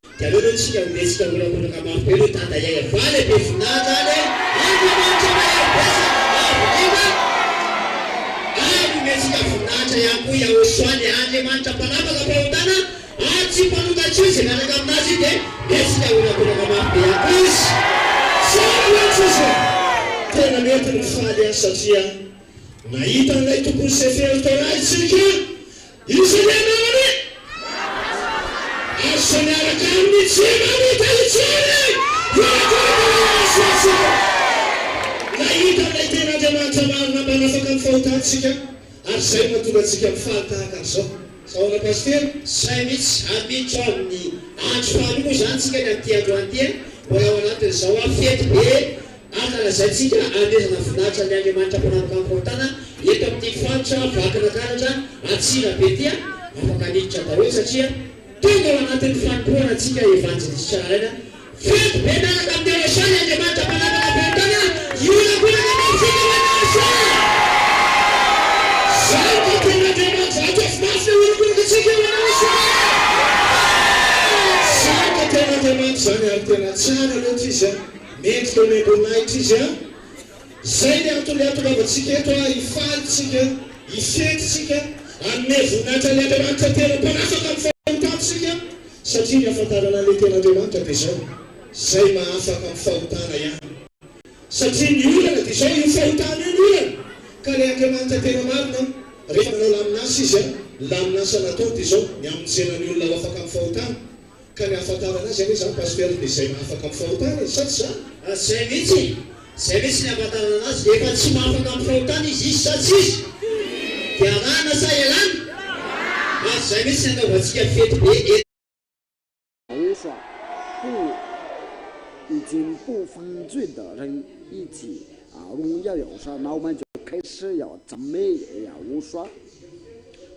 Kalulu sika umesika ula kuna kama pelu tata yeye vale befunata le anga machana ya pesa inga umesika funata yangu ya uswani anje mancha panapa kapautana ati panuka chuzi na nakamnazi de mesika ula kuna kama pia kus sawa chuzi tena metu nifanya satia na ita naitu kusefea utorai sika isene namani Sonara kami chima mitalichini Naita naitena jamanta marna banafakam fautatsika ary zay matongatsika mifahatahaka an'izao saona pasteur say mitsy amitsy amin'ny andro faharoa moa zany tsika ny am'ty andro an'ty mbola ao anatin'izao fety be ankalazaitsika amezana voninahitra ny Andriamanitra mpananoka amin'ny fahaotana eto amin'ny fatra vakana karatra Antsirabe tya afaka niditra daholo satria tonga ao anatin'ny fanompoana atsika evangeliste tsara fety be miaraka amin'ny YAHOSHUAH Andriamanitra mpananoka amin'ny fahaotana ionakolana mafika YAHOSHUAH zay ka tena Andriamanitra atofy mafy ionakolakatsika YAHOSHUAH zay ka tena Andriamanitra zany ary tena tsara loatra izy mendrika membonaitra izy zay le antony atongavantsika eto ifalitsika ifetitsika anome voninahitra ny Andriamanitra tena mpanafaka amin'ny fahotantsika satria ny ahafantarana le tena Andriamanitra dia zao zay mahafaka amin'ny fahotana ihany satria ny olana dia zao io fahotana io ny olana ka le Andriamanitra tena marina rehefa manao laminasa izy laminasa natao dia zao ny amonjenany olona ho afaka amin'ny fahotana ka ny ahafantarana azy ane zany pasteur dia zay mahafaka amin'ny fahotana sady zany zay mihitsy ny ahafantarana anazy efa tsy mahafaka amin'ny fahotana izy izy sa tsisy dia arahana sa ialana zay mihitsy ny anaovantsika fety be YAHOSHUAH 已经不分罪的人一起荣耀YAHOSHUAH，那我们就开始要赞美YAHOSHUAH。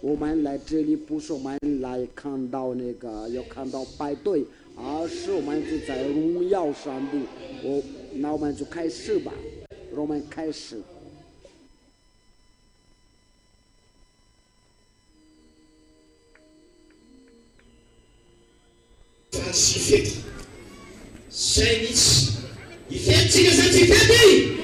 我们来这里不是我们来看到那个要看到排队，而是我们就在荣耀上帝。那我们就开始吧，让我们开始。Zay mihitsy ifentsika sady ifety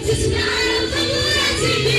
It's not a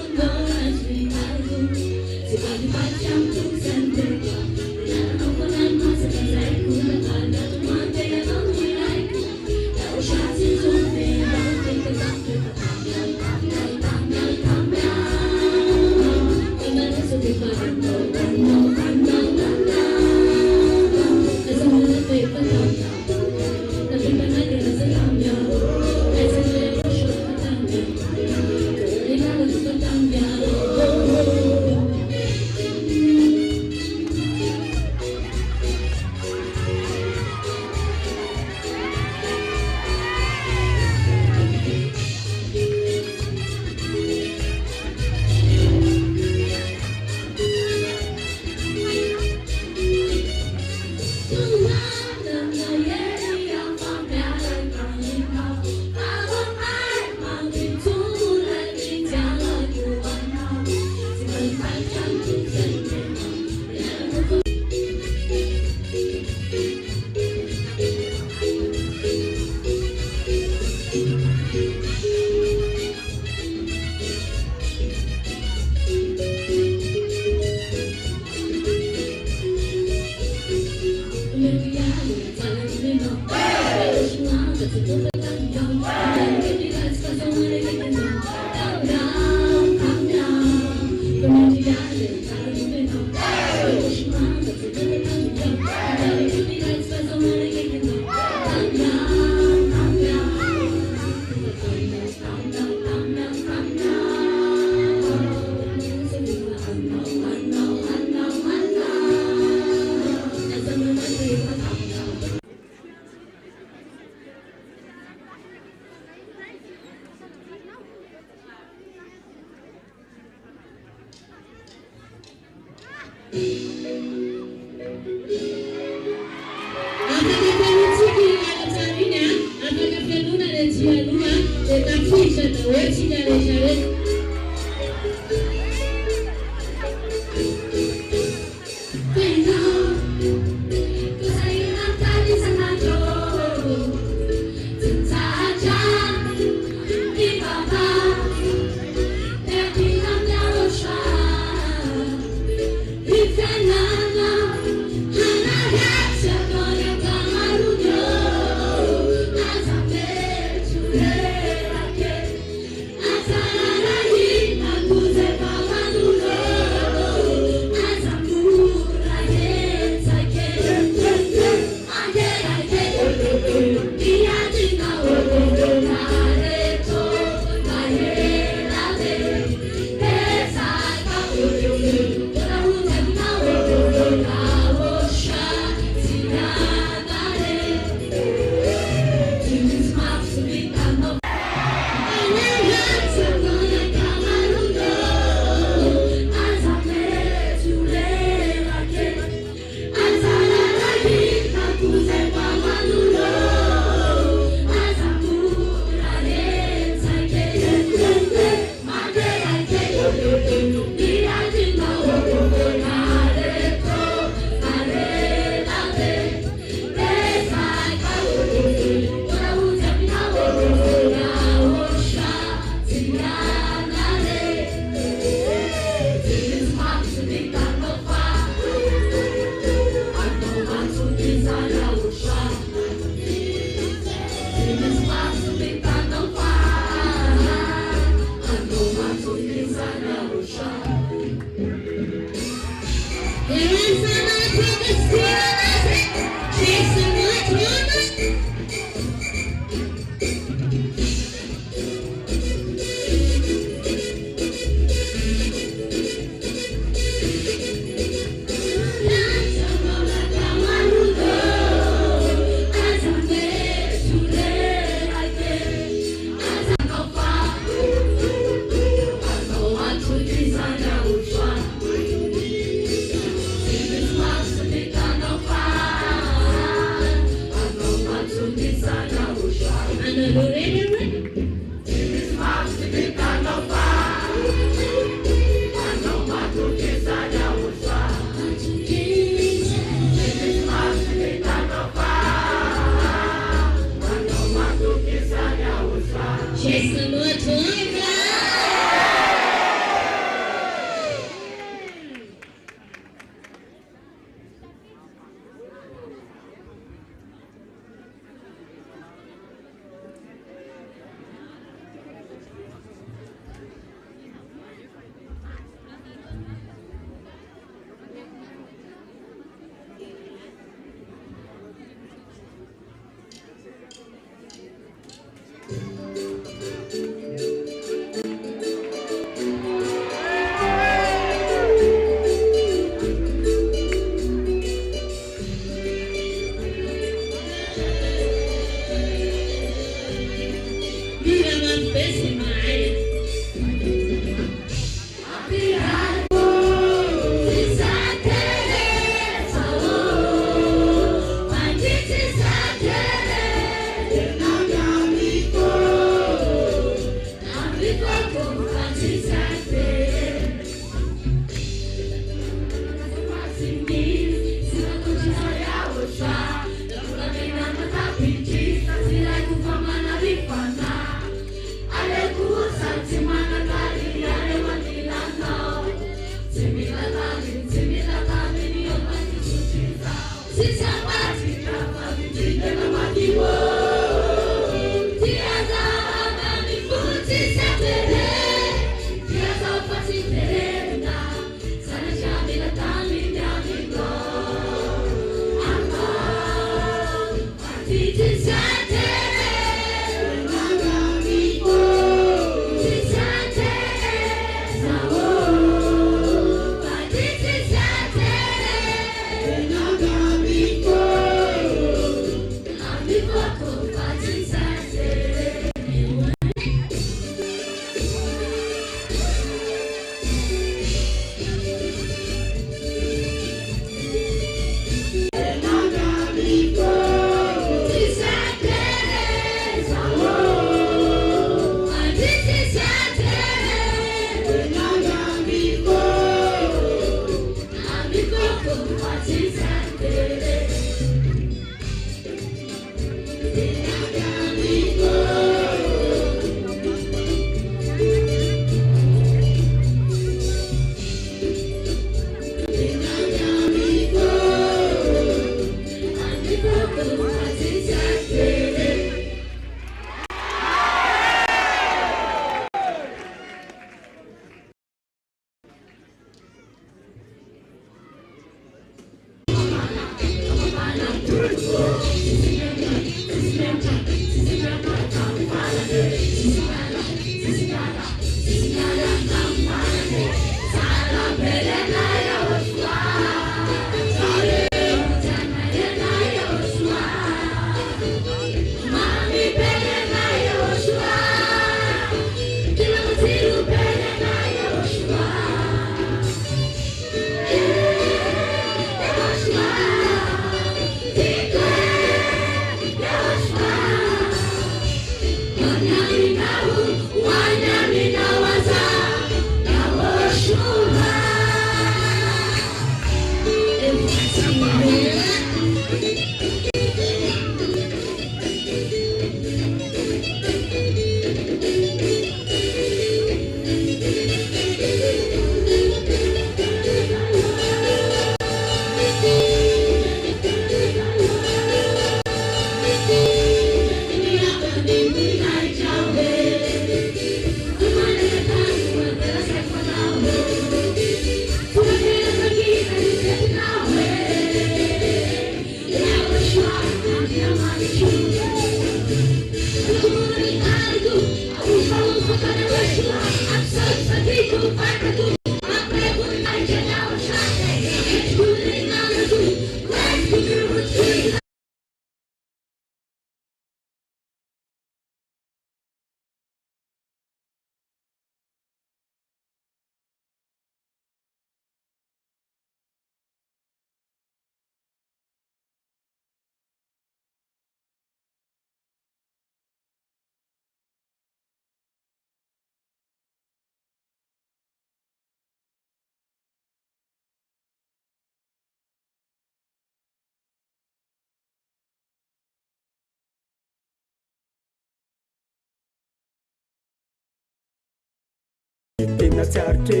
Tena tsarike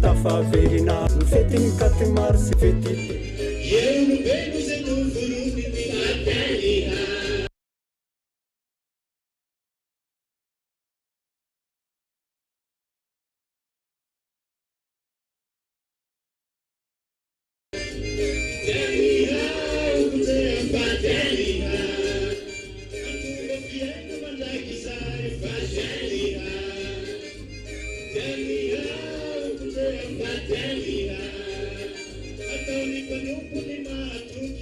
tafaverina fety ny 4 mars fety Yeulubenu zetuvuruni ateliha Teliha ukutea pateliha Atuba fiena mandakizai fateliha Teliha ukutea pateliha Atoni panupu ni matu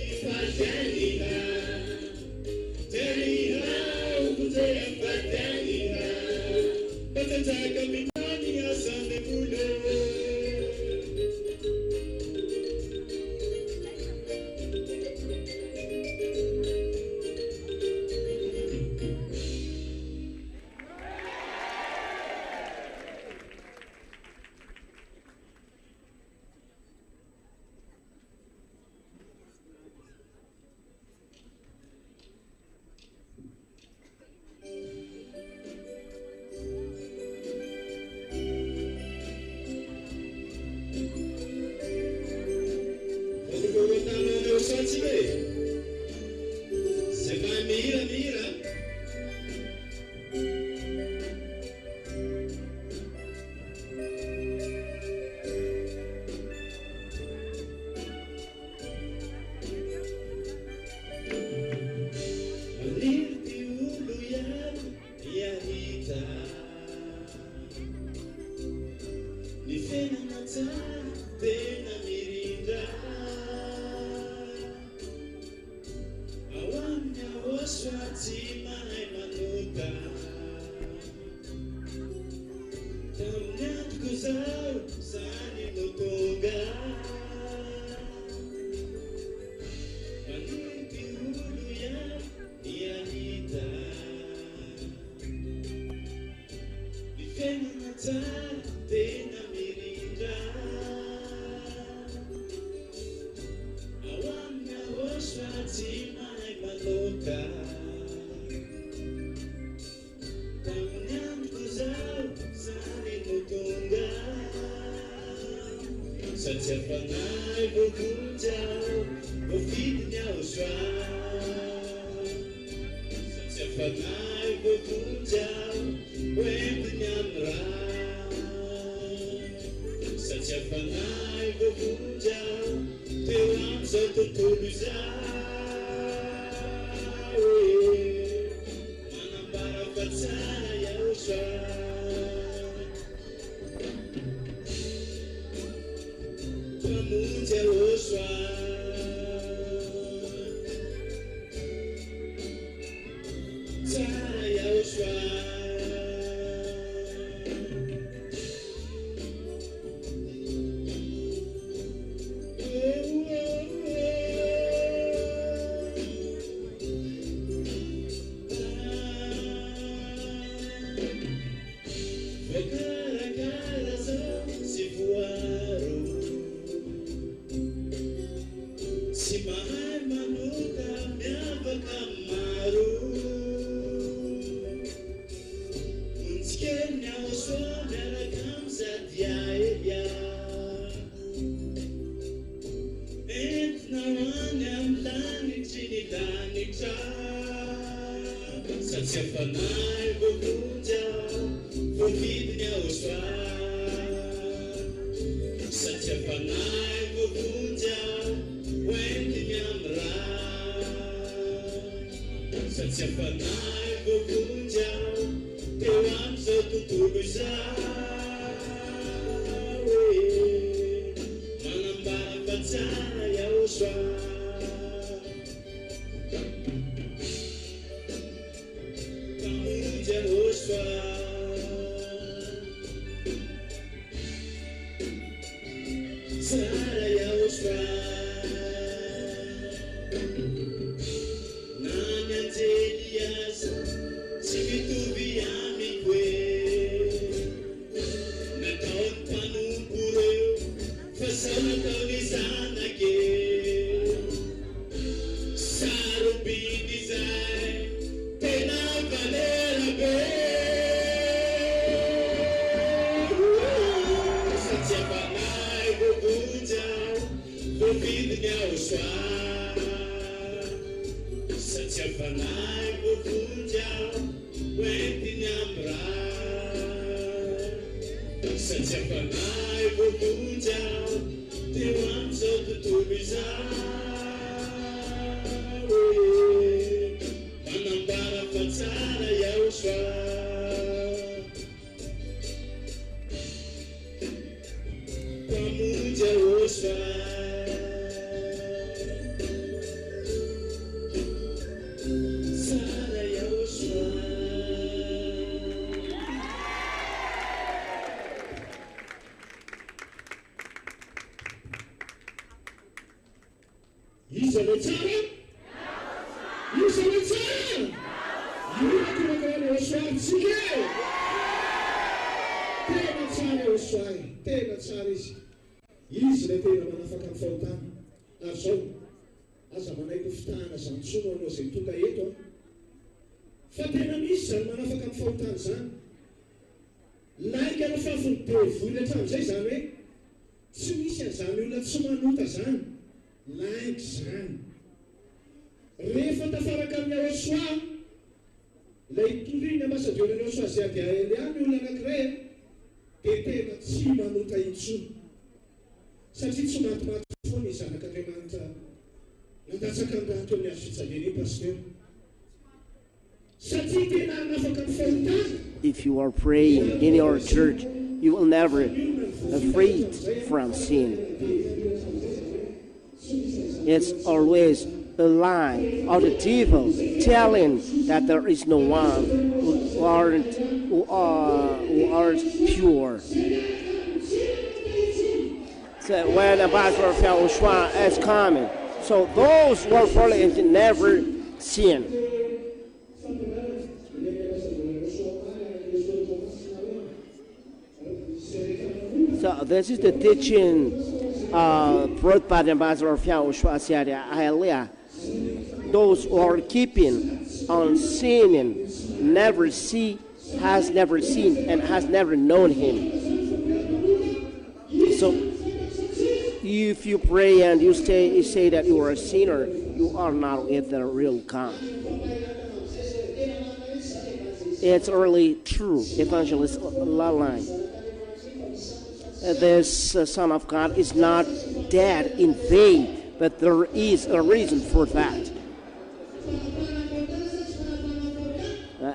If you are praying in your church, you will never afraid from sin. It's always a lie of the devil telling that there is no one who aren't pure. So when Ambassador of YAHOSHUAH is coming, so those who are fallen never sin. So this is the teaching brought by the Ambassador of YAHOSHUAH said earlier. Those who are keeping on sinning never see, has never seen, and has never known him. So if you pray and you say that you are a sinner, you are not with the real God. It's really true, Evangelist line. This Son of God is not dead in vain, but there is a reason for that.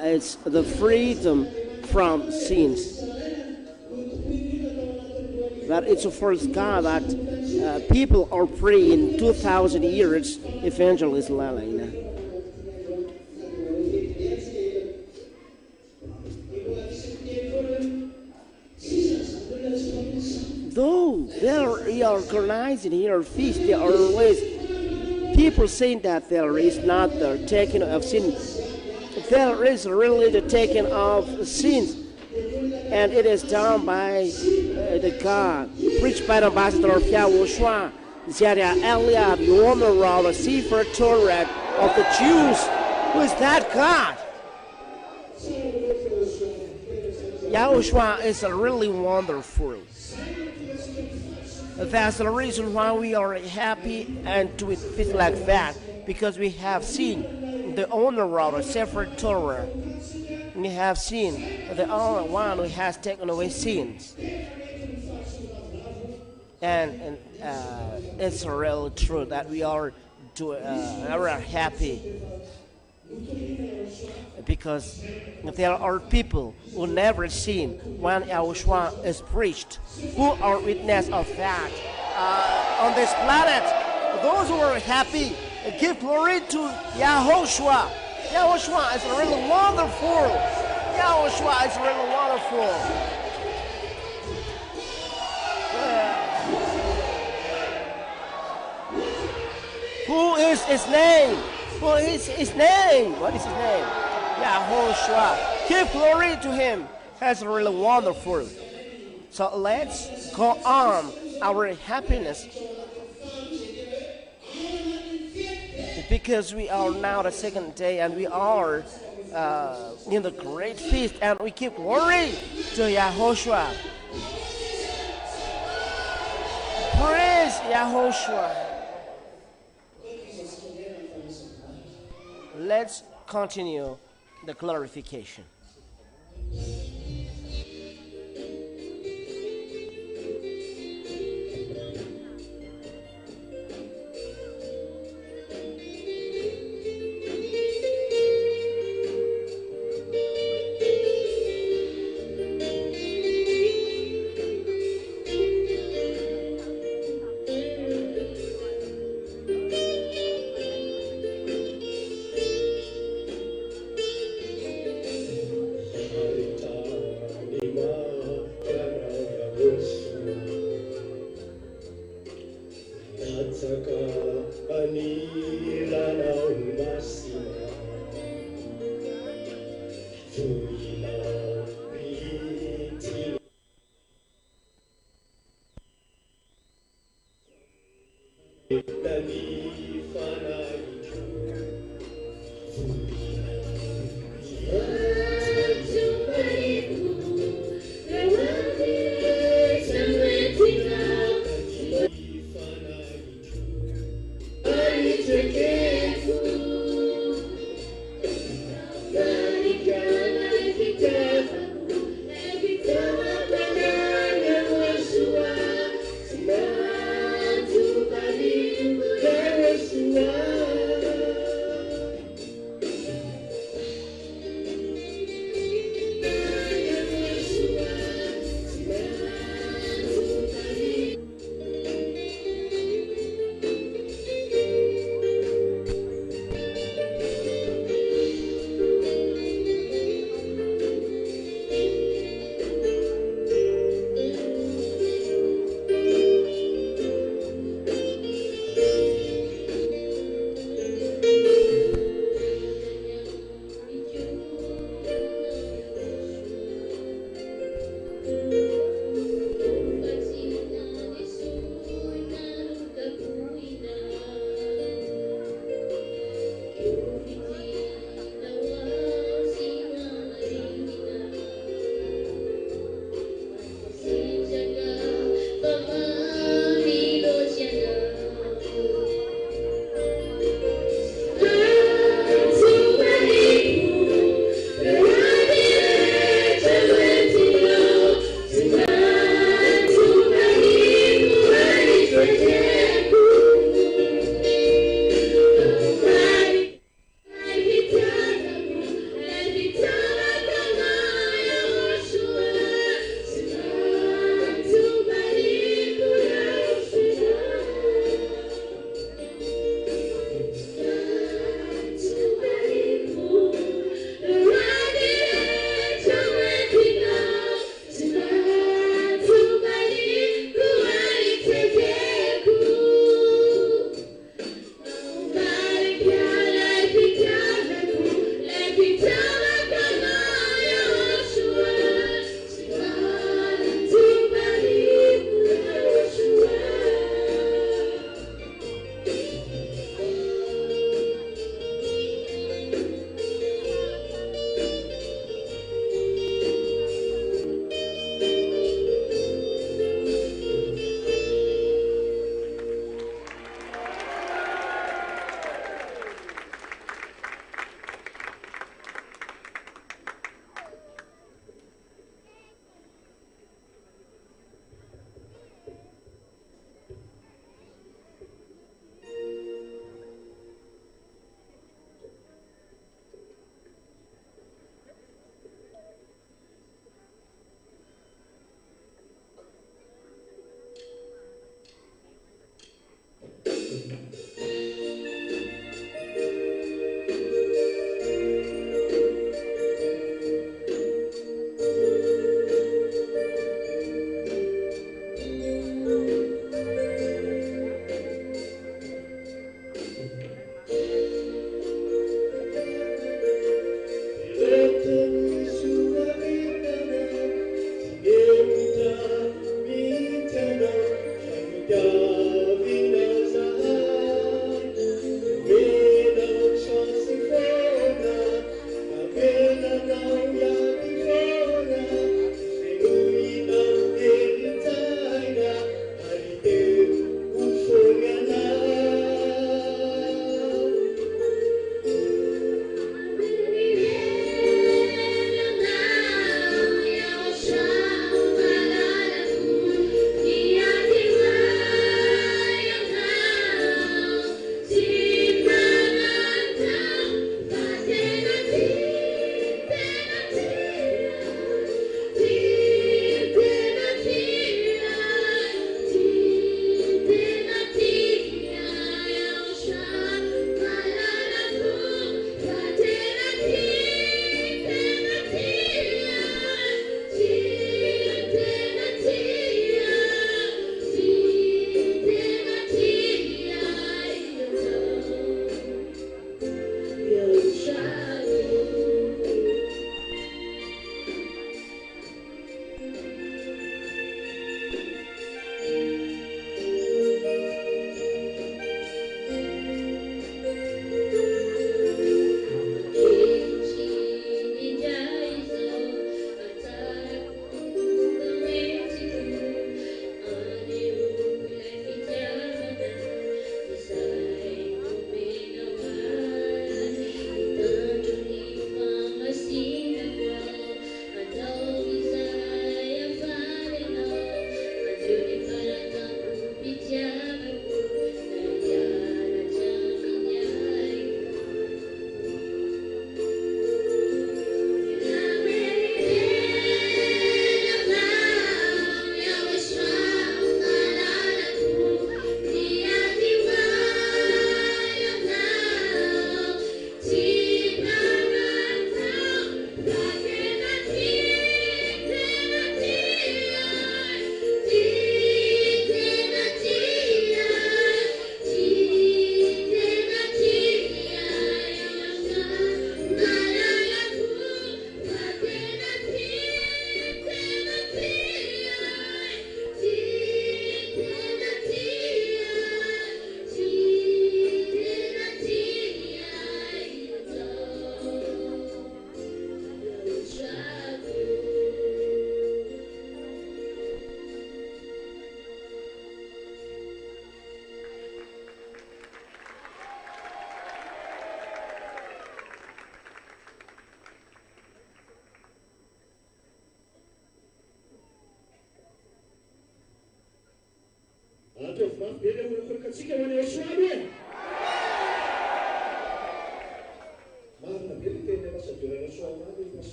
It's the freedom from sins. That it's for God that people are praying 2,000 years, Evangelist Lalina. Though they are organizing here feast, there are always people saying that there is not the taking of sin. There is really the taking of sins, and it is done by the God, preached by the Ambassador of YAHOSHUAH. Zeria Eliab, Yomerah, the Sefer Torah of the Jews. Who is that God? YAHOSHUAH is really wonderful. That's the reason why we are happy and do it feels like that, because we have seen the owner of the Sefer Torah. We have seen the only one who has taken away sins. And it's really true that we are happy, because there are people who never seen when YAHOSHUAH is preached, who are witness of that on this planet. Those who are happy, give glory to YAHOSHUAH. YAHOSHUAH is really wonderful. YAHOSHUAH is really wonderful. Who is his name? Who is his name? What is his name? YAHOSHUAH. Give glory to him. That's really wonderful. So let's go on our happiness, because we are now the second day and we are in the great feast, and we give glory to YAHOSHUAH. Praise YAHOSHUAH. Let's continue the clarification.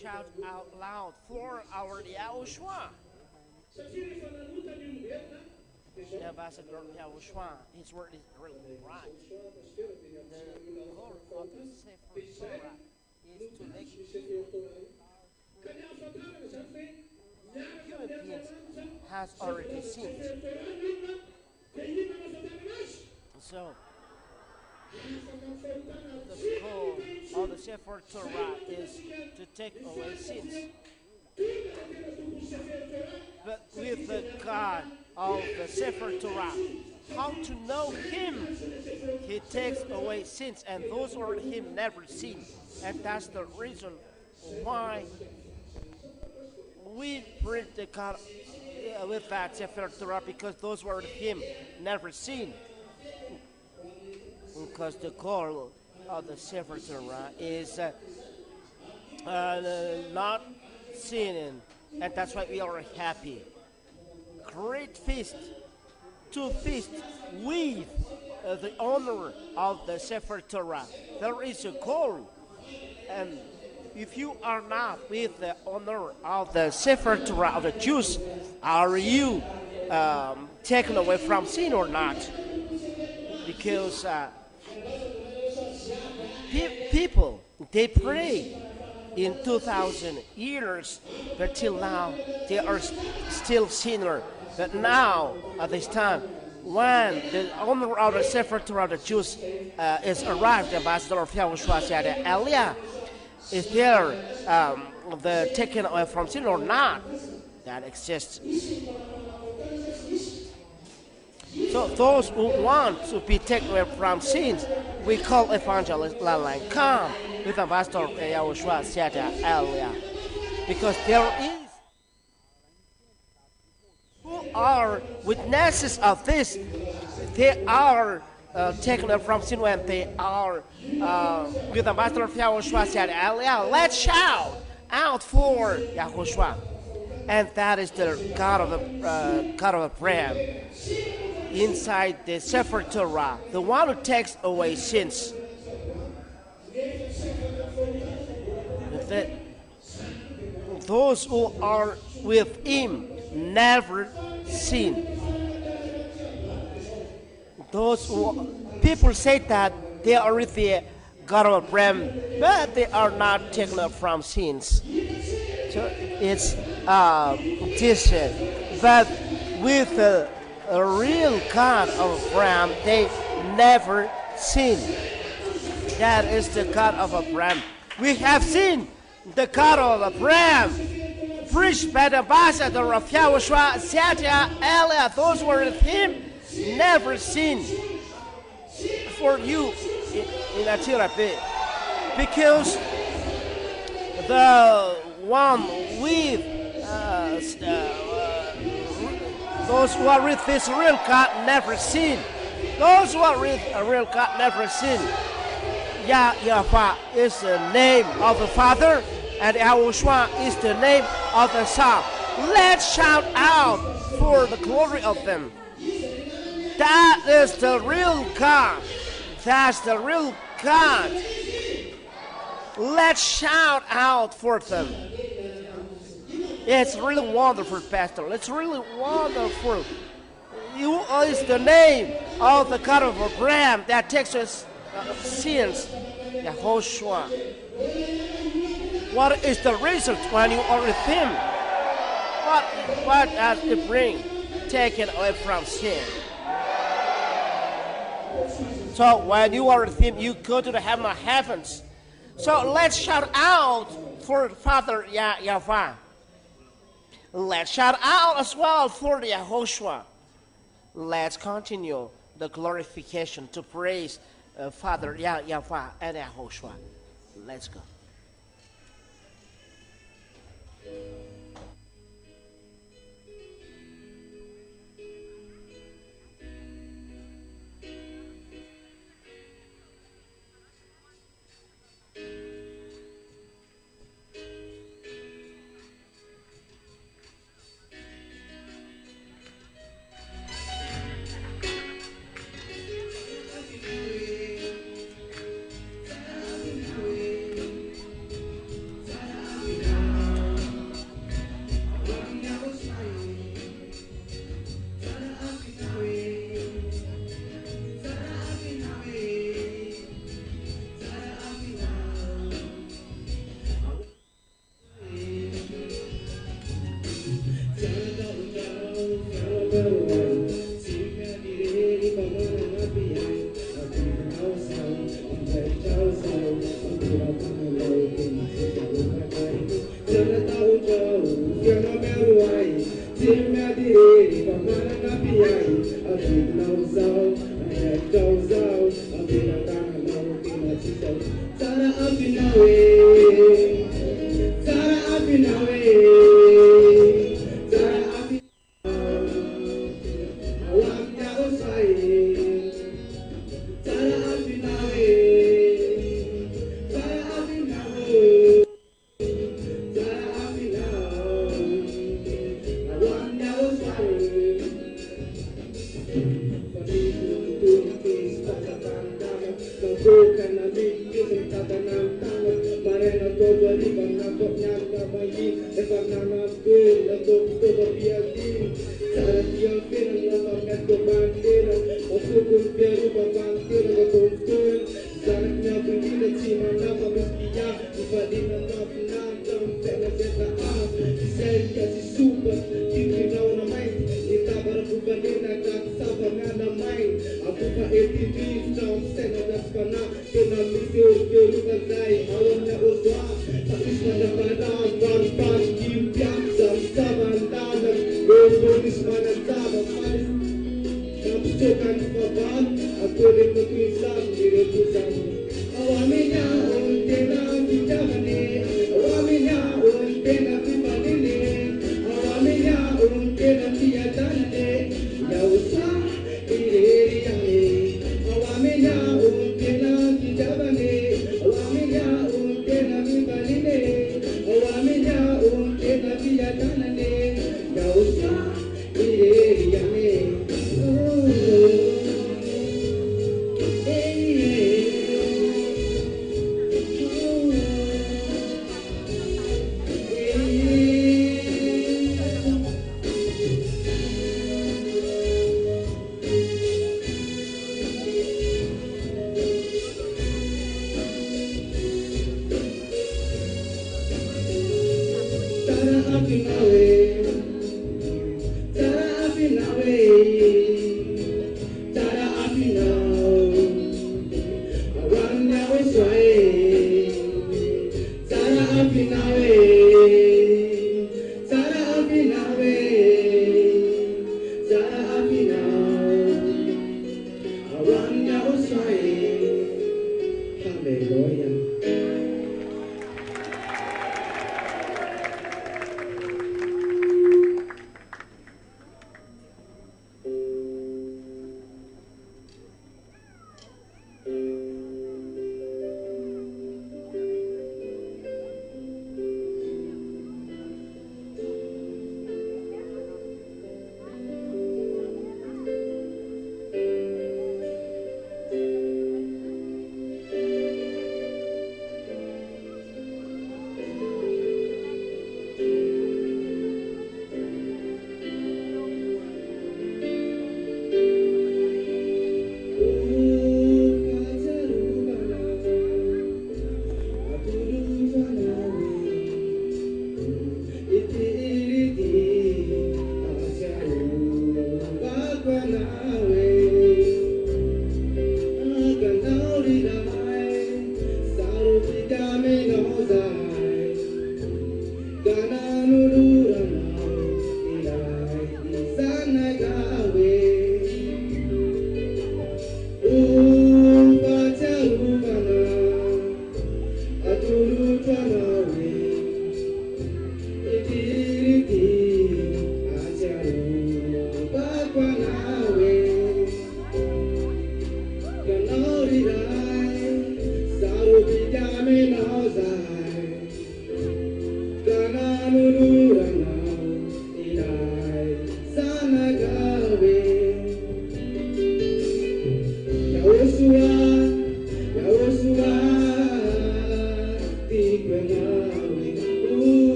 Shout out loud for our YAHOSHUAH. Ambassador YAHOSHUAH, his word is really right. The goal of the Sefer Torah is to make human beings has already sinned. So the goal of the Sefer Torah is to take away sins. But with the God of the Sefer Torah, how to know Him? He takes away sins, and those who are Him never sin. And that's the reason why we bring the God with that Sefer Torah, because those who are Him never sin. Because the goal of the Sefer Torah is not sinning, and that's why we are happy. Great feast, to feast with the honor of the Sefer Torah. There is a goal, and if you are not with the honor of the Sefer Torah of the Jews, are you taken away from sin or not? Because people, they pray in 2,000 years, but till now they are still sinner. But now, at this time, when the honor of the Sefer Torah of the Jews is arrived, the ambassador of YAHOSHUAH said, Elia, is there the taken away from sin or not? That exists. So those who want to be taken away from sins, we call evangelist Lalang. Come with ambassador YAHOSHUAH said earlier, because there is who are witnesses of this. They are taken away from sin when they are with ambassador YAHOSHUAH said earlier. Let's shout out for YAHOSHUAH, and that is the God of prayer. Inside the Sefer Torah, the one who takes away sins. Those who are with Him never sin. Those who people say that they are with the God of Abraham, but they are not taken up from sins. So it's different. But with a real God of Abraham, they never sin. That is the God of Abraham. We have seen the God of Abraham preached by the ambassador of YAHOSHUAH, Satya, Elia. Those who were with him never sin. For you in Antsirabe, because the one with those who are with this real God never sin. Those who are with a real God never sin. YAHVAH is the name of the Father, and YAHOSHUAH is the name of the Son. Let's shout out for the glory of them. That is the real God. That's the real God. Let's shout out for them. It's really wonderful, Pastor. It's really wonderful. You is the name of the God of Abraham that takes us sins. YAHOSHUAH. What is the result when you are with Him? What does it bring? Taken away from sin. So when you are with Him, you go to the heavens. So let's shout out for Father YAHVAH. Let's shout out as well for the YAHOSHUAH. Let's continue the glorification to praise Father YAHVAH and YAHOSHUAH. Let's go.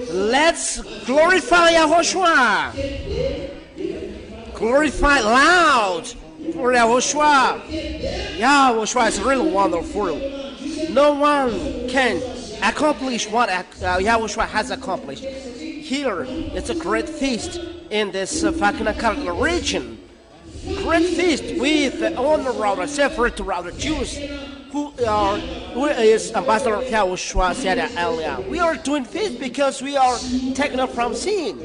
Let's glorify Yahoshua. Glorify loud for Yahoshua. Yahoshua is really wonderful. No one can accomplish what Yahoshua has accomplished. Here, it's a great feast in this Fakana region. Great feast with the owner of the separate of the Jews who is ambassador of Yahushua said earlier. We are doing feast because we are taken up from sin.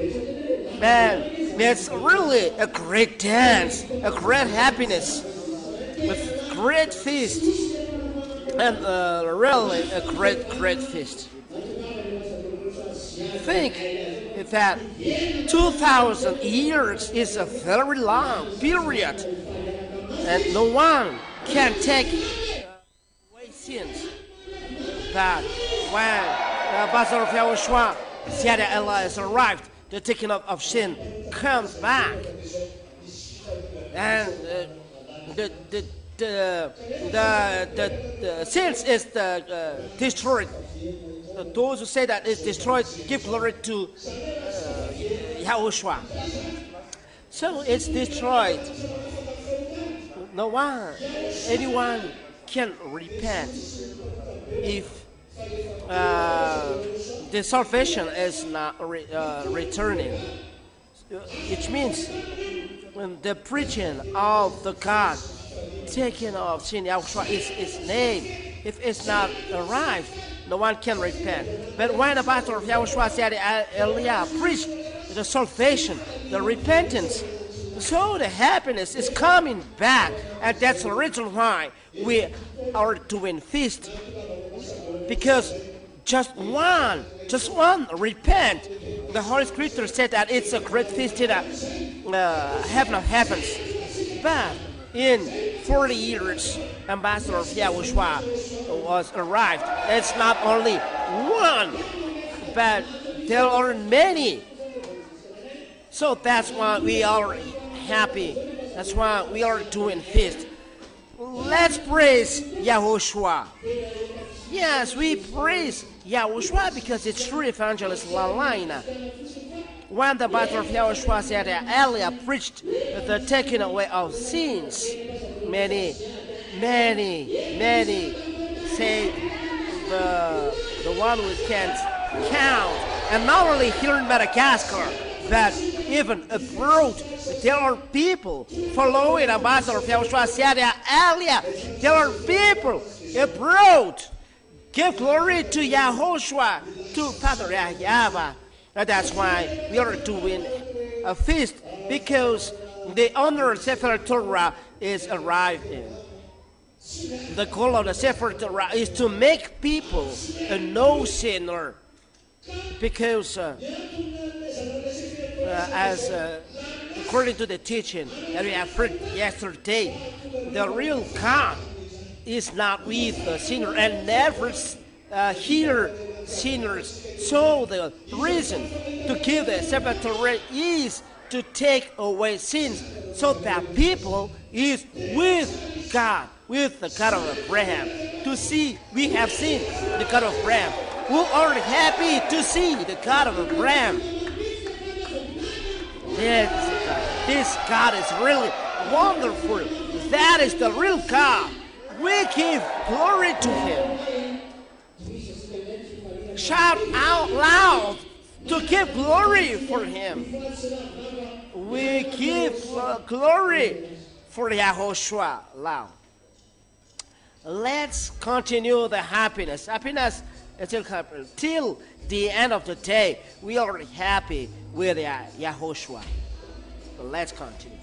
And it's really a great dance, a great happiness, with great feast, and really a great feast. Think that 2,000 years is a very long period, and no one can take away sins. That when the ambassador of Yahushua, Sayyidina Allah, has arrived, the taking of sin comes back, and the sins is destroyed. Those who say that it's destroyed give glory to Yahushua. So it's destroyed. Anyone can repent if the salvation is not returning. It means when the preaching of the God taking of sin, Yahushua is its name. If it's not arrived, no one can repent. But when the pastor of Yahushua said earlier preached the salvation, the repentance, so the happiness is coming back, and that's the reason why we are doing feast. Because just one repent. The Holy Scripture said that it's a great feast in heaven of heavens. But in 40 years, ambassador of Yahushua was arrived. It's not only one, but there are many. So that's why we are happy. That's why we are doing feast. Let's praise Yahushua. Yes, we praise Yahushua because it's true evangelist line. When the pastor of Yahushua said earlier preached the taking away of sins, many say the one who can't count. And not only here in Madagascar, but even abroad, there are people following the ambassador of Yahushua said earlier. There are people abroad. Give glory to Yahoshua, to Father YAHVAH. And that's why we are doing a feast, because the honor of Sefer Torah is arriving. The goal of the Sefer Torah is to make people a no sinner, because according to the teaching that we have heard yesterday, the real God is not with the sinner and never hear sinners. So the reason to give the Sefer Torah is to take away sins, so that people is with God, with the God of Abraham. To see, we have seen the God of Abraham. We are happy to see the God of Abraham. This God is really wonderful. That is the real God. We give glory to Him. Shout out loud to give glory for Him. We give glory for Yahoshua loud. Let's continue the happiness. Happiness till the end of the day. We are happy with Yahoshua. Let's continue.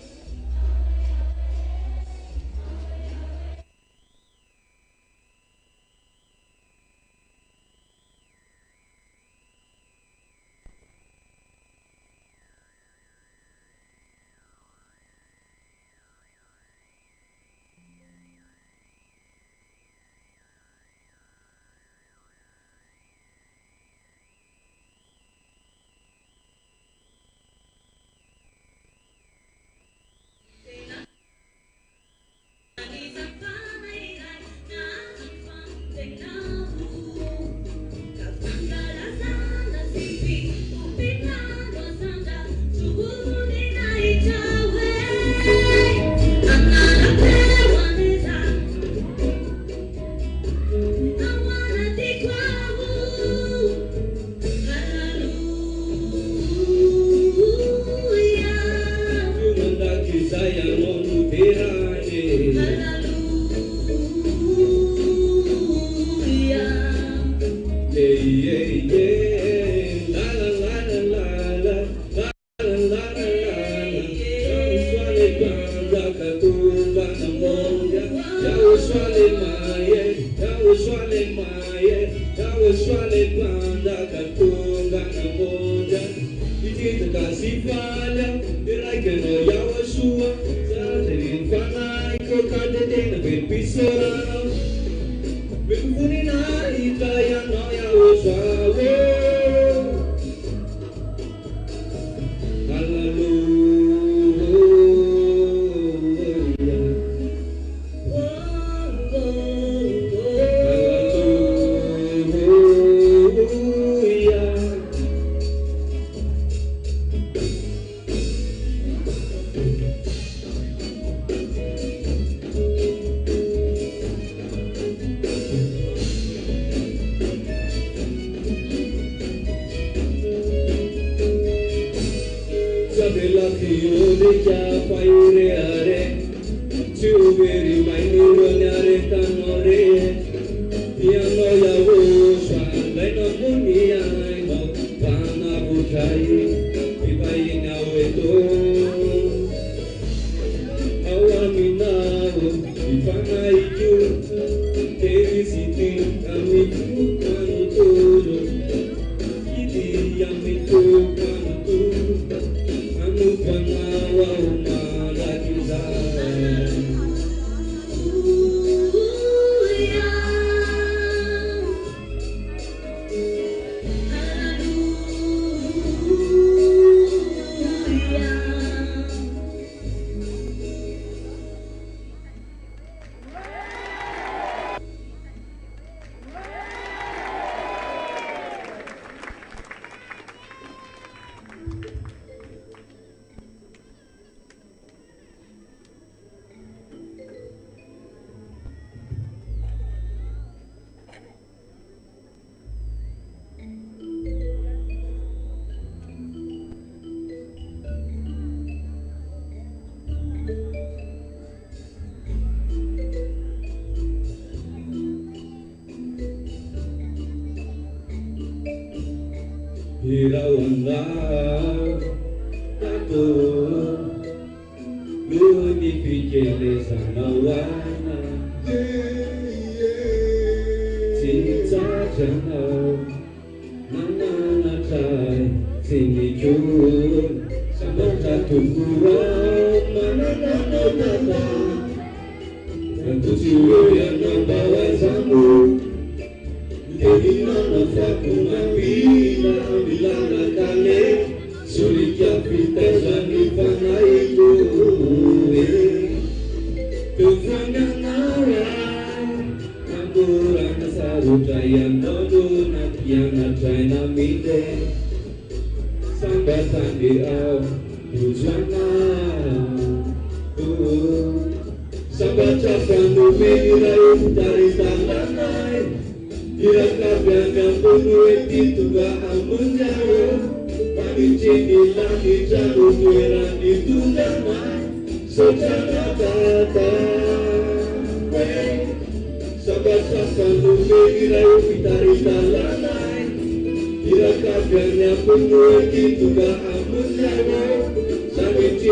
Sampai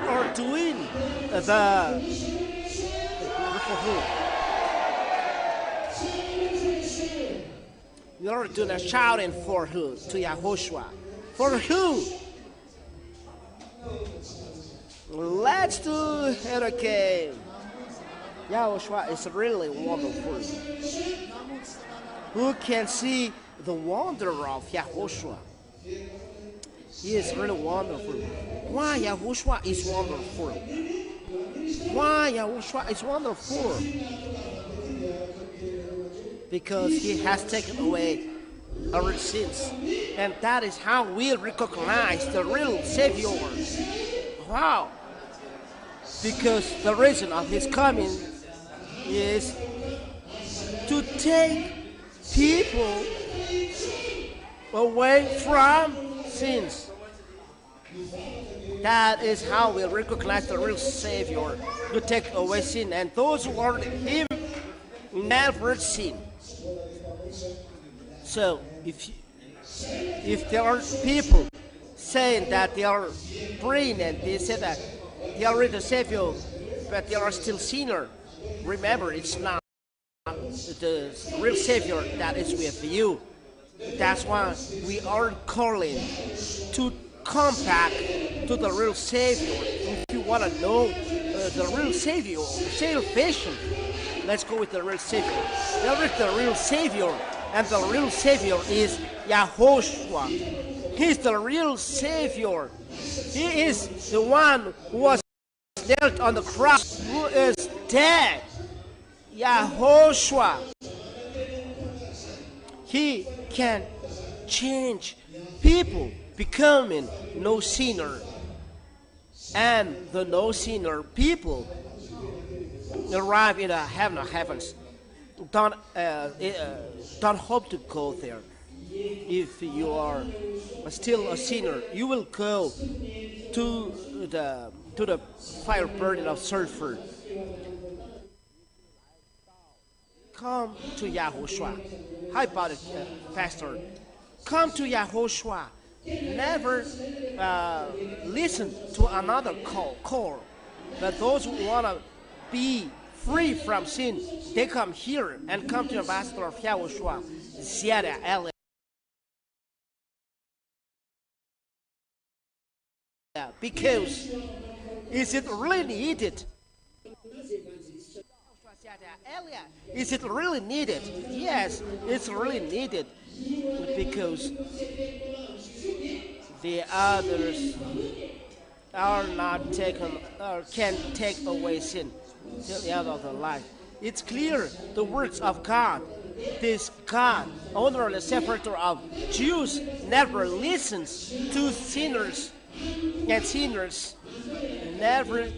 Or doing the you're doing a shouting for who? To Yahushua. For who? Let's do it again. Yahushua is really wonderful. Who can see the wonder of Yahushua? He is really wonderful. Why Yahushua is wonderful? Why Yahushua is wonderful? Because he has taken away our sins. And that is how we recognize the real Savior. Wow! Because the reason of his coming is to take people away from sins. That is how we recognize the real Savior, to take away sin. And those who are him never sin. So if there are people saying that they are praying and they say that they are the Savior, but they are still sinner, remember, it's not the real Savior that is with you. That's why we are calling to come back to the real Savior. If you want to know the real Savior, salvation, let's go with the real Savior. There is the real Savior, and the real Savior is YAHOSHUAH. He's the real Savior. He is the one who was nailed on the cross, who is dead. YAHOSHUAH. He can change people becoming no sinner. And the no sinner people arrive in the heaven of heavens. Don't hope to go there. If you are still a sinner, you will go to the fire burning of sulfur. Come to Yahushua. How about it, Pastor? Come to Yahushua. Never listen to another call. But those who want to be free from sin, they come here and come to the ambassador of Yahushua. Because is it really needed? Is it really needed? Yes, it's really needed, because the others are not taken or can take away sin till the end of the life. It's clear the words of God. This God, owner and separator of Jews, never listens to sinners, and sinners never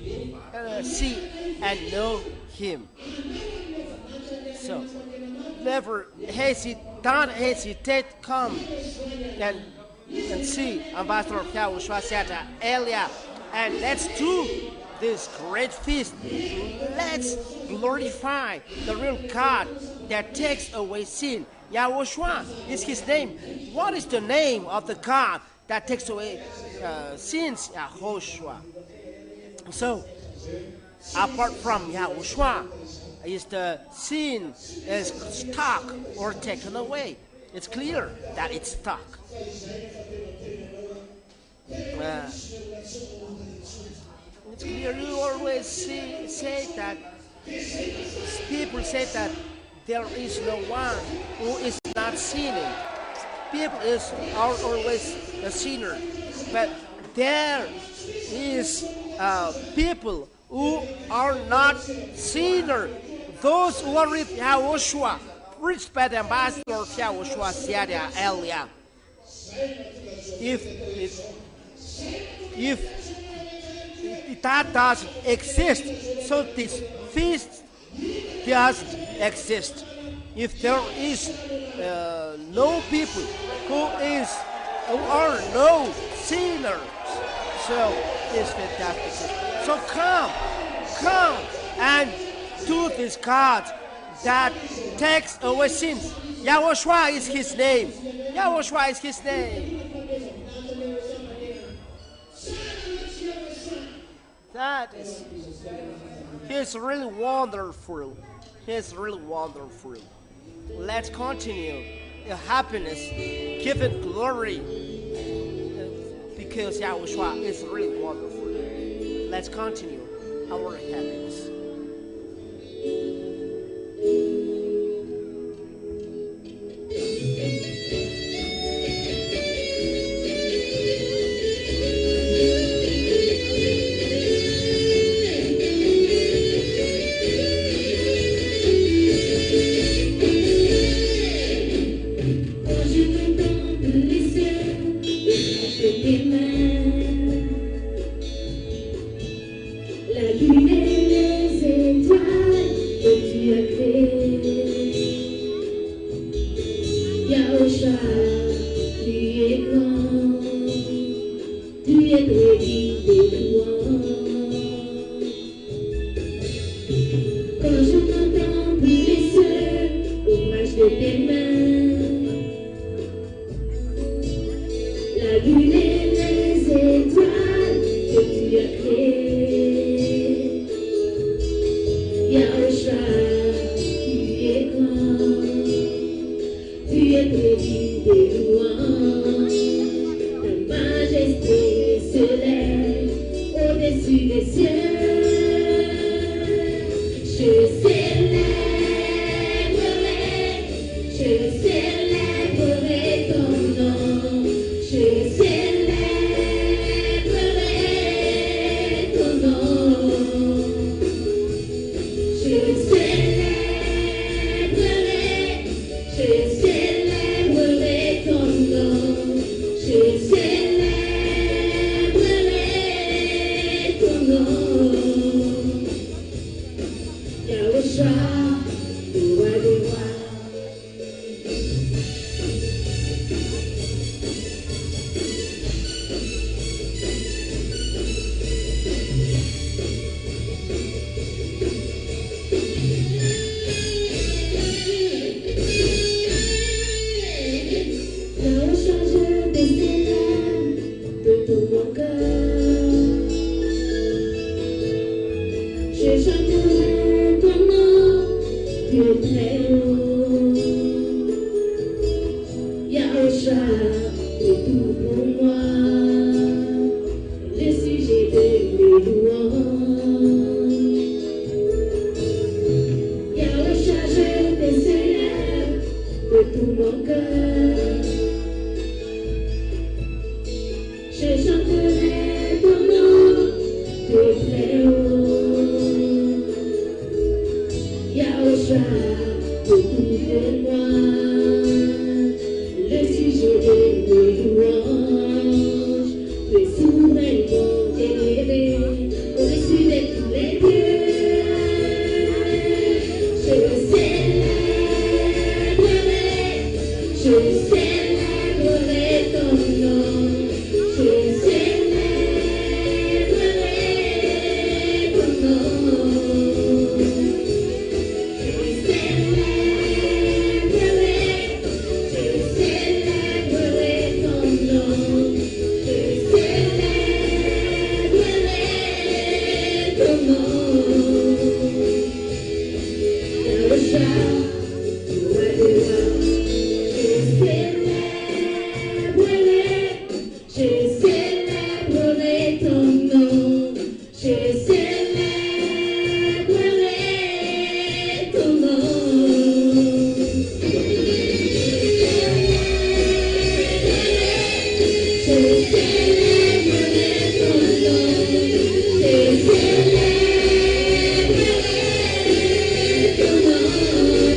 see and know Him. So, never don't hesitate, come and see Ambassador of Yahushua said earlier, and let's do this great feast. Let's glorify the real God that takes away sin. Yahushua is His name. What is the name of the God that takes away sins? YAHOSHUAH. So, apart from Yahushua, is the sin is stuck or taken away? It's clear that it's stuck. It's clear. You always say that people say that there is no one who is not sinning. People are always a sinner, but there is people who are not sinners. Those who are with Yahushua, preached by the ambassador of Yahushua said earlier. If that doesn't exist, so this feast doesn't exist. If there is no people who are no sinners, so it's fantastic. So come and do this God that takes away sins. YAHOSHUAH is His name. YAHOSHUAH is His name. He's really wonderful. He's really wonderful. Let's continue the happiness, give it glory, because YAHOSHUAH is really wonderful. Let's continue our happiness. Je Tu es très haut, YAHOSHUAH, tu es tout pour moi, le sujet de mes louanges. YAHOSHUAH, je te célèbre de tout mon cœur. Je chanterai ton nom, tu es très haut. YAHOSHUAH, tu es tout pour moi, le sujet de mes louanges. Tu es souverainement élevé, au-dessus de tous les dieux. Je le célébrerai, je le célébrerai ton nom. Je le célébrerai ton nom. Je le célébrerai ton nom. Je le célébrerai ton nom. YAHOSHUAH, roi des rois. Je célébrerai ton nom. Je célébrerai ton nom. Je célébrerai ton nom. Je célébrerai ton nom.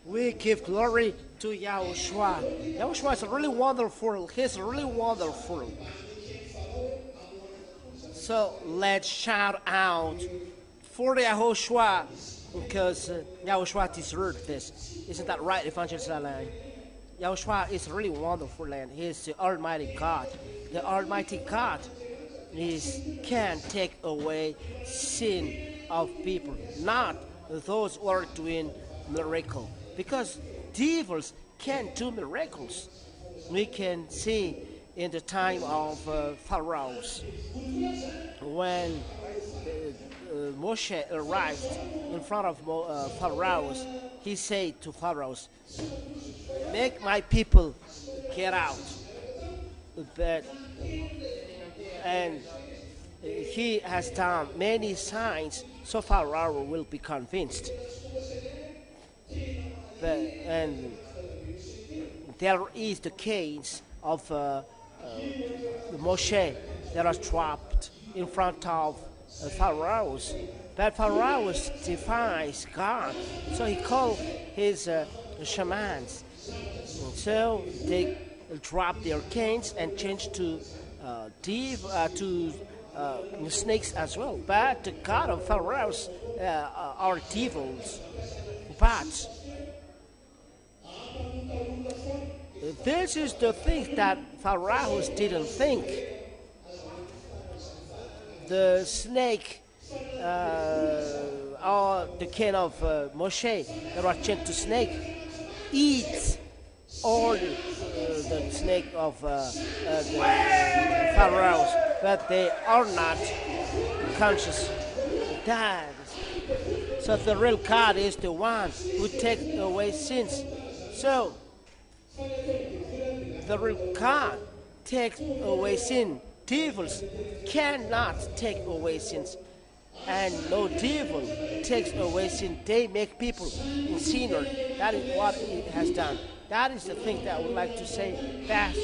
We give glory to YAHOSHUAH. YAHOSHUAH is really wonderful. He's really wonderful. So let's shout out for YAHOSHUAH because YAHOSHUAH deserves this. Isn't that right, Evangelist Alain? YAHOSHUAH is really wonderful and He is the Almighty God. The Almighty God can take away sin of people, not those who are doing miracles. Because devils can't do miracles. We can see in the time of Pharaohs when Moshe arrived in front of Pharaohs, he said to Pharaohs, "Make my people get out." And he has done many signs, so Pharaoh will be convinced. And there is the case of Moshe that was trapped in front of Pharaohs. But Pharaohs defies God, so he called his shamans. So they dropped their canes and changed to snakes as well. But the God of Pharaohs are devils. But this is the thing that Pharaohs didn't think. The snake or the cane of Moshe that was changed to snake eats all the snake of the Pharaohs, but they are not conscious. So the real God is the one who takes away sins. So the real God takes away sin. Devils cannot take away sins. And no devil takes away sin. They make people sinner. That is what it has done. That is the thing that I would like to say, Pastor.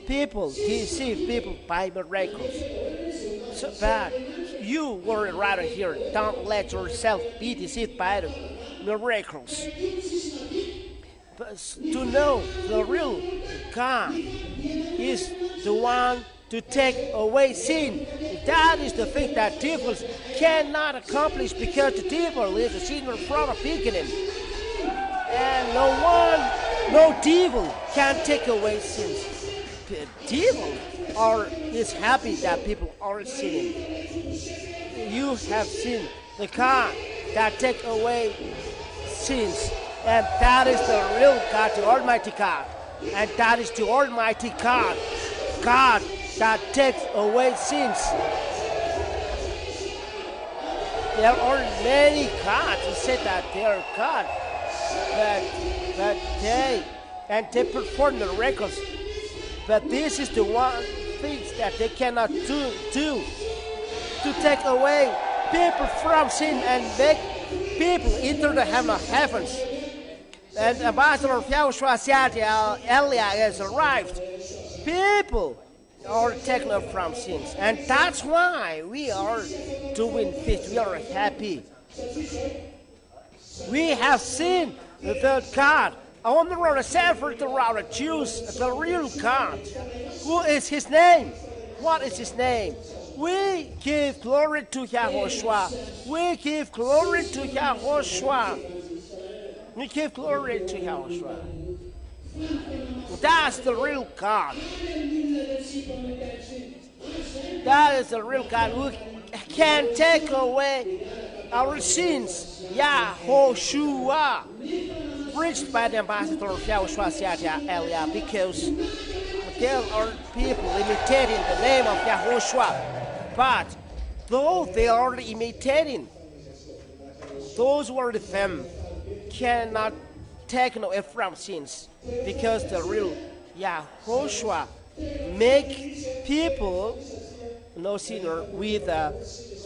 People deceive people by miracles. So bad. You were right here. Don't let yourself be deceived by the miracles. But to know the real God is the one to take away sin. That is the thing that devils cannot accomplish, because the devil is a sinner from the beginning. And no devil can take away sins. The devil is happy that people are sinning. You have seen the God that takes away sins. And that is the real God, the Almighty God. And that is the Almighty God. God that takes away sins. There are many gods who say that they are God. But they perform miracles. But this is the one thing that they cannot do to take away people from sin and make people enter the heaven of heavens. And Ambassador of YAHOSHUAH said Elia has arrived. People are taken up from sins. And that's why we are doing this. We are happy. We have seen the God on the road, except for the Jews, the real God. Who is his name? What is his name? We give glory to YAHOSHUAH. We give glory to YAHOSHUAH. We give glory to YAHOSHUAH. That's the real God. That is the real God who can take away our sins. YAHOSHUAH. Preached by the ambassador of YAHOSHUAH earlier, because there are people imitating the name of YAHOSHUAH. But though they are imitating, those who are with them cannot take away from sins, because the real YAHOSHUAH make people no sinner with the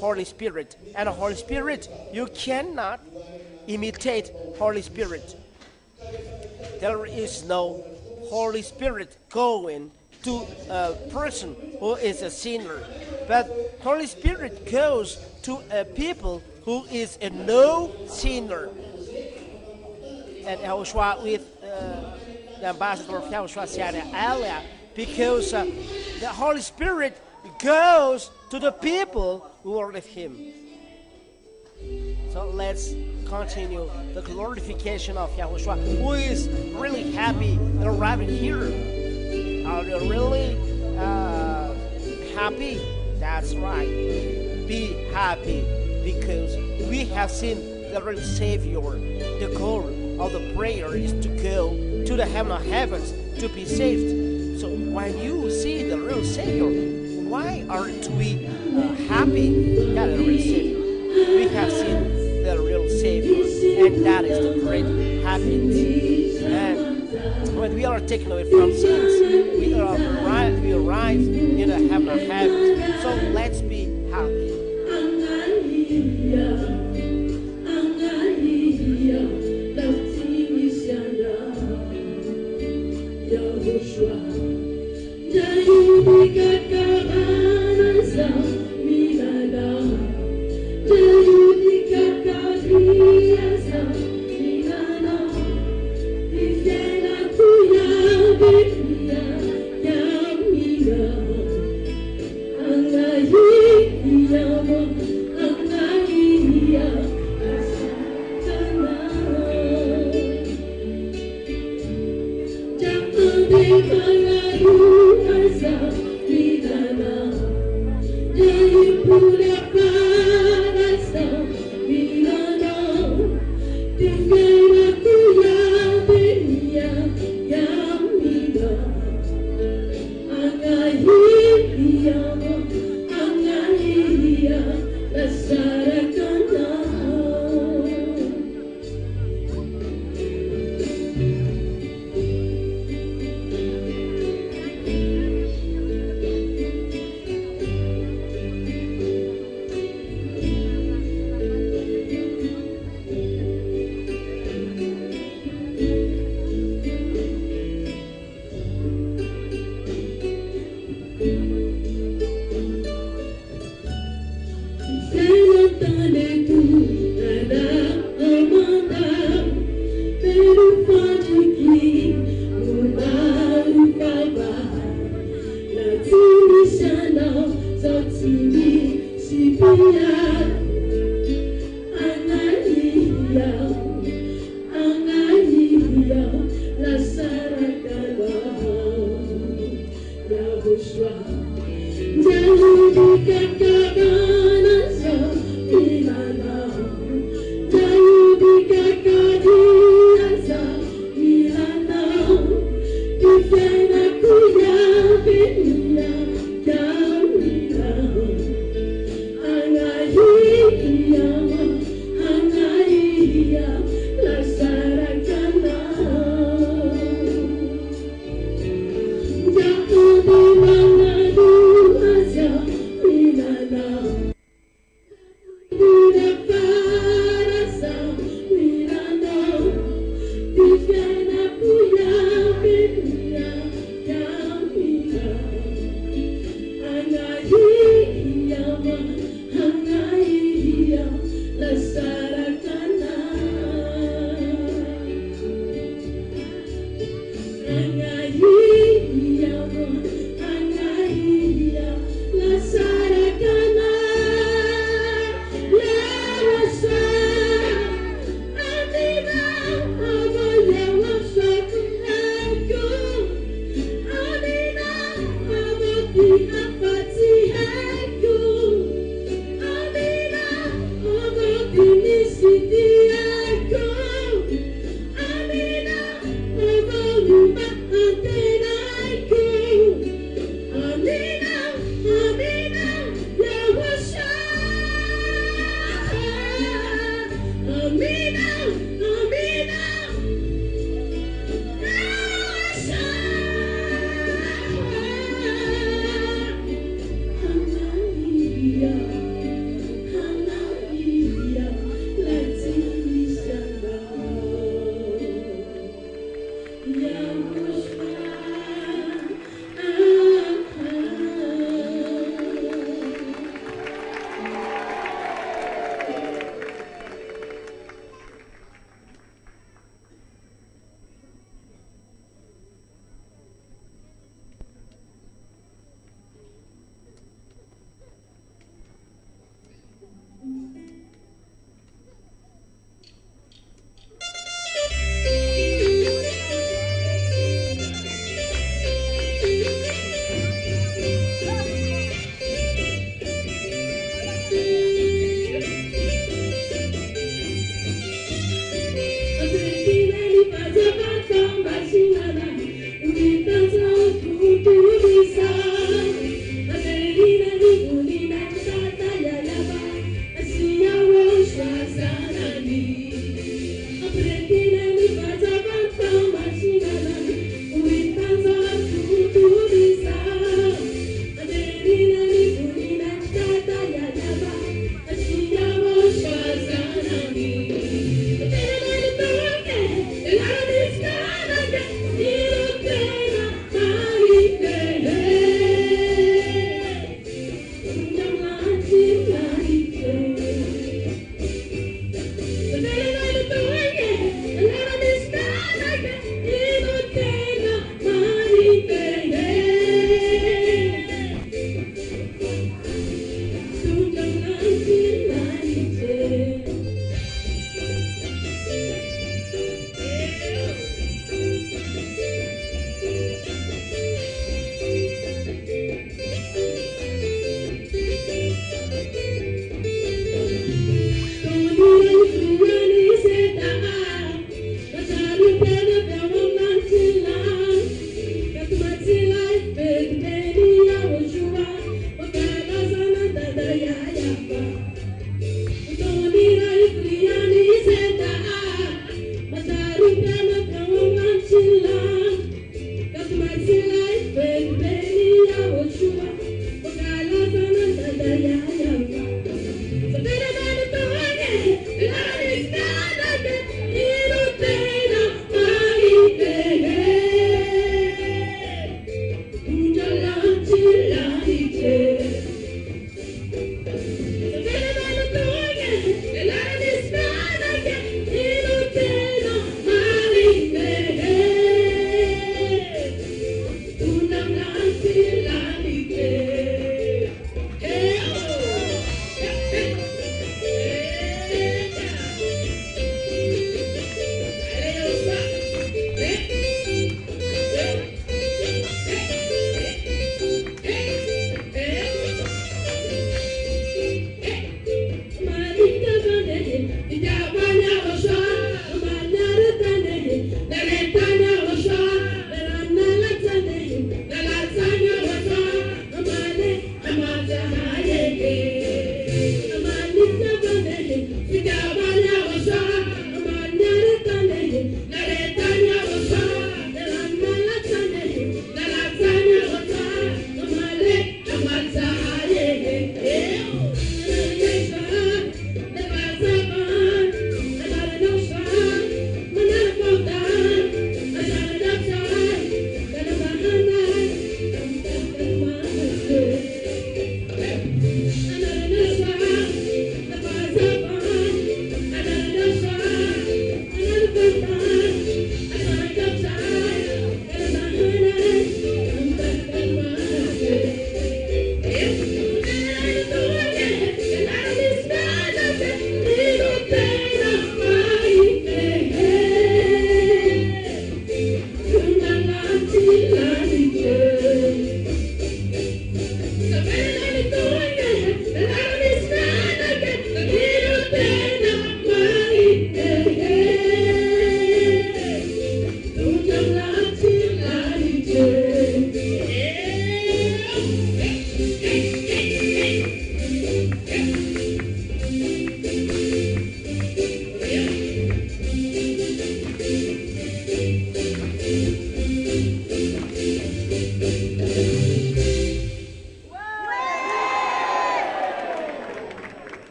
Holy Spirit. And the Holy Spirit, you cannot imitate Holy Spirit. There is no Holy Spirit going to a person who is a sinner, but Holy Spirit goes to a people who is a no sinner. And YAHOSHUAH, with the ambassador of YAHOSHUAH said earlier, because the Holy Spirit goes to the people who are with Him. So let's continue the glorification of YAHOSHUAH, who is really happy arriving here. Are you really happy? That's right. Be happy, because we have seen the real Savior. The goal of the prayer is to go to the heaven of heavens to be saved. So when you see the real Savior, why aren't we happy? Yeah, the real Savior. We have seen the real Savior, and that is the great happiness. And when we are taken away from sins, we arrive in the heaven of heaven. So let's be happy.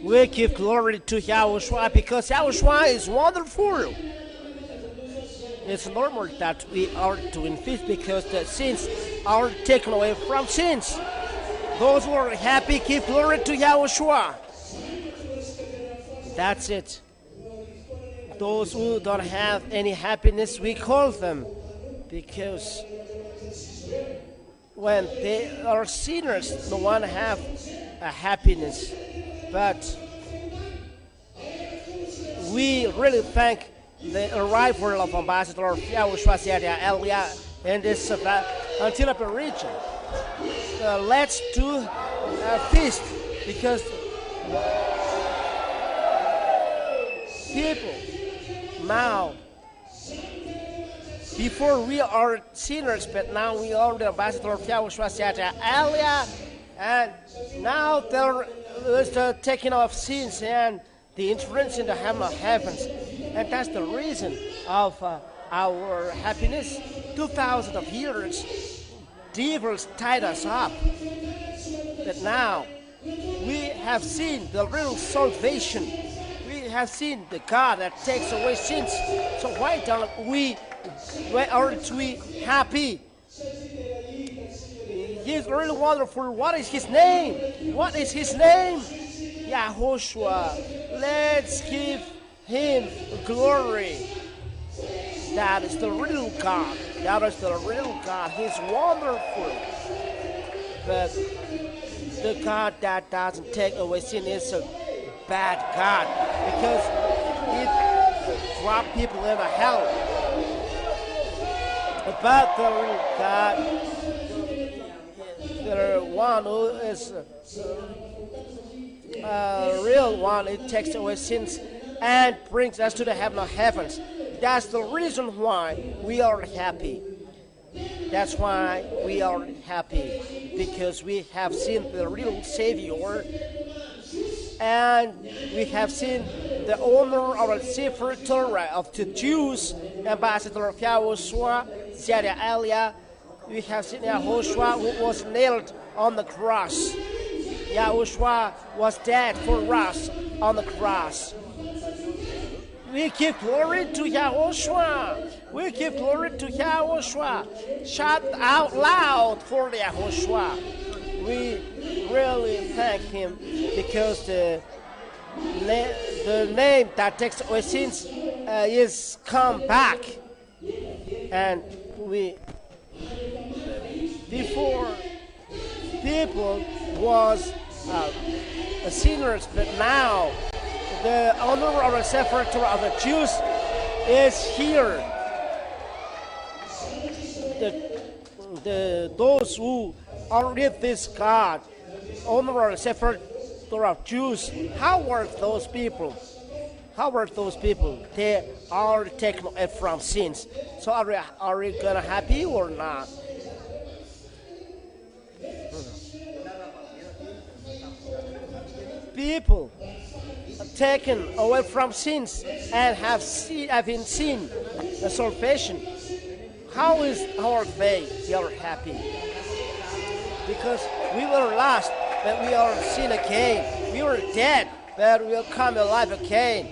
We give glory to YAHOSHUAH because YAHOSHUAH is wonderful. It's normal that we are doing this because the sins are taken away from sins. Those who are happy give glory to YAHOSHUAH. That's it. Those who don't have any happiness, we call them, because when they are sinners, no one have a happiness. But we really thank the arrival of Ambassador of YAHOSHUAH in this Antsirabe region. Let's do a feast, because people now, before we are sinners, but now we are the ambassador of YAHOSHUAH, and now there is the taking of sins and the entrance in the heavens, and that's the reason of our happiness. 2,000 of years, devils tied us up, but now we have seen the real salvation. We have seen the God that takes away sins. So why aren't we happy? He's really wonderful. What is his name? What is his name? YAHOSHUAH. Let's give him glory. That is the real God. That is the real God. He's wonderful. But the God that doesn't take away sin is a bad God, because it drops people in hell. But the real God, the one who is a real one, it takes away sins and brings us to the heavens. That's the reason why we are happy. That's why we are happy, because we have seen the real Savior, and we have seen the owner of the Sefer Torah of the Jews, ambassador of YAHOSHUAH, Antsirabe. We have seen YAHOSHUAH, who was nailed on the cross. YAHOSHUAH was dead for us on the cross. We give glory to YAHOSHUAH. We give glory to YAHOSHUAH. Shout out loud for YAHOSHUAH. We really thank him, because the name that takes away sins is come back. And before people was sinners, but now the owner of the Sefer Torah of the Jews is here. Those who are with this God, owner of the Sefer Torah of Jews, how are those people? How are those people? They are taken away from sins. So are we gonna happy or not? People taken away from sins and have been seen the salvation. How are they? They are happy, because we were lost, but we are seen again. We were dead, but we will come alive again.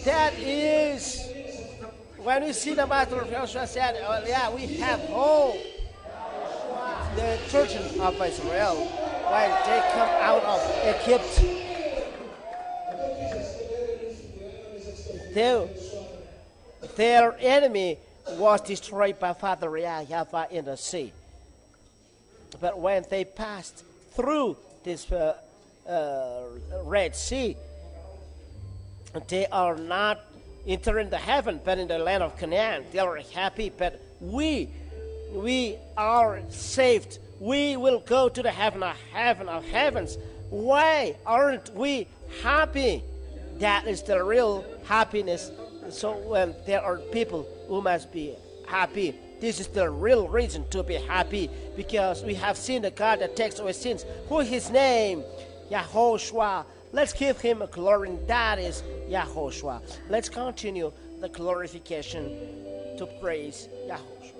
That is when we see the Master of YAHOSHUAH said, "Oh, yeah, we have hope." The children of Israel, when they come out of Egypt, their enemy was destroyed by Father YAHVAH in the sea. But when they passed through this Red Sea, they are not entering the heaven, but in the land of Canaan. They are happy, but we are saved. We will go to the heaven of heavens. Why aren't we happy? That is the real happiness. So when there are people who must be happy, this is the real reason to be happy, because we have seen the God that takes away sins. Who is his name? YAHOSHUAH. Let's give him a glory, and that is YAHOSHUAH. Let's continue the glorification to praise YAHOSHUAH.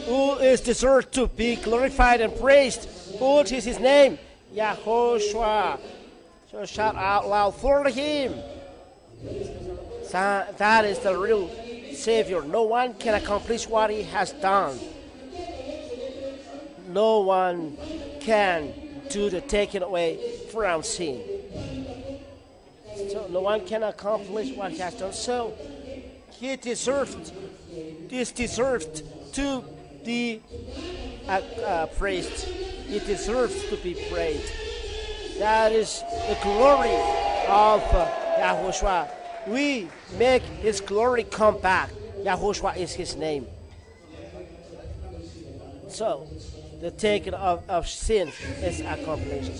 Who is deserved to be glorified and praised? What is his name? YAHOSHUAH. So shout out loud for him. That is the real Savior. No one can accomplish what he has done. No one can do the taking away from sin. So no one can accomplish what he has done. So he deserved to be praised. He deserves to be praised. That is the glory of YAHOSHUAH. We make his glory come back. YAHOSHUAH is his name. So the taking of sin is accomplished.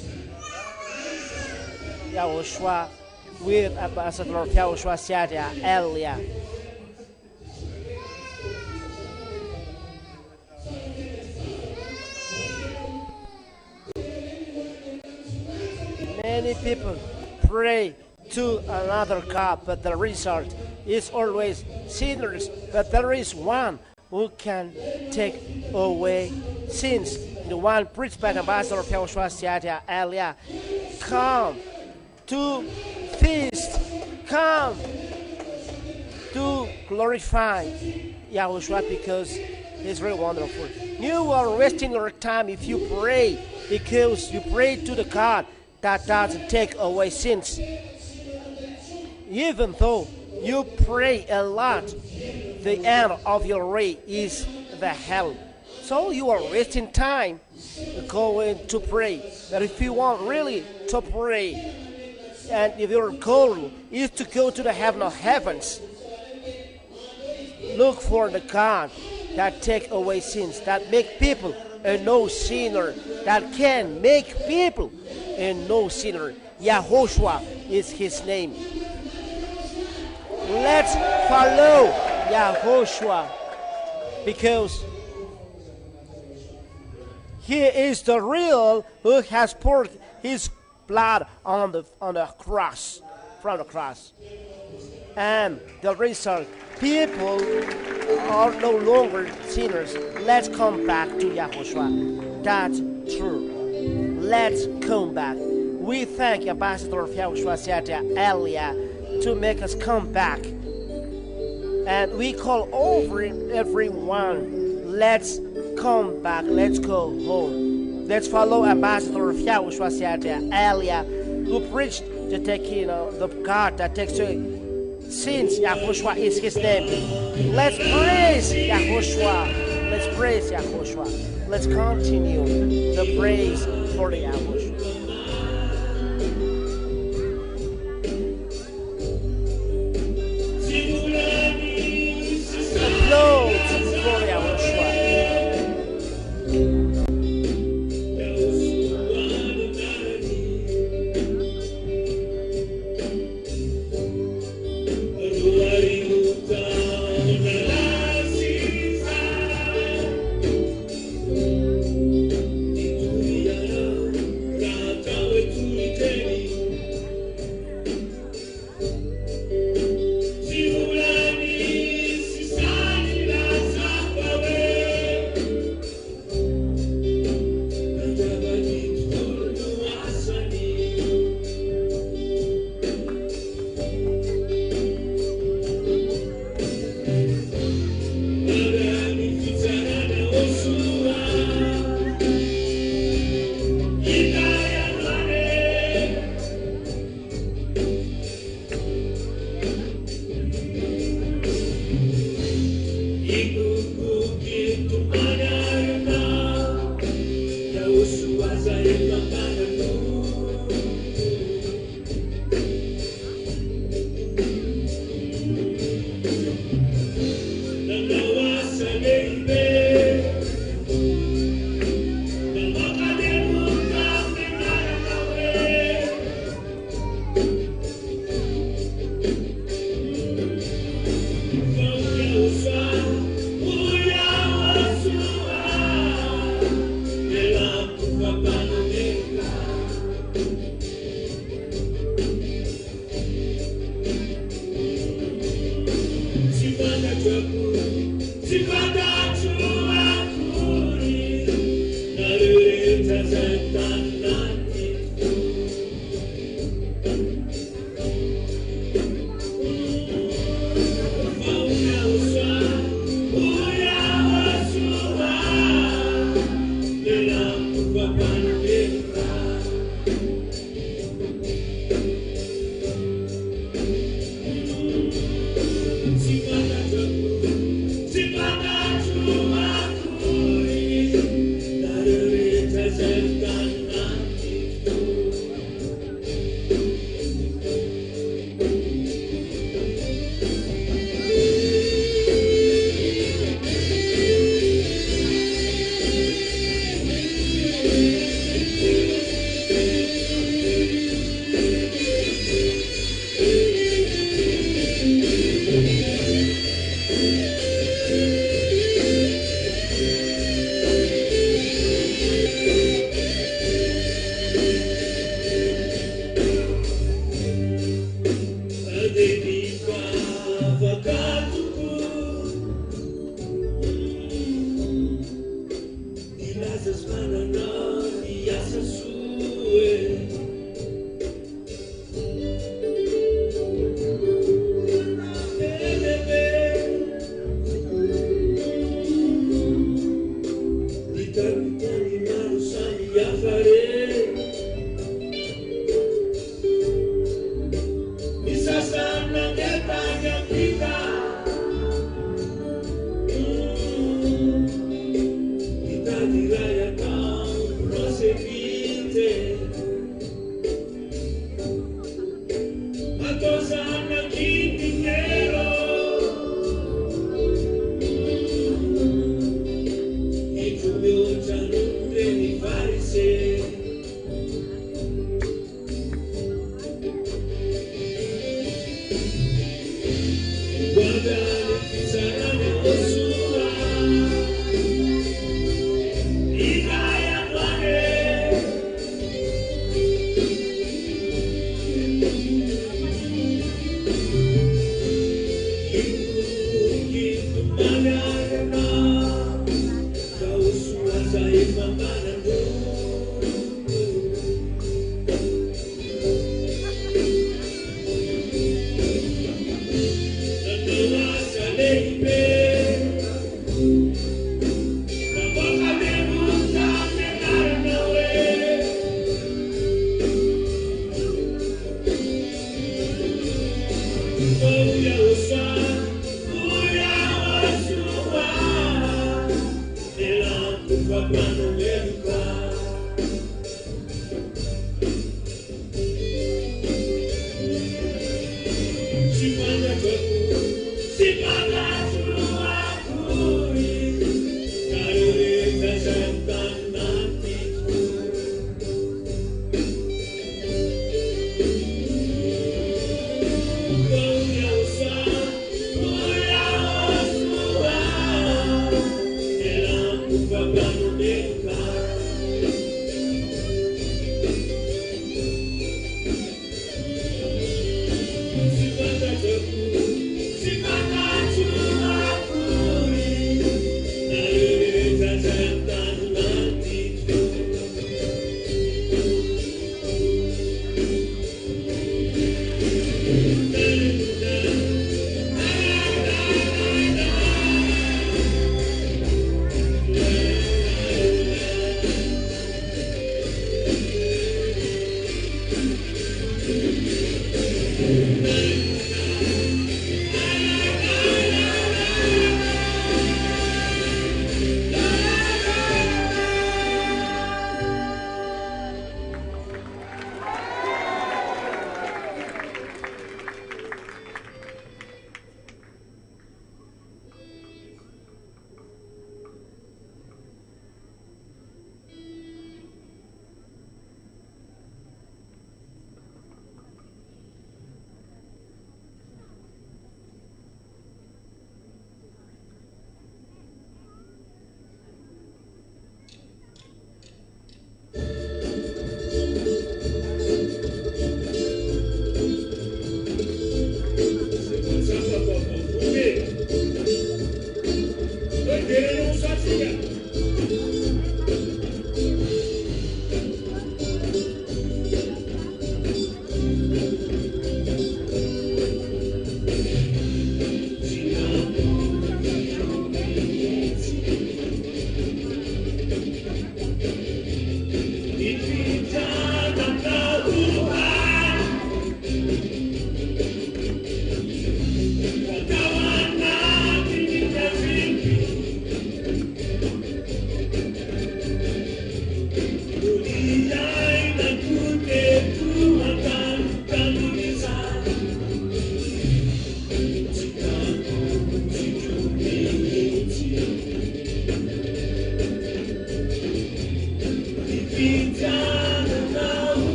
YAHOSHUAH with Ambassador YAHOSHUAH said earlier. Many people pray to another God, but the result is always sinners. But there is one who can take away sins. The one preached by the Ambassador YAHOSHUAH said earlier, come to feast, come to glorify YAHOSHUAH because he's very wonderful. You are wasting your time if you pray because you pray to the God that doesn't take away sins. Even though you pray a lot, the end of your way is the hell. So you are wasting time going to pray. But if you want really to pray, and if your goal is to go to the heaven of heavens, look for the God that take away sins, that make people a no sinner, that can make people a no sinner. YAHOSHUAH is his name. Let's follow YAHOSHUAH because he is the real who has poured his blood on the cross, from the cross. And the result, people are no longer sinners. Let's come back to YAHOSHUAH. That's true. Let's come back. We thank Ambassador YAHOSHUAH said earlier to make us come back. And we call over everyone. Let's come back. Let's go home. Let's follow Ambassador YAHOSHUAH said earlier, who preached the taking, the God that takes away sins. YAHOSHUAH is his name. Let's praise YAHOSHUAH. Let's praise YAHOSHUAH. Let's continue the praise for the YAHOSHUAH. Applause for YAHOSHUAH.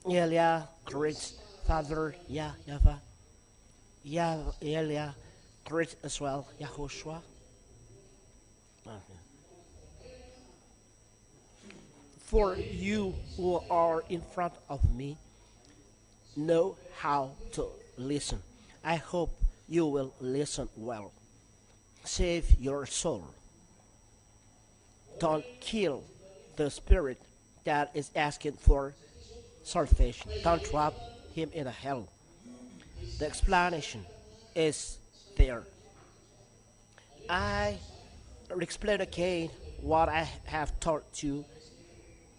Elia, great Father, YAHVAH, Elia, great as well, YAHOSHUA. For you who are in front of me know how to listen. I hope you will listen well. Save your soul. Don't kill the spirit that is asking for salvation. Don't drop him in a hell. The explanation is there. I explain again what I have taught you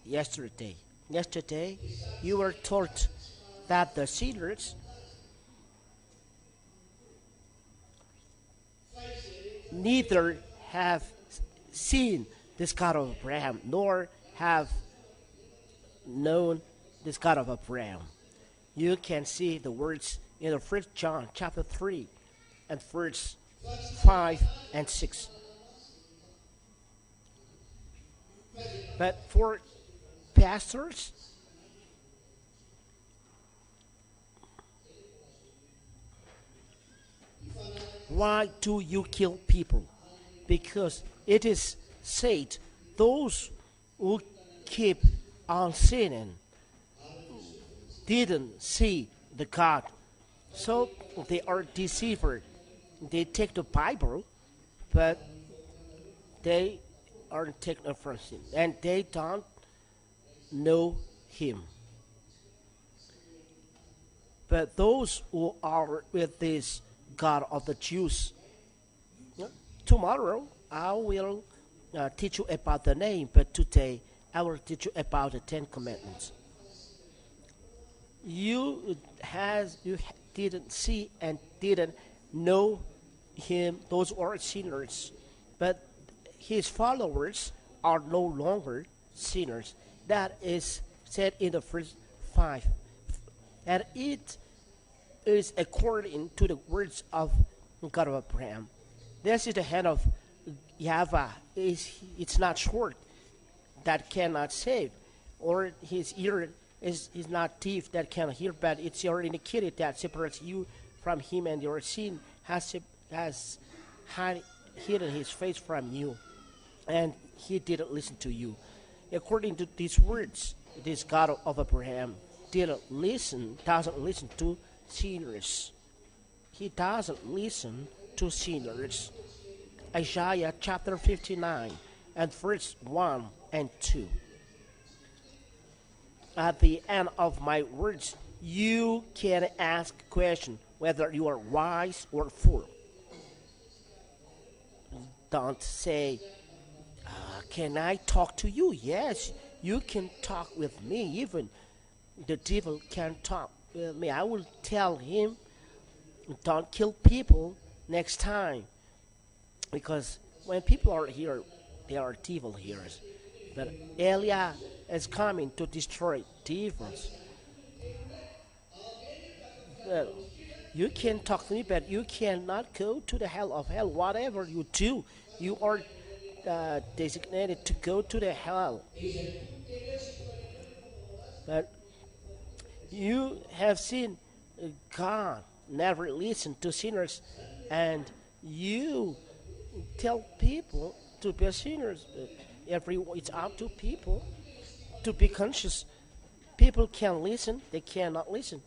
yesterday. Yesterday, you were taught that the sinners neither have seen this God of Abraham nor have known this God of Abraham. You can see the words in the 1 John chapter 3 and verse 5 and 6. But for pastors, why do you kill people? Because it is said, those who keep on sinning didn't see the God. So they are deceived. They take the Bible, but they are taken up from him, and they don't know him. But those who are with this God of the Jews, tomorrow I will teach you about the name, but today I will teach you about the 10 Commandments. You didn't see and didn't know him, those are sinners, but his followers are no longer sinners. That is said in the verse 5. And it is according to the words of God of Abraham. This is the hand of YAHVAH. It's not short, that cannot save, or his ear is not deaf, that cannot hear, but it's your iniquity that separates you from him, and your sin has hidden his face from you, and he didn't listen to you. According to these words, this God of Abraham doesn't listen to sinners. He doesn't listen to sinners. Isaiah chapter 59 and verse 1 and 2. At the end of my words, you can ask a question whether you are wise or fool. Don't say, can I talk to you? Yes, you can talk with me. Even the devil can talk with me. I will tell him, don't kill people next time. Because when people are here, they are devil hearers. But Eliah is coming to destroy devils. Well, you can talk to me, but you cannot go to the hell of hell. Whatever you do, you are designated to go to the hell. But you have seen God never listen to sinners, and you tell people to be sinners. It's up to people to be conscious. People can listen, they cannot listen.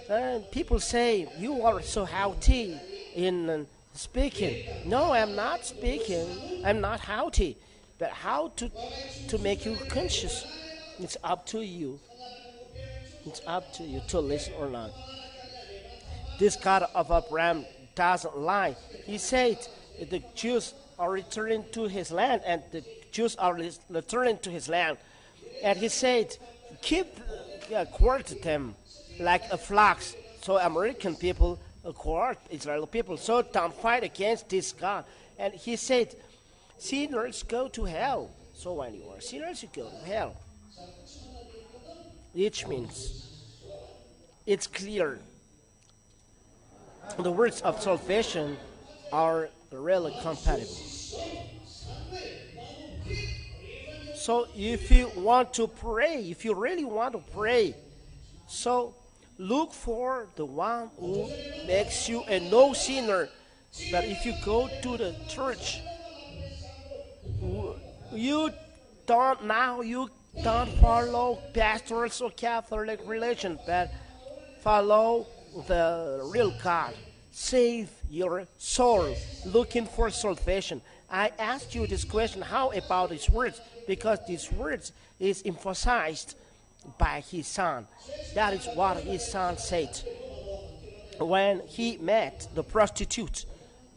And people say, you are so haughty in speaking. No, I'm not speaking. I'm not haughty. But how to make you conscious, it's up to you. It's up to you to listen or not. This God of Abraham doesn't lie. He said the Jews are returning to his land, and the Jews are returning to his land. And he said, court them like a flocks. So American people court Israeli people. So don't fight against this God. And he said, sinners go to hell. So when you are sinners, you go to hell. Which means it's clear. The words of salvation are really compatible. So if you want to pray, if you really want to pray, so look for the one who makes you a no sinner. But if you go to the church, you don't follow pastors or Catholic religion, but follow the real God. Save your soul, looking for salvation. I asked you this question, how about these words? Because these words is emphasized by his son. That is what his son said. When he met the prostitute,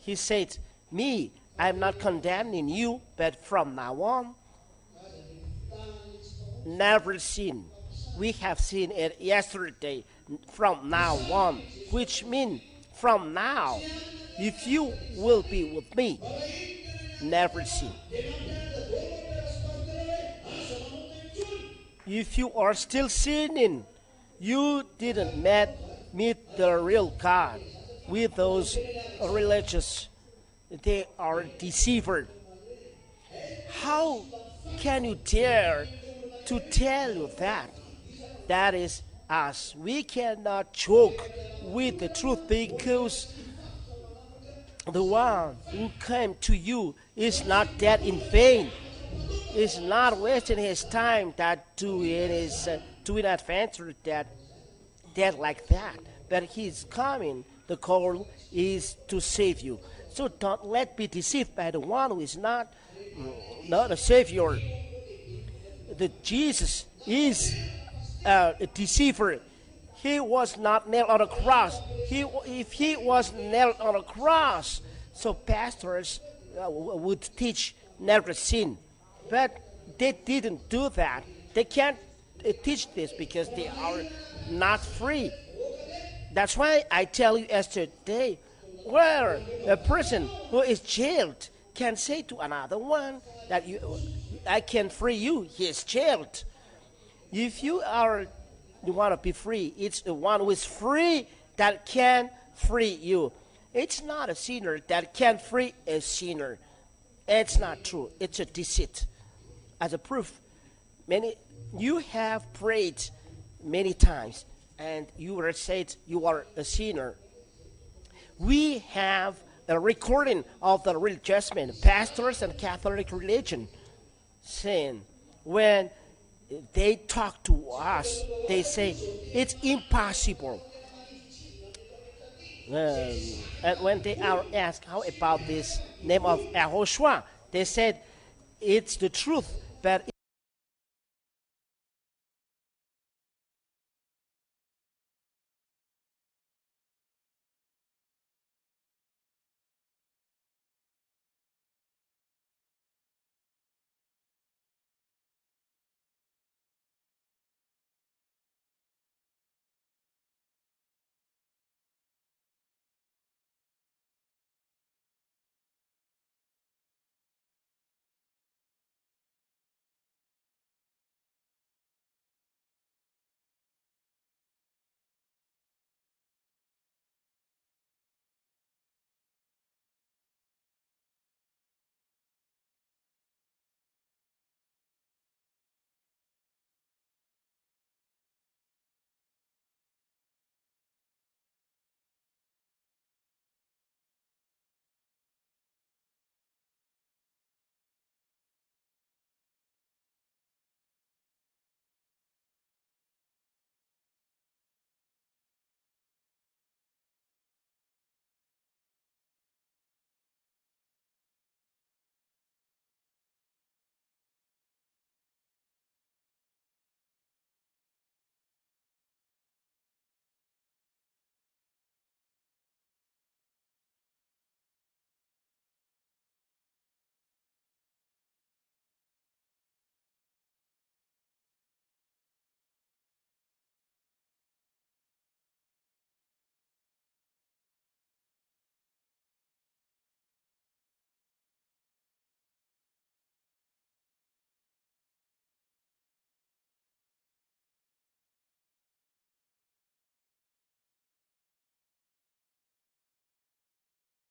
he said, me, I'm not condemning you, but from now on, never sin. We have seen it yesterday, from now on, which means from now, if you will be with me, never sin. If you are still sinning, you didn't meet the real God. With those religious, they are deceiver. How can you dare to tell you that? That is us. We cannot joke with the truth, because the one who came to you is not dead in vain. Is not wasting his time that doing adventure that like that. But he's coming. The call is to save you. So don't let be deceived by the one who is not not a Savior. That Jesus is a deceiver. He was not nailed on a cross. If he was nailed on a cross, so pastors would teach never sin. But they didn't do that. They can't teach this because they are not free. That's why I tell you yesterday, where a person who is jailed can say to another one that I can free you. He is jailed. If you want to be free, it's the one who is free that can free you. It's not a sinner that can free a sinner. It's not true. It's a deceit. As a proof, you have prayed many times and you were said you are a sinner. We have a recording of the real judgment, pastors and Catholic religion saying when they talk to us, they say it's impossible. And when they are asked how about this name of YAHOSHUAH, they said it's the truth, but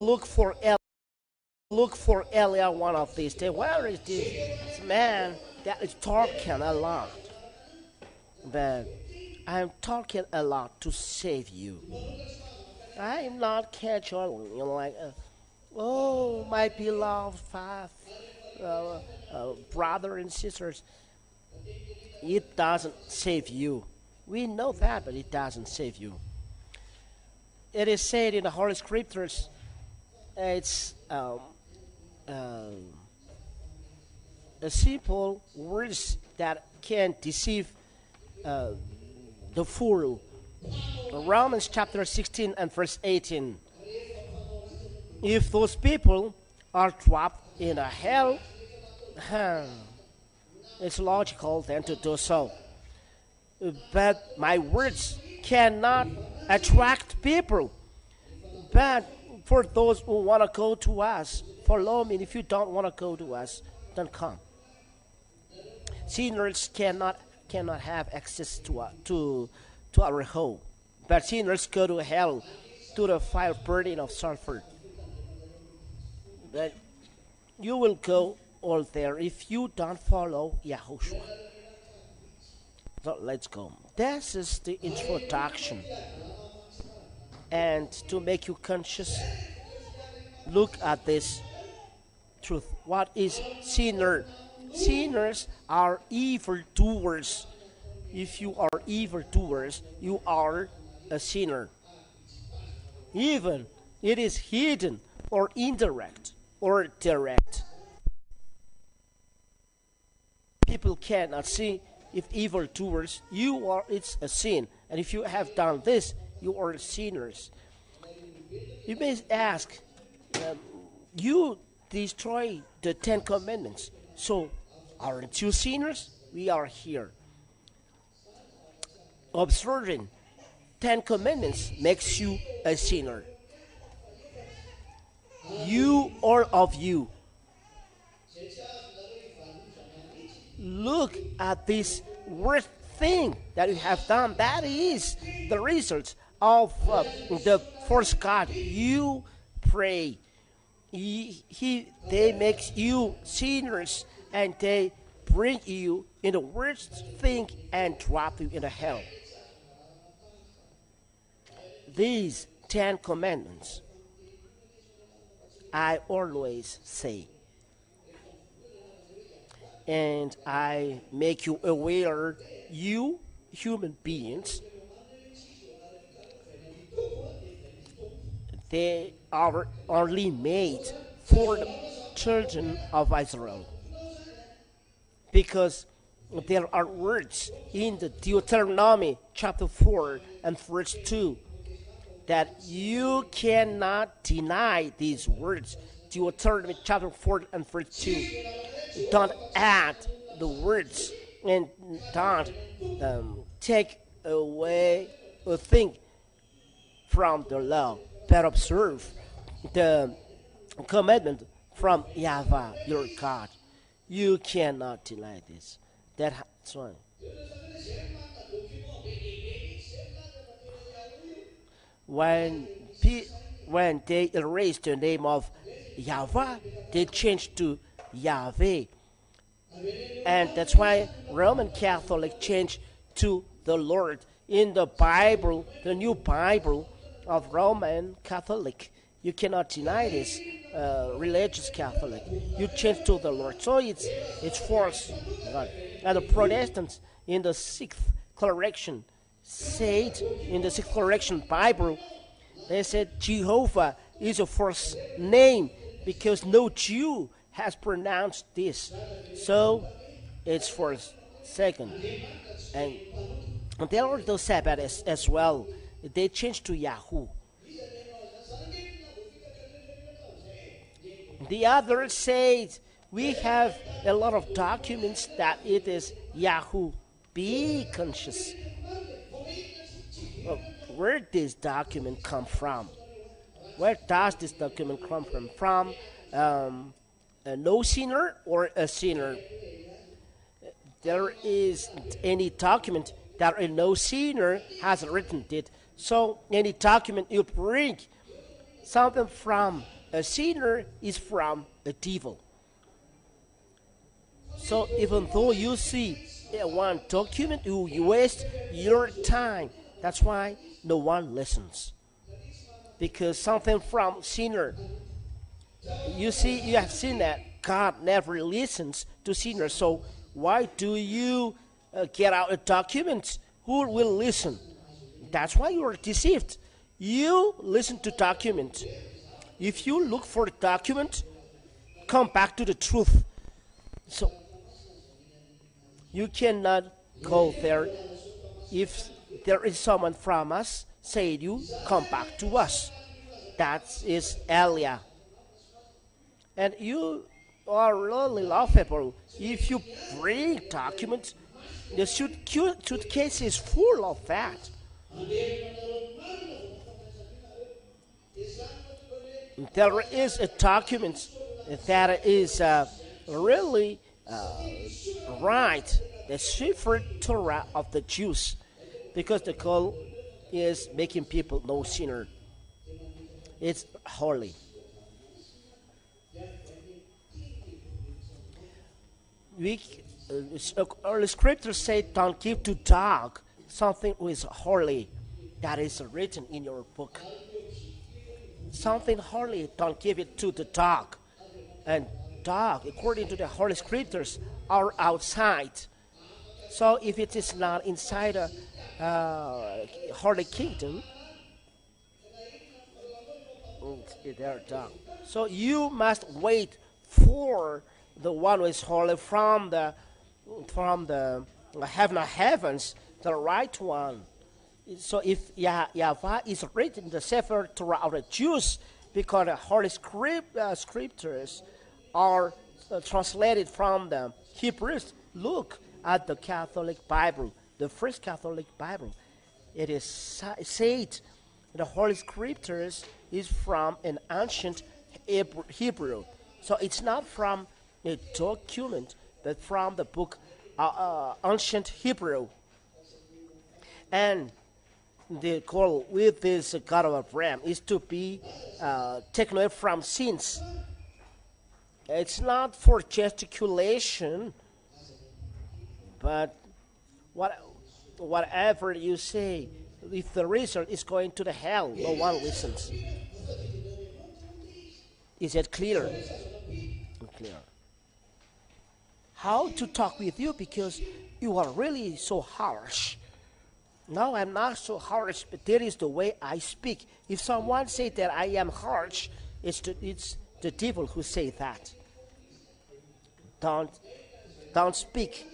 look for Elia one of these days. Where is this man that is talking a lot? But I'm talking a lot to save you. I'm not casual, like, oh, my beloved brother and sisters. It doesn't save you. We know that, but it doesn't save you. It is said in the Holy Scriptures, it's a simple words that can deceive the fool. Romans chapter 16 and verse 18. If those people are trapped in a hell, it's logical then to do so. But my words cannot attract people. But for those who want to go to us, follow me. If you don't want to go to us, don't come. Sinners cannot have access to our home. But sinners go to hell, to the fire burning of sulfur. But you will go all there if you don't follow YAHOSHUAH. So let's go. This is the introduction. And to make you conscious, look at this truth. What is sinner? Sinners are evildoers. If you are evildoers, you are a sinner. Even it is hidden or indirect or direct. people cannot see if evildoers, it's a sin. And if you have done this, you are sinners. You may ask, you destroy the 10 Commandments, so aren't you sinners? We are here. Observing 10 Commandments makes you a sinner. You, all of you, look at this worst thing that you have done. That is the result of the first God. You pray. They make you sinners, and they bring you in the worst thing and drop you in the hell. These 10 Commandments, I always say, and I make you aware, you human beings, they are only made for the children of Israel. Because there are words in the Deuteronomy chapter 4 and verse 2 that you cannot deny these words. Deuteronomy chapter 4 and verse 2. Don't add the words and don't take away a thing from the law, but observe the commandment from YAHVAH, your God. You cannot deny this. That's why. When they erased the name of YAHVAH, they changed to Yahweh. And that's why Roman Catholic changed to the Lord. In the Bible, the new Bible of Roman Catholic, you cannot deny this. Religious Catholic, you change to the Lord. So it's false. And the Protestants in the 6th correction said, in the 6th correction Bible, they said Jehovah is a first name because no Jew has pronounced this. So it's for second. And there are those Sabbaths as well. They changed to Yahoo. The others say we have a lot of documents that it is Yahoo. Be conscious. Where does this document come from? Where does this document come from? From a no sinner or a sinner? There is any document that a no sinner has written it. So any document you bring something from a sinner is from a devil. So even though you see one document, you waste your time. That's why no one listens. Because something from sinner, you have seen that God never listens to sinners. So why do you get out a document? Who will listen? That's why you are deceived. You listen to document. If you look for the document, come back to the truth. So you cannot go there. If there is someone from us, say you come back to us. That is Elia. And you are really laughable if you bring documents. The suitcase is full of that. There is a document that is really right, the Sefer Torah of the Jews, because the goal is making people no sinner. It's holy. Early scriptures say, don't give to dog something which is holy. That is written in your book. Something holy, don't give it to the dog. And dog, according to the Holy Scriptures, are outside. So if it is not inside a holy kingdom, they're dog. So you must wait for the one who is holy from the from the heaven of heavens, the right one. So if YAHVAH is written in the Sefer Torah of the Jews, because the Holy Scriptures are translated from the Hebrews, look at the Catholic Bible, the first Catholic Bible. It is said the Holy Scriptures is from an ancient Hebrew. So it's not from a document, but from the book ancient Hebrew. And the goal with this God of Abraham is to be taken away from sins. It's not for gesticulation, but whatever you say, if the result is going to the hell, no one listens. Is it clear? Clear. How to talk with you, because you are really so harsh. No, I'm not so harsh, but that is the way I speak. If someone say that I am harsh, it's the devil who say that. Don't speak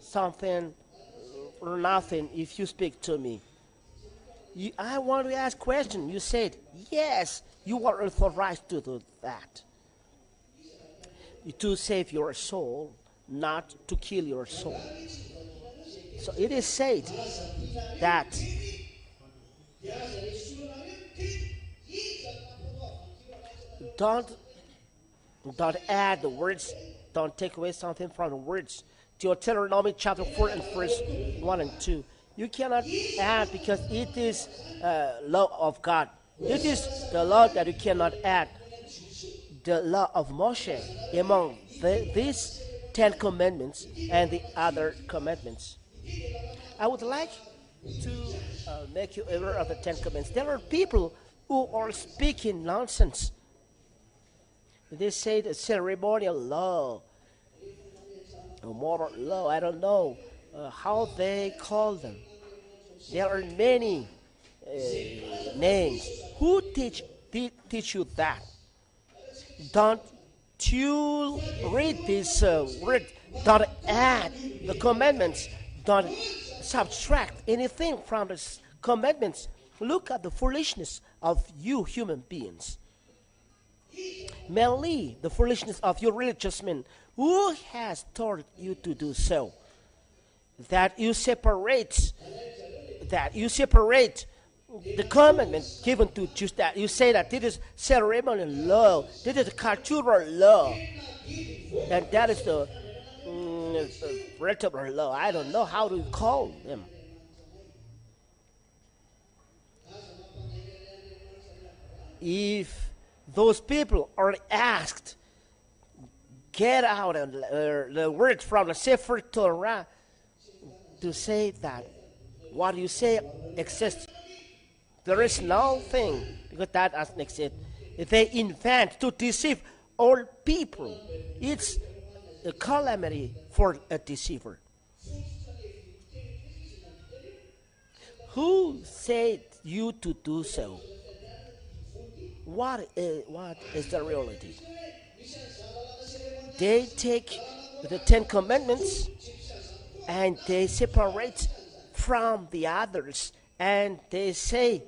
something or nothing if you speak to me. I want to ask question. You said, yes, you are authorized to do that. To save your soul, not to kill your soul. So it is said that don't add the words, don't take away something from the words. Deuteronomy chapter 4 and verse 1 and 2. You cannot add, because it is law of God. It is the law that you cannot add. The law of Moshe among these 10 commandments and the other commandments. I would like to make you aware of the 10 commandments. There are people who are speaking nonsense. They say the ceremonial law, or moral law, I don't know how they call them. There are many names. Who teach you that? Don't you read this word? Don't add the commandments. Don't subtract anything from the commandments. Look at the foolishness of you human beings. Mainly the foolishness of your religious men. Who has taught you to do so? That you separate the commandment given to Jews, that you say that this is ceremonial law, this is cultural law, and that is the vertebral law. I don't know how to call them. If those people are asked, get out the word from the Sefer Torah to say that what you say exists. There is nothing, because that doesn't exist. They invent to deceive all people. It's a calamity for a deceiver. Who said you to do so? What is the reality? They take the 10 commandments and they separate from the others, and they say,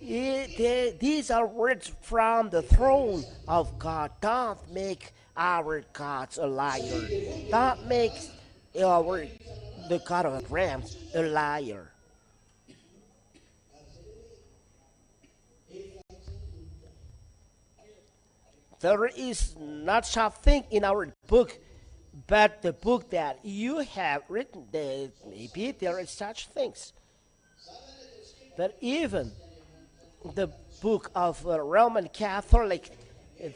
these are words from the throne of God. Don't make our gods a liar. Don't make the God of Abraham a liar. There is not something in our book, but the book that you have written, maybe there is such things. But even the book of Roman Catholic,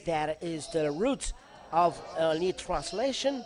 that is the root of any translation,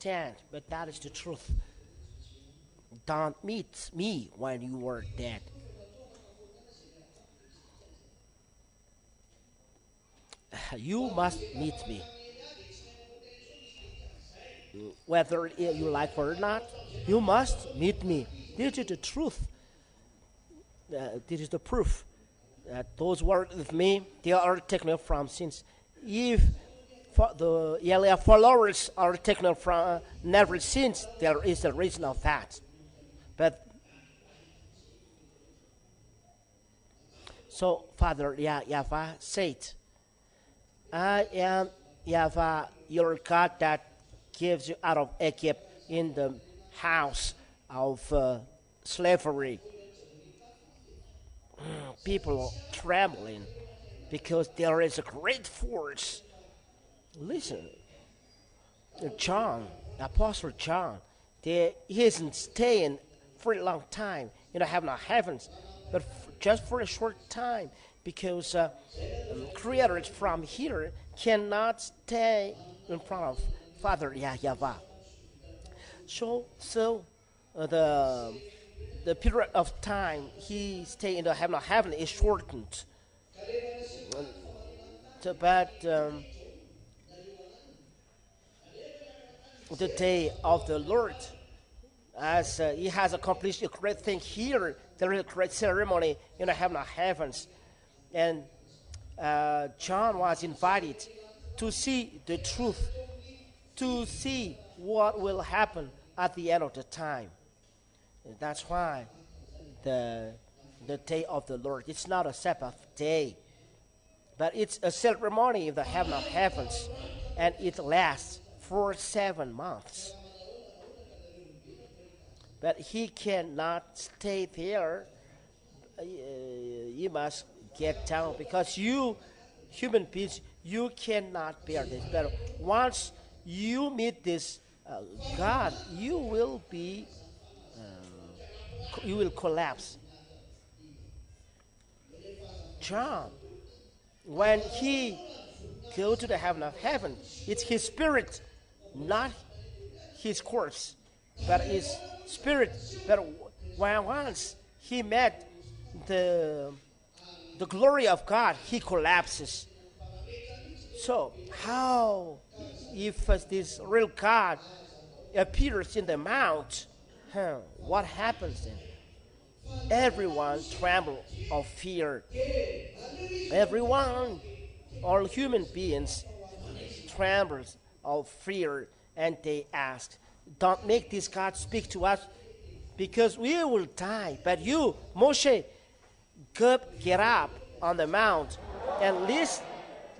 Stand, but that is the truth. Don't meet me when you are dead. You must meet me. Whether you like or not, you must meet me. This is the truth. This is the proof that those words with me, they are taken from sins. If the YAHVAH followers are taken from never sins, there is a reason of that. But so Father YAHVAH said, I am YAHVAH, your God that gives you out of Egypt in the house of slavery. People trembling because there is a great force. Listen, John, Apostle John, he isn't staying for a long time in the heavens, but just for a short time, because creators from here cannot stay in front of Father YAHVAH. So the period of time he stay in the heaven is shortened. But the day of the Lord, as he has accomplished a great thing here, there is a great ceremony in the heavens, and John was invited to see the truth, to see what will happen at the end of the time. And that's why the day of the Lord, it's not a Sabbath day, but it's a ceremony of the heavens, and it lasts for 7 months. But he cannot stay there. You must get down, because you, human beings, you cannot bear this. But once you meet this God, you will collapse. John, when he go to the heaven, it's his spirit, not his corpse, but his spirit. But when once he met the glory of God, he collapses. So how, if this real God appears in the mount, what happens then? Everyone trembles of fear. Everyone, all human beings, trembles of fear, and they ask, don't make this God speak to us, because we will die. But you, Moshe, get up on the mount, and list,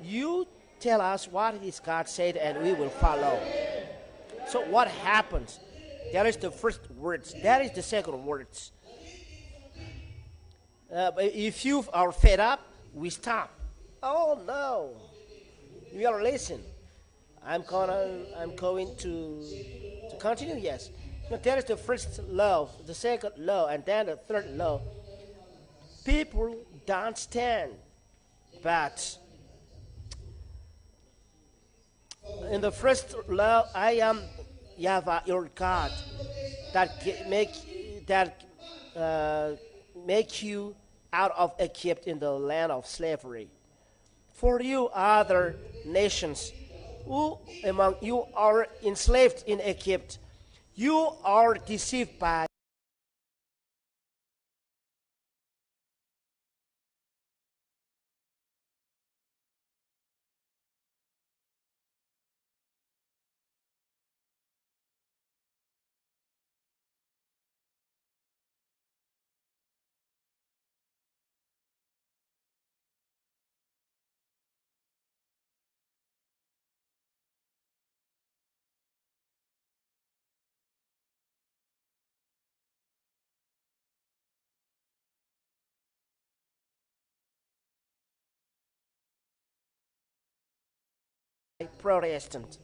you tell us what this God said, and we will follow. So what happens? That is the first words. That is the second words. If you are fed up, we stop. Oh no, you are listening. I'm going to continue. Yes, but that is the first law, the second law, and then the third law. People don't stand, but in the first law, I am YAHVAH, your God, that make you out of Egypt in the land of slavery. For you other nations, who among you are enslaved in Egypt, you are deceived by Protestant.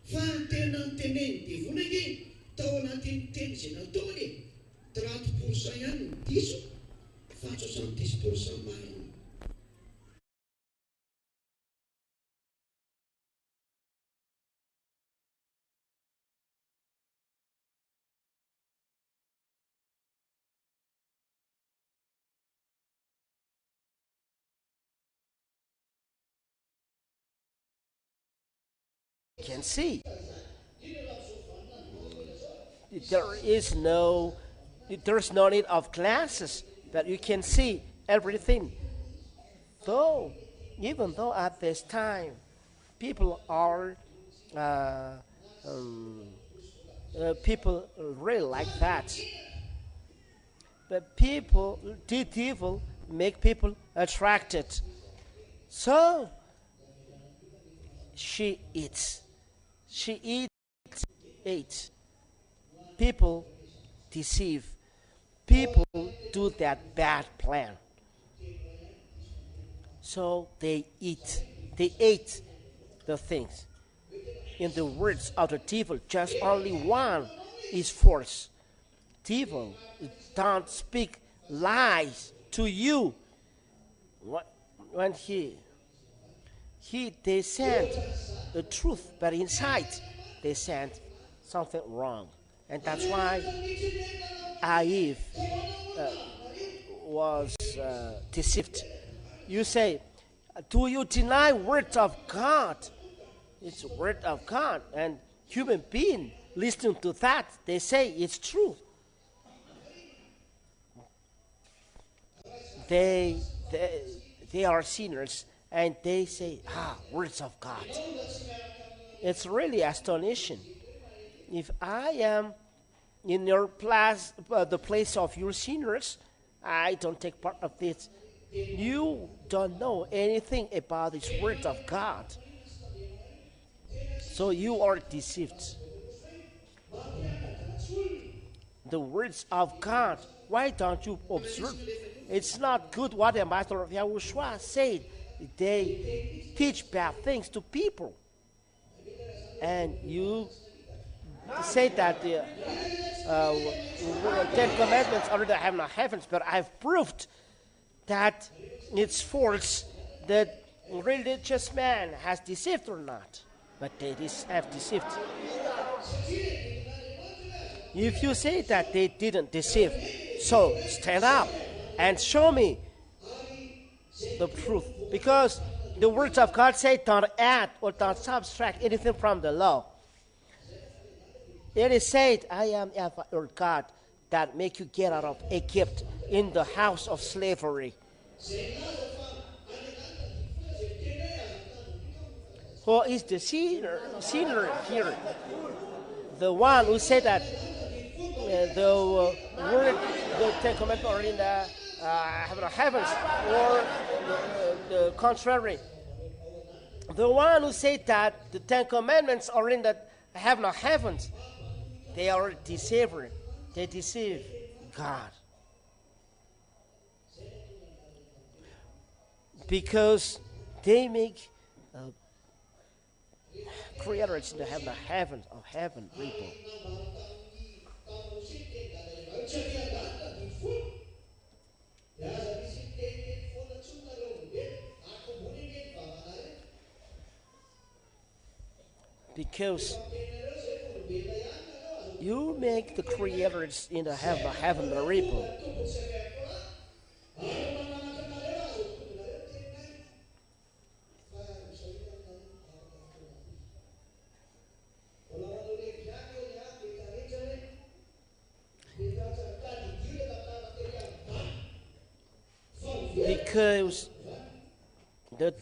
fa tena nyteneny dia vonake tao anatin'ny teny izay nataony 30% ihany ny diso fa 70% marina. Can see there's no need of glasses, but you can see everything. Even though at this time people are people really like that, but the devil make people attracted, so she eats. People deceive. People do that bad plan. So they ate the things. In the words of the devil, just only one is false. Devil don't speak lies to you. When they send the truth, but inside they send something wrong, and that's why Eve was deceived. You say, do you deny word of God? It's word of God, and human being listening to that, they say it's true. They are sinners, and they say, words of God. It's really astonishing. If I am in your place, the place of your sinners, I don't take part of this. You don't know anything about this word of God. So you are deceived. The words of God, why don't you observe? It's not good what the master of YAHOSHUAH said. They teach bad things to people. And you say that the 10 Commandments already have no heavens, but I've proved that it's false that religious man has deceived or not. But they have deceived. If you say that they didn't deceive, so stand up and show me the proof. Because the words of God say don't add or don't subtract anything from the law. It is said, I am YAHVAH your God that make you get out of Egypt in the house of slavery. Who is the sinner here? The one who said that the word, the 10 Commandments are in the heavens, or the contrary. The one who said that the 10 Commandments are in the heavens, they are a deceiver. They deceive God. Because they make creators in the heavens of heaven people. Because you make the creators in the heaven people. because the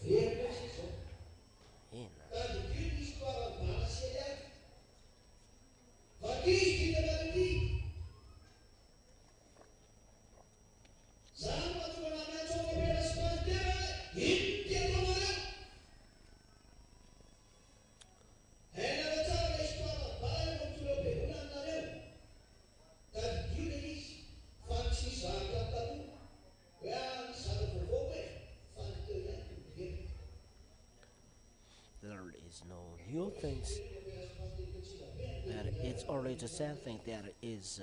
there is no new things. That it's already the same thing that is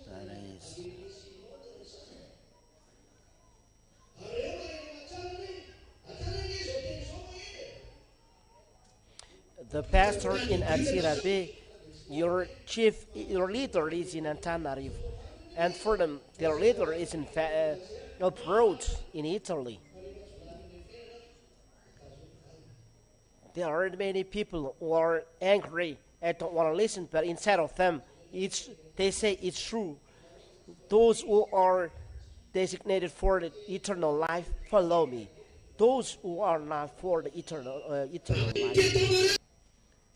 that is the pastor in Antsirabe, your leader is in Antananarivo, and for them, their leader is in abroad in Italy. There are many people who are angry and don't want to listen, but inside of them, they say it's true. Those who are designated for the eternal life, follow me. Those who are not for the eternal life,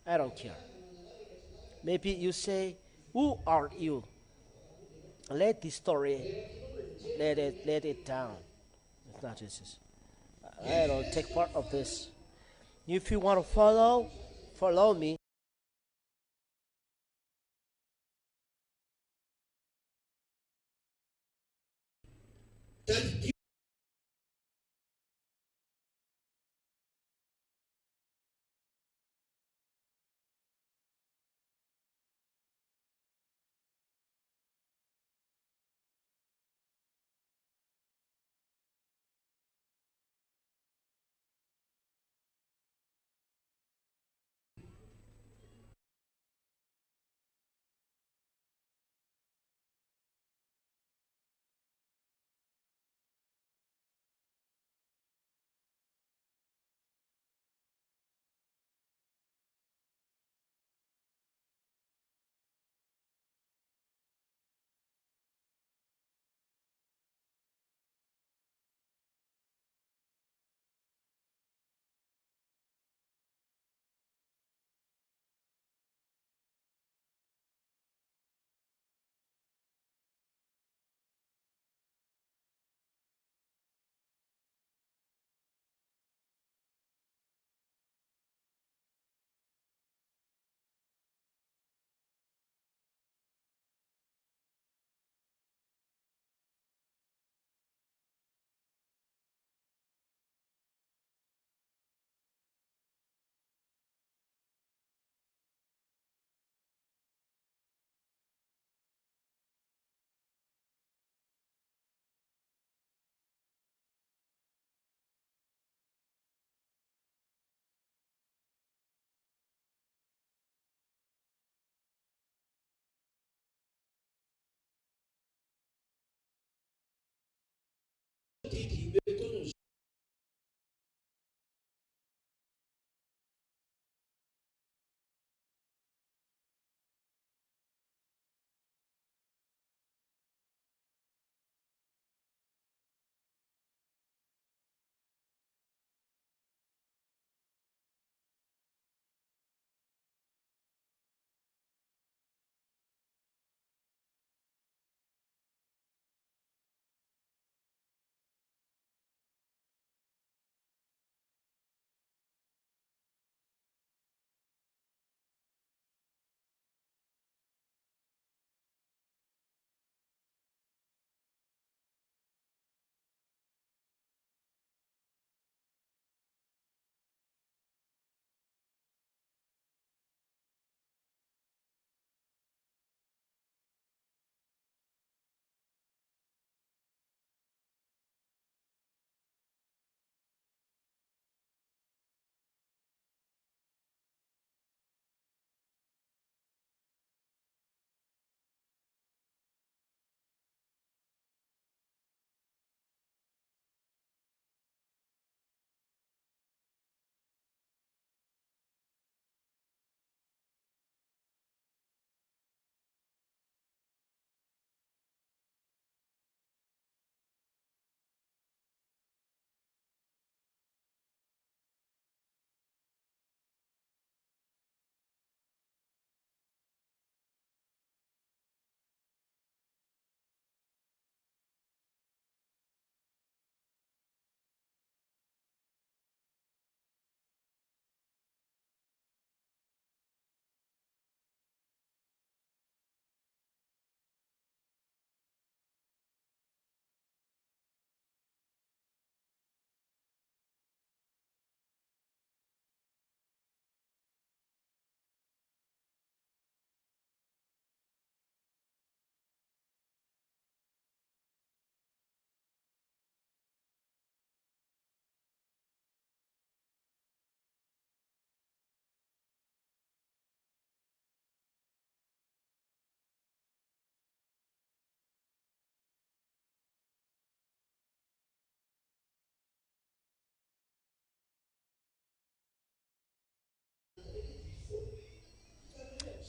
I don't care. Maybe you say, who are you? Let this story, let it down. It's not Jesus. I don't take part of this. If you want to follow me.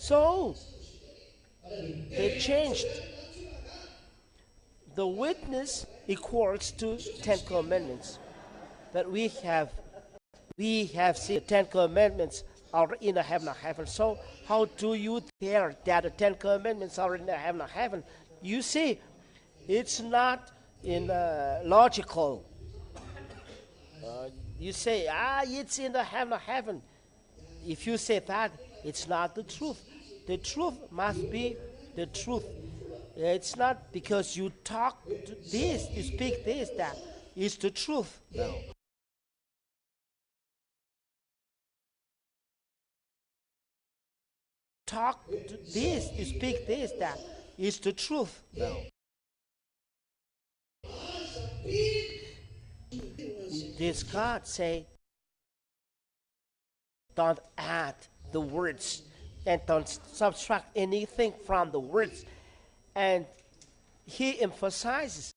So they changed. The witness equals to 10 commandments. But we have seen the 10 commandments are in the heaven of heaven. So how do you dare that the 10 commandments are in the heaven of heaven? You see, it's not in logical. You say, it's in the heaven of heaven. If you say that, it's not the truth. The truth must be the truth. It's not because you talk this, you speak this, that is the truth. No. Talk this, you speak this, that is the truth. No. This God say, don't add the words and don't subtract anything from the words. And he emphasizes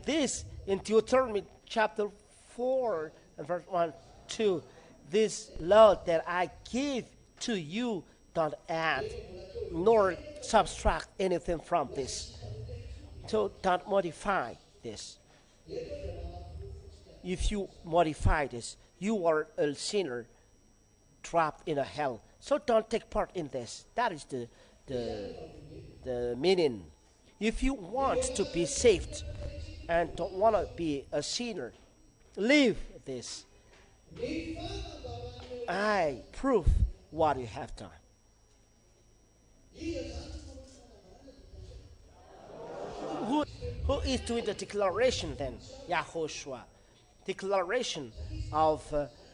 this in Deuteronomy chapter 4 and verse 1, 2. This law that I give to you, don't add nor subtract anything from this. So don't modify this. If you modify this, you are a sinner trapped in a hell. So don't take part in this. That is the meaning. If you want to be saved and don't want to be a sinner, leave this. I prove what you have done. Who is doing the declaration then? YAHOSHUA. Declaration of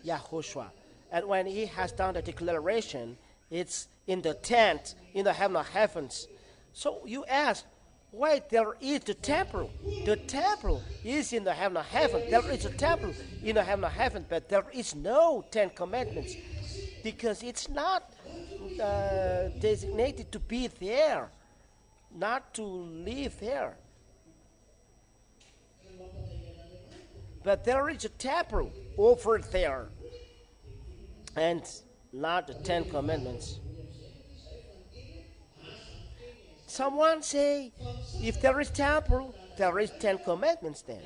YAHOSHUA. And when he has done the declaration, it's in the tent in the heaven of heavens. So you ask, why there is the temple? The temple is in the heaven of heaven. There is a temple in the heaven of heaven, but there is no 10 commandments because it's not designated to be there, not to live there. But there is a temple over there, and not the 10 commandments. Someone say, if there is temple, there is 10 commandments then.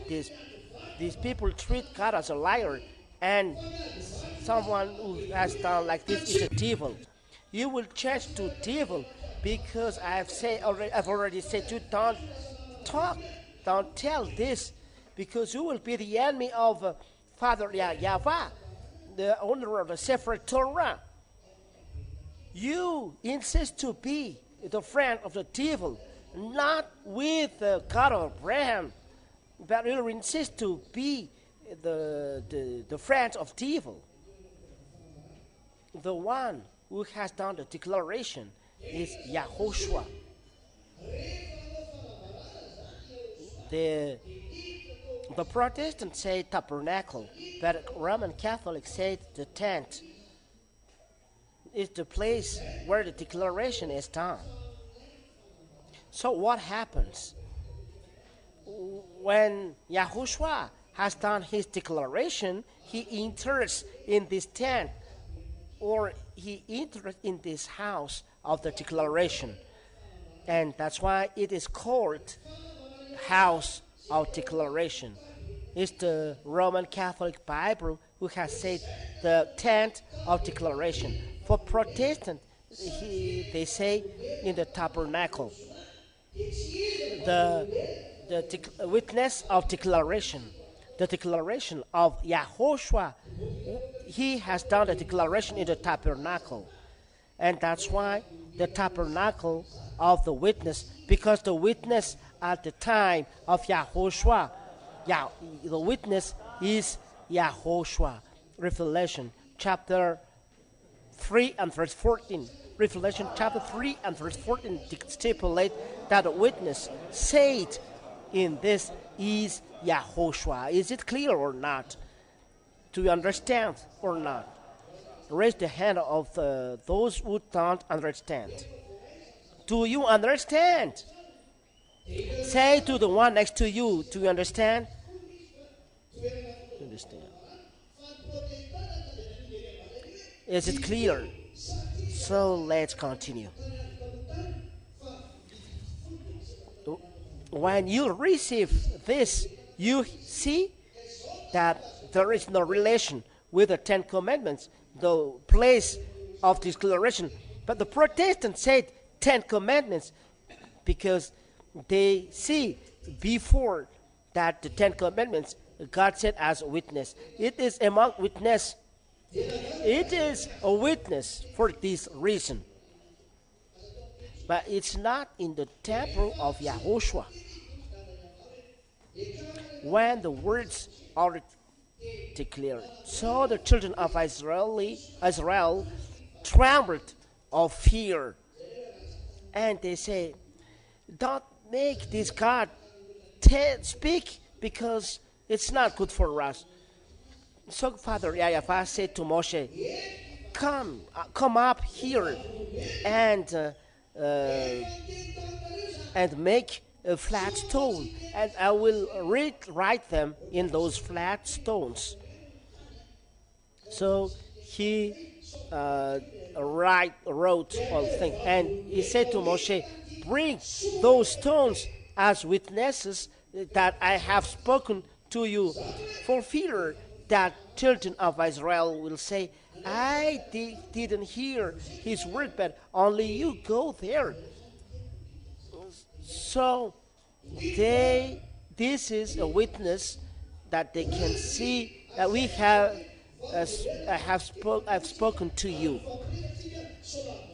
These people treat God as a liar, and someone who has done like this is a devil. You will change to devil because I've already said you don't talk, don't tell this, because you will be the enemy of Father YAHVAH, the owner of the Sefer Torah. You insist to be the friend of the devil, not with the God of Abraham, but you insist to be the friend of devil. The one who has done the declaration is YAHOSHUA. The Protestants say tabernacle, but Roman Catholics say the tent is the place where the declaration is done. So what happens? When YAHOSHUA has done his declaration, he enters in this tent, or he enters in this house of the declaration. And that's why it is called house of declaration. It's the Roman Catholic Bible who has said the tent of declaration. For Protestant, they say in the tabernacle. The witness of declaration, the declaration of YAHOSHUA, he has done the declaration in the tabernacle. And that's why the tabernacle of the witness, because the witness at the time of YAHOSHUA, the witness is YAHOSHUA. Revelation chapter 3 and verse 14. Revelation chapter 3 and verse 14 stipulate that the witness said in this is YAHOSHUAH. Is it clear or not? Do you understand or not? Raise the hand of those who don't understand. Do you understand? Say to the one next to you, do you understand? Understand. Is it clear? So let's continue. When you receive this, you see that there is no relation with the 10 Commandments, the place of declaration. But the Protestants said 10 Commandments because they see before that the 10 Commandments God said as a witness. It is among witness. It is a witness for this reason. But it's not in the temple of YAHOSHUAH. When the words are declared, so the children of Israel trembled of fear. And they say, don't make this God speak because it's not good for us. So Father YAHVAH said to Moshe, come up here and make a flat stone, and I will write them in those flat stones. So he wrote all things, and he said to Moshe, bring those stones as witnesses that I have spoken to you, for fear that children of Israel will say, I didn't hear his word, but only you go there. So this is a witness that they can see that we have. I've spoken to you.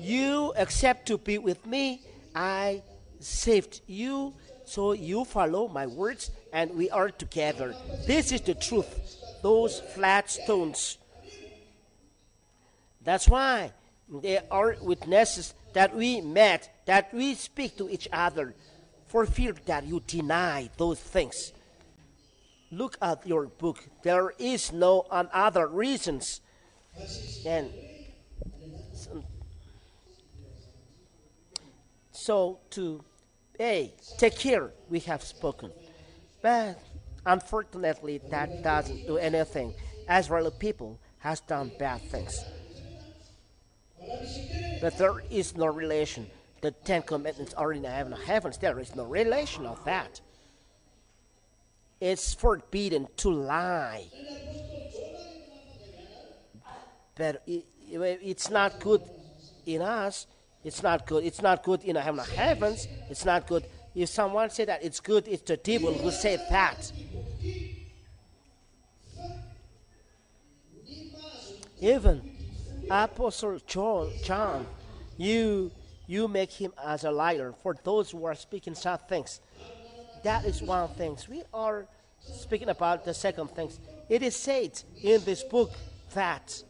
You accept to be with me. I saved you, so you follow my words, and we are together. This is the truth. Those flat stones. That's why they are witnesses that we met, that we speak to each other, for fear that you deny those things. Look at your book. There is no other reasons. And so to take care, we have spoken. But unfortunately, that doesn't do anything. Israeli people has done bad things. But there is no relation. The 10 Commandments are in the heavens. There is no relation of that. It's forbidden to lie. But it's not good in us. It's not good. It's not good in the heavens. It's not good. If someone say that it's good, it's the devil who said that. Even Apostle John, you make him as a liar for those who are speaking such things. That is one thing. We are speaking about the second things. It is said in this book that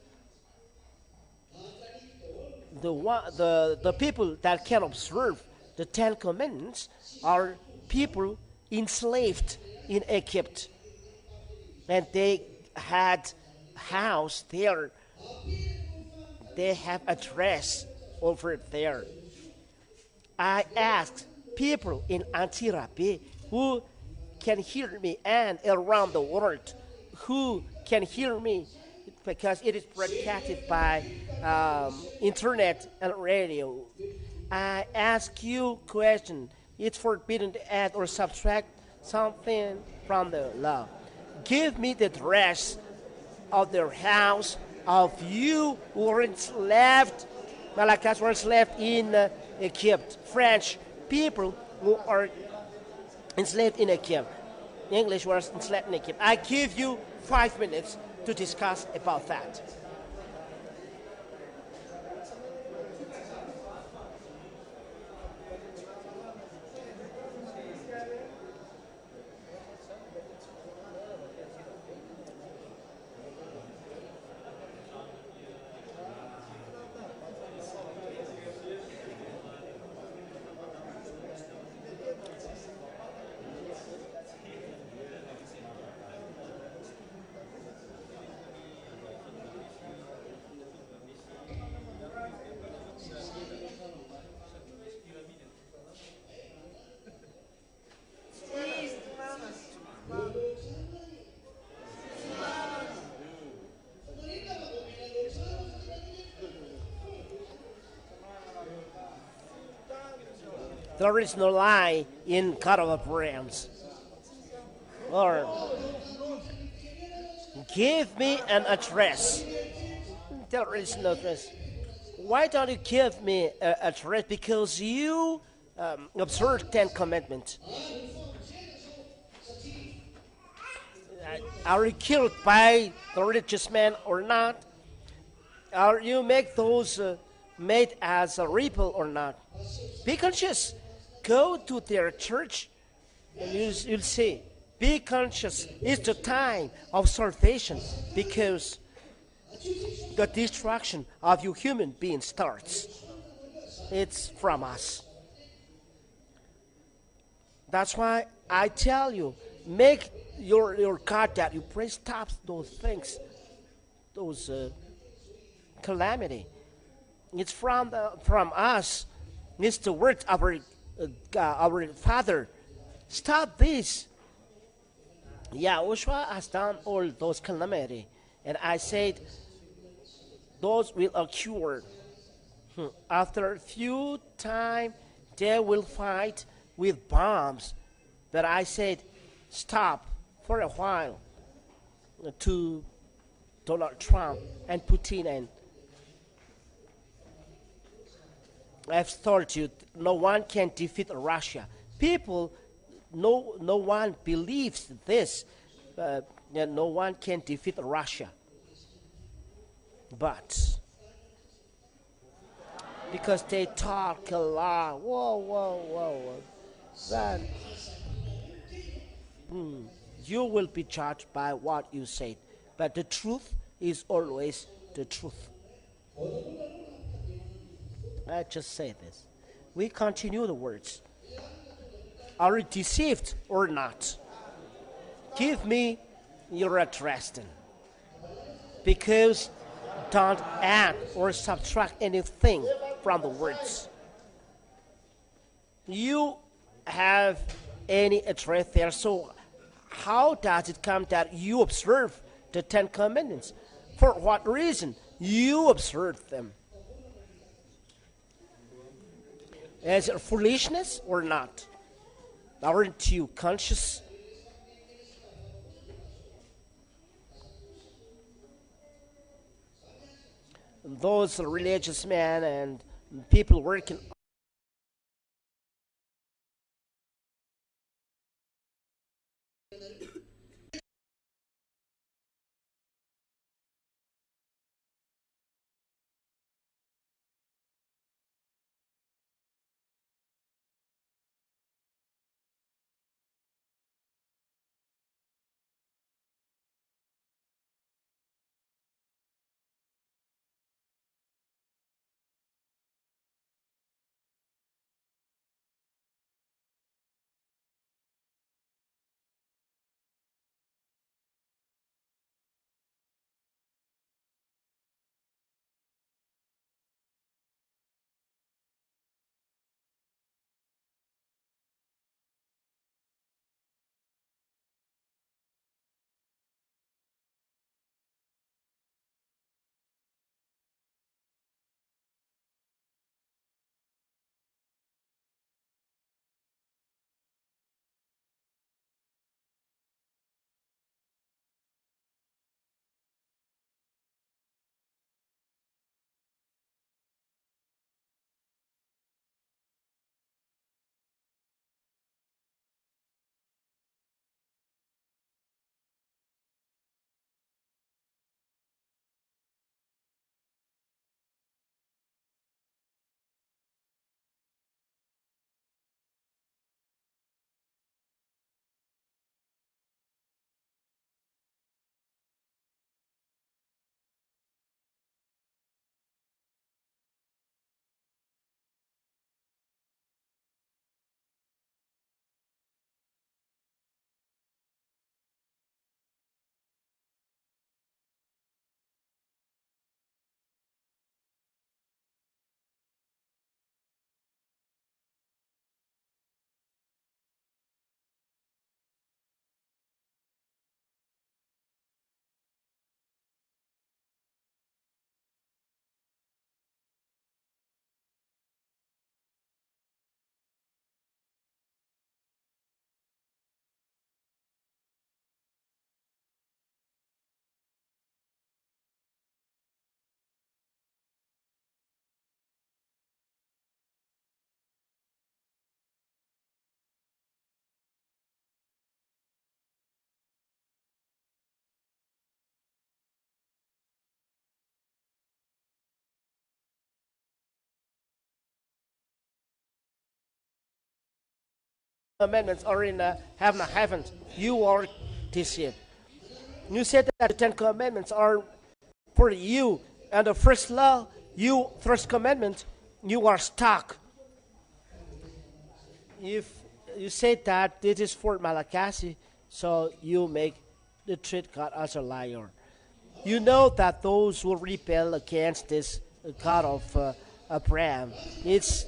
the people that can observe the 10 Commandments are people enslaved in Egypt, and they had house there. They have address over there. I asked people in Antsirabe who can hear me, and around the world who can hear me, because it is broadcasted by internet and radio. I ask you question. It's forbidden to add or subtract something from the law. Give me the address of their house of you who were enslaved. Malakas were enslaved in Egypt. French people who are enslaved in Egypt. English was enslaved in Egypt. I give you 5 minutes to discuss about that. There is no lie in God of Abraham's. Or give me an address. There is no address. Why don't you give me an address? Because you observe 10 commandments. Are you killed by the religious man or not? Are you make those made as a rebel or not? Be conscious. Go to their church and you'll see. Be conscious. It's the time of salvation because the destruction of your human being starts. It's from us. That's why I tell you, make your God that you pray stop those things, those calamity. It's from us. It's the word of our Father. Stop this. YAHOSHUAH has done all those calamity, and I said those will occur. After a few time, they will fight with bombs. But I said, stop for a while to Donald Trump and Putin. And I've told you, no one can defeat Russia. People, no one believes this. That no one can defeat Russia. But because they talk a lot, whoa, then you will be judged by what you say. But the truth is always the truth. I just say this. We continue the words. Are you deceived or not? Give me your address then. Because don't add or subtract anything from the words. You have any address there, so how does it come that you observe the 10 commandments? For what reason you observe them? Is it foolishness or not? Aren't you conscious? Those religious men and people working Commandments are in heaven, you are deceived. You said that the 10 Commandments are for you, and the first law, first commandment, you are stuck. If you say that this is for Malachi, so you treat God as a liar. You know that those who rebel against this God of Abraham, it's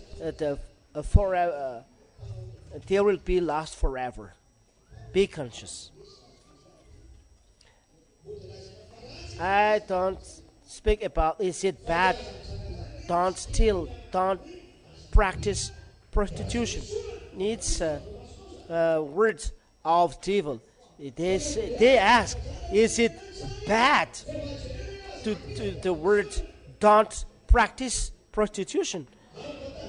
forever. They will be lost forever. Be conscious. I don't speak about is it bad. Don't steal. Don't practice prostitution. It's words of devil. They ask, is it bad to the word don't practice prostitution?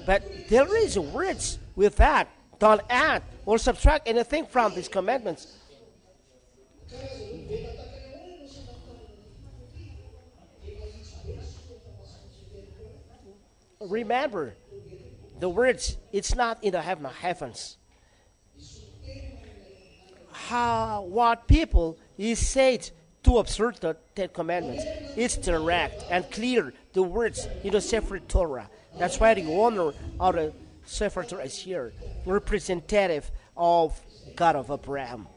But there is words with that. Don't add or subtract anything from these commandments. Remember, the words, it's not in the heavens. What people is said to observe the 10 Commandments. It's direct and clear, the words in the Sefer Torah. That's why the owner of the Sefer Torah is here, representative of God of Abraham.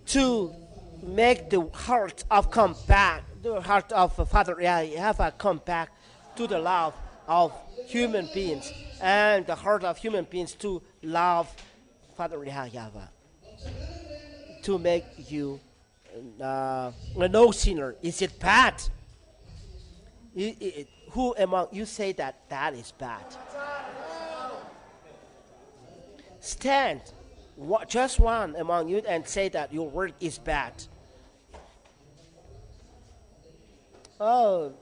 To make the heart of Father YAHVAH come back to the love of human beings, and the heart of human beings to love Father YAHVAH, to make you no sinner. Is it bad? Who among you say that is bad? Stand, just one among you, and say that your work is bad. Oh,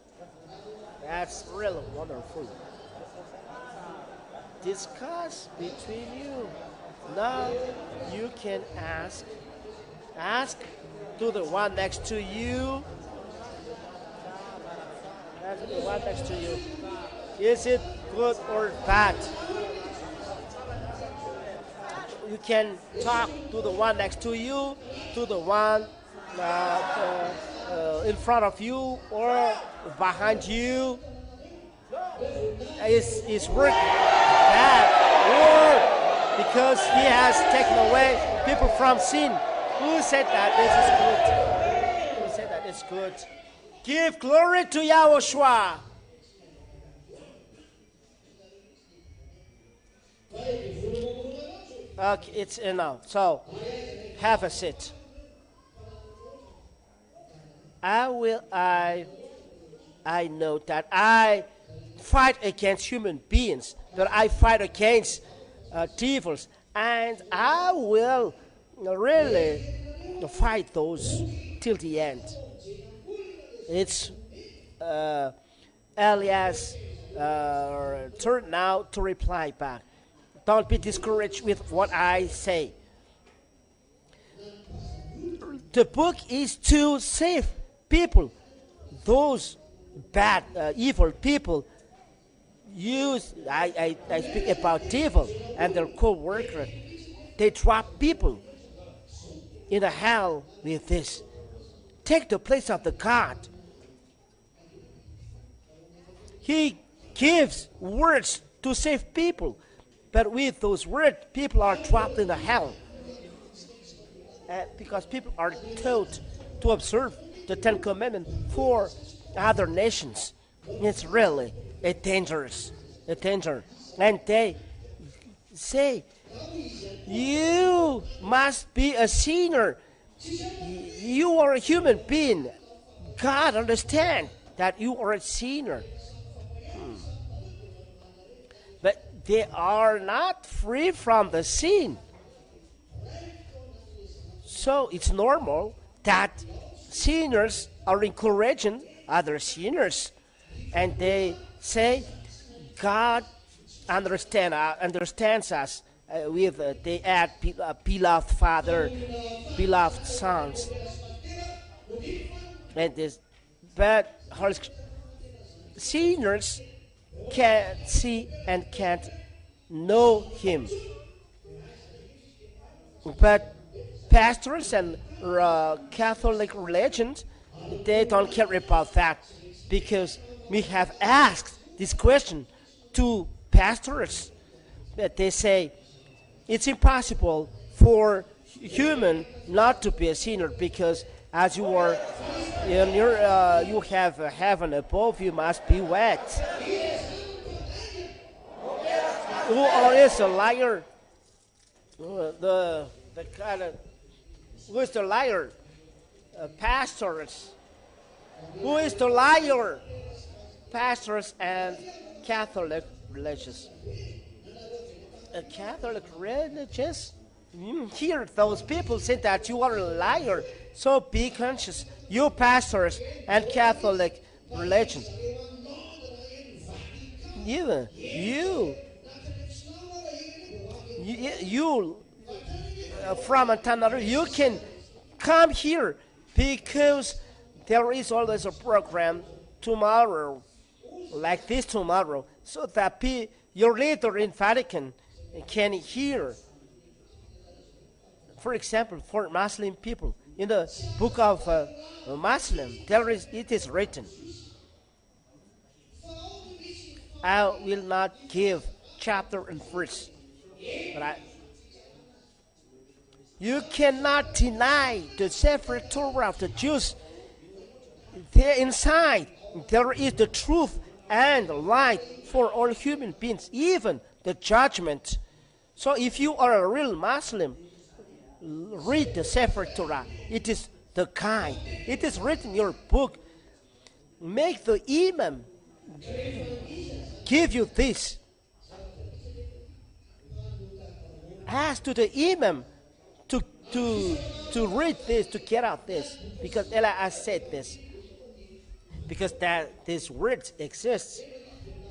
that's really wonderful. Discuss between you. Now you can ask to the one next to you. Ask the one next to you. Is it good or bad? You can talk to the one next to you, to the one in front of you or behind you. Is work bad, or because he has taken away people from sin? Who said that this is good? Who said that it's good? Give glory to YAHOSHUAH. Okay, it's enough. So, have a seat. I know that I fight against human beings, that I fight against devils, and I will really fight those till the end. It's Elias' turn now to reply back. Don't be discouraged with what I say. The book is to save people. Those bad, evil people I speak about devil and their co-workers. They trap people in the hell with this. Take the place of the God. He gives words to save people, but with those words, people are trapped in the hell. Because people are taught to observe the 10 Commandments for other nations. It's really a danger. And they say, you must be a sinner. You are a human being. God understands that you are a sinner. But they are not free from the sin. So it's normal that sinners are encouraging other sinners. And they say, God understands us they add beloved father, beloved sons. And this, but sinners can't see and can't know him. But pastors and Catholic religions, they don't care about that, because we have asked this question to pastors. That they say it's impossible for human not to be a sinner, because as you are in your you have heaven above, you must be wet. Who is a liar? The kind of, who is the liar? Pastors. Who is the liar? Pastors and Catholic religious. Catholic religious? Here, those people say that you are a liar. So be conscious, you pastors and Catholic religion. Even you from another, you can come here, because there is always a program tomorrow, like this tomorrow, so that your leader in Vatican can hear. For example, for Muslim people, in the book of Muslim, it is written, I will not give chapter and verse, but you cannot deny the Sefer Torah of the Jews. There inside, there is the truth and light for all human beings, even the judgment. So if you are a real Muslim, read the Sefer Torah. It is the kind. It is written in your book. Make the imam give you this. Ask to the imam to read this, to get out this, because Allah has said this, because that these words exist.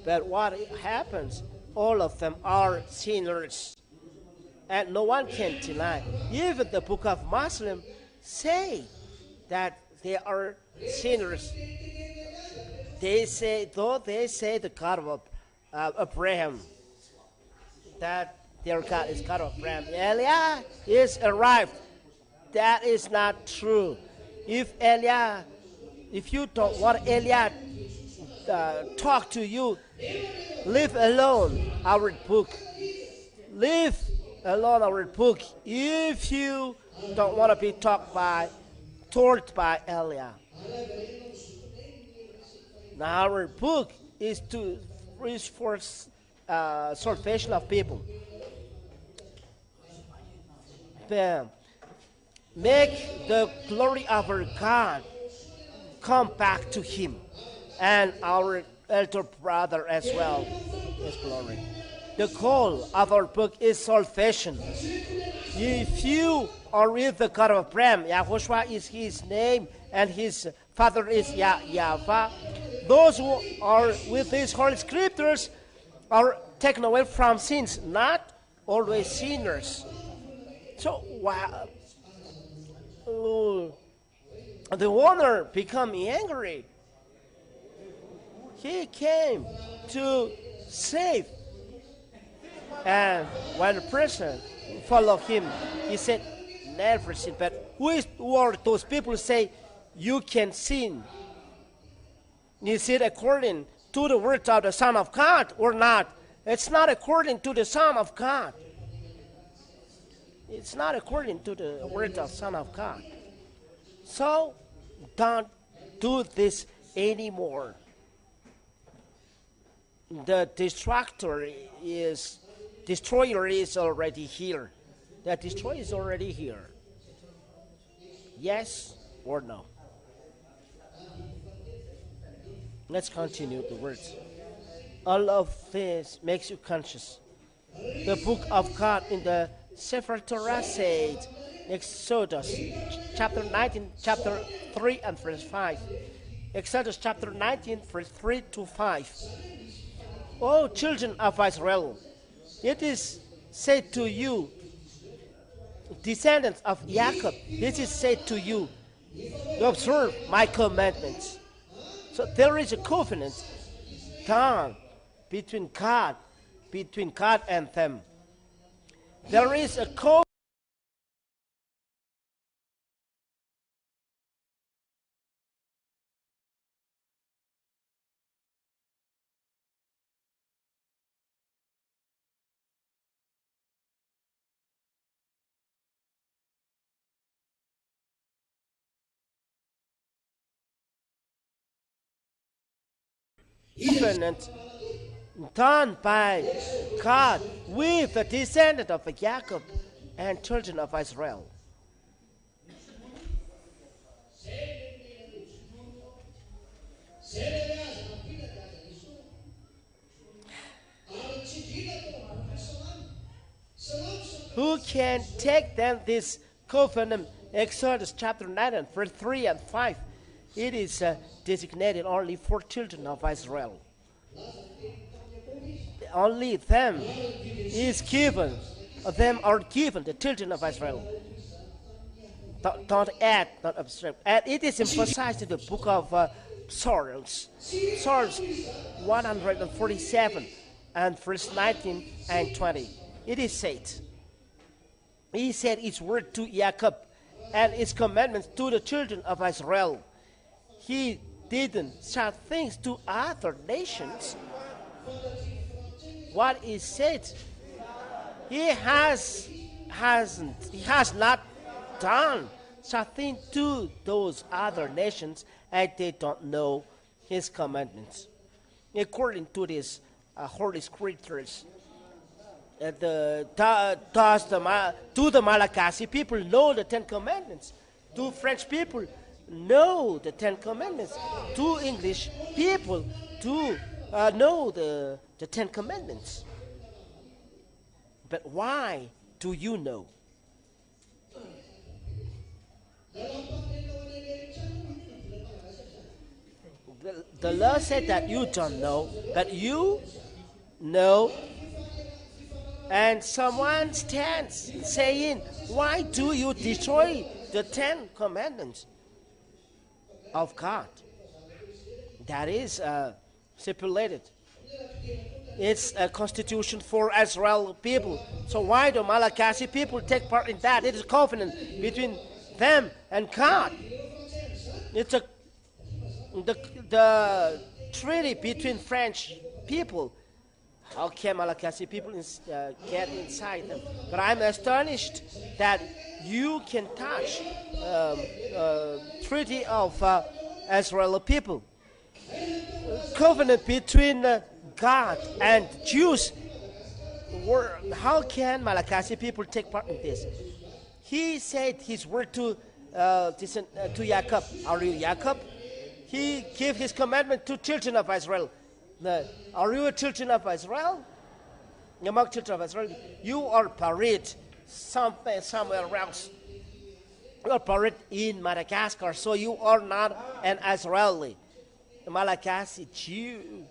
But what happens? All of them are sinners, and no one can deny. Even the book of Muslim say that they are sinners. They say, though they say the God of Abraham, that their God is God of Abraham. Eliah is arrived. That is not true. If you don't want Eliah talk to you, leave alone our book. Leave alone our book if you don't want to be taught by Eliah. Now our book is for salvation of people. Make the glory of our God come back to Him, and our elder brother as well, His glory. The goal of our book is salvation. If you are with the God of Abraham, YAHOSHUAH is His name, and His Father is YAHVAH. Those who are with these Holy Scriptures are taken away from sins, not always sinners. So the owner become angry. He came to save. And when the person followed him, he said, never sin. But who are those people who say, you can sin? Is it according to the words of the Son of God or not? It's not according to the Son of God. It's not according to the words of Son of God. So don't do this anymore. The destroyer is already here. The destroyer is already here. Yes or no? Let's continue the words. All of this makes you conscious. The book of God in the Sefer Torah said, Exodus chapter 19, chapter 3 and verse 5. Exodus chapter 19, verse 3 to 5. O children of Israel, it is said to you, descendants of Jacob, this is said to you, to observe my commandments. So there is a covenant done between God and them. There is a covenant covenant done by God with the descendant of Jacob and children of Israel. Who can take then this covenant? Exodus chapter 9 and verse 3 and 5. It is designated only for children of Israel. Only them is given. Them are given, the children of Israel. Don't add, not abstract. And it is emphasized in the book of Psalms. Psalms 147 and verse 19 and 20. It is said, He said His word to Jacob and His commandments to the children of Israel. He didn't shout things to other nations. What is said, He has not done something to those other nations, and they don't know His commandments. According to this Holy Scriptures, do the Malagasy people know the Ten Commandments? Do French people know the Ten Commandments? Do English people know the Ten Commandments? But why do you know? The Lord said that you don't know, but you know. And someone stands saying, why do you destroy the Ten Commandments of God? That is stipulated. It's a constitution for Israel people. So why do Malagasy people take part in that? It is a covenant between them and God. It's the treaty between French people. How can Malagasy people get inside them? But I'm astonished that you can touch treaty of Israeli people. Covenant between God and Jews. How can Malagasy people take part in this? He said His word to Jacob. Are you Jacob? He gave His commandment to children of Israel. Are you a children of Israel? Among children of Israel, you are buried somewhere else. You are buried in Madagascar, so you are not an Israeli. Malagasy Jew,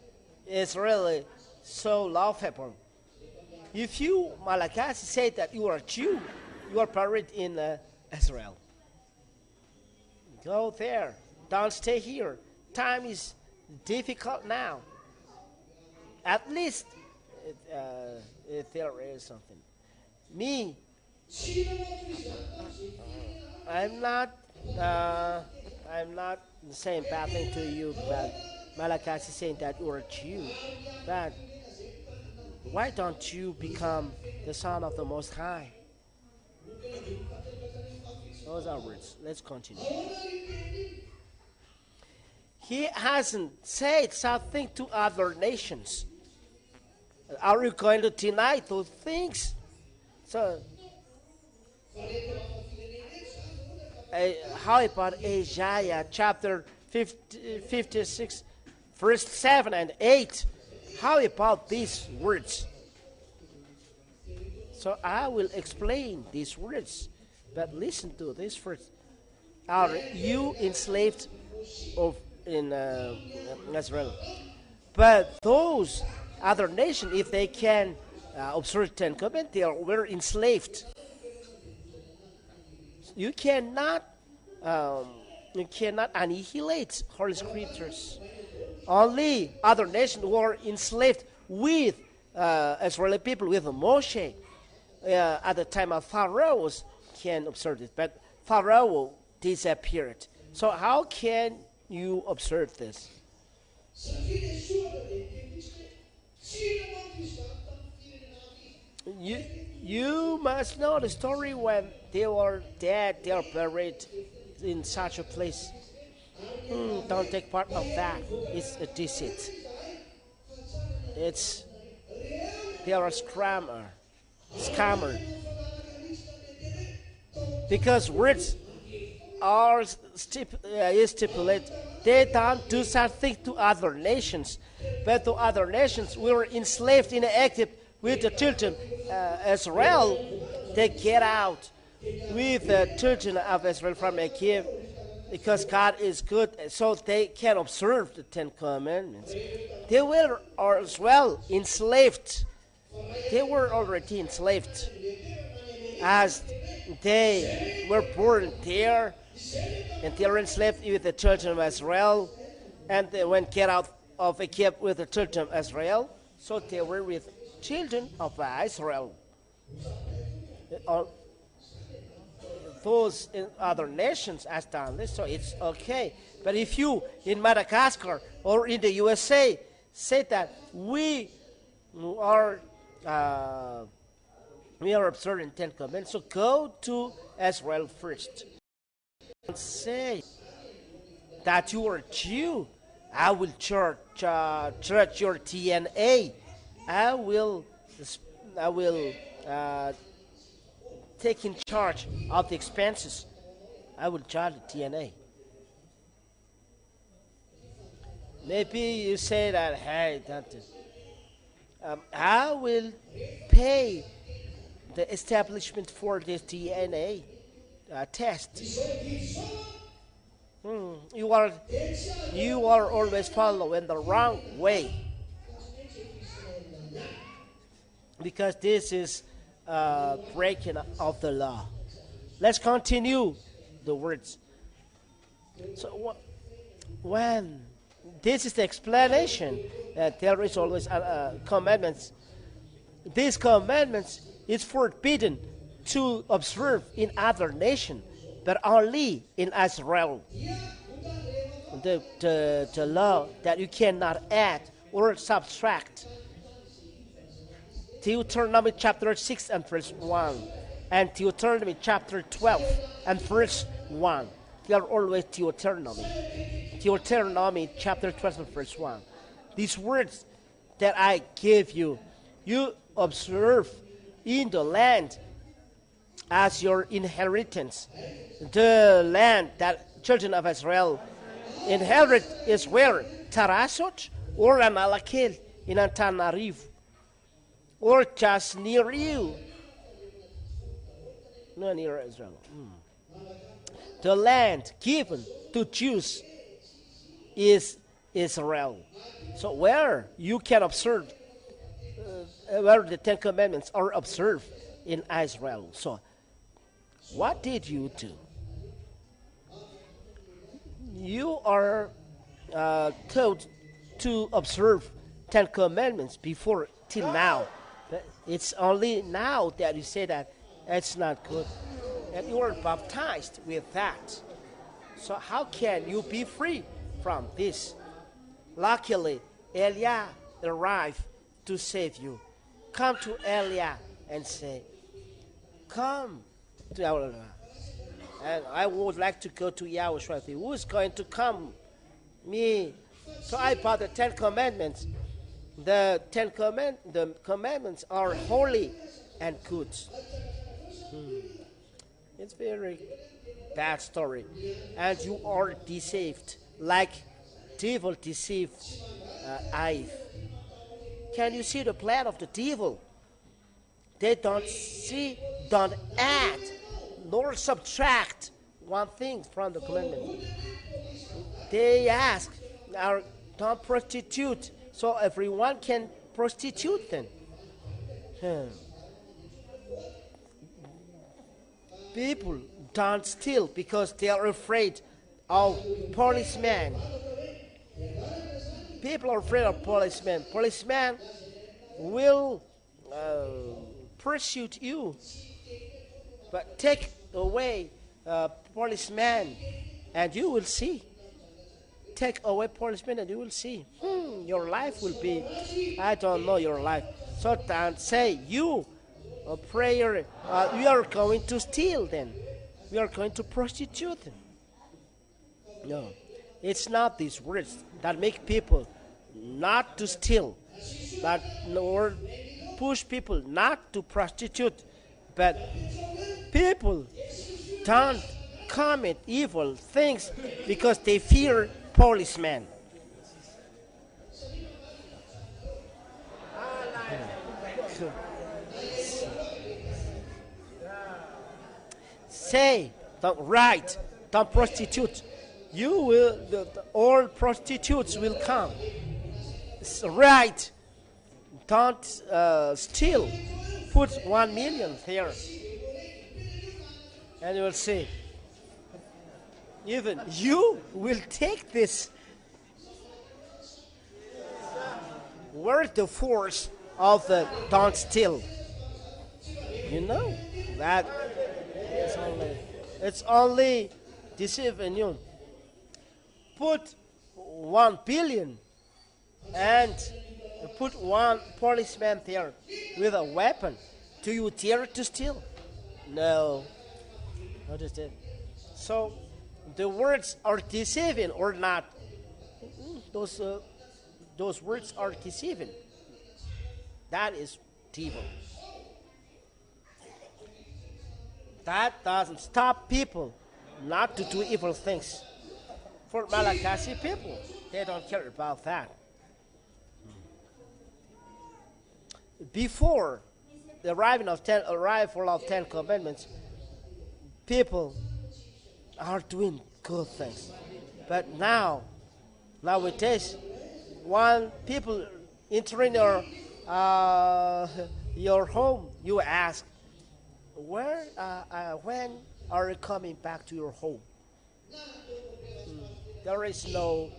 Israeli, so laughable. If you, Malagasy, say that you are a Jew, you are buried in Israel. Go there. Don't stay here. Time is difficult now. At least if there is something. Me, I'm not saying bad thing to you, but Malagasy saying that you're a Jew. But why don't you become the son of the Most High? Those are words. Let's continue. He hasn't said something to other nations. Are you going to deny those things? So, how about Isaiah chapter 56, verse 7 and 8? How about these words? So I will explain these words, but listen to this first. Are you enslaved in Israel? But those other nations, if they can observe Ten Commandments, they were enslaved. You cannot annihilate Holy Scriptures. Only other nations were enslaved with Israeli people, with Moshe. At the time of Pharaoh can observe it, but Pharaoh disappeared. So how can you observe this? You must know the story when they were dead, they are buried in such a place. Don't take part of that. It's a deceit. they are a scammer. Because words are stipulate, they don't do something to other nations, but to other nations we were enslaved in Egypt with the children Israel. They get out with the children of Israel from Egypt because God is good, so they can observe the 10 Commandments. They were as well enslaved. They were already enslaved as they were born there, and they were enslaved with the children of Israel, and they went get out of Egypt with the children of Israel, so they were with children of Israel. Those in other nations has done this, so it's okay. But if you in Madagascar or in the USA say that we are observing 10 Commandments, so go to Israel first. Don't say that you are Jew. I will judge your DNA. I will take in charge of the expenses. I will judge the DNA. Maybe you say that, hey, I will pay the establishment for this DNA test. You are always following the wrong way, because this is breaking of the law. Let's continue the words. So when this is the explanation that there is always commandments. These commandments is forbidden to observe in other nations, but only in Israel. The law that you cannot add or subtract. Deuteronomy chapter 6 and verse 1, and Deuteronomy chapter 12 and verse 1. They are always Deuteronomy. Deuteronomy chapter 12 and verse 1. These words that I give you, you observe in the land as your inheritance. The land that children of Israel inherit is where? Tarasot or Amalekil in Antsirabe, or just near you. No, near Israel. The land given to Jews is Israel. So where you can observe, where the 10 Commandments are observed in Israel. So what did you do? You are told to observe 10 Commandments before till now. But it's only now that you say that it's not good. And you are baptized with that. So how can you be free from this? Luckily, Eliah arrived to save you. Come to Eliah and say, come to our, and I would like to go to YAHOSHUAH. Who is going to come? Me. So I brought the 10 Commandments. The commandments are holy and good. It's very bad story. And you are deceived, like devil deceived Eve. Can you see the plan of the devil? They don't add nor subtract one thing from the commandment. They ask, don't prostitute, so everyone can prostitute then. People don't steal because they are afraid of policemen. People are afraid of policemen. Policemen will pursue you. But take away policemen and you will see. Take away policemen and you will see. Your life will be, I don't know your life. So don't say you, a prayer, we are going to steal then. We are going to prostitute them. No, it's not these words that make people not to steal. that Lord push people not to prostitute, but people don't commit evil things because they fear policemen. Say, don't write, don't prostitute. You will, all prostitutes will come. Right, don't steal. Put 1 million there. And you will see, even you will take this. Where's the force of the don't steal? You know that it's only deceiving you. Put 1 billion and put one policeman there with a weapon. Do you dare to steal? No. Not to steal. So the words are deceiving or not? Those words are deceiving. That is evil. That doesn't stop people not to do evil things. For Malagasy people, they don't care about that. Before the arrival of 10 commandments, people are doing good things. But nowadays, when people entering your home, you ask, when are you coming back to your home? There is no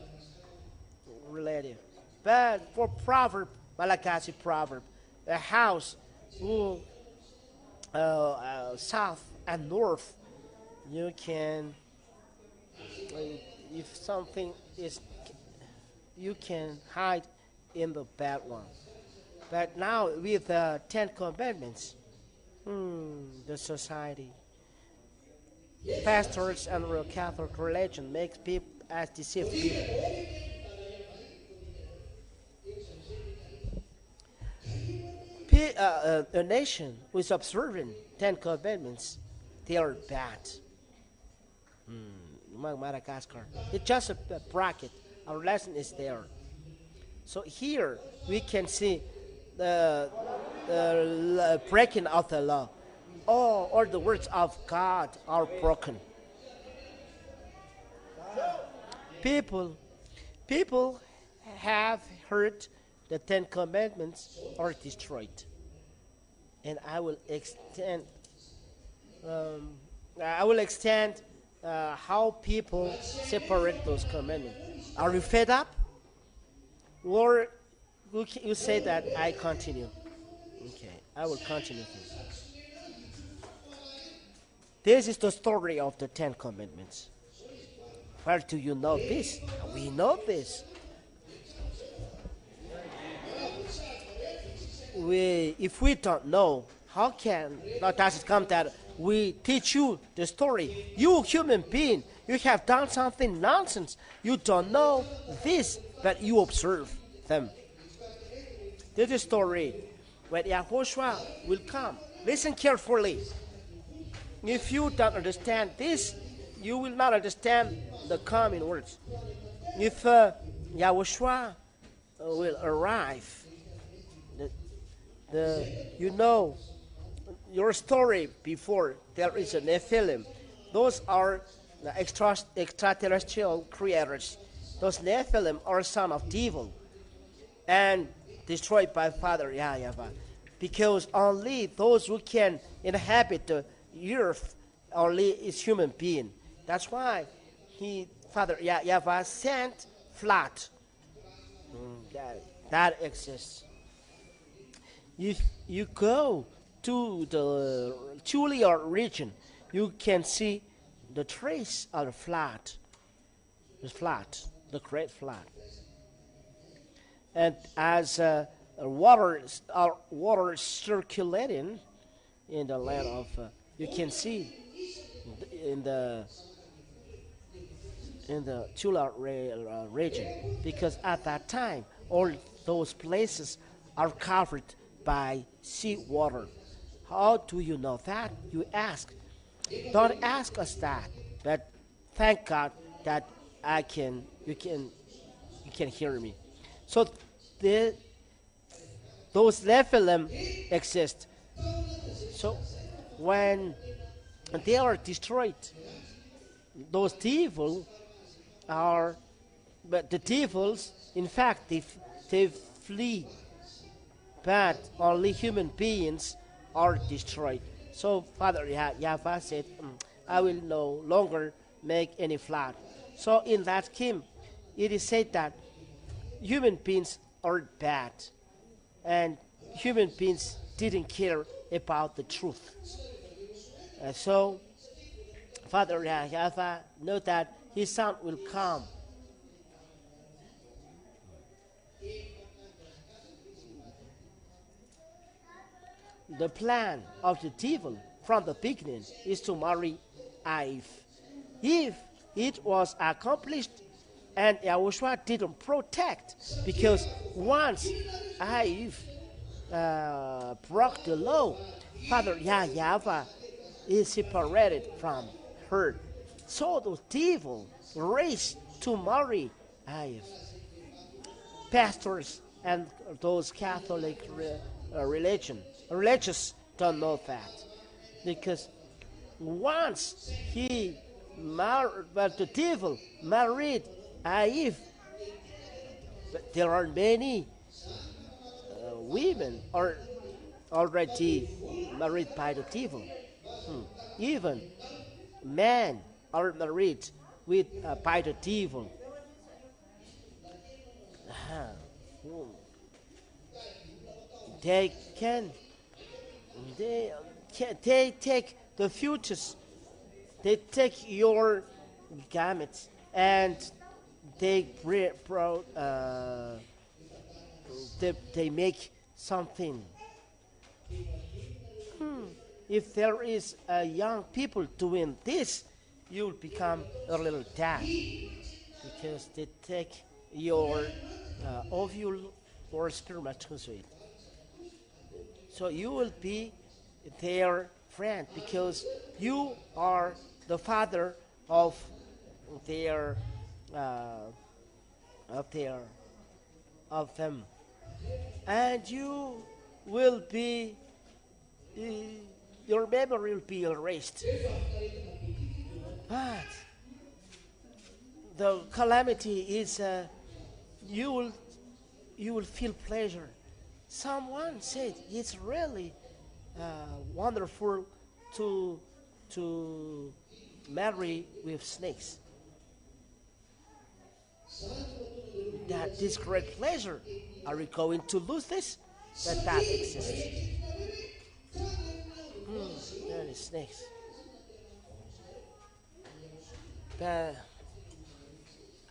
relative. But for proverb, Malagasy proverb, a house south and north, you can, if something is, you can hide in the bad one. But now with the 10 commandments, the society, pastors and real Catholic religion makes people as deceived people. A nation who is observing 10 commandments, they are bad. Madagascar. It's just a bracket. Our lesson is there. So here we can see the breaking of the law. All the words of God are broken. People have heard the 10 commandments are destroyed. And I will extend how people separate those commandments. Are you fed up? Or you say that I continue? Okay, I will continue this. This is the story of the 10 commandments. Where do you know this? We know this. If we don't know, how does it come that we teach you the story? You human being, you have done something nonsense. You don't know this, but you observe them. This is the story when YAHOSHUAH will come. Listen carefully. If you don't understand this, you will not understand the coming words. If YAHOSHUAH will arrive, you know your story before there is a Nephilim. Those are the extraterrestrial creators. Those Nephilim are son of devil and destroyed by Father YAHVAH. Because only those who can inhabit the earth only is human being. That's why Father YAHVAH sent flood. That exists. If you go to the Julia region, you can see the trace of the flood, the great flood. And as water circulating in the land of, you can see in the Julia region, because at that time all those places are covered by sea water. How do you know that? You ask. Don't ask us that, but thank God that you can hear me. So those Nephilim exist. So when they are destroyed, those devils are, but the devils, in fact, they flee, but only human beings are destroyed. So Father YAHVAH said, I will no longer make any flood. So in that scheme, it is said that human beings are bad, and human beings didn't care about the truth. So Father YAHVAH know that his son will come. The plan of the devil from the beginning is to marry Eve. If it was accomplished and YAHOSHUAH didn't protect, because once Eve broke the law, Father YAHVAH is separated from her. So the devil raced to marry Eve. Pastors and those Catholic religious don't know that, because once but the devil married Eve, but there are many women are already married by the devil. Even men are married by the devil. They take the futures. They take your garments and they make something. If there is young people doing this, you'll become a little dead, because they take your ovule or spermatozoid. So you will be their friend, because you are the father of them, and you will be your memory will be erased. But the calamity is you will feel pleasure. Someone said it's really wonderful to marry with snakes. That is great pleasure. Are we going to lose this? That exists. There is snakes. But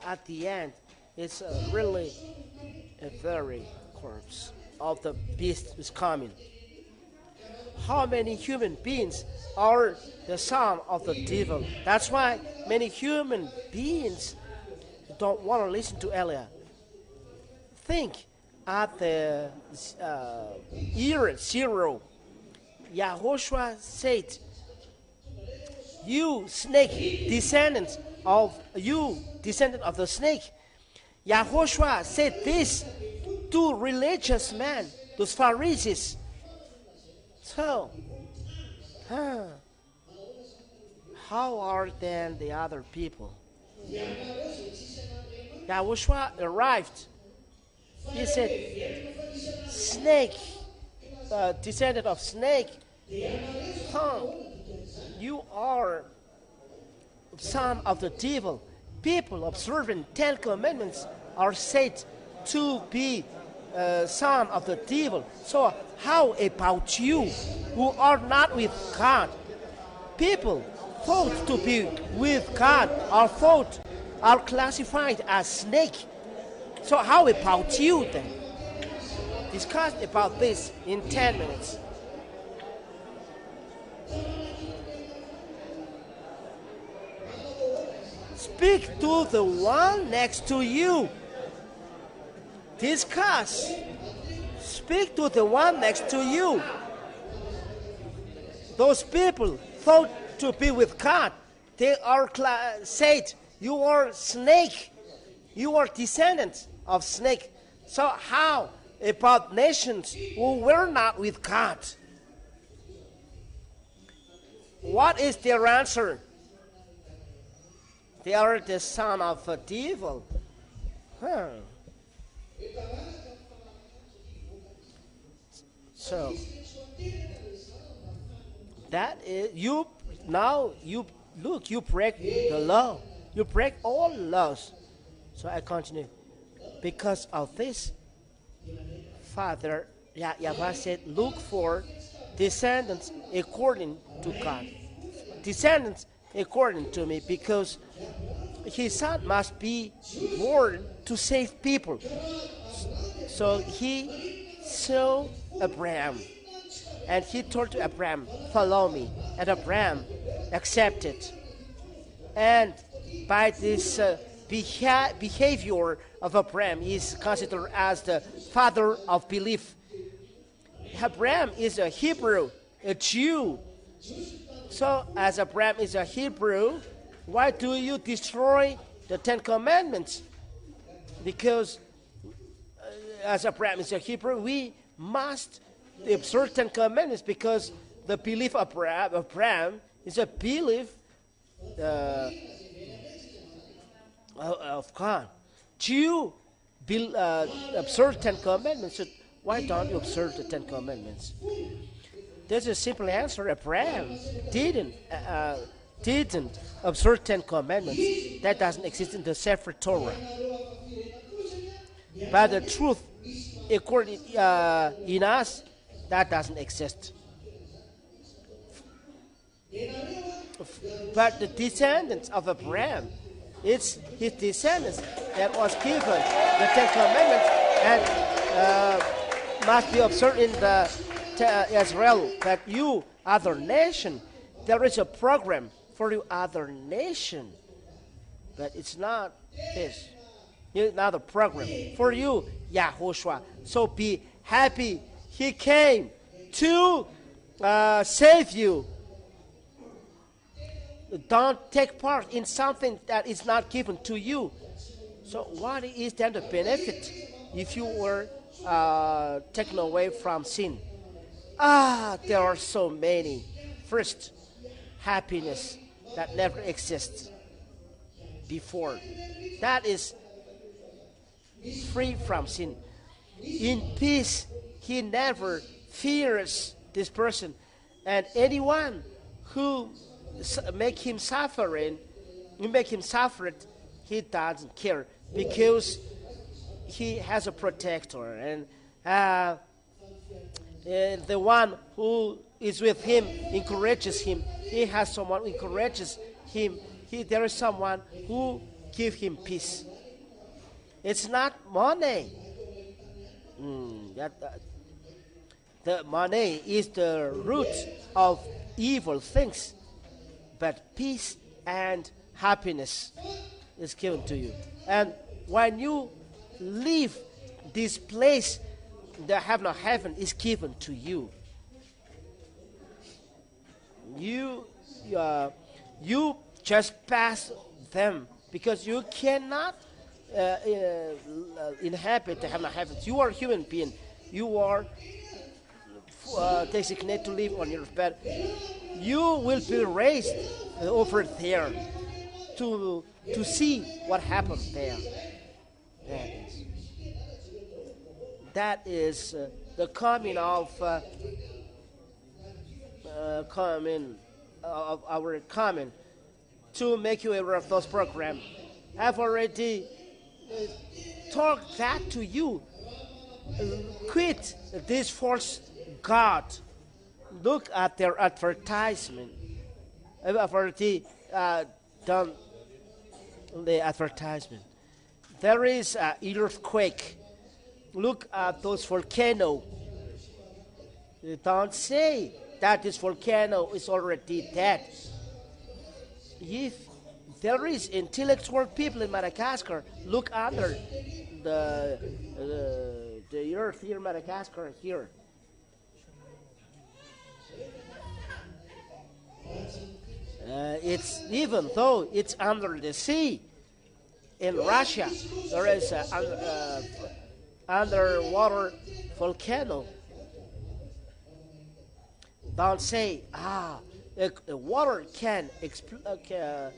at the end, it's really a very corpse of the beast is coming. How many human beings are the son of the devil? That's why many human beings don't want to listen to Elia. Think at the year 0, YAHOSHUAH said, you snake, descendant of the snake. YAHOSHUAH said this to religious men, those Pharisees. So, how are then the other people? YAHOSHUAH arrived. He said, snake, descendant of snake, you are son of the devil. People observing 10 commandments are said to be son of the devil. So how about you, who are not with God? People thought to be with God are classified as snake. So how about you then? Discuss about this in 10 minutes. Speak to the one next to you. Discuss. Speak to the one next to you. Those people thought to be with God. They are said, you are snake. You are descendants of snake. So how about nations who were not with God? What is their answer? They are the son of a devil. So that is you. Now you look. You break the law. You break all laws. So I continue. Because of this, Father YAHVAH said, look for descendants according to God. Descendants according to me, because his son must be born to save people. So he saw Abraham, and he told to Abraham, follow me. And Abraham accepted. And by this behavior of Abraham, he is considered as the father of belief. Abraham is a Hebrew, a Jew. So as Abraham is a Hebrew, why do you destroy the Ten Commandments? Because as Abraham is a Hebrew, we must observe Ten Commandments, because the belief of Abraham is a belief of God. Jew observe Ten Commandments. So why don't you observe the Ten Commandments? There's a simple answer. Abraham didn't observe Ten Commandments. That doesn't exist in the Sefer Torah. But the truth, according in us, that doesn't exist. But the descendants of Abraham, it's his descendants that was given the Ten Commandments and must be observed in the Israel. But you, other nation, there is a program for you, other nation. But it's not this. It's not a program for you, YAHOSHUAH. So be happy. He came to save you. Don't take part in something that is not given to you. So what is then the benefit if you were taken away from sin? There are so many. First, happiness that never exists before. That is free from sin. In peace, he never fears this person. And anyone who make him suffering, he doesn't care, because he has a protector. And the one who is with him encourages him. He has someone who encourages him. There is someone who gives him peace. It's not money. The money is the root of evil things. But peace and happiness is given to you. And when you leave this place, the heaven of heaven is given to you. You just pass them, because you cannot inhabit the heaven of heavens. You are a human being. You are designated to live on earth, but you will be raised over there to see what happens there. That is the coming of our coming to make you aware of those programs. I've already talked that to you. Quit this false God. Look at their advertisement. I've already done the advertisement. There is an earthquake. Look at those volcanoes. Don't say that this volcano is already dead. If there is intellectual people in Madagascar, look under the the earth here, Madagascar here. It's even though it's under the sea. In Russia, there is an underwater volcano. Don't say, the water can explode.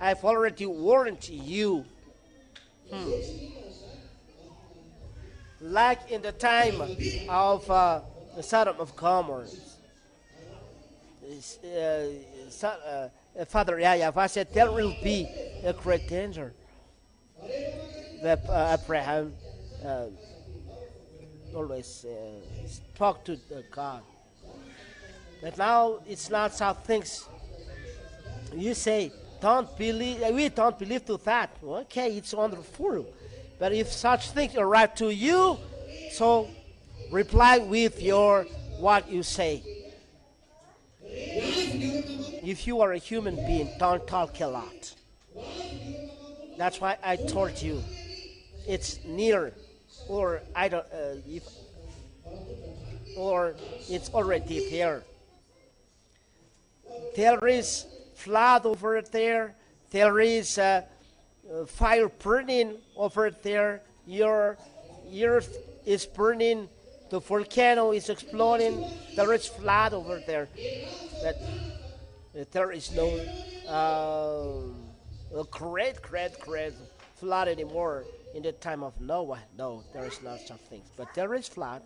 I've already warned you. Like in the time of the Sodom of Gomorrah. Father YAHVAH said there will be a great danger. That Abraham always talked to God. But now it's not such things. You say, don't believe, we don't believe to that. Okay, it's wonderful. But if such things arrive to you, so reply with what you say. If you are a human being, don't talk a lot. That's why I told you, it's near, or I don't, or it's already there. There is flood over there. There is fire burning over there. Your earth is burning. The volcano is exploding. There is flood over there. But there is no great flood anymore in the time of Noah. No, there is not such things. But there is flood.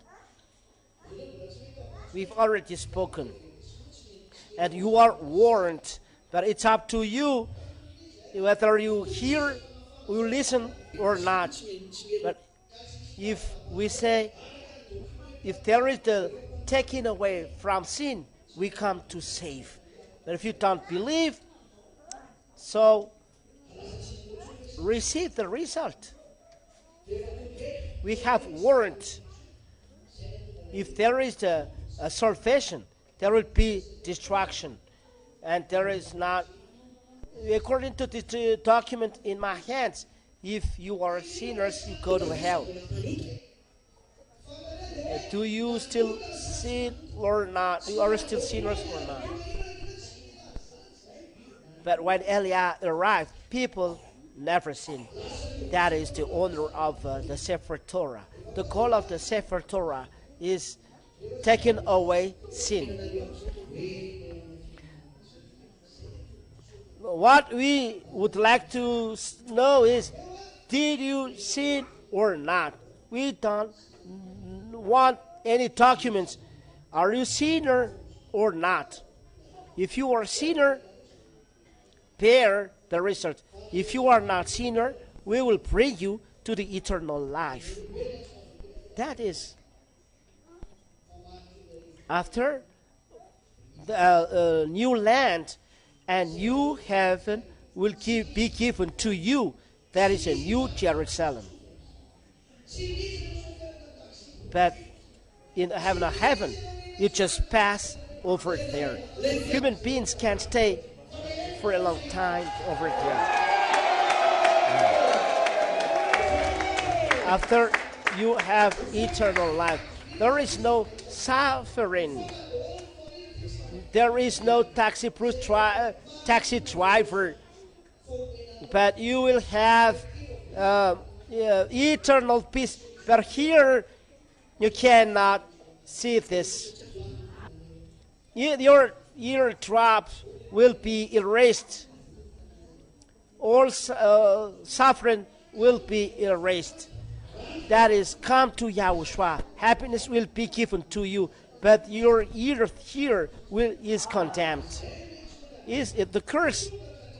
We've already spoken. And you are warned. But it's up to you whether you hear, you listen or not. But if we say, if there is the taking away from sin, we come to save. But if you don't believe, so receive the result. We have warned. If there is a salvation, there will be destruction. And there is not, according to the document in my hands, if you are sinners, you go to hell. Do you still sin or not? You are still sinners or not? But when Eliah arrived, people never sinned. That is the honor of the Sefer Torah. The goal of the Sefer Torah is taking away sin. What we would like to know is, did you sin or not? We don't want any documents. Are you sinner or not? If you are sinner, bear the result. If you are not sinner, we will bring you to the eternal life. That is, after the new land and new heaven will be given to you. That is a new Jerusalem. But in heaven, you just pass over there. Human beings can't stay for a long time over there. After you have eternal life, there is no suffering. There is no taxi driver, but you will have eternal peace. But here, you cannot see this. Your eardrops will be erased. All suffering will be erased. That is, come to YAHOSHUAH. Happiness will be given to you, but your earth here is condemned. The curse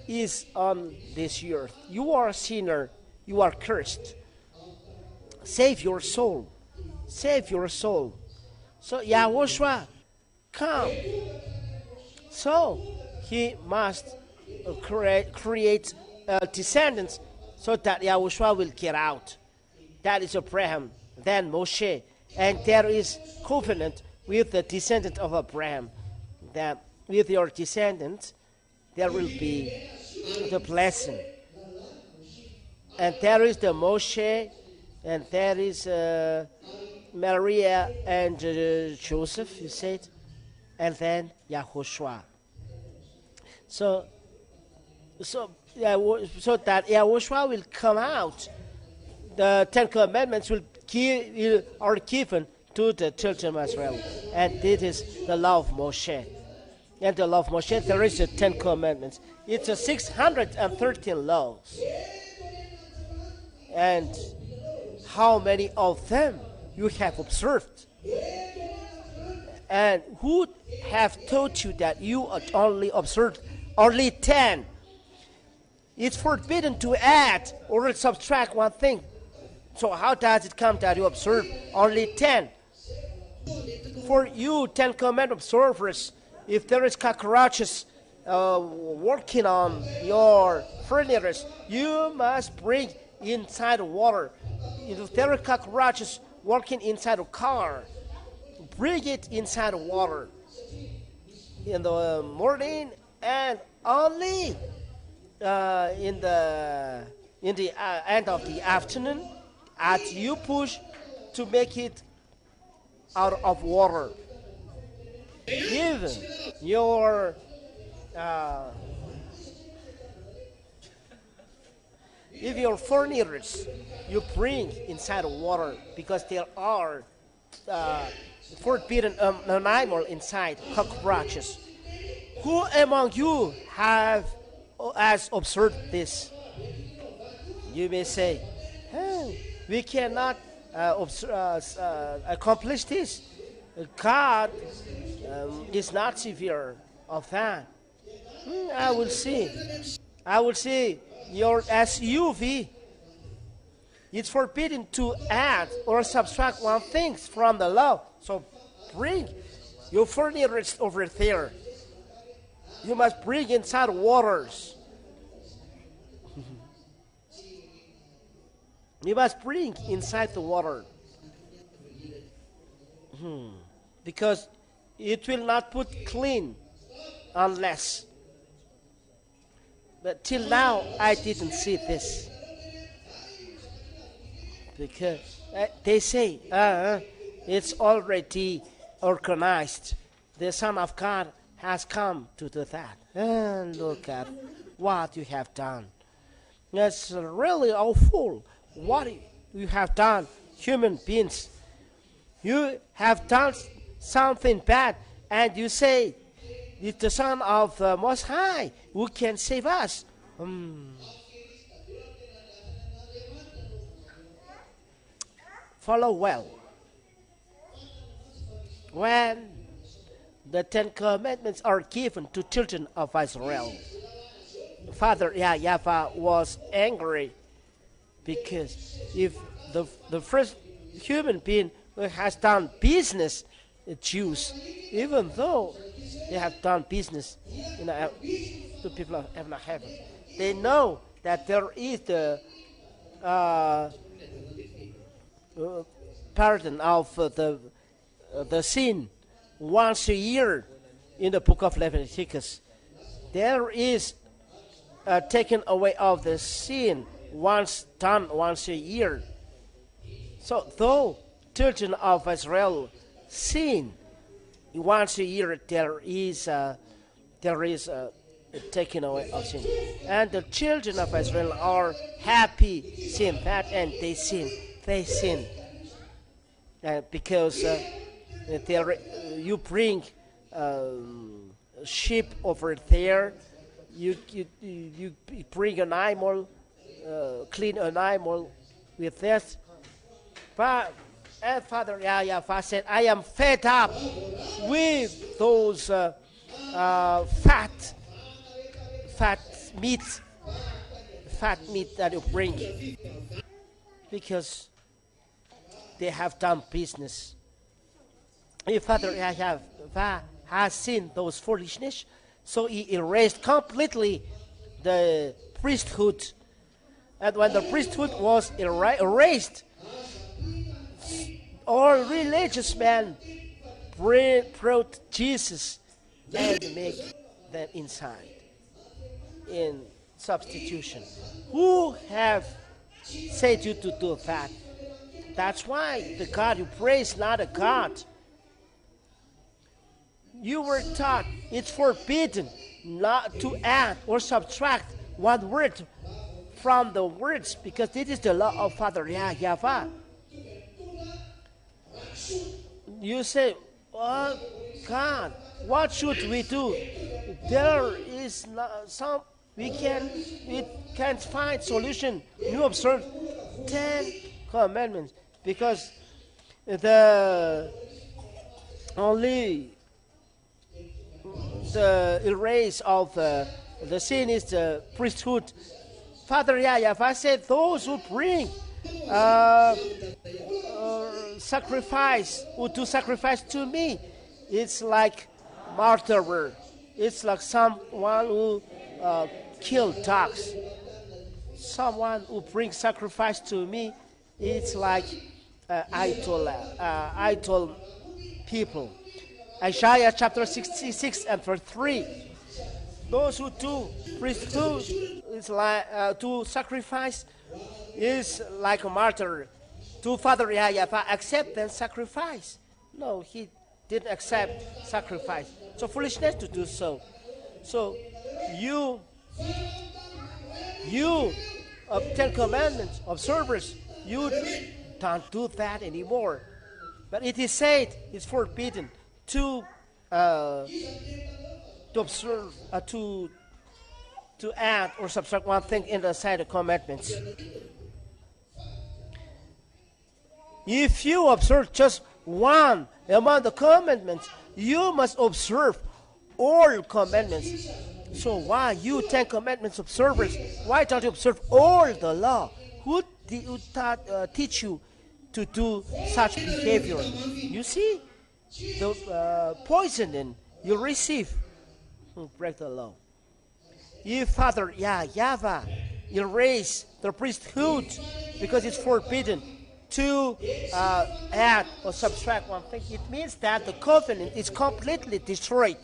is on this earth. You are a sinner. You are cursed. Save your soul. Save your soul. So YAHOSHUAH, come. So he must create descendants so that YAHOSHUAH will get out. That is Abraham, then Moshe. And there is covenant with the descendant of Abraham, that with your descendants there will be the blessing. And there is the Moshe, and there is Maria and Joseph, you said, and then YAHOSHUAH. So that YAHOSHUAH will come out, the 10 Commandments are given to the children of Israel. And this is the law of Moshe. And the law of Moshe, there is the 10 Commandments. It's 613 laws. And how many of them you have observed? And who have told you that you only observed only 10? It's forbidden to add or subtract one thing. So how does it come that you observe only 10? For you 10 Commandment observers, if there is cockroaches working on your furnace, you must bring inside water. If there are cockroaches working inside a car, bring it inside water in the morning, and only in the end of the afternoon, as you push to make it out of water. Even your if your furnace you bring inside water, because there are forbidden animal inside, cockroaches. Who among you has observed this? You may say, hey, we cannot accomplish this. God is not severe of that. I will see. I will see your SUV. It's forbidden to add or subtract one thing from the law. So bring your furnace over there. You must bring inside waters. You must bring inside the water. Because it will not put clean unless. But till now, I didn't see this. Because they say, it's already organized. The Son of God has come to do that. And look at what you have done. That's really awful. What you have done, human beings. You have done something bad, and you say, it's the Son of the Most High who can save us. Follow well. When the 10 Commandments are given to children of Israel, Father YAHVAH was angry, because if the first human being who has done business, the Jews, even though they have done business in the people of heaven, they know that there is the pardon of the sin once a year in the book of Leviticus. There is taken away of the sin done once a year. So though children of Israel sin once a year, there is taken away of sin, and the children of Israel are happy seeing that, and they sin, because you bring sheep over there, you bring an animal, clean an animal with this, but. And Father YAHVAH said, I am fed up with those fat meat that you bring, because they have done business. If Father YAHVAH has seen those foolishness, so he erased completely the priesthood. And when the priesthood was erased, all religious men brought Jesus and make them inside in substitution. Who have said you to do that. That's why the God you pray is not a God. You were taught it's forbidden not to add or subtract one word from the words, because this is the law of Father YAHVAH. You say, oh God, what should we do? There is not some, we can't find solution. You observe 10 commandments, because the only the erase of the sin is the priesthood. Father YAHVAH said those who bring sacrifice, who do sacrifice to me, it's like murderer. It's like someone who killed dogs. Someone who brings sacrifice to me, it's like idol people. Isaiah chapter 66 and verse 3. Those who do priesthood is like do sacrifice is like a martyr. To Father YAHVAH accept then sacrifice. No, he didn't accept sacrifice. So foolishness to do so. So you of 10 commandments observers, you don't do that anymore. But it is said it's forbidden to observe, to add or subtract one thing inside the commandments. If you observe just one among the commandments, you must observe all commandments. So why you 10 commandments observers, why don't you observe all the law? Who teach you to do such behavior? You see, the poisoning you receive will break the law. If Father YAHVAH erase the priesthood because it's forbidden to add or subtract one thing, it means that the covenant is completely destroyed.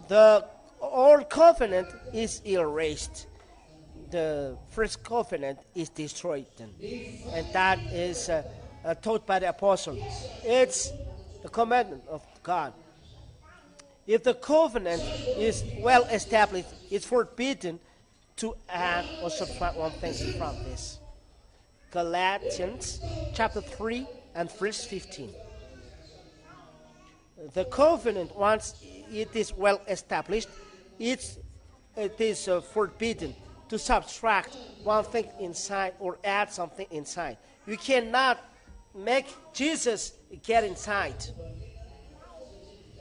The old covenant is erased. The first covenant is destroyed, and that is taught by the apostle. It's the commandment of God. If the covenant is well established, it's forbidden to add or subtract one thing from this. Galatians chapter 3 and verse 15. The covenant, once it is well established, it is forbidden to subtract one thing inside or add something inside. You cannot make Jesus get inside.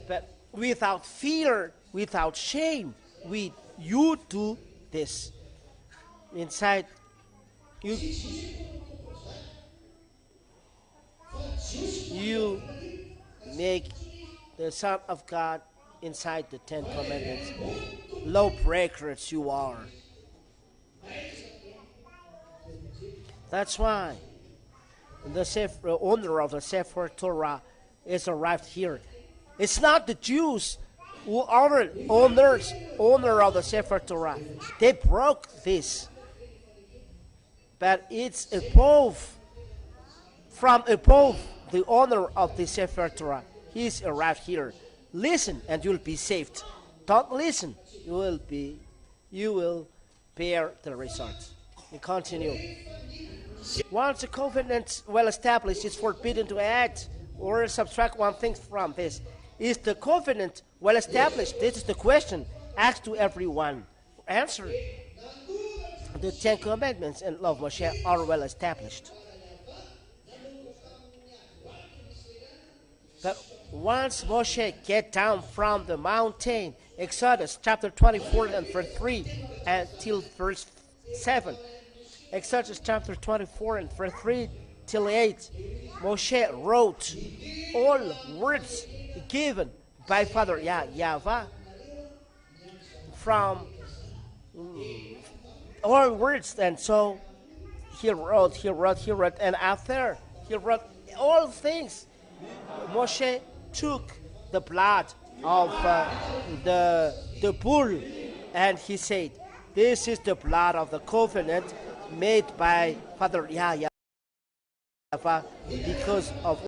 But without fear, without shame, you do this. Inside, you make the Son of God inside the 10 commandments. Law breakers you are. That's why the owner of the Sefer Torah is arrived here. It's not the Jews who are owner of the Sefer Torah. They broke this. But it's from above the owner of the Sefer Torah. He's arrived here. Listen and you'll be saved. Don't listen, you will bear the result. We continue. Once the covenant well established, it's forbidden to add or subtract one thing from this. Is the covenant well established? This is the question asked to everyone. Answer. The 10 commandments and law of Moshe are well established. But once Moshe get down from the mountain, Exodus chapter 24 and verse 3 until verse 7. Exodus chapter 24 and verse 3 till 8. Moshe wrote all words given by Father YAHVAH from all words, and so he wrote, and after he wrote all things, Moshe took the blood of the bull, and he said, "This is the blood of the covenant made by Father YAHVAH because of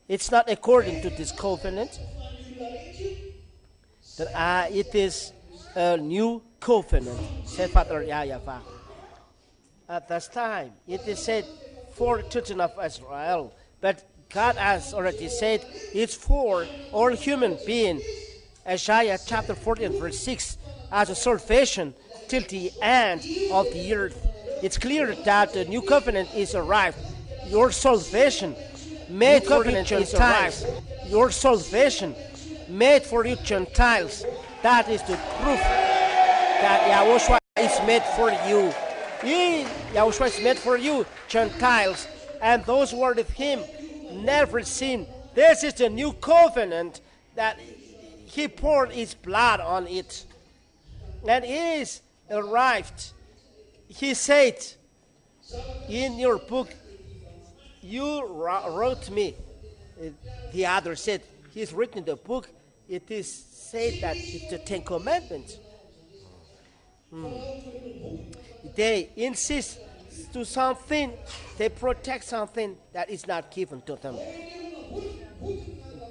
it's not according to this covenant, that it is a new covenant, said Father YAHVAH. At this time, it is said for children of Israel, but God has already said it's for all human beings. Isaiah chapter 40 verse 6, as a salvation till the end of the earth. It's clear that the new covenant is arrived. Your salvation made for you Gentiles. Your salvation made for you Gentiles. That is the proof that YAHOSHUAH is made for you. YAHOSHUAH is made for you, Gentiles, and those who are with him never sin. This is the new covenant that he poured his blood on it. And it is arrived. He said in your book, you wrote me. The other said, he's written the book. It is said that it's the Ten Commandments. They insist to something, they protect something that is not given to them.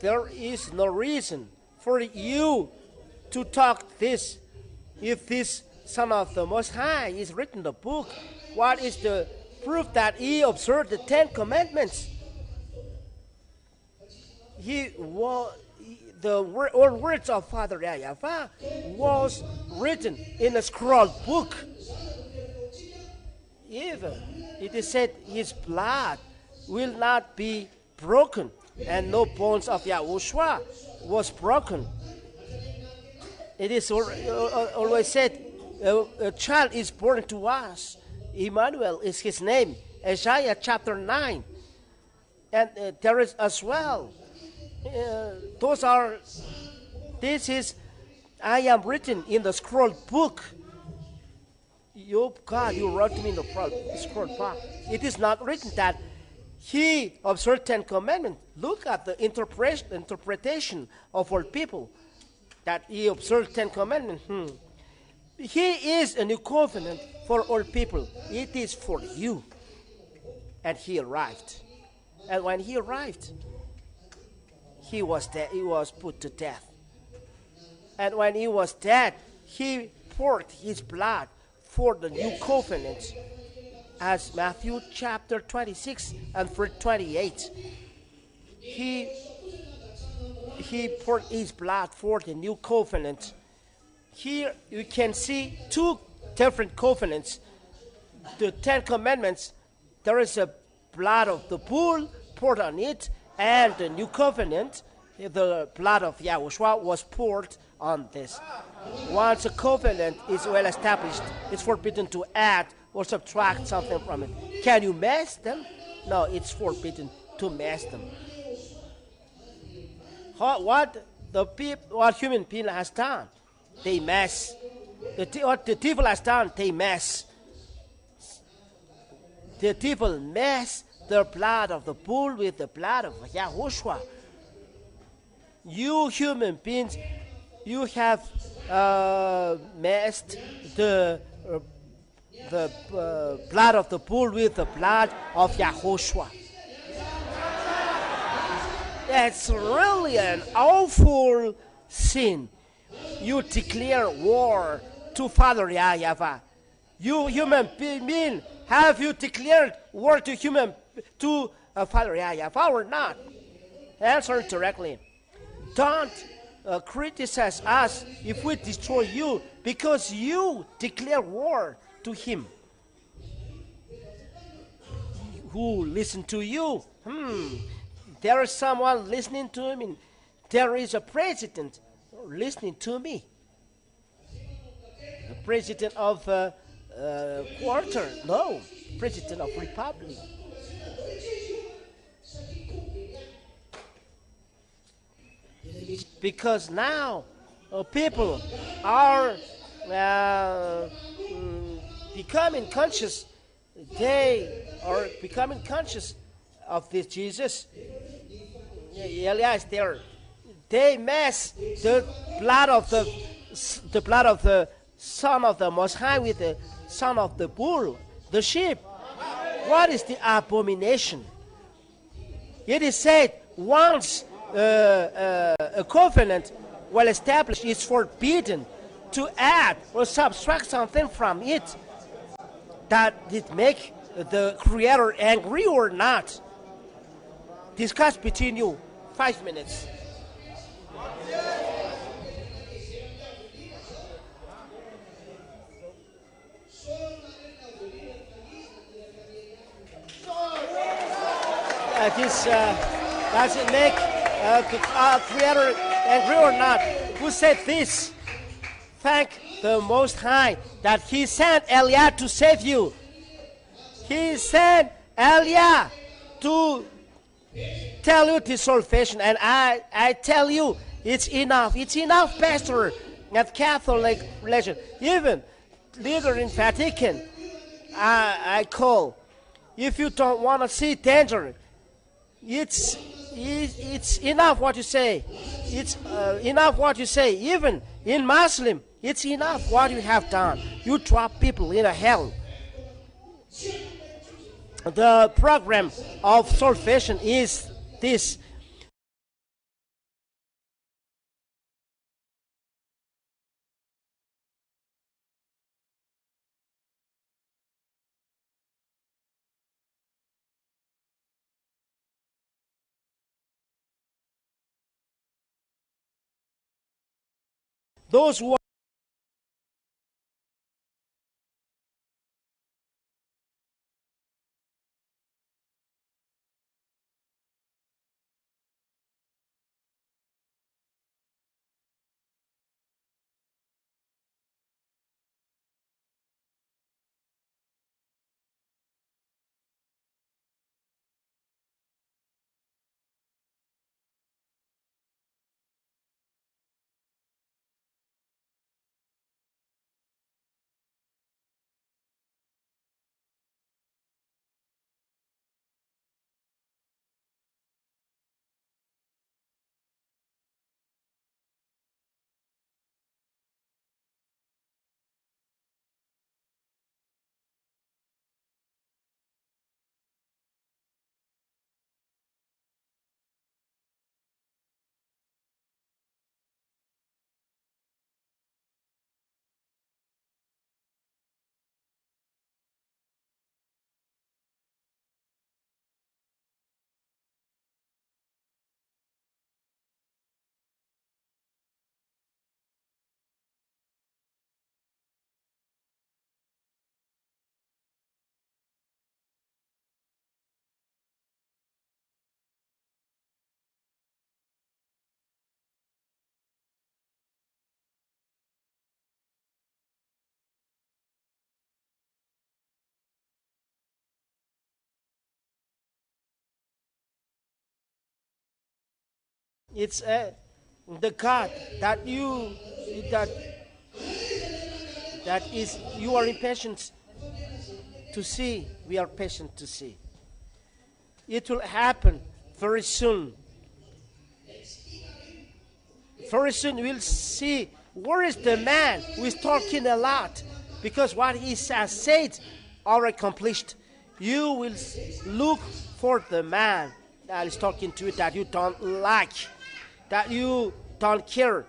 There is no reason for you to talk this. If this Son of the Most High is written the book, what is the proof that he observed the Ten Commandments? The words of Father YAHVAH was written in a scroll book. Even it is said his blood will not be broken, and no bones of YAHOSHUAH was broken. It is always said, a child is born to us. Emmanuel is his name. Isaiah chapter 9. And there is as well This is, I am written in the scroll book. God, you wrote me in the scroll book. It is not written that he observed 10 commandments. Look at the interpretation of all people that he observed 10 commandments. He is a new covenant for all people. It is for you. And he arrived. And when he arrived, he was put to death. And when he was dead, he poured his blood for the new covenant. As Matthew chapter 26 and verse 28, he poured his blood for the new covenant. Here you can see two different covenants. The 10 commandments, there is a blood of the bull poured on it, and the new covenant, the blood of YAHOSHUAH was poured on this. Once a covenant is well established, it's forbidden to add or subtract something from it. Can you mess them? No, it's forbidden to mess them. What human being has done, they mess. What the devil has done, they mess. The devil mess the blood of the bull with the blood of YAHOSHUAH. You human beings, you have messed the blood of the bull with the blood of YAHOSHUAH. That's really an awful sin. You declare war to Father YAHVAH. You human being, have you declared war to Father YAHVAH or not? Answer directly. Don't criticize us if we destroy you because you declare war to him. Who listen to you? There is someone listening to him. There is a president listening to me. The president of quarter, no, president of republic. Because now people are becoming conscious. They are becoming conscious of this Jesus. Elias there. They mess the blood of the Son of the Most High with the son of the bull, the sheep. What is the abomination? It is said once a covenant well established is forbidden to add or subtract something from it. That it make the Creator angry or not? Discuss between you. 5 minutes. Does it make the Creator angry or not? Who said this? Thank the Most High that He sent Elijah to save you. He sent Elijah to tell you the salvation, and I tell you, it's enough. It's enough, Pastor, at Catholic religion. Even leader in Vatican, I call. If you don't want to see danger, it's enough what you say. It's enough what you say. Even in Muslim, it's enough what you have done. You drop people in a hell. The program of salvation is this. Those who It's the God that that is you are impatient to see. We are patient to see. It will happen very soon. Very soon we'll see where is the man who is talking a lot, because what he has said already accomplished. You will look for the man that is talking to you that you don't like, that you don't care,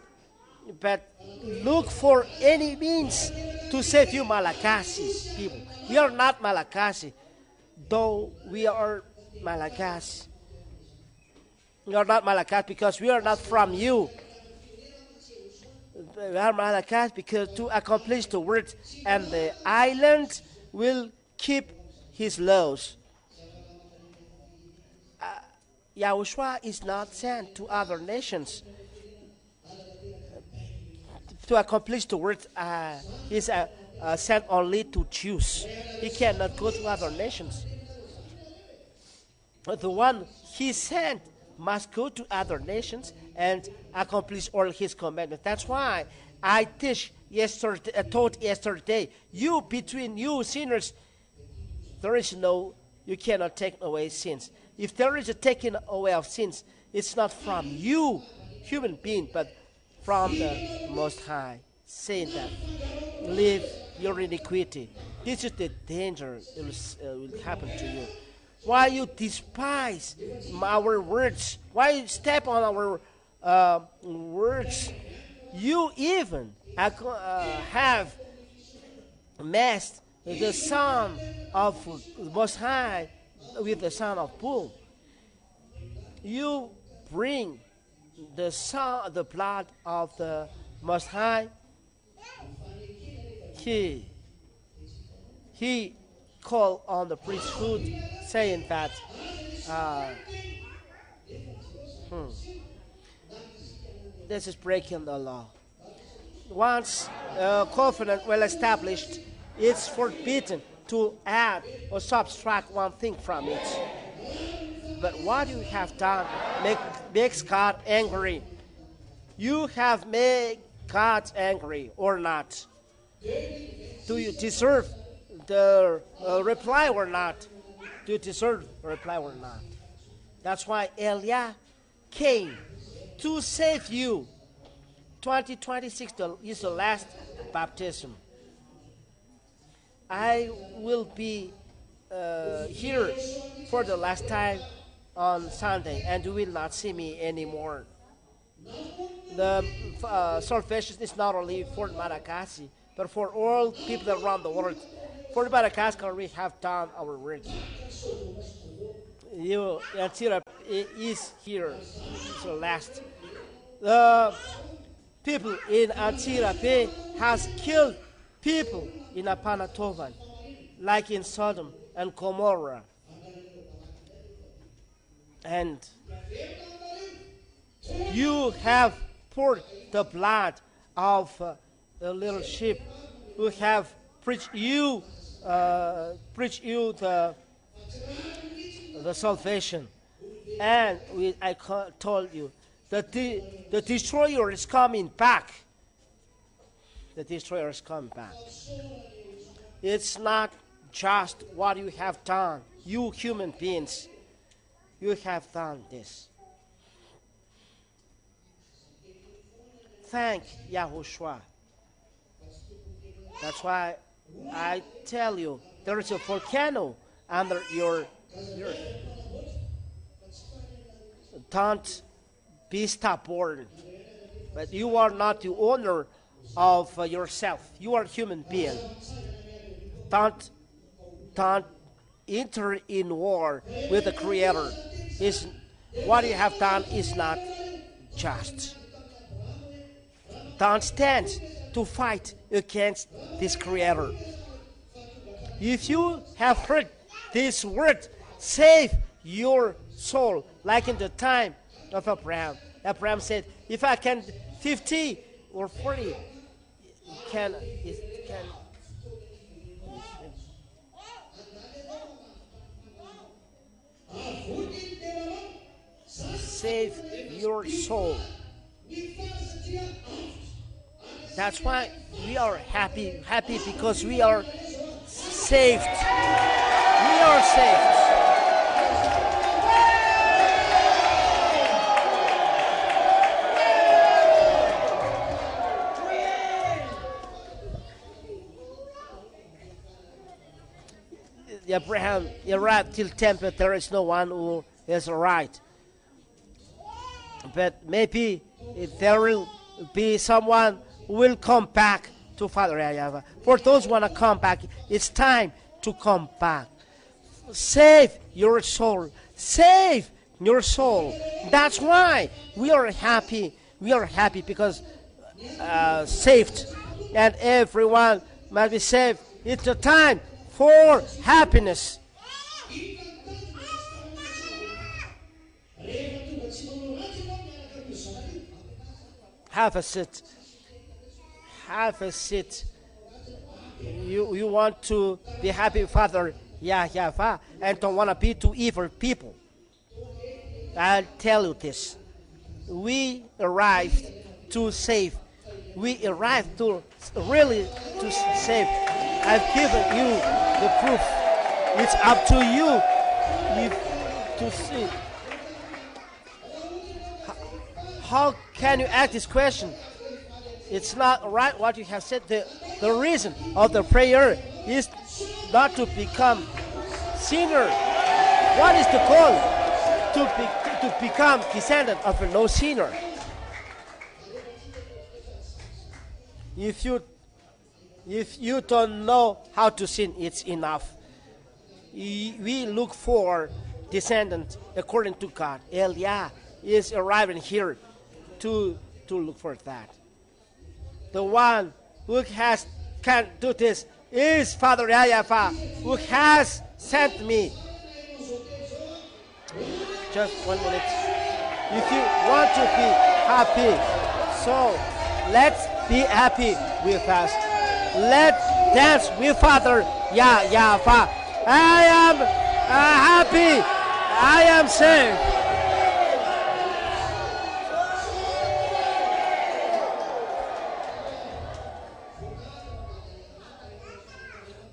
but look for any means to save you, Malagasy people. We are not Malagasy, though we are Malagasy. We are not Malagasy because we are not from you. We are Malagasy because to accomplish the word, and the island will keep his laws. Yahushua is not sent to other nations to accomplish the word. He's sent only to Jews. He cannot go to other nations. But the one he sent must go to other nations and accomplish all his commandments. That's why I taught yesterday, between you sinners, there is you cannot take away sins. If there is a taking away of sins, it's not from you, human being, but from the Most High, saying that, leave your iniquity. This is the danger that will happen to you. Why you despise our words? Why you step on our words? You even have messed the Son of the Most High with the Son of Bull. You bring the blood of the Most High. He called on the priesthood, saying that this is breaking the law. Once a covenant well established, it's forbidden to add or subtract one thing from it. But what you have done makes God angry. You have made God angry or not? Do you deserve the reply or not? Do you deserve the reply or not? That's why Eliah came to save you. 2026 is the last baptism. I will be here for the last time on Sunday, and you will not see me anymore. The salvation is not only for Madagascar, but for all people around the world. For Madagascar, we have done our work. Antsirabe is here, so last. The people in Antsirabe has killed people in Apanatovan, like in Sodom and Gomorrah. And you have poured the blood of the little sheep who have preached you the salvation. And I told you that the destroyer is coming back. The destroyer is coming back. It's not just what you have done, you human beings. You have done this. Thank YAHOSHUAH. That's why I tell you, there is a volcano under your earth. Don't be stubborn. But you are not the owner of yourself. You are a human being. Don't enter in war with the Creator. What you have done is not just. Don't stand to fight against this Creator. If you have heard this word, save your soul, like in the time of Abraham. Abraham said, if I can 50 or 40, can save your soul. That's why we are happy because we are saved. We are saved. Abraham arrived till temple. There is no one who is right. But maybe if there will be someone who will come back to Father YAHVAH. For those who want to come back, it's time to come back. Save your soul. Save your soul. That's why we are happy. We are happy because saved. And everyone must be saved. It's the time for happiness. Have a seat. Have a seat. You want to be happy, Father YAHVAH, and don't want to be too evil people. I'll tell you this. We arrived to save. We arrived to really to save. I've given you the proof. It's up to you to see. How can you ask this question? It's not right what you have said. The reason of the prayer is not to become sinner. What is the goal? To become descendant of a no sinner. If you don't know how to sin, it's enough. We look for descendants according to God. Eliah is arriving here to look for that. The one who can do this is Father YAHVAH, who has sent me. Just 1 minute. If you want to be happy, so let's be happy with us. Let's dance with Father YAHVAH. I am happy. I am saved.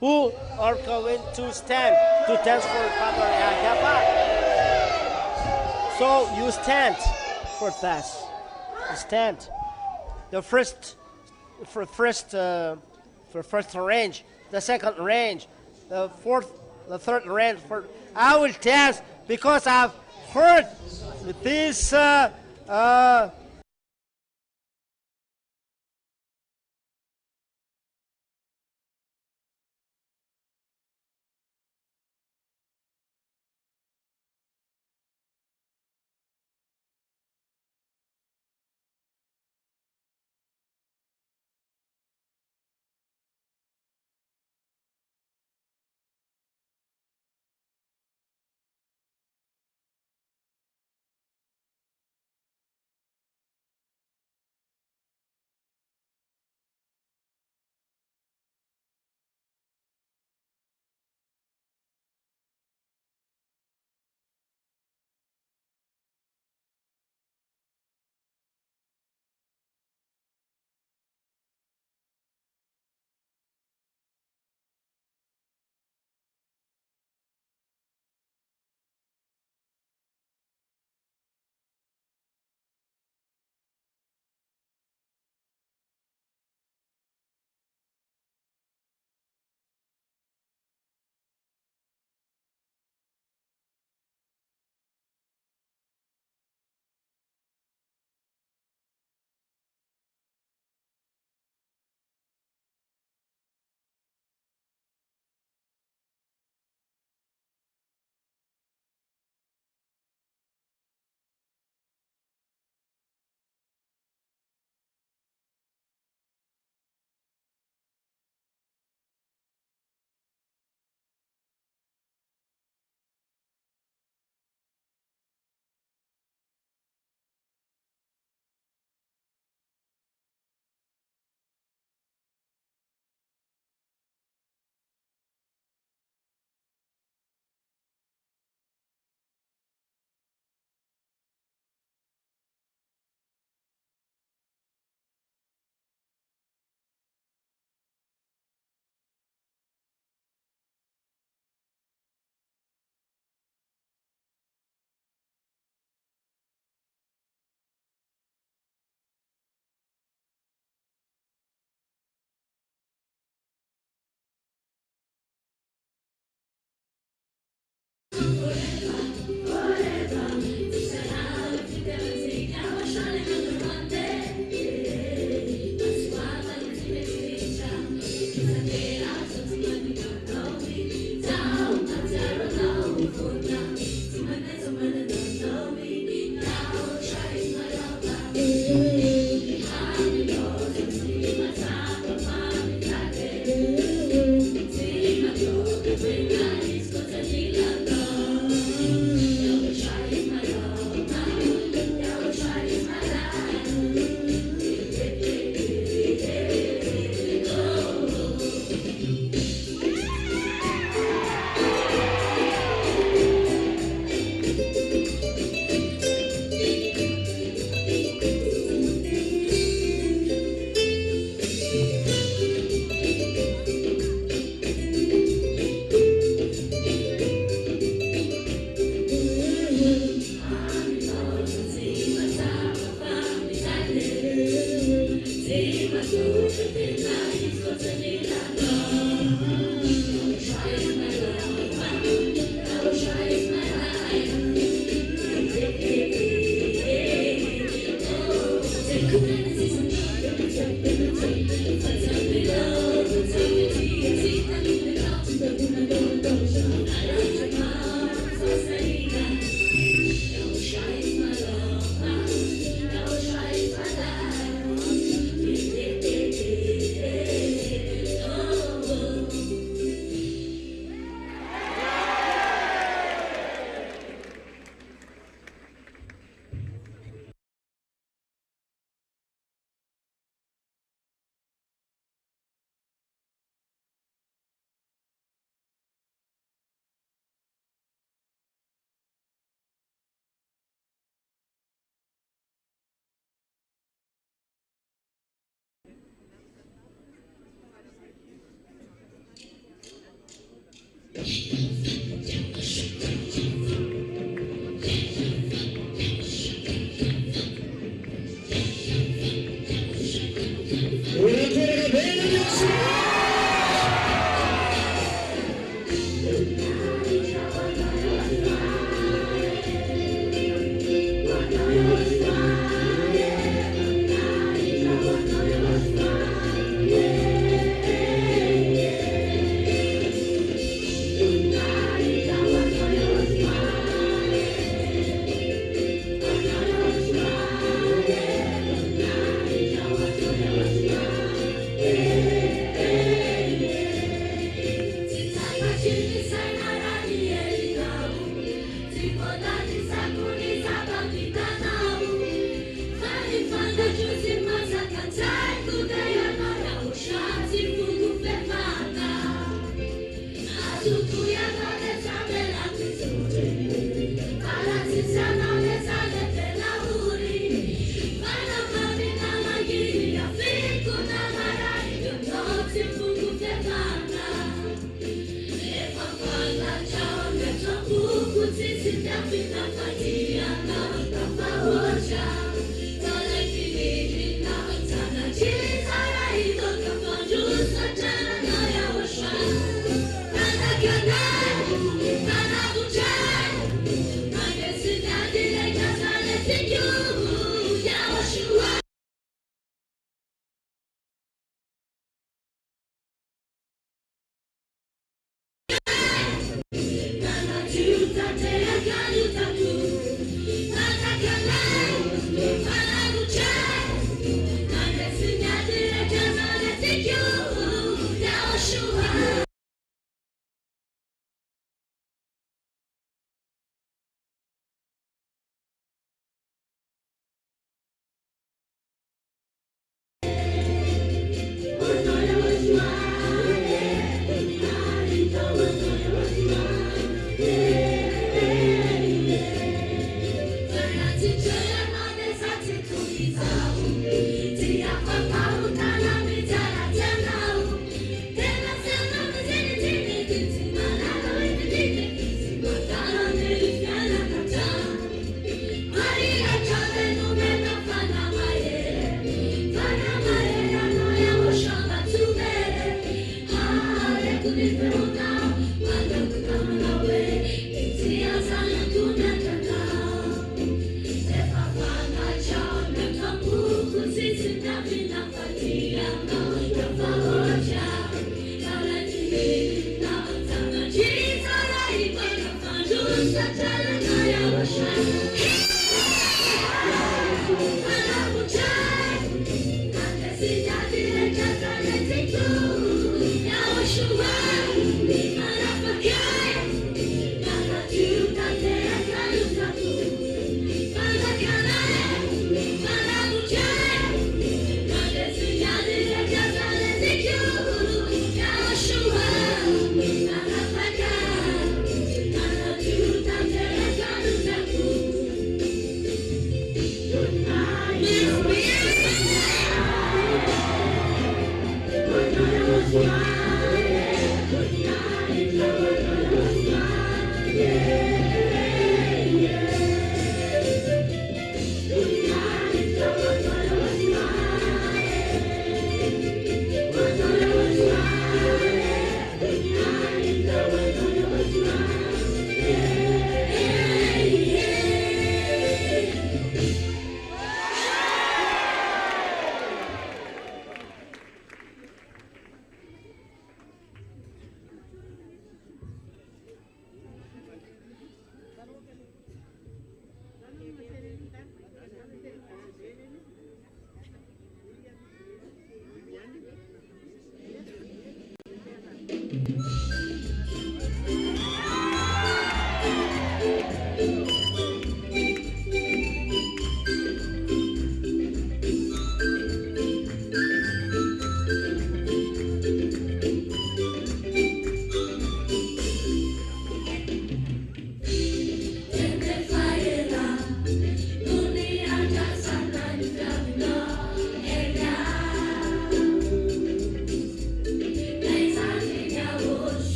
Who are going to stand to dance for Father YAHVAH? So you stand for that. Stand. The first range, the second range, the third range. I will dance because I've heard this.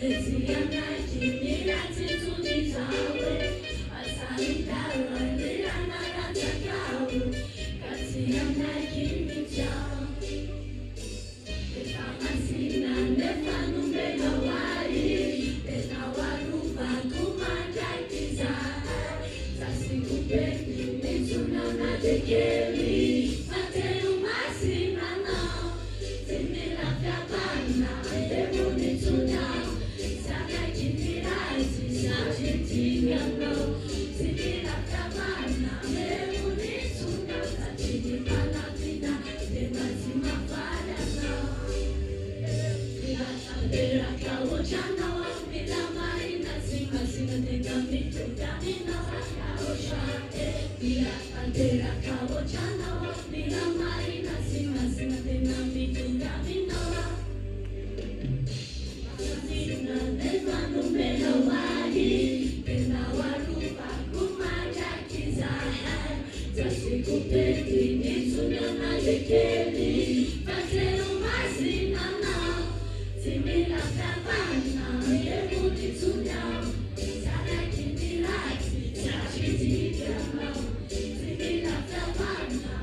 Thank you.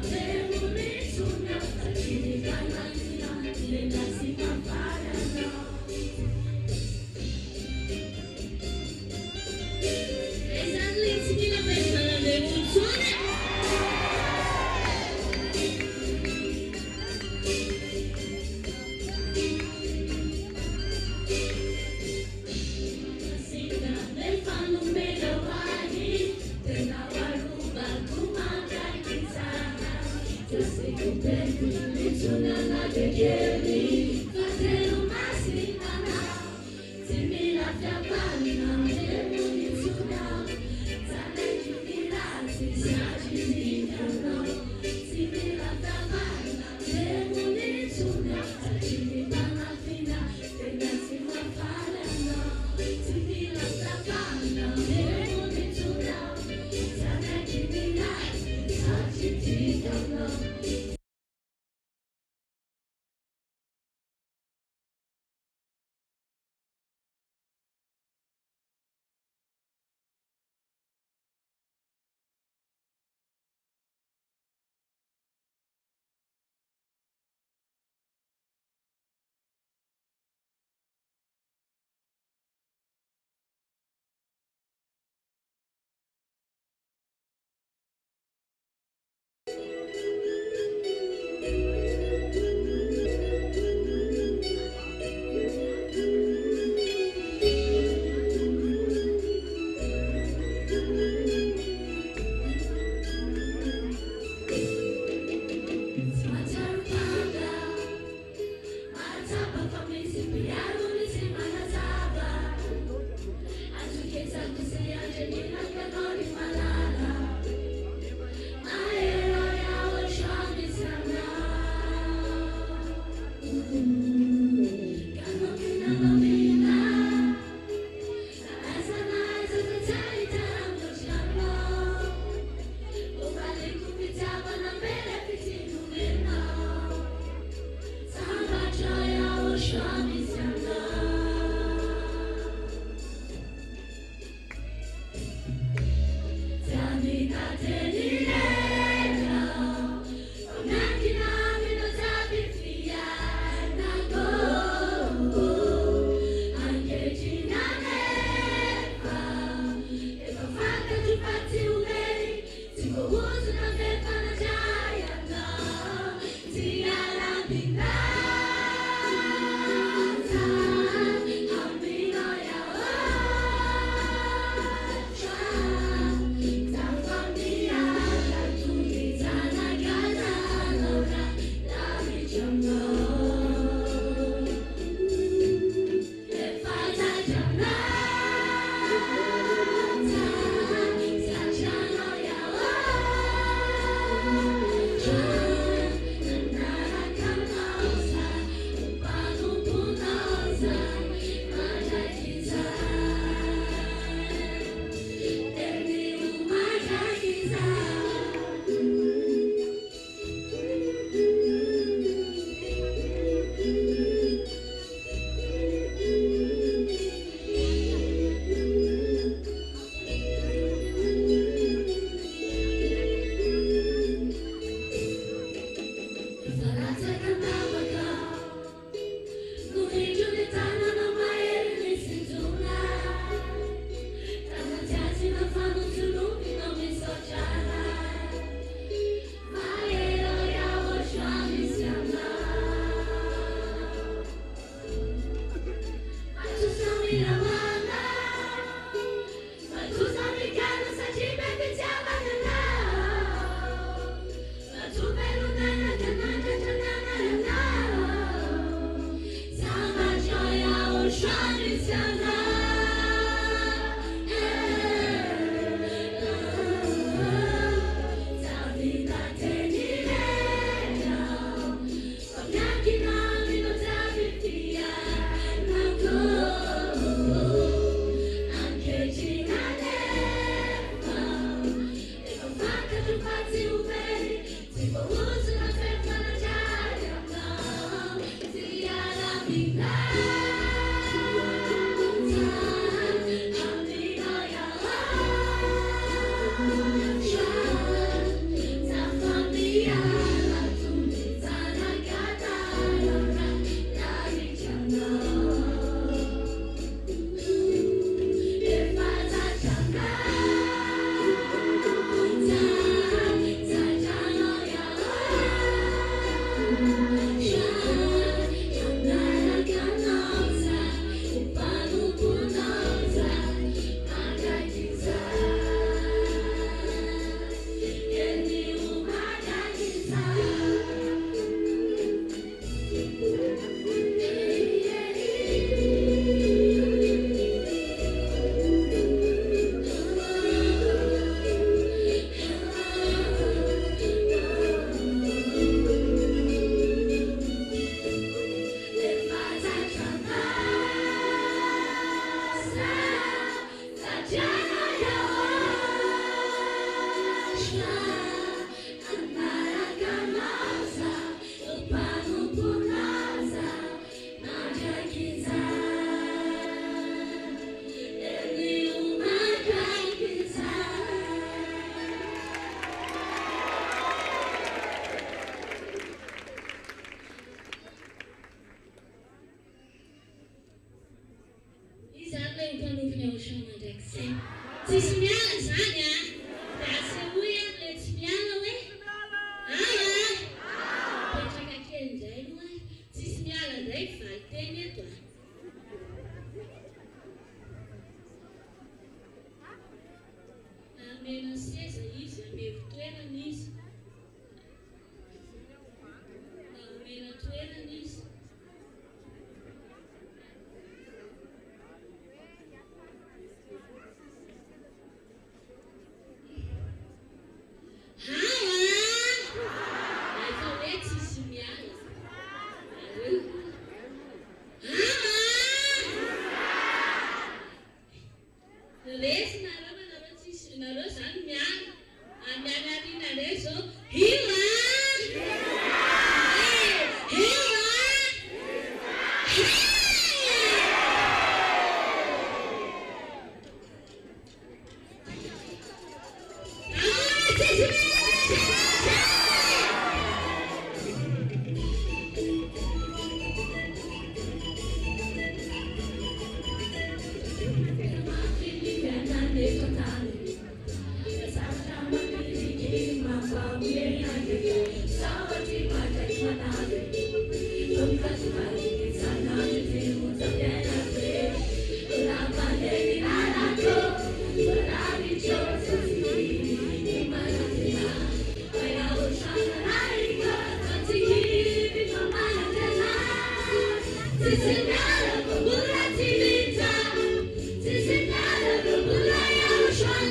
Antsirabe,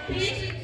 YAHOSHUAH.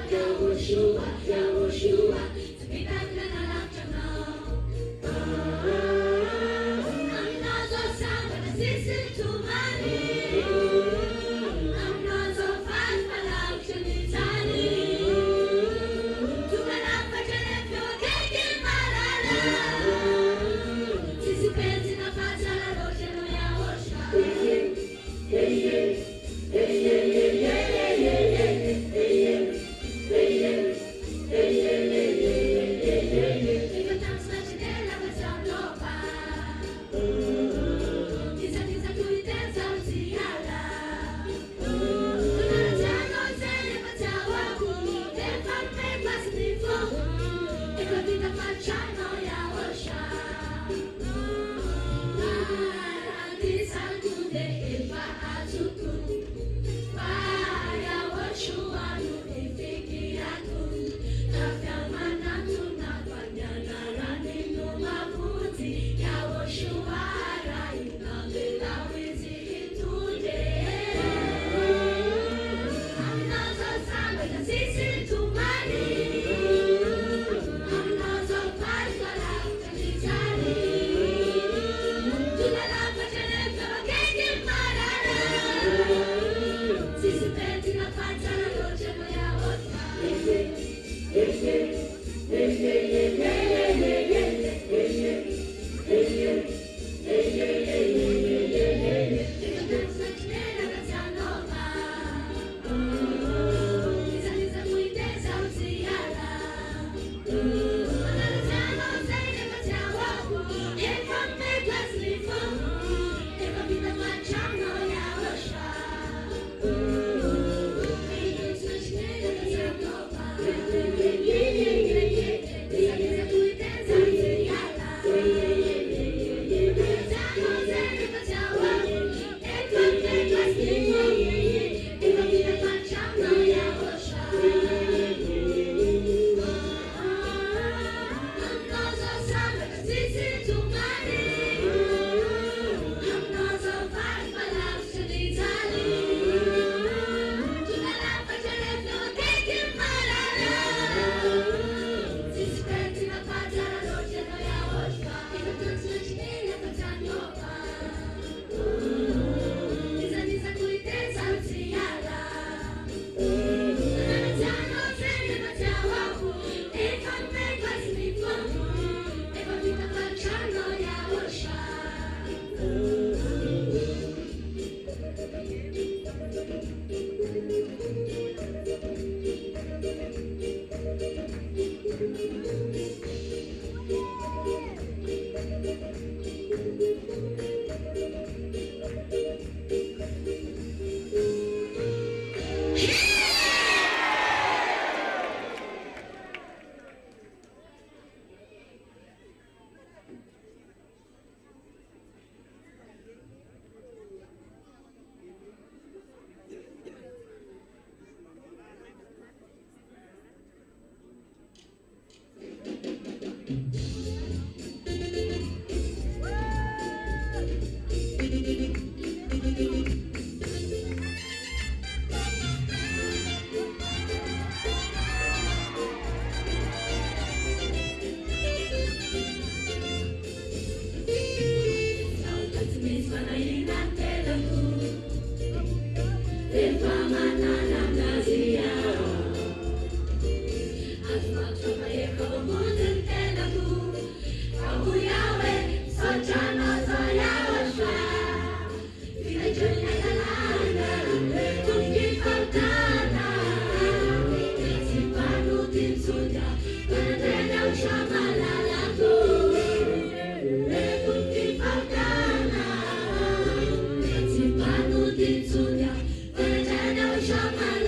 YAHOSHUAH, YAHOSHUAH, to be back when I love you now. I'm not so sad, but I listen to my name. I'm not so fast, but I'm to be tiny. To my love, but I left you, taking my love. Anticipating a part of the ocean, YAHOSHUAH. Hey, hey, hey, hey, hey, hey, hey, hey, hey, hey. Shama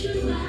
YAHOSHUAH.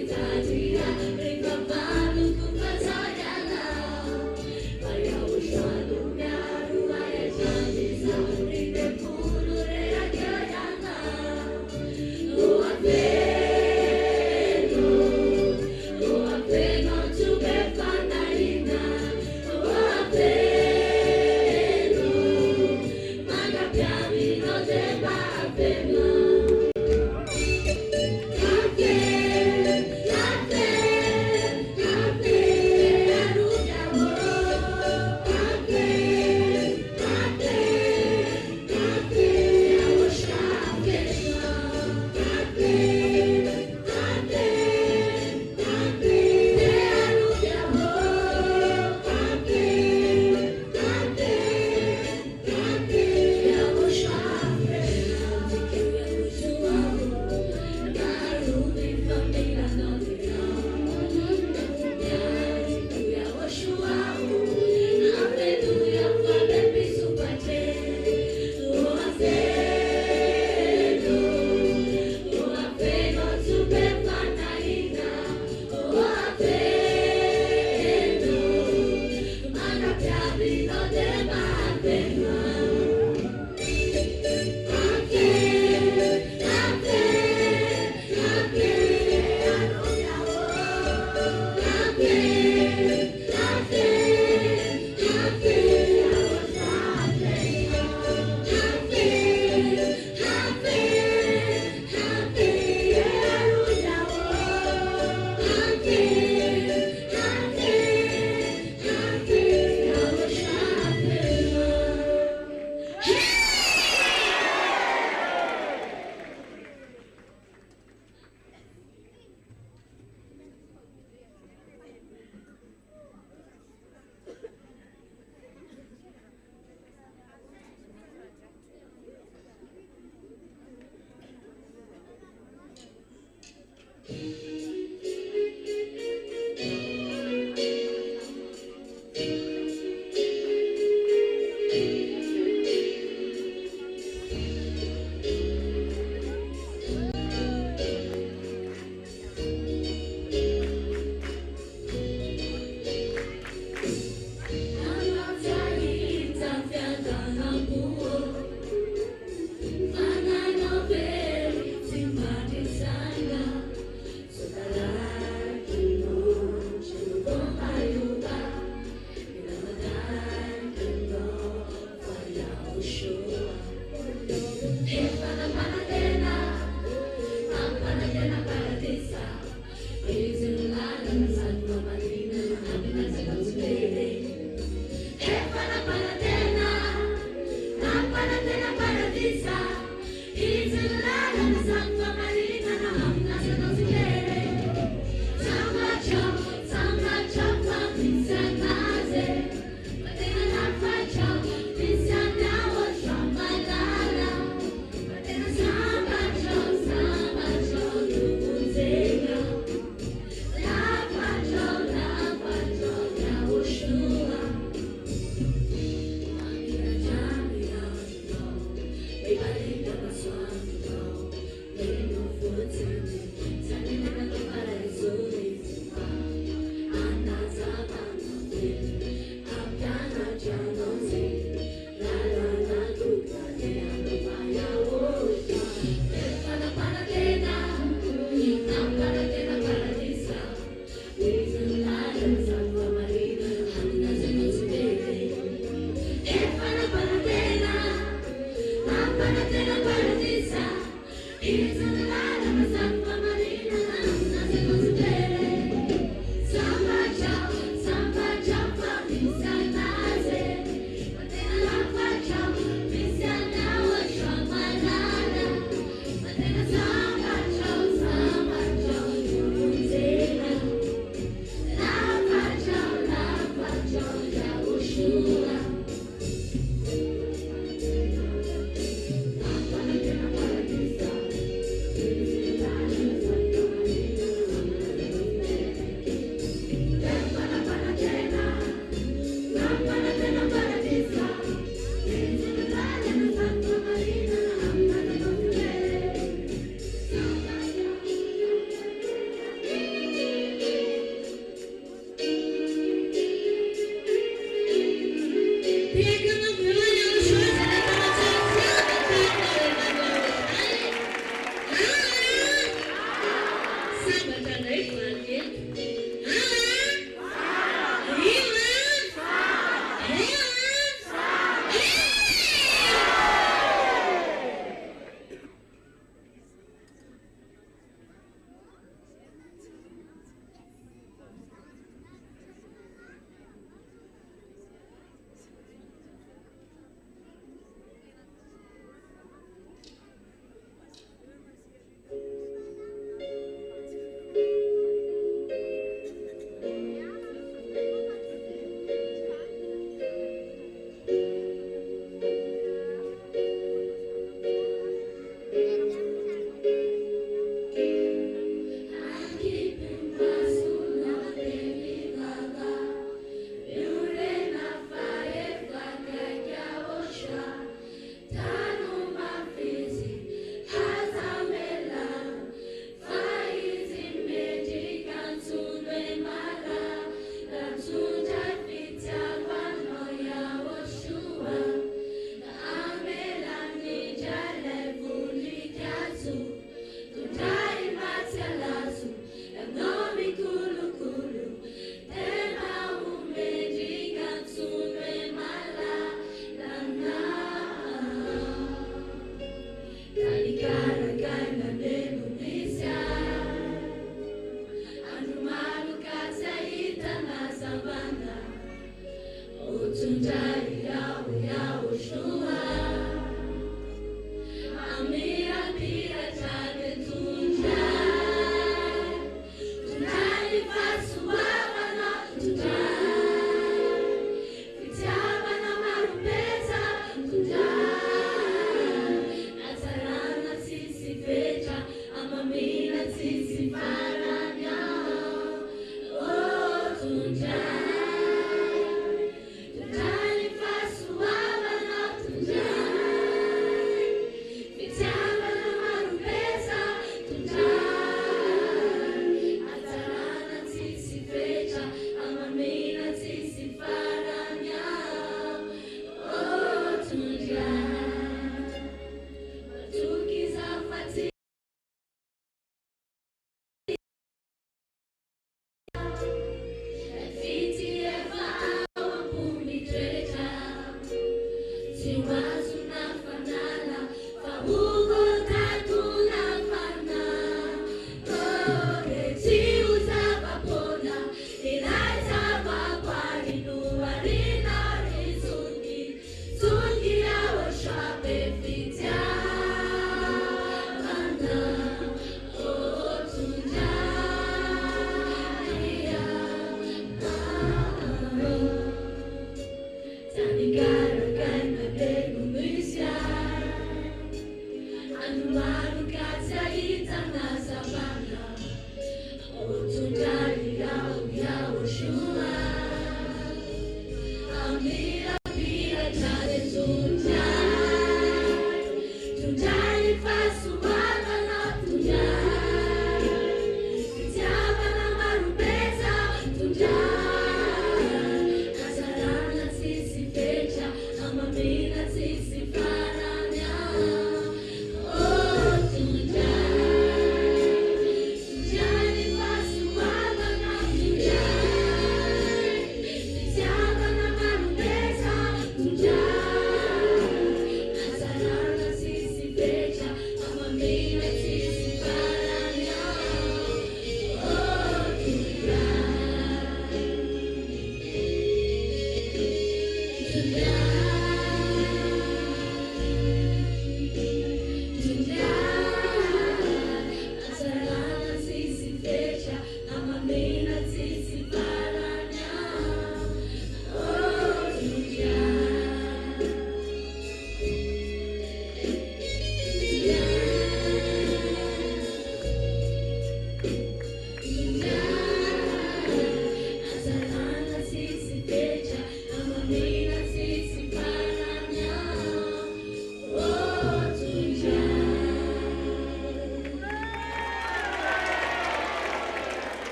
Italia,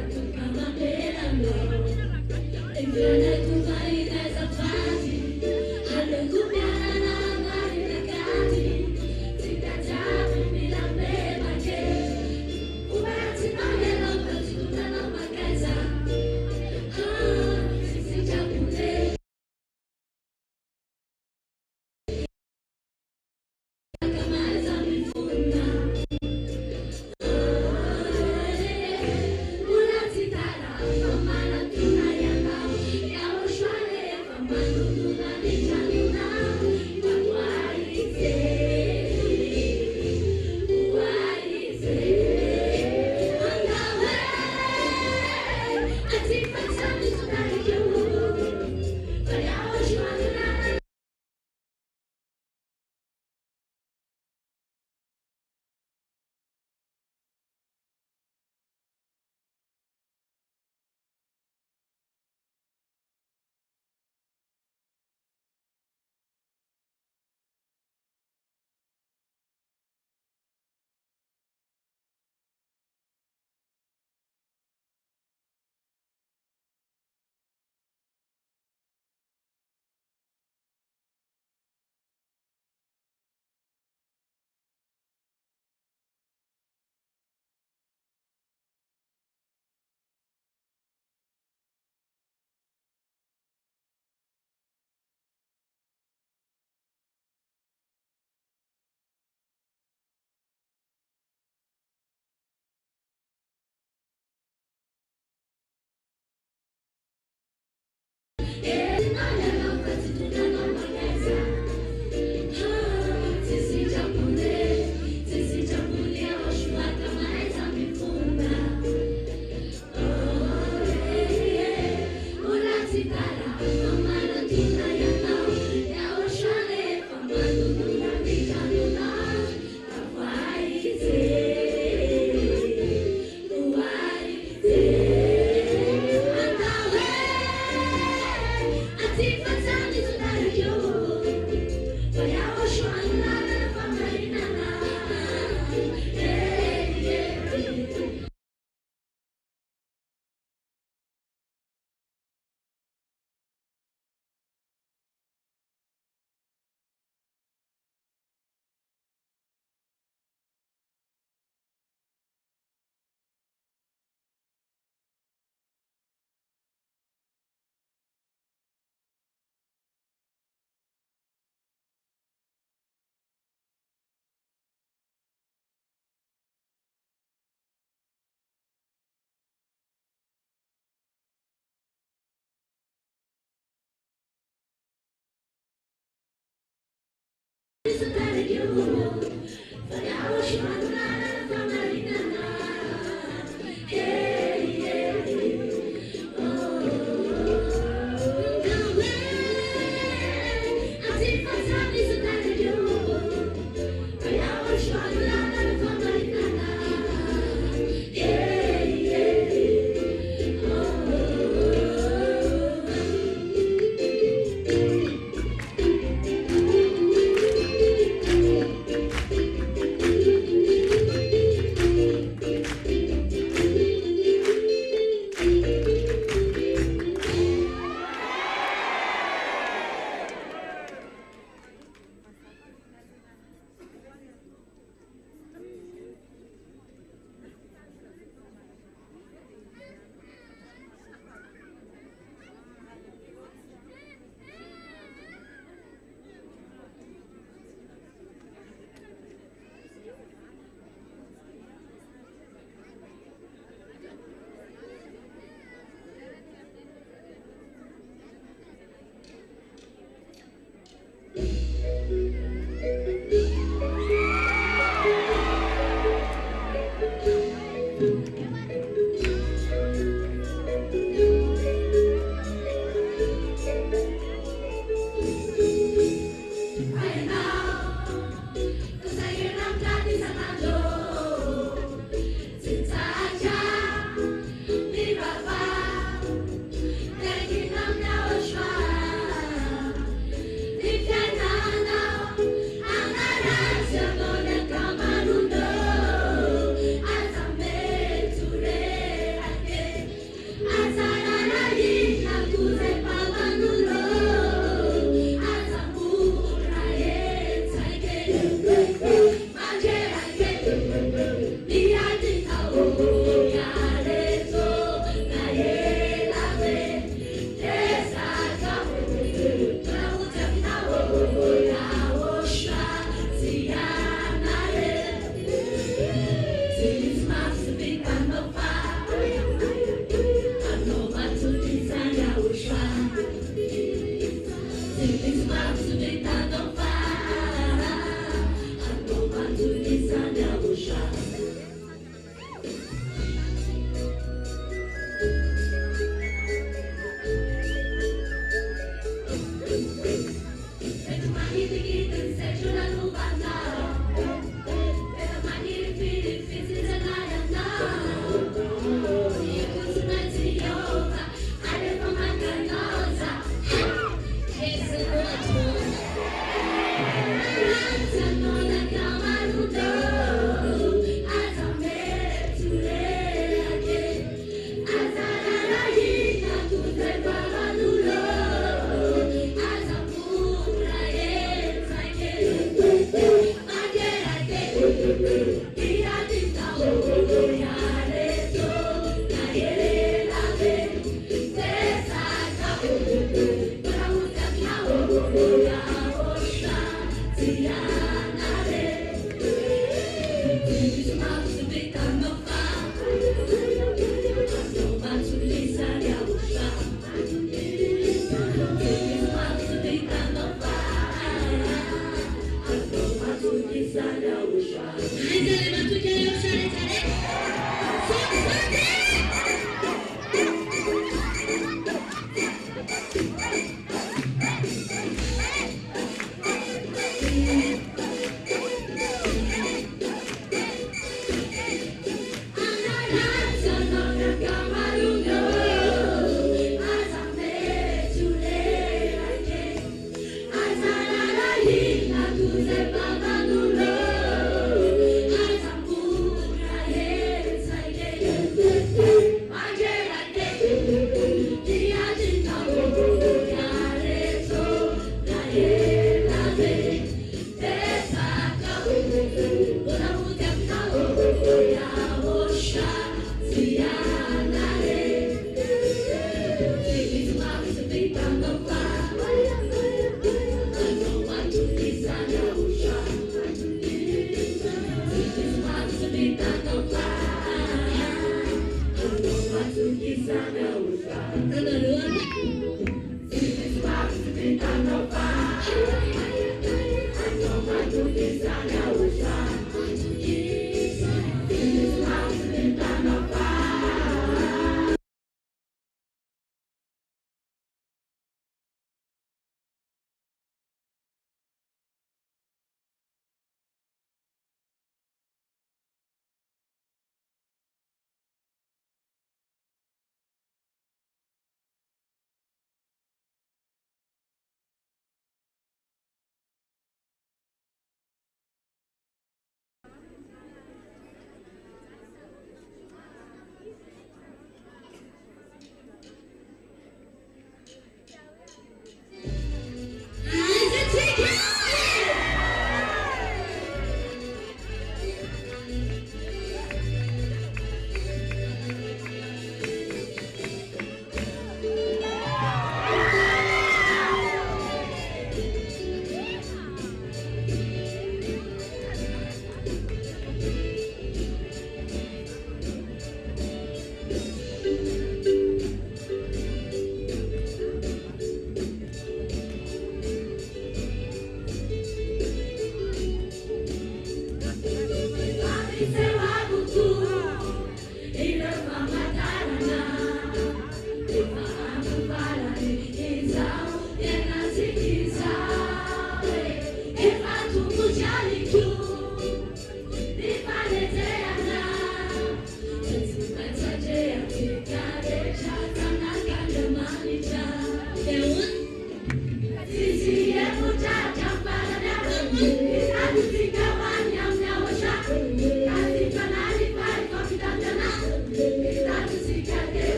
As I'm YAHVAH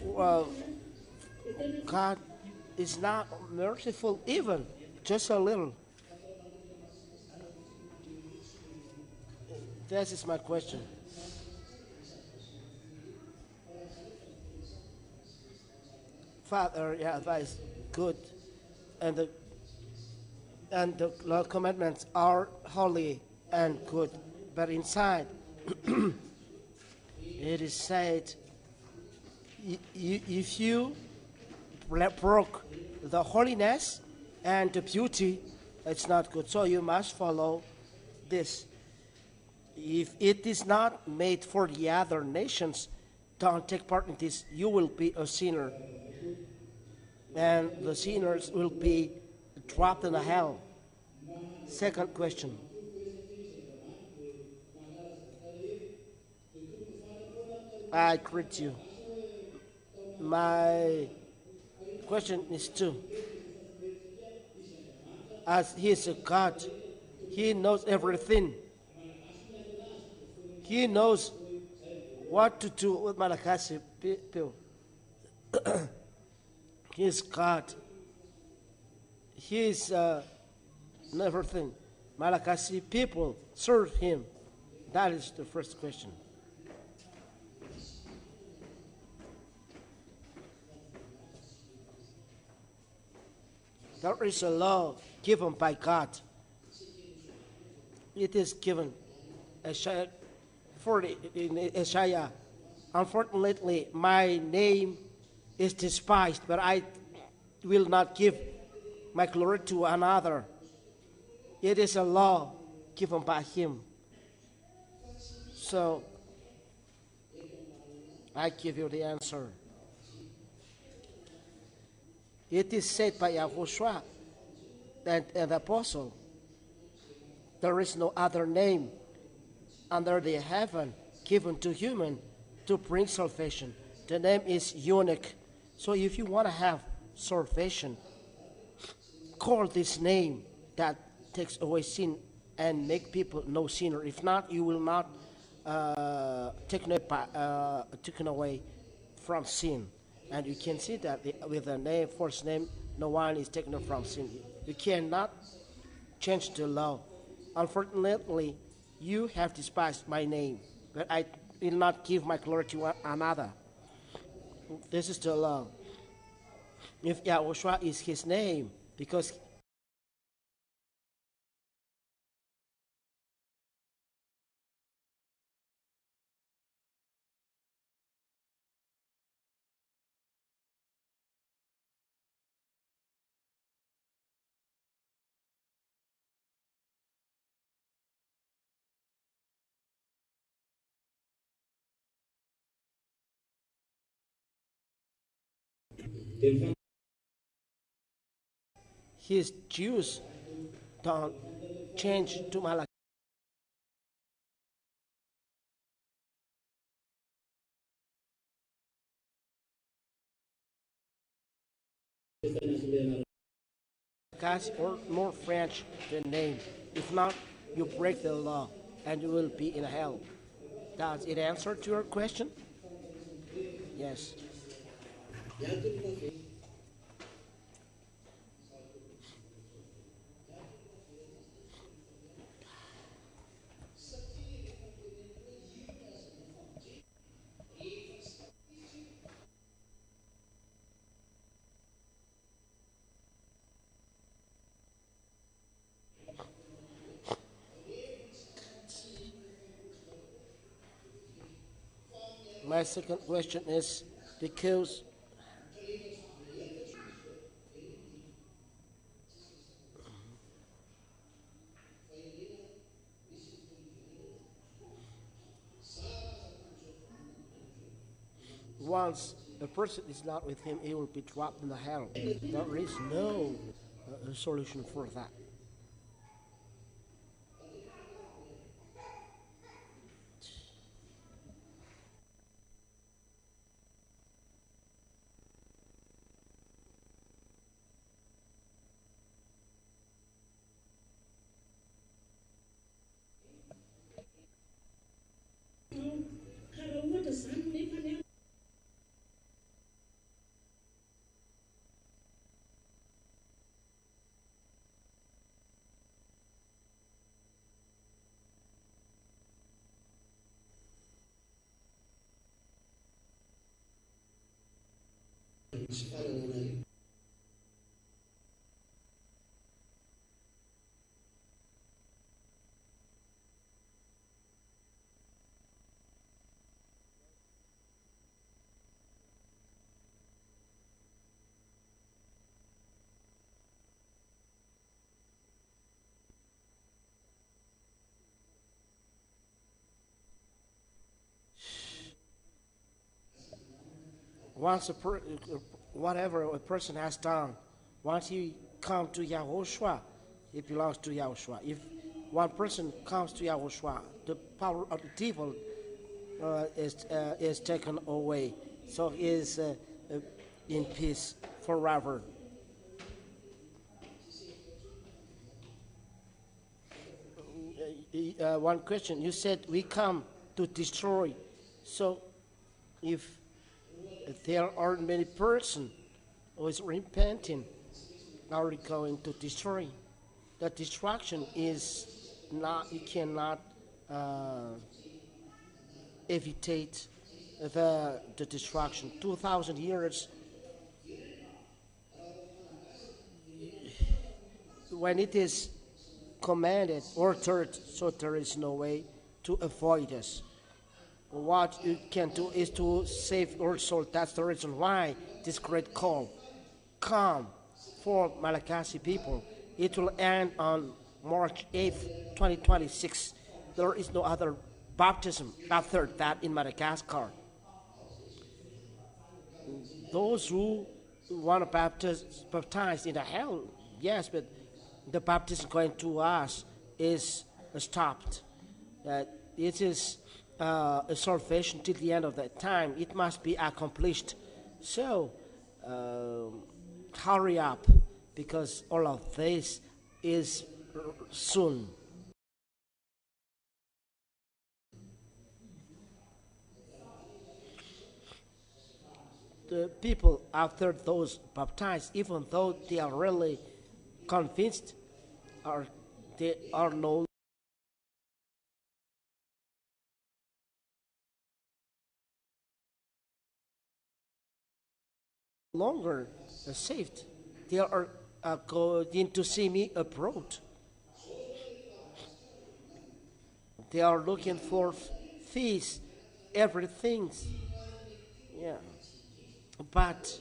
Well, God is not merciful even, just a little. That is my question. Father, YAHVAH is good, and the law commandments are holy and good, but inside it is said, if you broke the holiness and the beauty, it's not good. So you must follow this. If it is not made for the other nations, don't take part in this. You will be a sinner, and the sinners will be dropped in the hell. Second question. I greet you. My question is two. As He is a God, He knows everything. He knows what to do with Malachi people. He is God. He is everything. Malachi people serve Him. That is the first question. There is a law given by God. It is given Isaiah 40 in Isaiah. Unfortunately, my name is despised, but I will not give my glory to another. It is a law given by Him. So I give you the answer. It is said by YAHOSHUAH and the apostle, there is no other name under the heaven given to human to bring salvation. The name is unique. So if you want to have salvation, call this name that takes away sin and make people no sinner. If not, you will not taken away from sin. And you can see that with the name, first name, no one is taken from sin. You cannot change the law. Unfortunately, you have despised my name, but I will not give my glory to another. This is the law. If YAHOSHUAH is His name, because His Jews don't change to Malachi. Or more French the name. If not, you break the law and you will be in hell. Does it answer to your question? Yes. My second question is because once a person is not with him, he will be dropped in the hell. There is no solution for that. Once whatever a person has done, once he comes to YAHOSHUAH, it belongs to YAHOSHUAH. If one person comes to YAHOSHUAH, the power of the devil is taken away, so he is in peace forever. One question, you said we come to destroy, so if there are many persons who is repenting, are we going to destroy? The destruction is not, you cannot evitate the destruction. 2,000 years, when it is commanded, ordered, so there is no way to avoid us. What you can do is to save your soul. That's the reason why this great call come for Malagasy people. It will end on March 8th, 2026. There is no other baptism after that in Madagascar. Those who want to baptize in the hell, yes, but the baptism going to us is stopped. It is a salvation till the end of that time. It must be accomplished. So hurry up, because all of this is soon. The people after those baptized, even though they are really convinced, they are no longer saved. They are going to see me abroad. They are looking for fees, everything. Yeah. But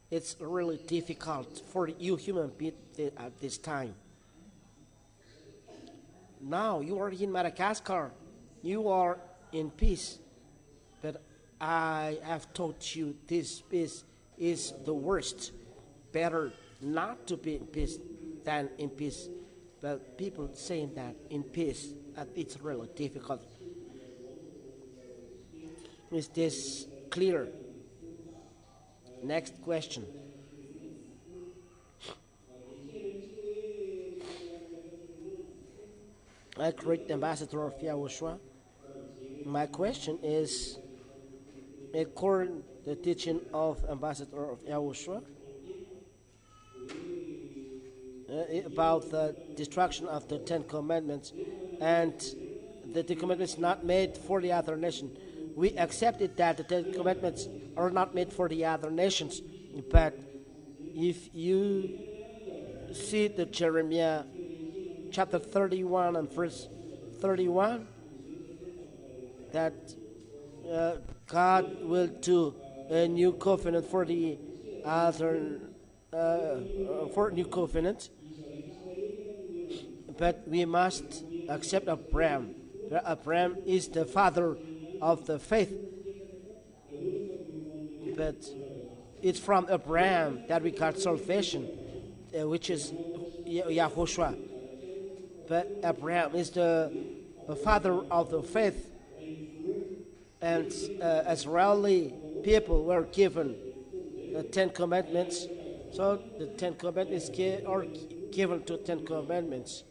it's really difficult for you human beings at this time. Now you are in Madagascar, you are in peace, but I have taught you this peace is the worst. Better not to be in peace than in peace. But people saying that in peace, it's really difficult. Is this clear? Next question. a great ambassador of Yahushua. My question is, according to the teaching of ambassador of Yahushua, about the destruction of the Ten Commandments, and the Ten Commandments not made for the other nation. We accepted that the Ten Commandments are not made for the other nations, but if you see the Jeremiah chapter 31 and verse 31, that God will do a new covenant for the other for new covenant, but we must accept Abraham. Abraham is the father of the faith, but it's from Abraham that we got salvation, which is YAHOSHUAH. But Abraham is the father of the faith, and Israeli people were given the Ten Commandments. So the Ten Commandments are given to Ten Commandments.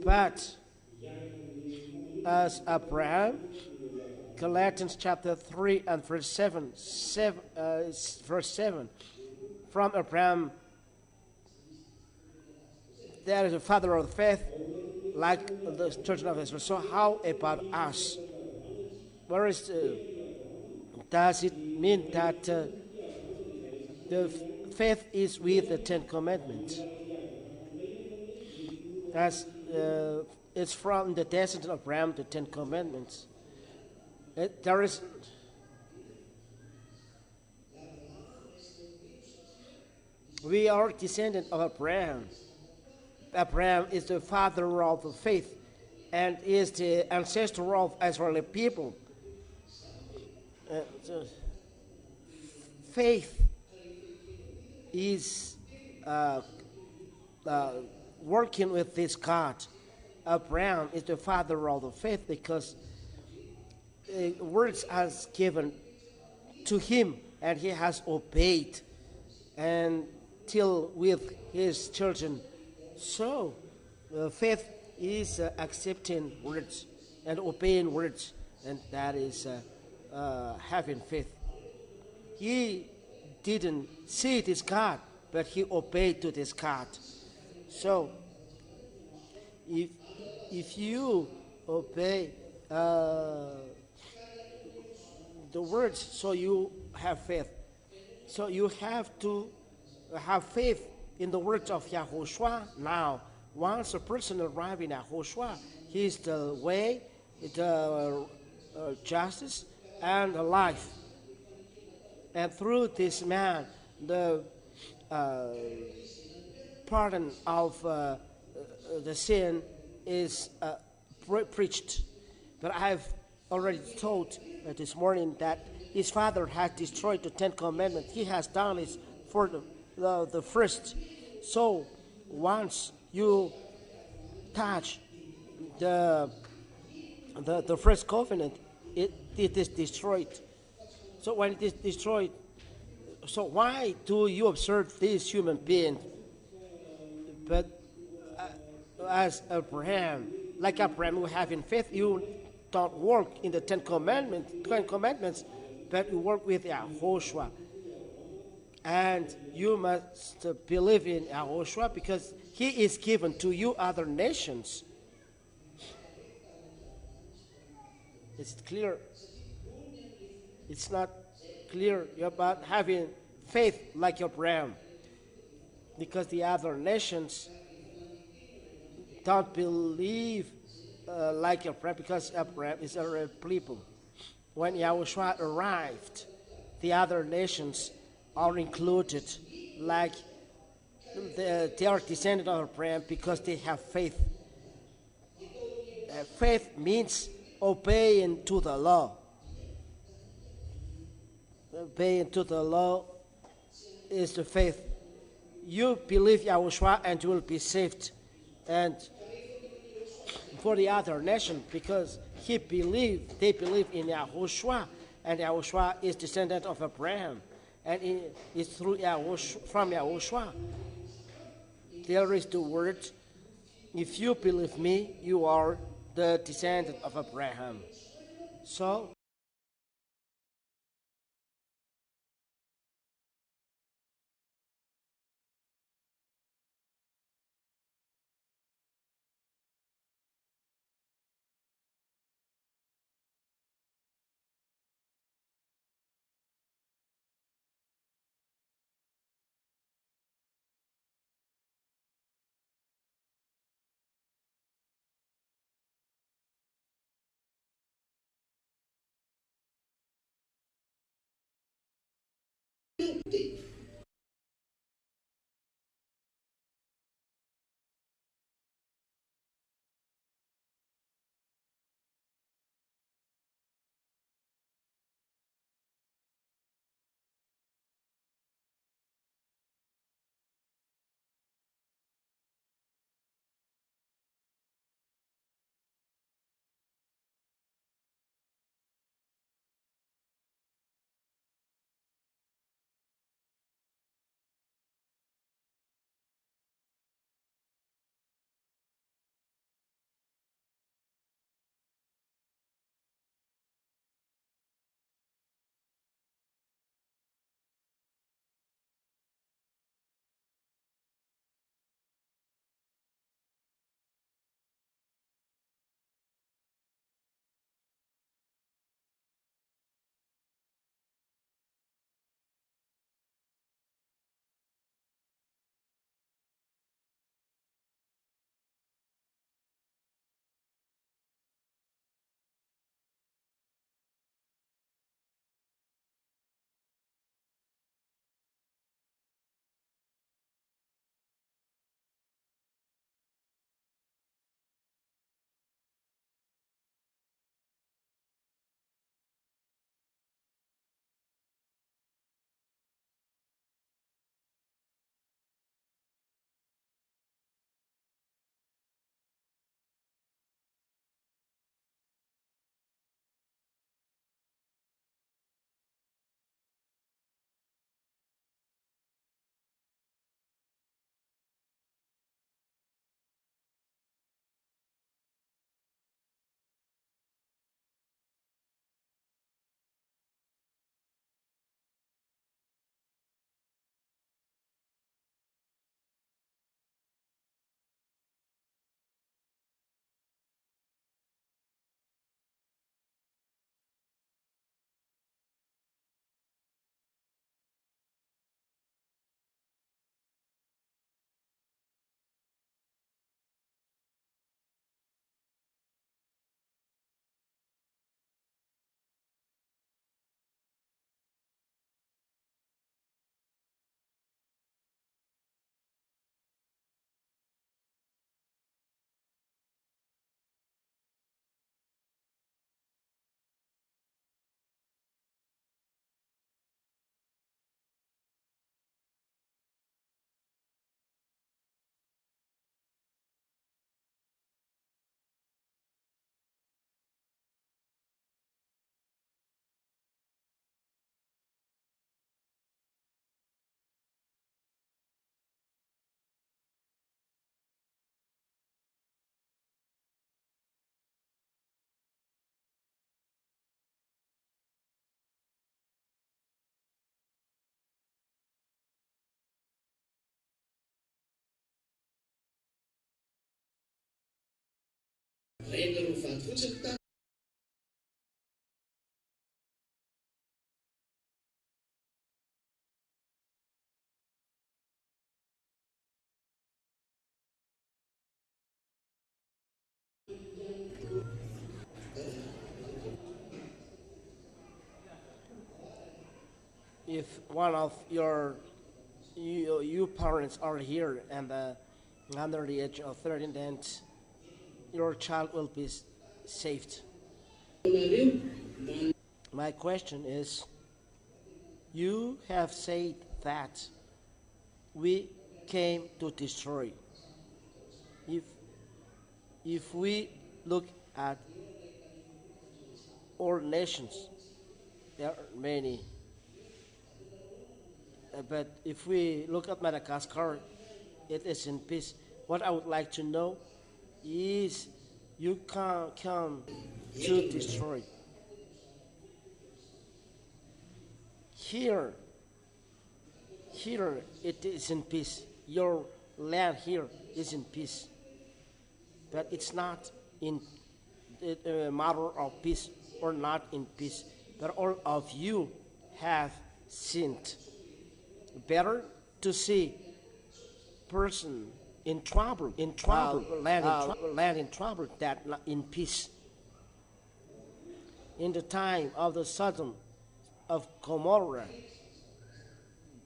But as Abraham, Galatians chapter 3 and verse 7, verse 7, from Abraham, there is a father of the faith, like the children of Israel. So how about us? Where is does it mean that the faith is with the Ten Commandments? As it's from the descendant of Abraham, the Ten Commandments. There is we are descendant of Abraham. Abraham is the father of the faith and is the ancestor of Israeli people. So faith is working with this God. Abraham is the father of the faith because words are given to him and he has obeyed and till with his children. So faith is accepting words and obeying words, and that is having faith. He didn't see this God, but he obeyed to this God. So if you obey the words, so you have faith. So you have to have faith in the words of YAHOSHUAH. Now, once a person arrives in YAHOSHUAH, he is the way, the justice, and the life. And through this man, the pardon of the sin is preached. But I have already told this morning that his father has destroyed the Ten Commandments. He has done it for the first. So once you touch the first covenant, it is destroyed. So when it is destroyed, so why do you observe these human beings? But as Abraham, like Abraham, who have in faith, you don't work in the Ten Commandments, but you work with YAHOSHUAH. And you must believe in YAHOSHUAH because he is given to you other nations. It's clear. It's not clear about having faith like Abraham, because the other nations don't believe like Abraham, because Abraham is a people. When YAHOSHUAH arrived, the other nations are included, like they are descendants of Abraham because they have faith. Faith means obeying to the law. Obeying to the law is the faith. You believe YAHOSHUAH and you will be saved. And for the other nation, because they believe in YAHOSHUAH, and YAHOSHUAH is descendant of Abraham, and it's through from YAHOSHUAH. There is the word If you believe me, you are the descendant of Abraham. So, Regler vaat fotsiny ta if one of you parents are here and under the age of 13, then your child will be saved. My question is, you have said that we came to destroy. If we look at all nations, there are many. But if we look at Madagascar, it is in peace. What I would like to know is you can't come to destroy. Here it is in peace. Your land here is in peace. But it's not in a matter of peace or not in peace. But all of you have sinned. Better to see person in trouble, land in trouble, than in peace. In the time of the Sodom of Gomorrah,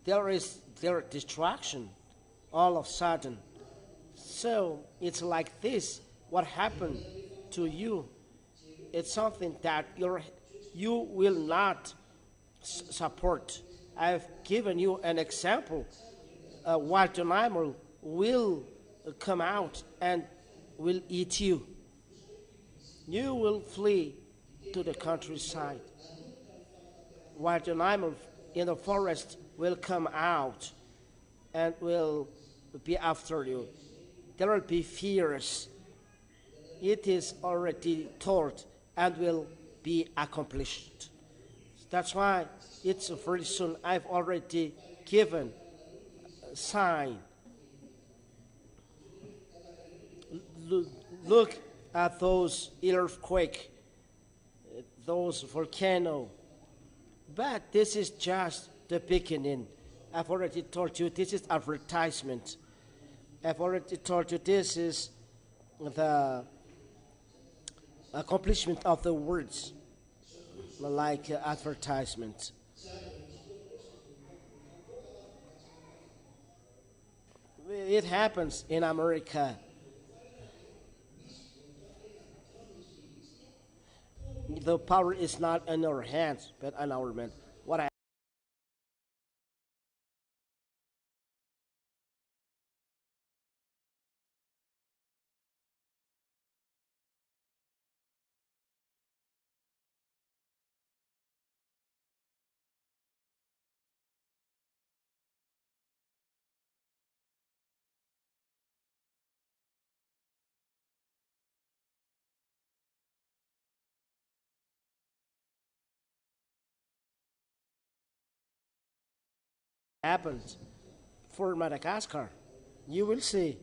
there is their destruction all of a sudden. So it's like this. What happened to you? It's something that you will not support. I've given you an example. Wild animal will come out and will eat you. You will flee to the countryside. Wild animal in the forest will come out and will be after you. There will be fears. It is already told and will be accomplished. That's why it's very soon. I've already given a sign. Look at those earthquake, those volcano. But this is just the beginning. I've already told you this is advertisement. I've already told you this is the accomplishment of the words, like advertisement. It happens in America. The power is not in our hands, but in our men. What happens for Madagascar? You will see.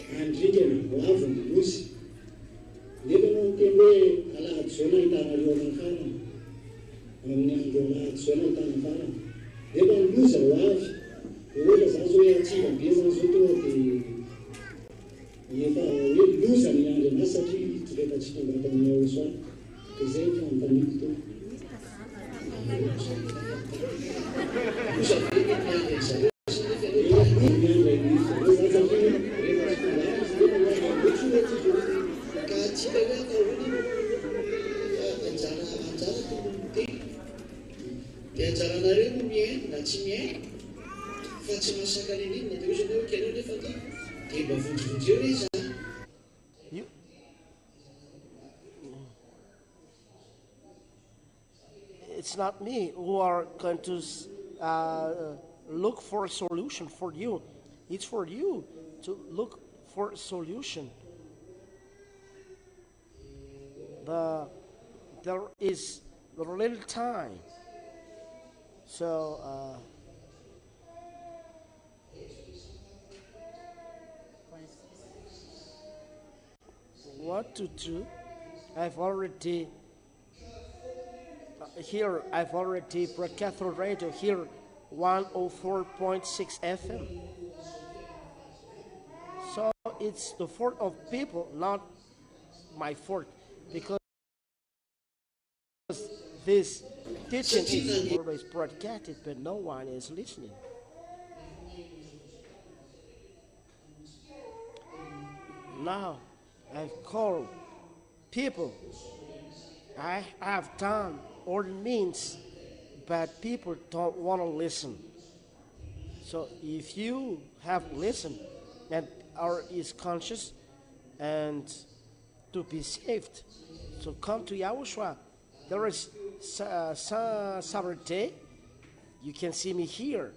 Andrigana hoavy nosy nefa no teny hoe alahady zao nahitana eo aman-kara amin'ny andro mahasoana ny tany afara dia mba loza ho avy ohatra za zao hoe atsika be zany zao tonga dia efa hoe loza ny andro anazy satria tsy rehefa tsy tonga tamin'ny YAHOSHUAH dia zay fanontaniako to dia anjaranareo no miaino na tsy miaino fa tsy masaka lenina dia ozy anao kenao nefa dia mba vonjovonjeo hoe za It's not me who are going to look for a solution for you. It's for you to look for a solution. There is a little time. So, what to do? I've already broadcast on radio here 104.6 FM. So it's the fault of people, not my fault, because this teaching is always broadcasted, but no one is listening. Now I've called people. I have done all means, but people don't want to listen. So if you have listened and is conscious and to be saved, so come to YAHOSHUAH. There is Saturday, you can see me here.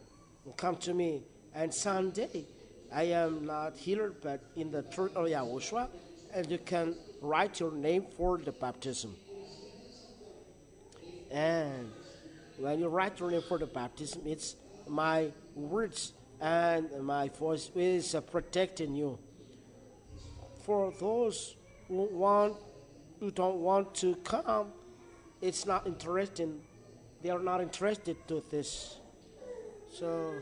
Come to me. And Sunday, I am not here, but in the church of YAHOSHUAH, and you can write your name for the baptism. And when you write your name for the baptism, it's my words and my voice is protecting you. For those who don't want to come, it's not interesting. They are not interested to this. So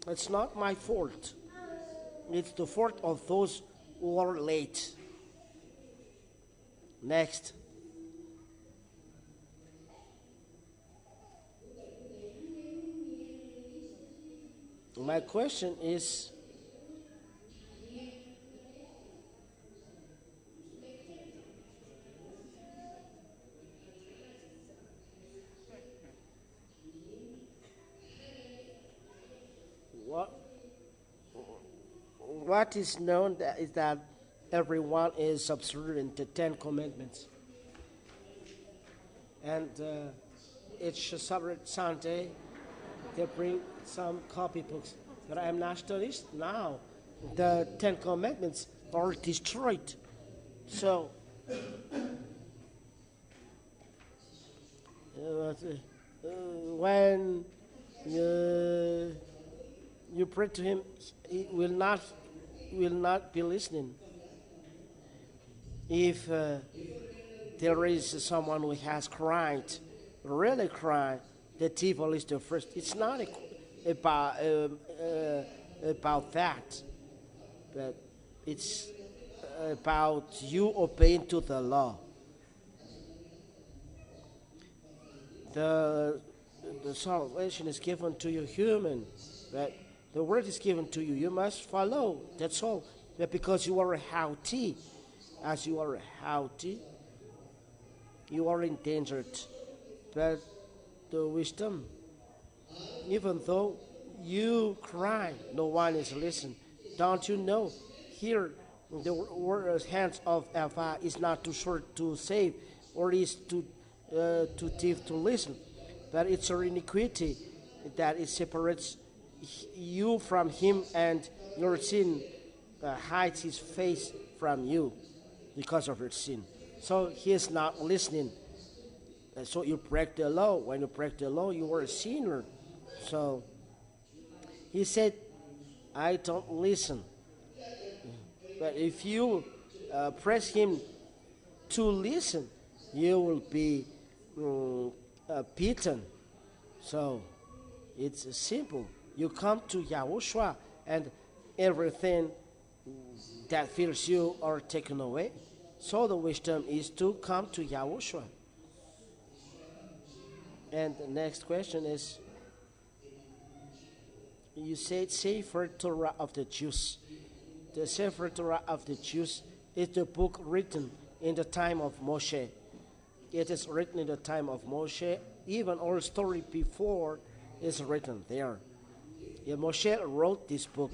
it's not my fault. It's the fault of those who are late. Next. My question is, what is known is that everyone is observing the 10 Commandments. And each Sunday, they bring some copybooks. But I am not studying now. The 10 Commandments are destroyed. So, when you pray to him, he will not be listening. If there is someone who has cried, really cried, the devil is the first. It's not about that, but it's about you obeying to the law. The salvation is given to you human, but the word is given to you. You must follow. That's all. But because you are haughty, as you are haughty, you are endangered. But the wisdom, even though you cry, no one is listening. Don't you know? Here, the hands of YAHVAH is not too short to save, or is too deep to listen, but it's an iniquity that it separates you from him, and your sin hides his face from you because of your sin. So he is not listening. So you break the law. When you break the law, you are a sinner. So he said, I don't listen. But if you press him to listen, you will be beaten. So it's simple. You come to Yahushua and everything that fears you are taken away. So the wisdom is to come to Yahushua. And the next question is, you said Sefer Torah of the Jews. The Sefer Torah of the Jews is the book written in the time of Moshe. It is written in the time of Moshe. Even our story before is written there. Yeah, Moshe wrote this book.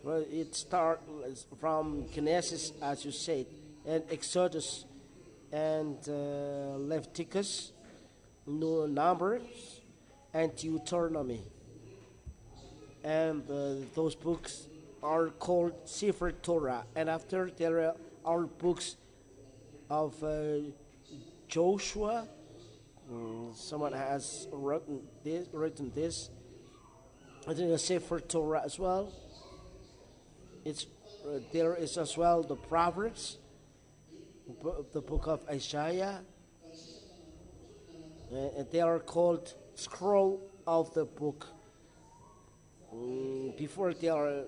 Well, it starts from Genesis, as you said, and Exodus, and Leviticus, Numbers, and Deuteronomy. And those books are called Sefer Torah. And after there are books of Joshua. Someone has written this. I think a Sefer Torah as well. It's there is as well the Proverbs, the book of Isaiah. And they are called scroll of the book. Before they are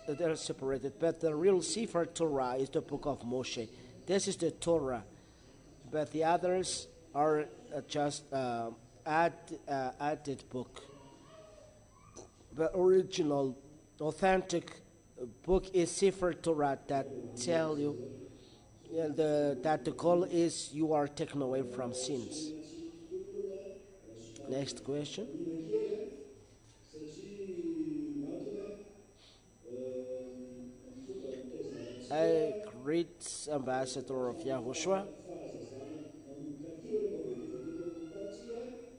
they're separated, but the real Sefer Torah is the book of Moshe. This is the Torah, but the others are just added book. The original, authentic book is Sefer Torah that tell you that the goal is you are taken away from sins. Next question. I greet Ambassador of Yahushua.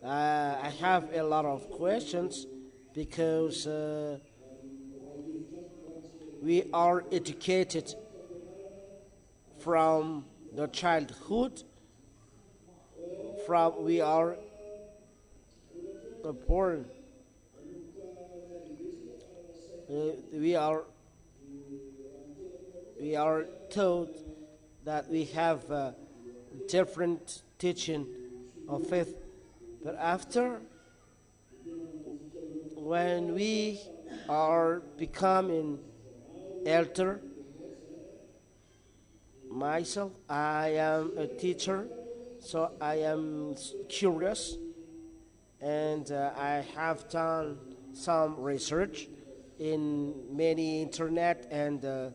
I have a lot of questions because we are educated from the childhood, we are born, we are taught that we have different teaching of faith, but after, when we are becoming elder, myself, I am a teacher, so I am curious, and I have done some research in many internet and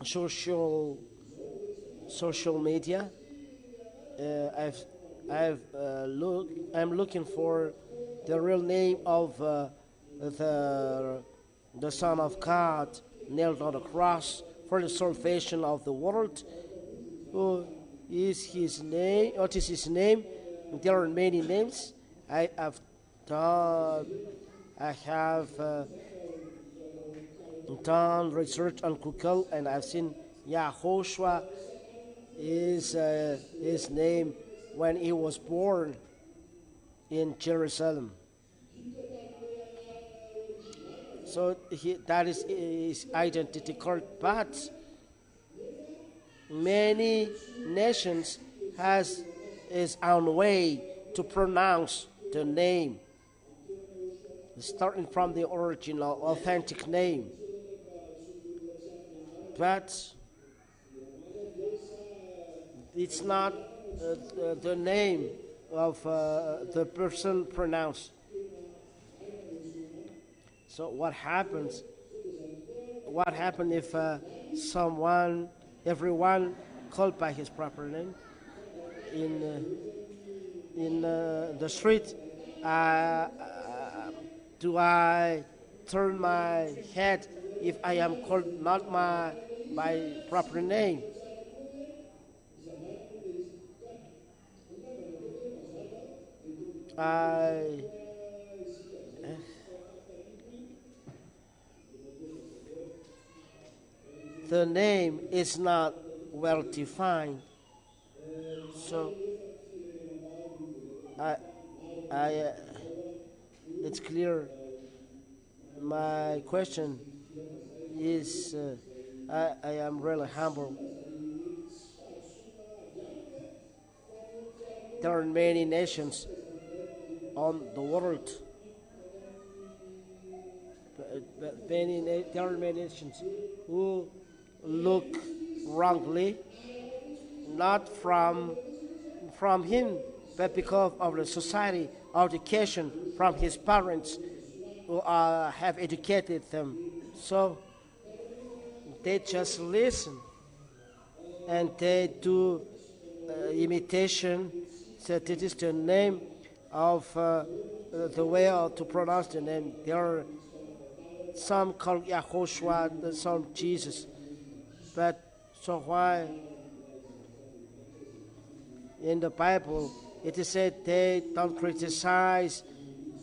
social media. I'm looking for the real name of the Son of God nailed on the cross for the salvation of the world. Who is his name? What is his name? There are many names. I have done research on Google, and I've seen YAHOSHUAH is his name when he was born in Jerusalem. So that is his identity card. But many nations has its own way to pronounce the name, starting from the original, authentic name. But it's not the name of the person pronounced. So what happens? What happens if everyone called by his proper name in the street? Do I turn my head if I am called not by proper name? The name is not well defined, so it's clear. My question is, I am really humble. there are many nations on the world. There are many nations who look wrongly, not from him, but because of the society, education from his parents who have educated them. So they just listen and they do imitation. So this is the name of the way to pronounce the name. There are some called YAHOSHUAH, some Jesus. But so why in the Bible it is said they don't criticize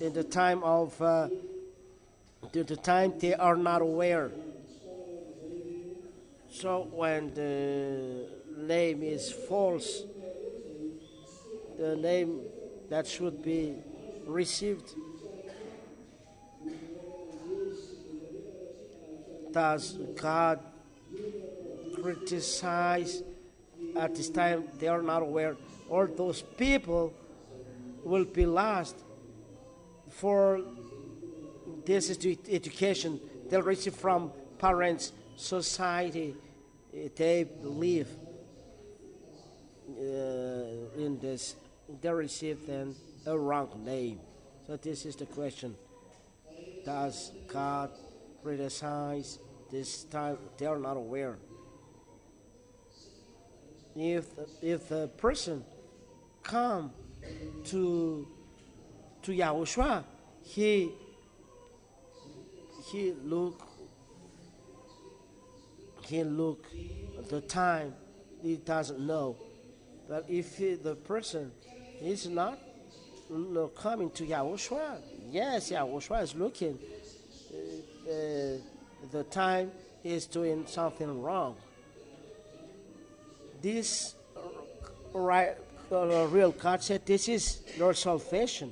in the time of the time they are not aware. So when the name is false, the name that should be received, does God criticize at this time? They are not aware, or those people will be lost, for this is the education they receive from parents, society. They believe in this, they receive then a wrong name. So this is the question: does God criticize this time? They are not aware. If the person come to YAHOSHUAH, he look the time, he doesn't know. But if the person is not coming to YAHOSHUAH, yes, YAHOSHUAH is looking. The time is doing something wrong. This real God said, this is your salvation.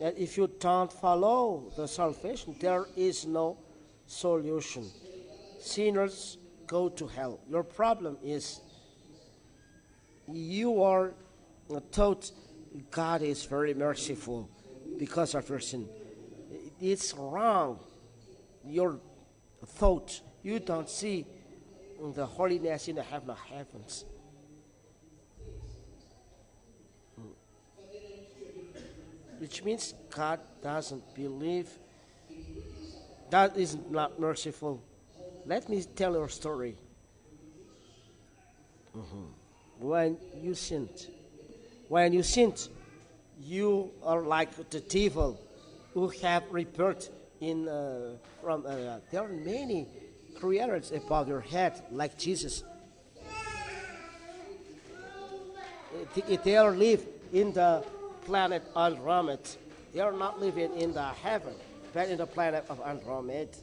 That if you don't follow the salvation, there is no solution. Sinners go to hell. Your problem is you are taught God is very merciful because of your sin. It's wrong. Your thought, you don't see the holiness in the heavens. Which means God doesn't believe. God is not merciful. Let me tell you a story. When you sinned, you are like the devil who have rebirth in from. There are many creators above your head, like Jesus. They are live in the planet Andromeda. They are not living in the heaven, but in the planet of Andromeda.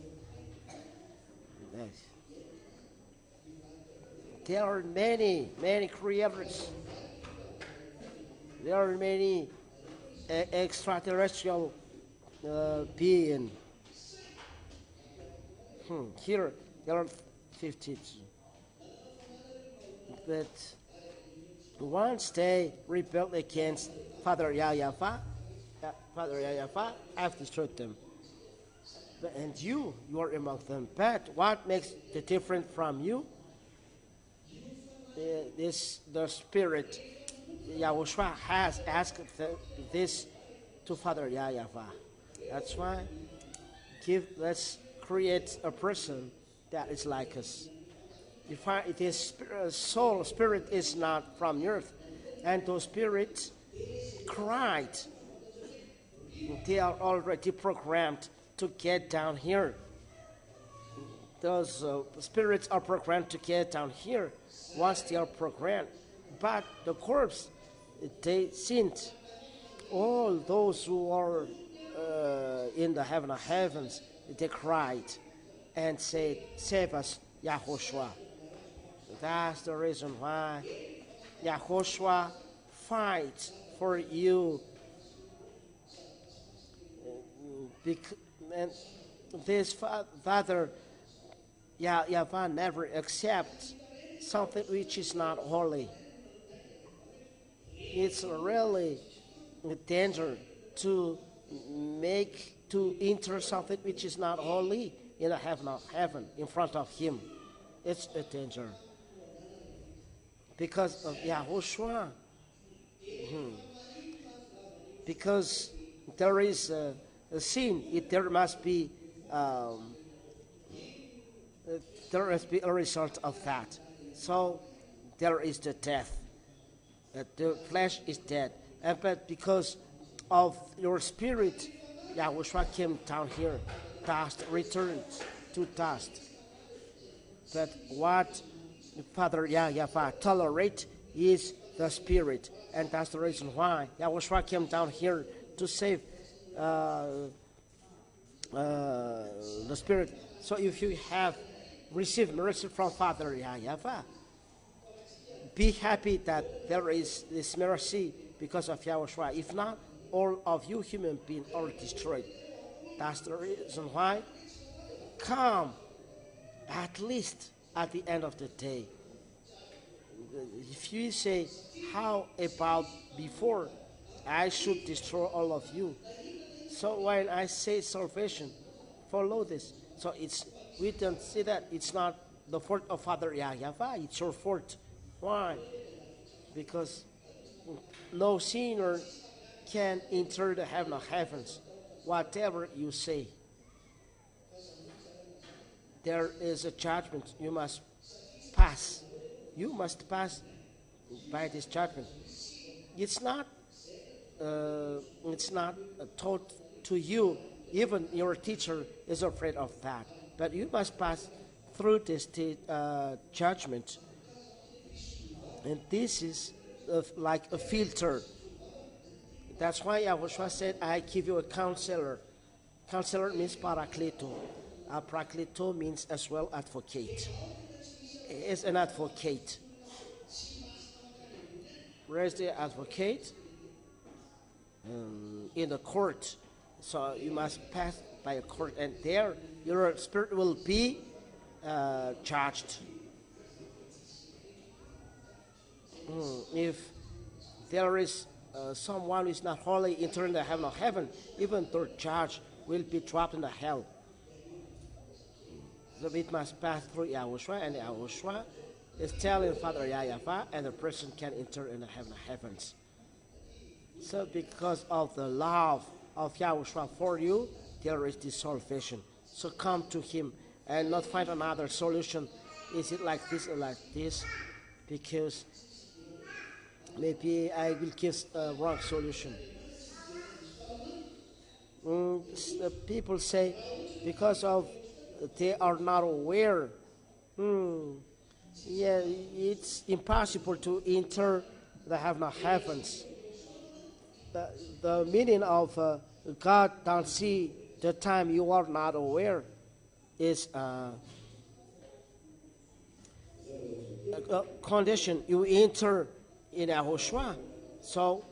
Yes. There are many creators. There are many extraterrestrial beings. Here there are 50. But once they rebelled against Father YAHVAH, I've destroyed them. And you are among them. But what makes the difference from you? The Spirit, YAHOSHUAH has asked this to Father YAHVAH. That's why let's create a person that is like us. If it is soul, spirit is not from earth, and those spirits cried. They are already programmed to get down here. Those spirits are programmed to get down here once they are programmed. But the corpse, they sinned. All those who are in the heavens, they cried and said, "Save us, YAHOSHUAH." That's the reason why YAHOSHUAH fights for you. And this Father YAHVAH never accepts something which is not holy. it's really a danger to enter something which is not holy in the heaven in front of Him. It's a danger because of YAHOSHUAH. Because there is a sin, there must be a result of that. So there is the death. The flesh is dead, but because of your spirit, YAHOSHUAH came down here. Dust returns to dust. But what Father YAHVAH tolerate is the spirit, and that's the reason why YAHOSHUAH came down here to save the spirit. So if you have received mercy from Father YAHVAH, be happy that there is this mercy because of YAHOSHUAH. If not, all of you human beings are destroyed. That's the reason why. Come, at least at the end of the day. If you say, how about before I should destroy all of you? So when I say salvation, follow this. So we don't see that it's not the fault of Father YAHVAH, it's your fault. Why? Because no sinner can enter the heaven of heavens, whatever you say. There is a judgment you must pass. You must pass by this judgment. It's not taught to you. Even your teacher is afraid of that. But you must pass through this judgment. And this is like a filter. That's why YAHOSHUAH said, I give you a counselor. Counselor means parakleto. Parakleto means as well advocate. He is an advocate. Where is the advocate? In the court. So you must pass by a court, and there your spirit will be judged. If there is someone who is not holy entering the heaven of heaven, even the judge will be dropped in the hell. So it must pass through YAHOSHUAH, and YAHOSHUAH is telling Father YAHVAH, and the person can enter in the heaven of heavens. So because of the love of YAHOSHUAH for you, there is this salvation. So come to Him and not find another solution. Is it like this or like this? Because maybe I will give a wrong solution. People say because of they are not aware. Yeah, it's impossible to enter the heaven of heavens. The meaning of God don't see the time you are not aware is a condition you enter in YAHOSHUAH. So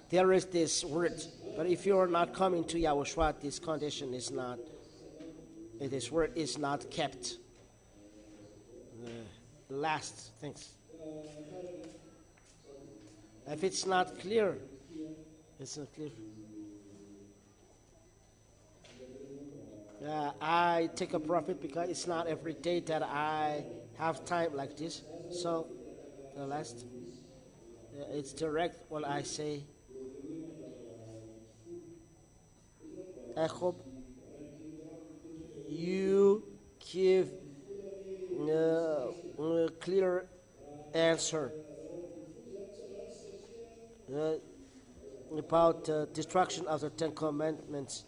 there is this word, but if you are not coming to YAHOSHUAH, this condition is not. This word is not kept. Last things. If it's not clear, it's not clear. I take a profit because it's not every day that I have time like this. So the last, it's direct when I say, I hope you give a clear answer about destruction of the Ten Commandments.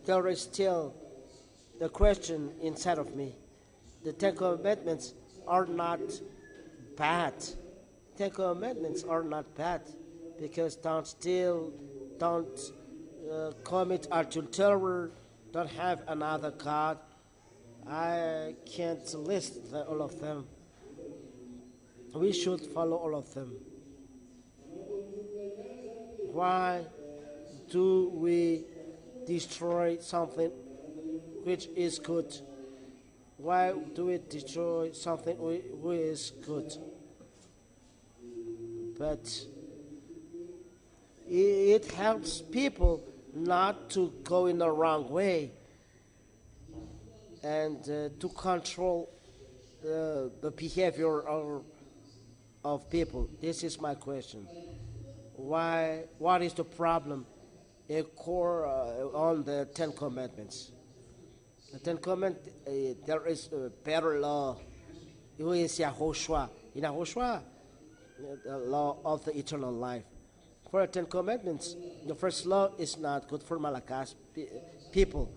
There is still the question inside of me. The Ten Commandments are not bad. Ten Commandments are not bad because don't steal, don't commit adultery, don't have another God. I can't list all of them. We should follow all of them. Why do we destroy something which is good? Why do we destroy something which is good? But it helps people not to go in the wrong way and to control the behavior of people. This is my question. What is the problem on the Ten Commandments? The Ten Commandments, there is a better law, who is YAHOSHUAH. In YAHOSHUAH, the law of the eternal life. For the Ten Commandments, the first law is not good for Malakas people.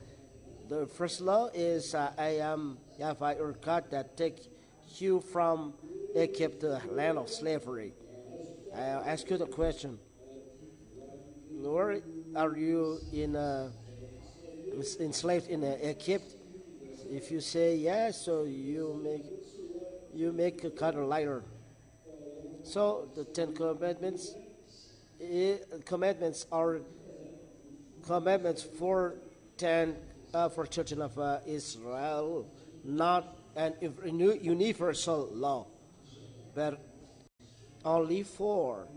The first law is, I am YAHVAH, your God, that take you from Egypt, the land of slavery. I'll ask you the question. Where are you enslaved in Egypt? If you say yes, so you make a kind of liar. So the Ten Commandments, are commandments for children of Israel, not an universal law, but only for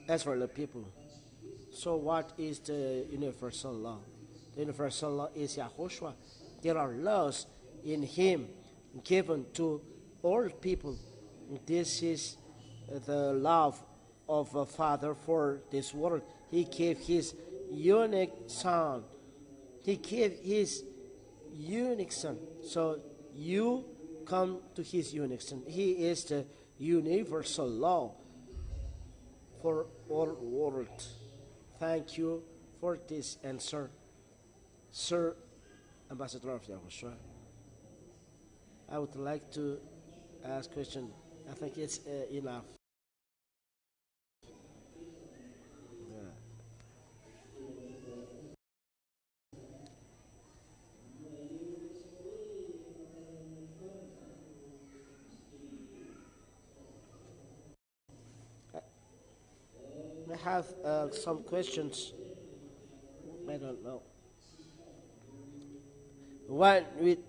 Israeli people. So what is the universal law? The universal law is YAHOSHUAH. There are laws in Him given to all people. This is the love of a Father for this world. He gave His unique Son. He gave His unique Son. So you come to His unique Son. He is the universal law for all world. Thank you for this answer, Sir Ambassador of YAHOSHUAH. I would like to ask a question. I think it's enough. I have some questions. I don't know. One with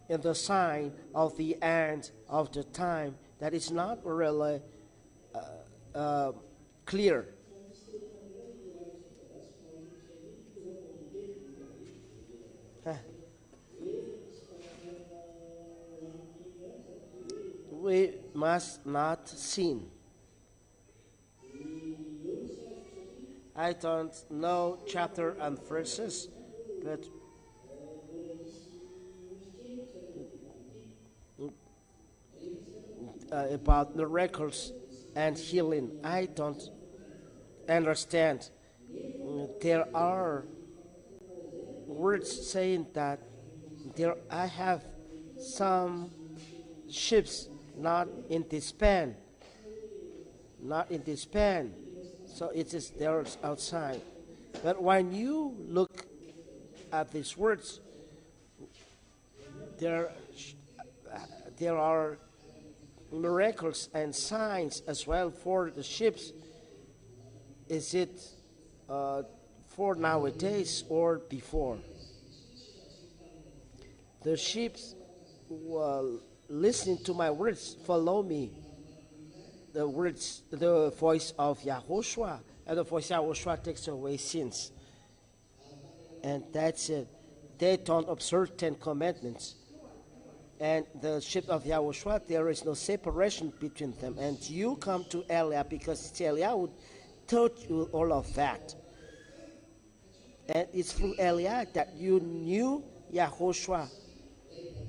in the sign of the end of the time that is not really clear. We must not sin. I don't know chapter and verses, but about miracles and healing, I don't understand. There are words saying that I have some ships not in this pen, so it is there outside. But when you look at these words, there are miracles and signs as well for the ships. Is it for nowadays or before? The ships will listen to my words, follow me. The words, the voice of YAHOSHUAH, and the voice of YAHOSHUAH takes away sins. And that's it. They don't observe 10 commandments. And the ship of YAHOSHUAH, there is no separation between them. And you come to Eliah because Eliah would taught you all of that. And it's through Eliah that you knew YAHOSHUAH.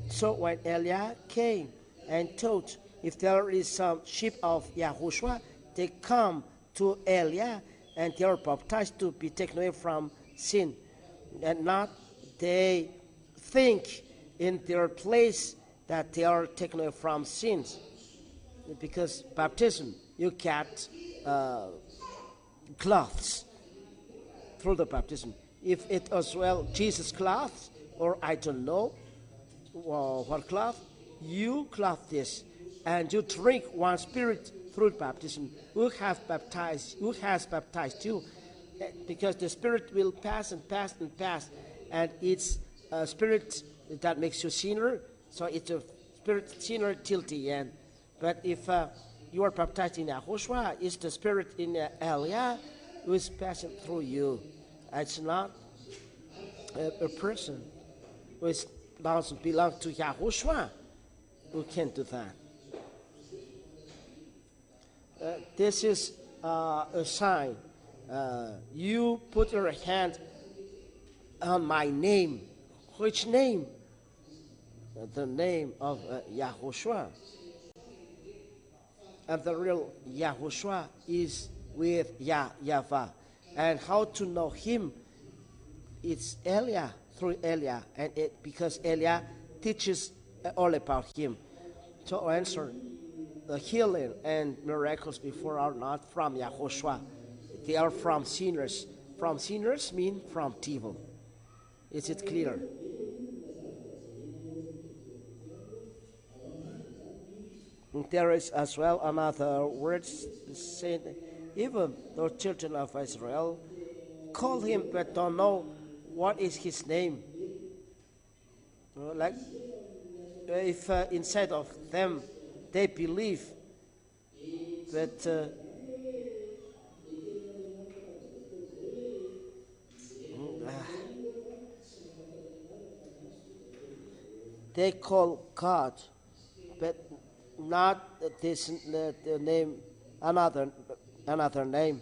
So when Eliah came and taught, if there is some sheep of YAHOSHUAH, they come to Eliah and they are baptized to be taken away from sin. And not they think in their place that they are taken away from sins. Because baptism, you get cloths through the baptism. If it as well Jesus cloth, or I don't know what cloth, you cloth this, and you drink one spirit through baptism. Who has baptized you? Because the spirit will pass and pass and pass, and it's a spirit that makes you sinner. So it's a spirit sinner till the end. But if you are baptized in YAHOSHUAH, it's the spirit in Eliah who is passing through you. It's not a person who doesn't belong to YAHOSHUAH who can do that. This is a sign. You put your hand on my name. Which name? The name of YAHOSHUAH. And the real YAHOSHUAH is with YAHVAH. And how to know him? It's Eliah, through Eliah. And because Eliah teaches all about him. To answer, the healing and miracles before are not from YAHOSHUAH. They are from sinners. From sinners mean from devil. Is it clear? There is as well another word saying, even the children of Israel call him but don't know what is his name. Like if inside of them they believe that they call God, but not this the name, another name.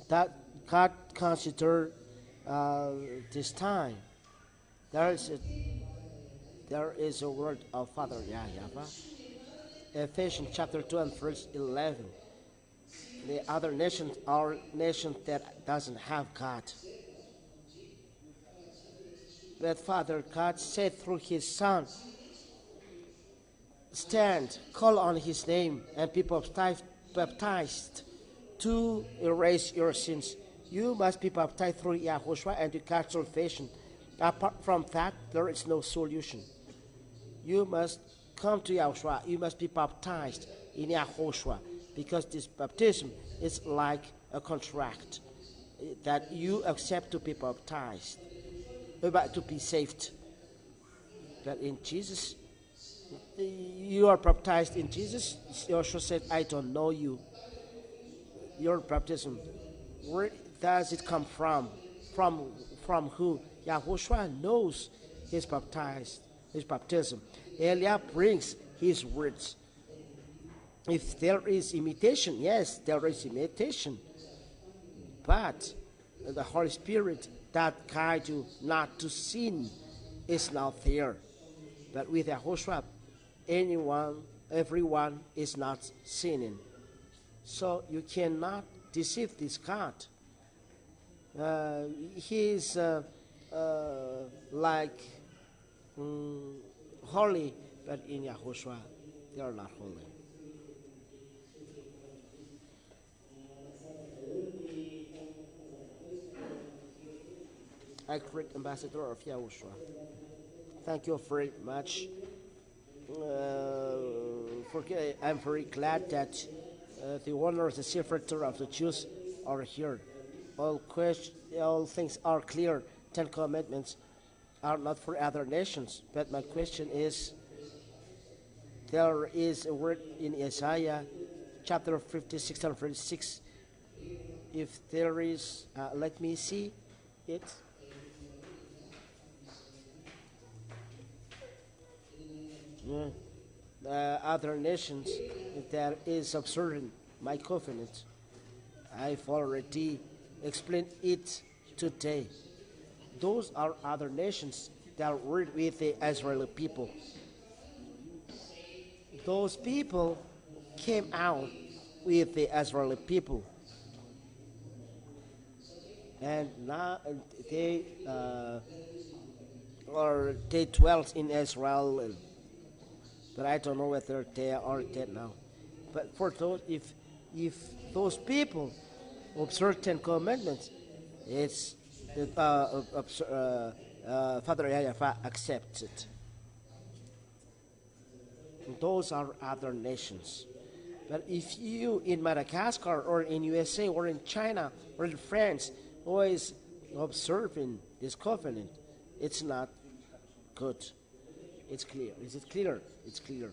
That God consider this time. There is a word of Father YAHVAH. Ephesians chapter 2 and verse 11. The other nations are nations that doesn't have God. But Father God said through his Son, stand, call on his name, and be baptized to erase your sins. You must be baptized through YAHOSHUAH and to catch salvation. Apart from that, there is no solution. You must come to YAHOSHUAH. You must be baptized in YAHOSHUAH, because this baptism is like a contract that you accept to be baptized, to be saved. But in Jesus, you are baptized in Jesus. Joshua said, I don't know you. Your baptism, where does it come from? From who? YAHOSHUAH knows his baptism. Eliah brings his words. If there is imitation, yes, there is imitation. But the Holy Spirit that guides you not to sin is not there. But with YAHOSHUAH, everyone is not sinning. So you cannot deceive this God. He is like holy, but in YAHOSHUAH, they are not holy. I great ambassador of YAHOSHUAH. Thank you very much. I'm very glad that the owners, the secretary of the Jews are here. All things are clear. 10 commandments are not for other nations. But my question is, there is a word in Isaiah chapter 56 and 36. If there is, let me see it. Other nations that is observing my covenant. I've already explained it today. Those are other nations that were with the Israeli people. Those people came out with the Israeli people. And now they dwelt in Israel. But I don't know whether they are dead now. But for those, if those people observe 10 commandments, it's Father YAHVAH accepts it. Those are other nations. But if you in Madagascar or in USA or in China or in France always observing this covenant, it's not good. It's clear. Is it clear? It's clear.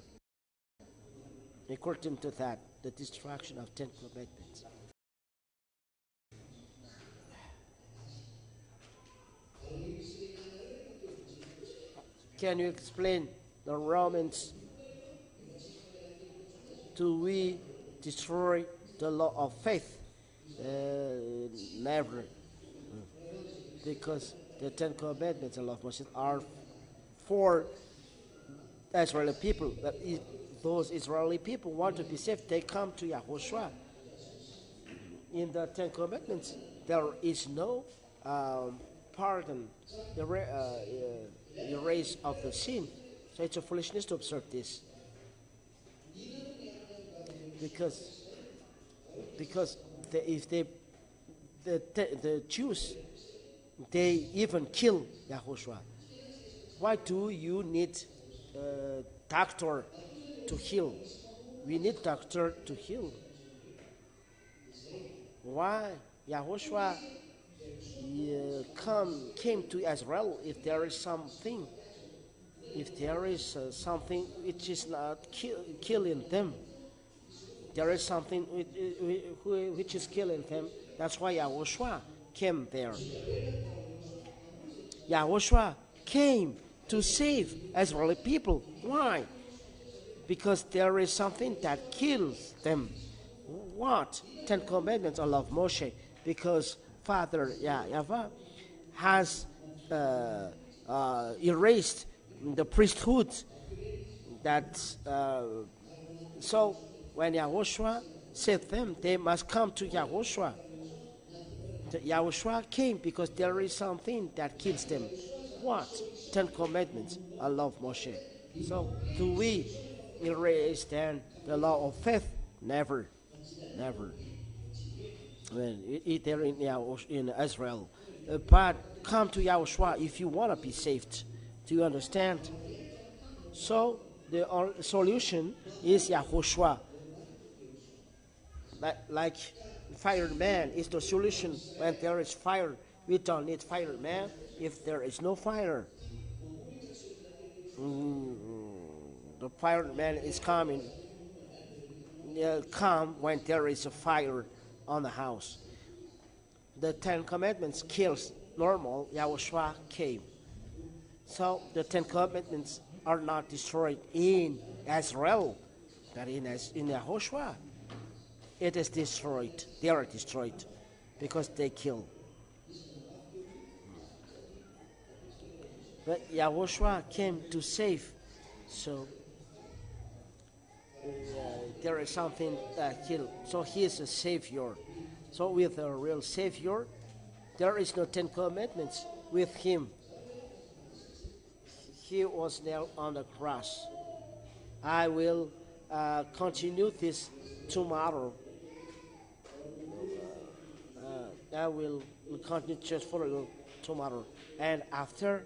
According to that, the destruction of 10 commandments. Can you explain the Romans? Do we destroy the law of faith? Never. Because the 10 commandments and law of Moses are for Israeli people. That is, those Israeli people want to be saved, they come to YAHOSHUAH. In the 10 commandments, there is no pardon, erase of the sin. So it's a foolishness to observe this. Because the Jews, they even kill YAHOSHUAH. Why do you need doctor to heal? We need doctor to heal. Why YAHOSHUAH came to Israel if there is something which is not killing them? There is something which is killing them. That's why YAHOSHUAH came there. YAHOSHUAH came to save Israeli people. Why? Because there is something that kills them. What? 10 commandments of love Moshe. Because Father YAHVAH has erased the priesthood. So when YAHOSHUAH saved them, they must come to YAHOSHUAH. YAHOSHUAH came because there is something that kills them. What? 10 commandments, I love Moshe. So do we erase then the law of faith? Never. Never. They're in Israel. But come to YAHOSHUAH if you want to be saved. Do you understand? So the solution is YAHOSHUAH. Like fireman is the solution when there is fire. We don't need fireman if there is no fire. The fireman is coming. Come when there is a fire on the house. The 10 commandments kills normal. YAHOSHUAH came. So the 10 commandments are not destroyed in Israel, but in YAHOSHUAH. It is destroyed. They are destroyed because they kill. But YAHOSHUAH came to save. So there is something that kills. So he is a savior. So with a real savior, there is no 10 commandments with him. He was nailed on the cross. I will continue this tomorrow. I will continue just for a little tomorrow. And after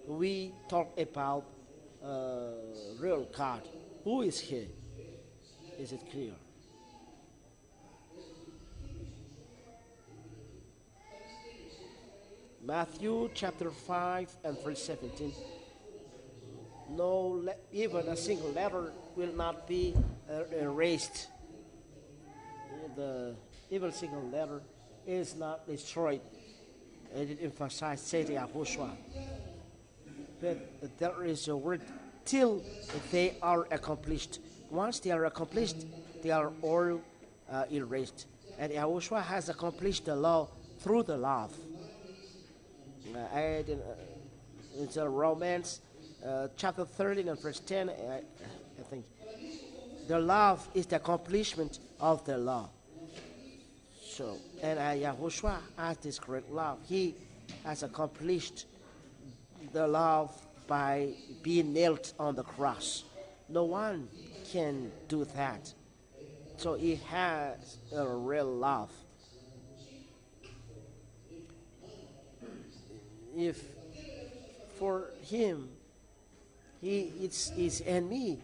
we talk about real God, who is he? Is it clear? Matthew chapter 5 and verse 17. No, even a single letter will not be erased. Even single letter is not destroyed. And it emphasized, say YAHOSHUAH. But there is a word, till they are accomplished. Once they are accomplished, they are all erased. And YAHOSHUAH has accomplished the law through the love. It's a Romans chapter 13 and verse 10, I think. The love is the accomplishment of the law. So, and YAHOSHUAH has this great love. He has accomplished the love by being nailed on the cross. No one can do that. So he has a real love. If for him, it's his enemy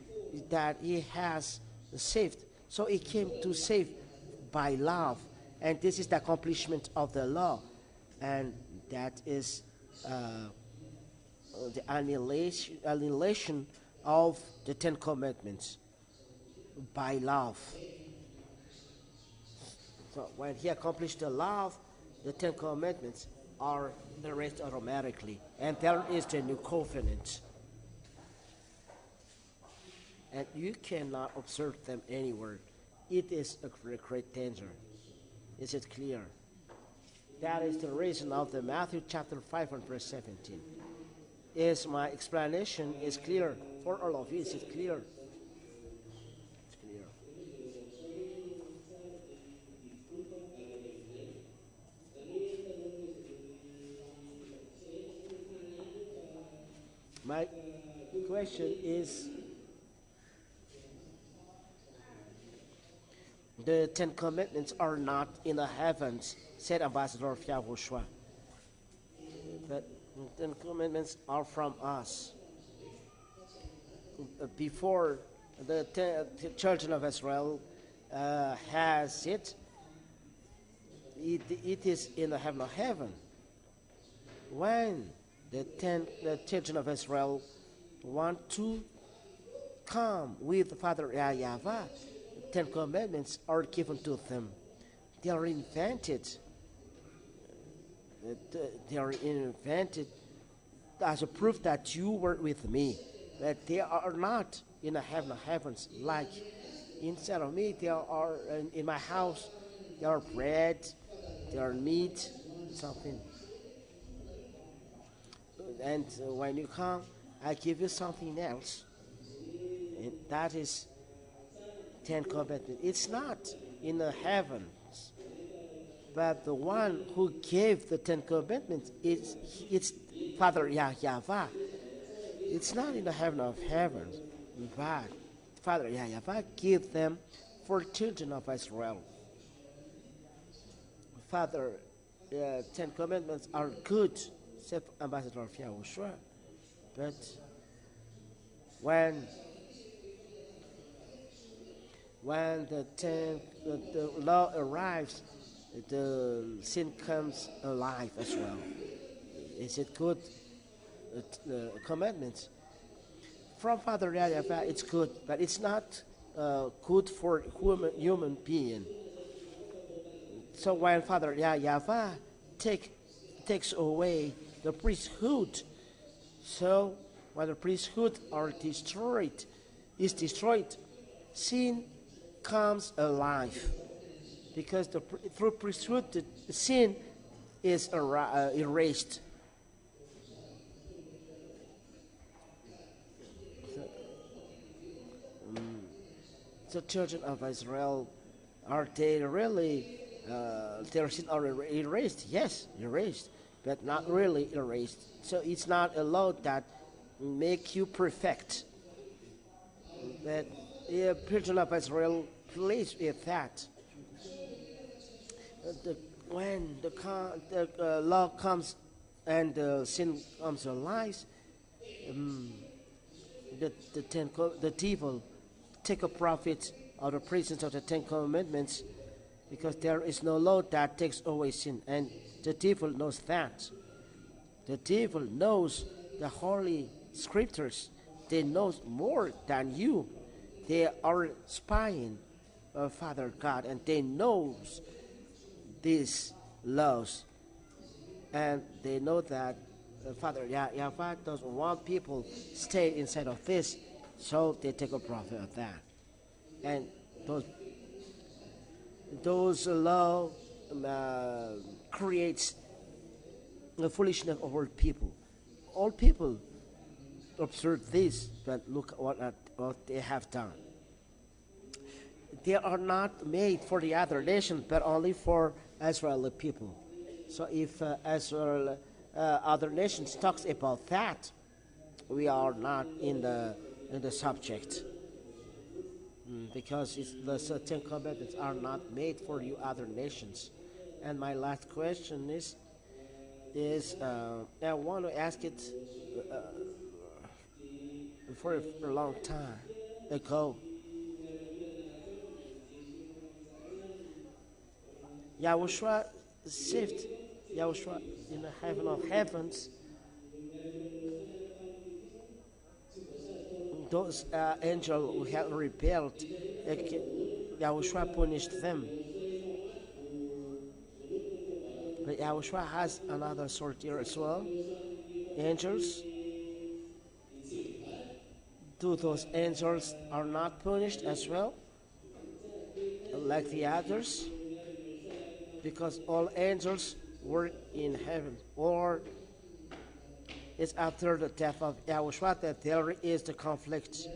that he has saved. So he came to save by love. And this is the accomplishment of the law. And that is the annihilation of the Ten Commandments by love. So when he accomplished the love, the Ten Commandments are erased automatically, and there is the new covenant. And you cannot observe them anywhere. It is a great danger. Is it clear? That is the reason of the Matthew chapter 5 and verse 17. Is my explanation is clear for all of you? Is it clear? It's clear. My question is, the Ten Commandments are not in the heavens, said Ambassador of YAHOSHUAH. But the Ten Commandments are from us. Before the children of Israel has it is in the heaven of heaven. When the children of Israel want to come with Father YAHVAH, the Ten Commandments are given to them. They are invented. They are invented as a proof that you were with me. That they are not in the heaven of heavens, like inside of me. They are in my house. They are bread, they are meat, something. And when you come, I give you something else. And that is Ten Commandments. It's not in the heavens, but the one who gave the Ten Commandments it's Father YAHVAH. It's not in the heaven of heavens, but Father YAHVAH gave them for children of Israel. Father, Ten Commandments are good, said Ambassador of YAHOSHUAH. But when the law arrives, the sin comes alive as well. Is it good? Commandments from Father YAHVAH, it's good, but it's not good for human being. So when Father YAHVAH takes away the priesthood, so when the priesthood is destroyed, sin comes alive, because through priesthood the sin is erased. The children of Israel, are they really, their sin are erased? Yes, erased, but not really erased. So it's not a law that make you perfect. But the children of Israel pleased with that. When the law comes and the sin comes alive, the devil take a profit of the presence of the Ten Commandments, because there is no law that takes away sin, and the devil knows that. The devil knows the Holy Scriptures. They know more than you. They are spying of Father God, and they know these laws, and they know that Father YAHVAH doesn't want people stay inside of this. So they take a profit of that, and those law creates the foolishness of all people. All people observe this, but look what they have done. They are not made for the other nations, but only for Israeli people. So if Israel, other nations talks about that, we are not in the subject, because the Ten Commandments are not made for you other nations. And my last question is I want to ask it for a long time ago. YAHOSHUAH saved YAHOSHUAH in the heaven of heavens, those angels who had rebelled, Yahushua punished them. But Yahushua has another sort here as well. Angels. Do those angels are not punished as well, like the others? Because all angels were in heaven. Or it's after the death of Yahushua that there is the conflict.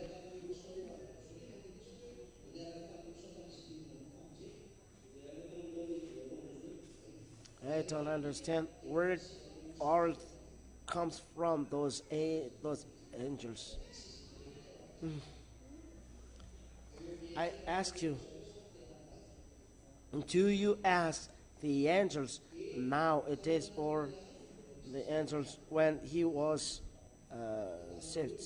I don't understand where it all comes from, those angels. I ask you, do you ask the angels now it is, or the angels when he was saved?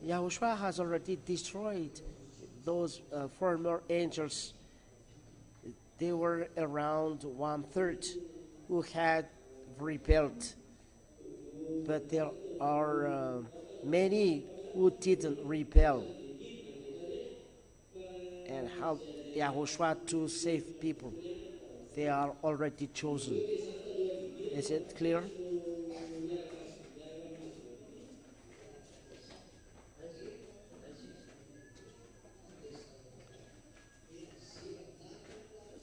Yahushua has already destroyed those former angels. They were around 1/3 who had rebelled, but there are many who didn't rebel and help Yahushua to save people. They are already chosen. Is it clear?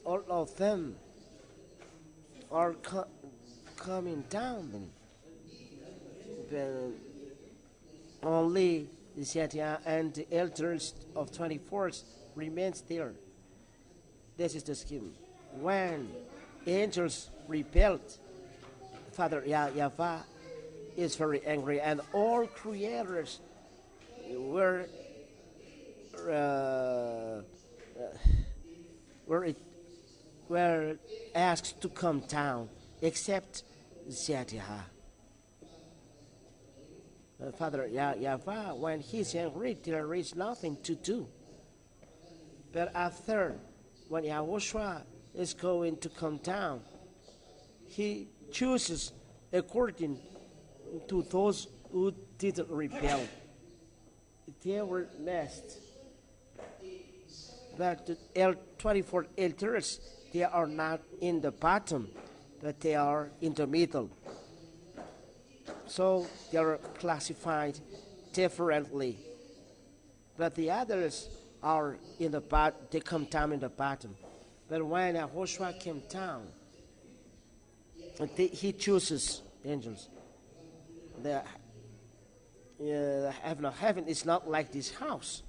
All of them are coming down. Then only the Zetia and the elders of 24th remains there. This is the scheme. When angels rebelled, Father YAHVAH is very angry, and all creators were asked to come down, except Zetia. Father YAHVAH, when he's angry, there is nothing to do. But after, when Yahushua is going to come down, he chooses according to those who didn't rebel. They were blessed. But the 24 elders, they are not in the bottom, but they are in the middle. So they are classified differently. But the others are in the bottom, they come down in the bottom. But when YAHOSHUA came down, he chooses angels. The heaven of heaven is not like this house.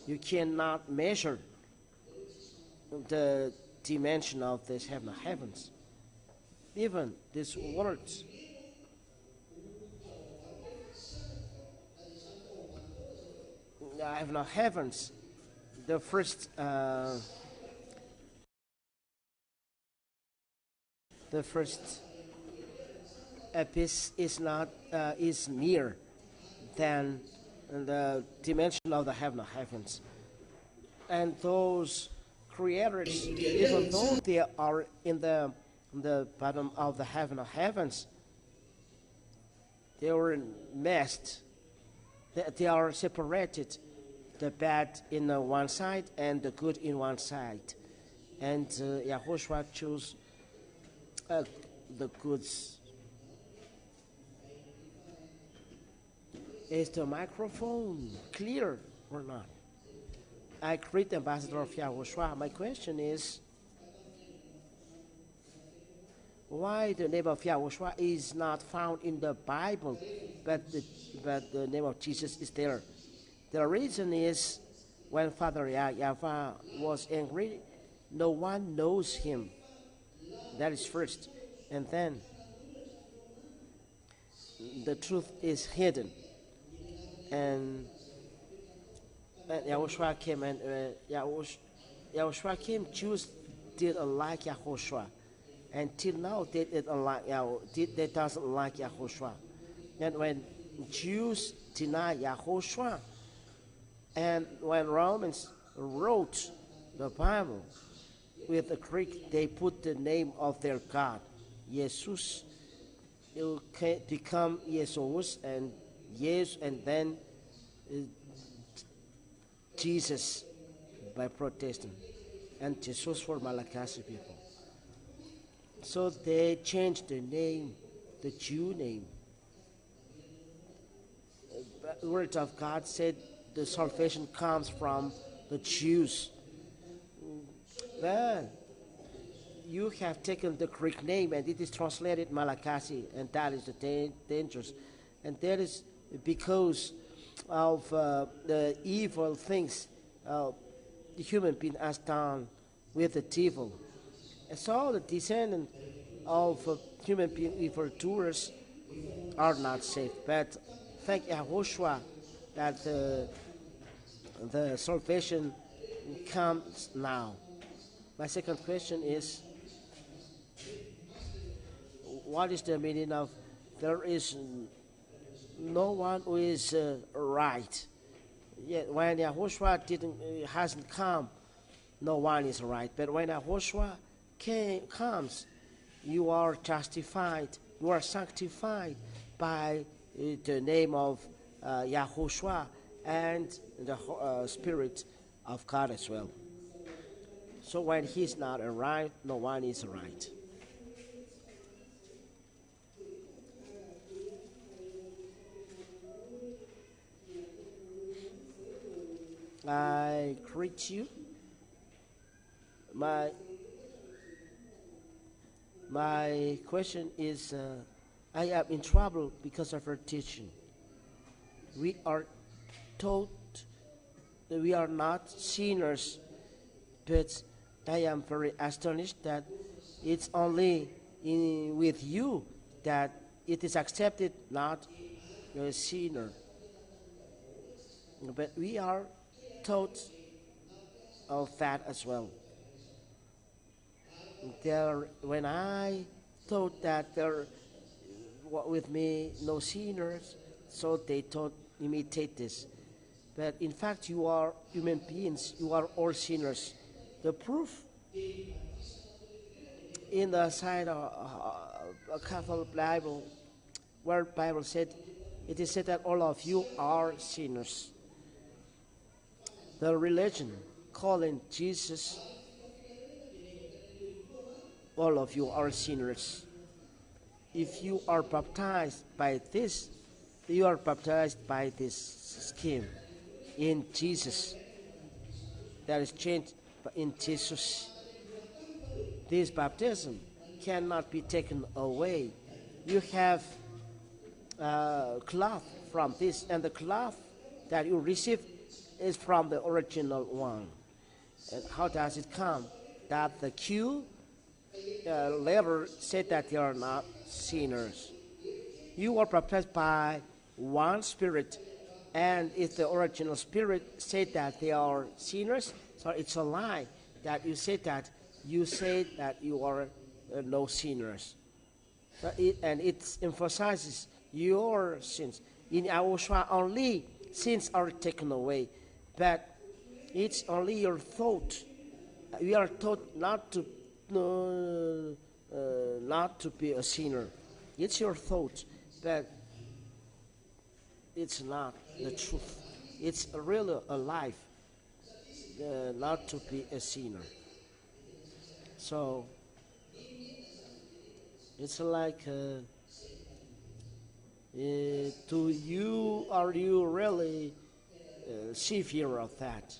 You cannot measure the dimension of this heaven of heavens. Even these words. The heaven of heavens, the first abyss is not is near than the dimension of the heaven of heavens. And those creators, even though they are in the bottom of the heaven of heavens, they were messed. They are separated, the bad in one side and the good in one side. And YAHOSHUA chose the goods. Is the microphone clear or not? I greet the ambassador of YAHOSHUA. My question is, why the name of YAHOSHUA is not found in the Bible, but the name of Jesus is there? The reason is, when Father YAHVAH was angry, no one knows him. That is first. And then the truth is hidden. And YAHOSHUA came, and YAHOSHUA came. Jews didn't like YAHOSHUA. Until now, they doesn't like YAHOSHUA. And when Jews deny YAHOSHUA, and when Romans wrote the Bible with the Greek, they put the name of their God, Jesus. It become Jesus, and Yes, and then Jesus by Protestant, and Jesus for Malagasy people. So they changed the name, the Jew name. The word of God said the salvation comes from the Jews. Well, you have taken the Greek name and it is translated Malagasy, and that is the dangerous. And that is because of the evil things the human being has done with the devil. And so the descendants of human being evildoers are not saved. But thank YAHOSHUA that the salvation comes now. My second question is, what is the meaning of there is no one who is right? Yet when YAHOSHUA hasn't come, no one is right. But when YAHOSHUA comes, you are justified, you are sanctified by the name of YAHOSHUA and the Spirit of God as well. So when he's not right, no one is right. I greet you. My question is, I am in trouble because of her teaching. We are told that we are not sinners, but I am very astonished that it's only with you that it is accepted, not a sinner. But we are taught of that as well. When I thought that there were with me no sinners, so they thought imitate this. But in fact, you are human beings. You are all sinners. The proof in the side of a Catholic Bible, where Bible said, it is said that all of you are sinners. The religion calling Jesus, all of you are sinners. If you are baptized by this, you are baptized by this scheme in Jesus. That is changed in Jesus. This baptism cannot be taken away. You have cloth from this, and the cloth that you receive is from the original one. And how does it come? That the Q later said that they are not sinners. You are baptized by one Spirit, and if the original Spirit said that they are sinners, so it's a lie that you say that you are no sinners. And it emphasizes your sins. In YAHOSHUA only sins are taken away, but it's only your thought. We are taught not to be a sinner. It's your thought, but it's not the truth. It's really a life, not to be a sinner. So it's like, to you, are you really severe of that?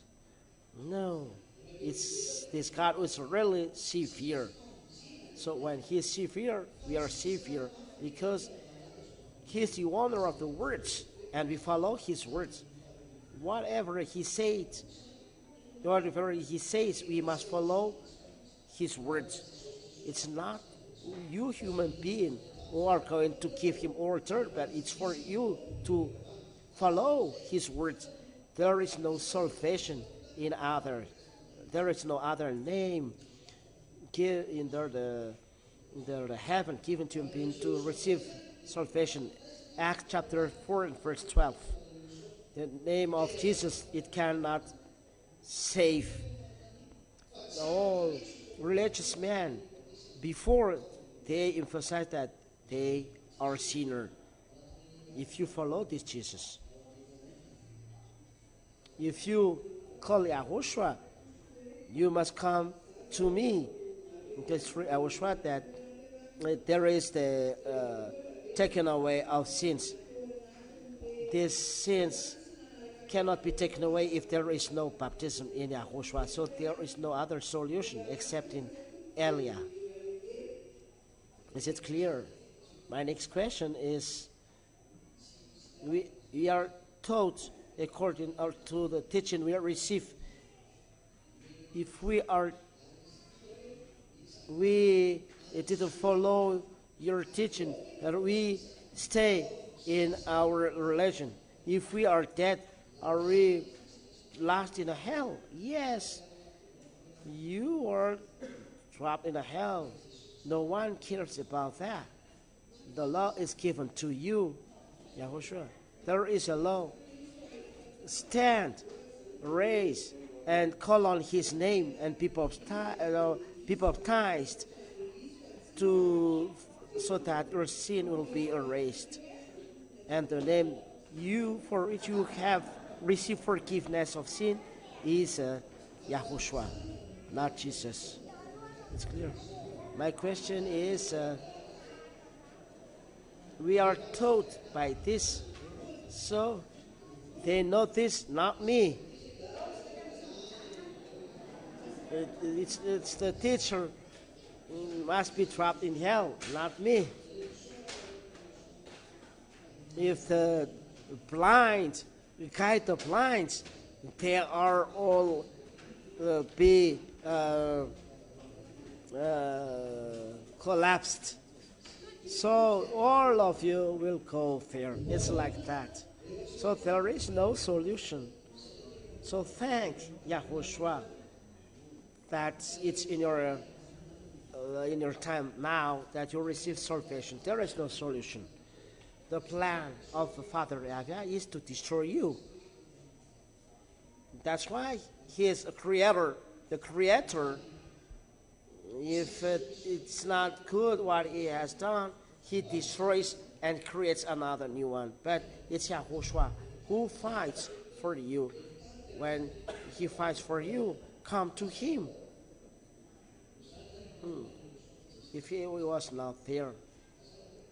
No, it's this God was really severe. So when He's severe, we are severe because He's the owner of the words, and we follow His words. Whatever He says, we must follow His words. It's not you human being who are going to give Him order, but it's for you to follow His words. There is no salvation in other. There is no other name in the heaven given to him to receive salvation. Acts chapter 4 and verse 12. The name of Jesus, it cannot save. All religious men, before they emphasize that they are sinner. if you follow this Jesus. If you call YAHOSHUAH, you must come to me. Because through YAHOSHUAH that there is the taken away of sins. These sins cannot be taken away if there is no baptism in YAHOSHUAH. So there is no other solution except in Elia. Is it clear? My next question is, we are taught according to the teaching we receive. If we didn't follow your teaching, and we stay in our religion, if we are dead, are we lost in a hell? Yes, you are dropped in a hell. No one cares about that. The law is given to you, YAHOSHUAH. There is a law. Stand, raise, and call on His name, and be baptized, so that your sin will be erased. And the name for which you have received forgiveness of sin is YAHOSHUAH, not Jesus. It's clear. My question is, we are taught by this, so they know this, not me. It's the teacher must be trapped in hell, not me. If the blind, guide the blind, they are all collapsed. So all of you will go there. It's like that. So there is no solution. So thank YAHOSHUAH that it's in your time now that you receive salvation. There is no solution. The plan of the Father YAHVAH is to destroy you. That's why He is a creator. The creator, if it's not good what He has done, He destroys and creates another new one. But it's YAHOSHUAH who fights for you. When He fights for you, come to Him. If He was not there,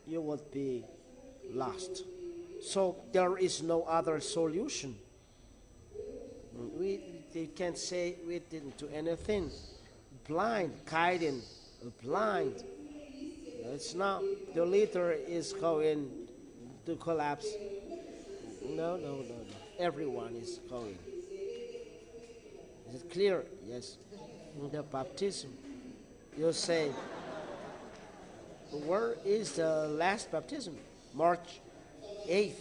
you would be lost. So there is no other solution. They can't say we didn't do anything. Blind, guiding, blind. It's not. The leader is going to collapse. No. Everyone is going. Is it clear? Yes. In the baptism, you say, where is the last baptism? March 8th,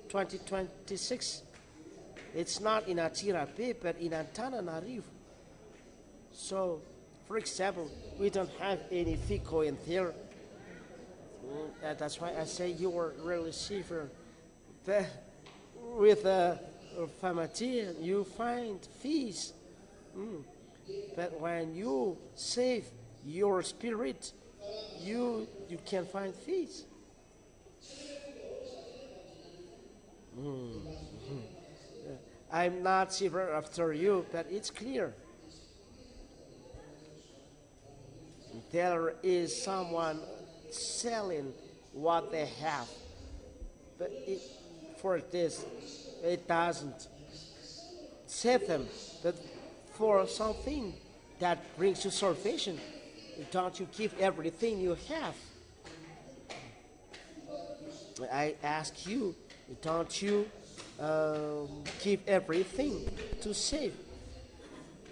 2026. It's not in Antsirabe, but in Antananarivo. So, for example, we don't have any FICO in there. That's why I say you were really safer. With Famatian, you find peace. But when you save your spirit, you can find peace. I'm not safer after you, but it's clear. There is someone selling what they have, but for this, it doesn't save them. But for something that brings you salvation, don't you give everything you have? I ask you, don't you give everything to save?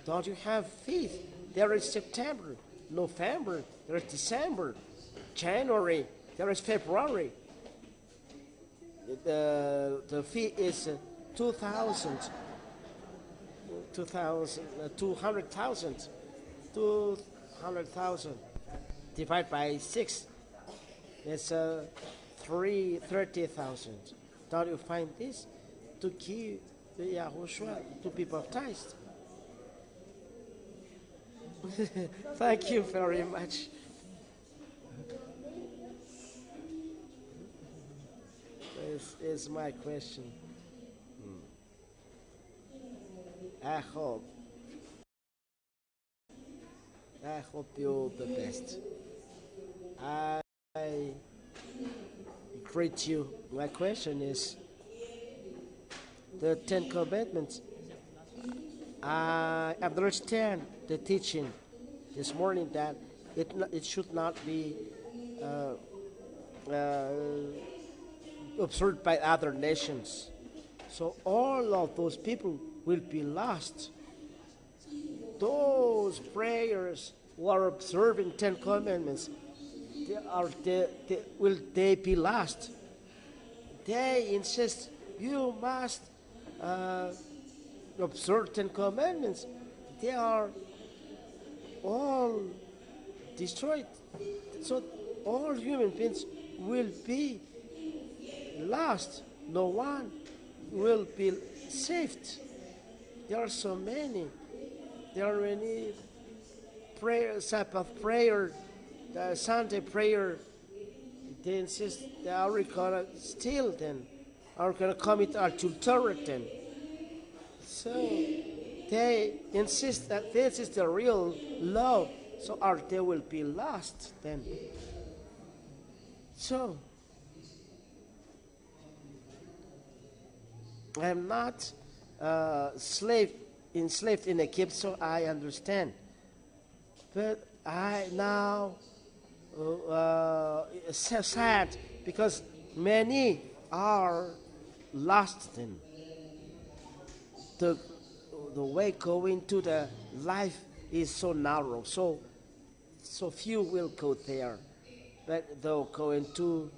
Don't you have faith? There is September, November, there is December, January, there is February. The fee is 200,000 divided by 6. It's 30,000. Don't you find this? To give the YAHOSHUAH to be baptized. Thank you very much. is my question. I hope you're the best. I greet you. My question is the Ten Commandments. I understand the teaching this morning that it should not be observed by other nations. So all of those people will be lost. Those prayers who are observing Ten Commandments, will they be lost? They insist you must observe Ten Commandments. They are all destroyed. So all human beings will be lost. No one will be saved. There are so many. There are many Sabbath prayer, the Sunday prayer. They insist they are gonna steal then, are gonna commit adultery then. So they insist that this is the real love. So they will be lost then. So I am not enslaved in Egypt, so I understand. But I now sad because many are lost then. The way going to the life is so narrow, so few will go there. But they'll go into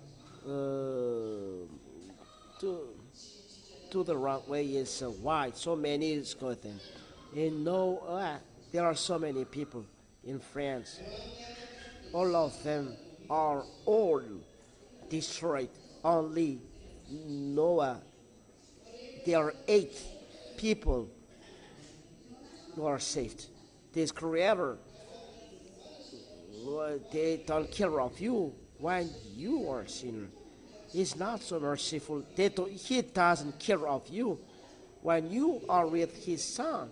to the wrong way is wide. So many is going there. There are so many people in France. All of them are all destroyed. Only Noah. There are 8 people who are saved. This Creator, they don't care of you when you are a sinner. He's not so merciful. He doesn't care of you. When you are with His Son,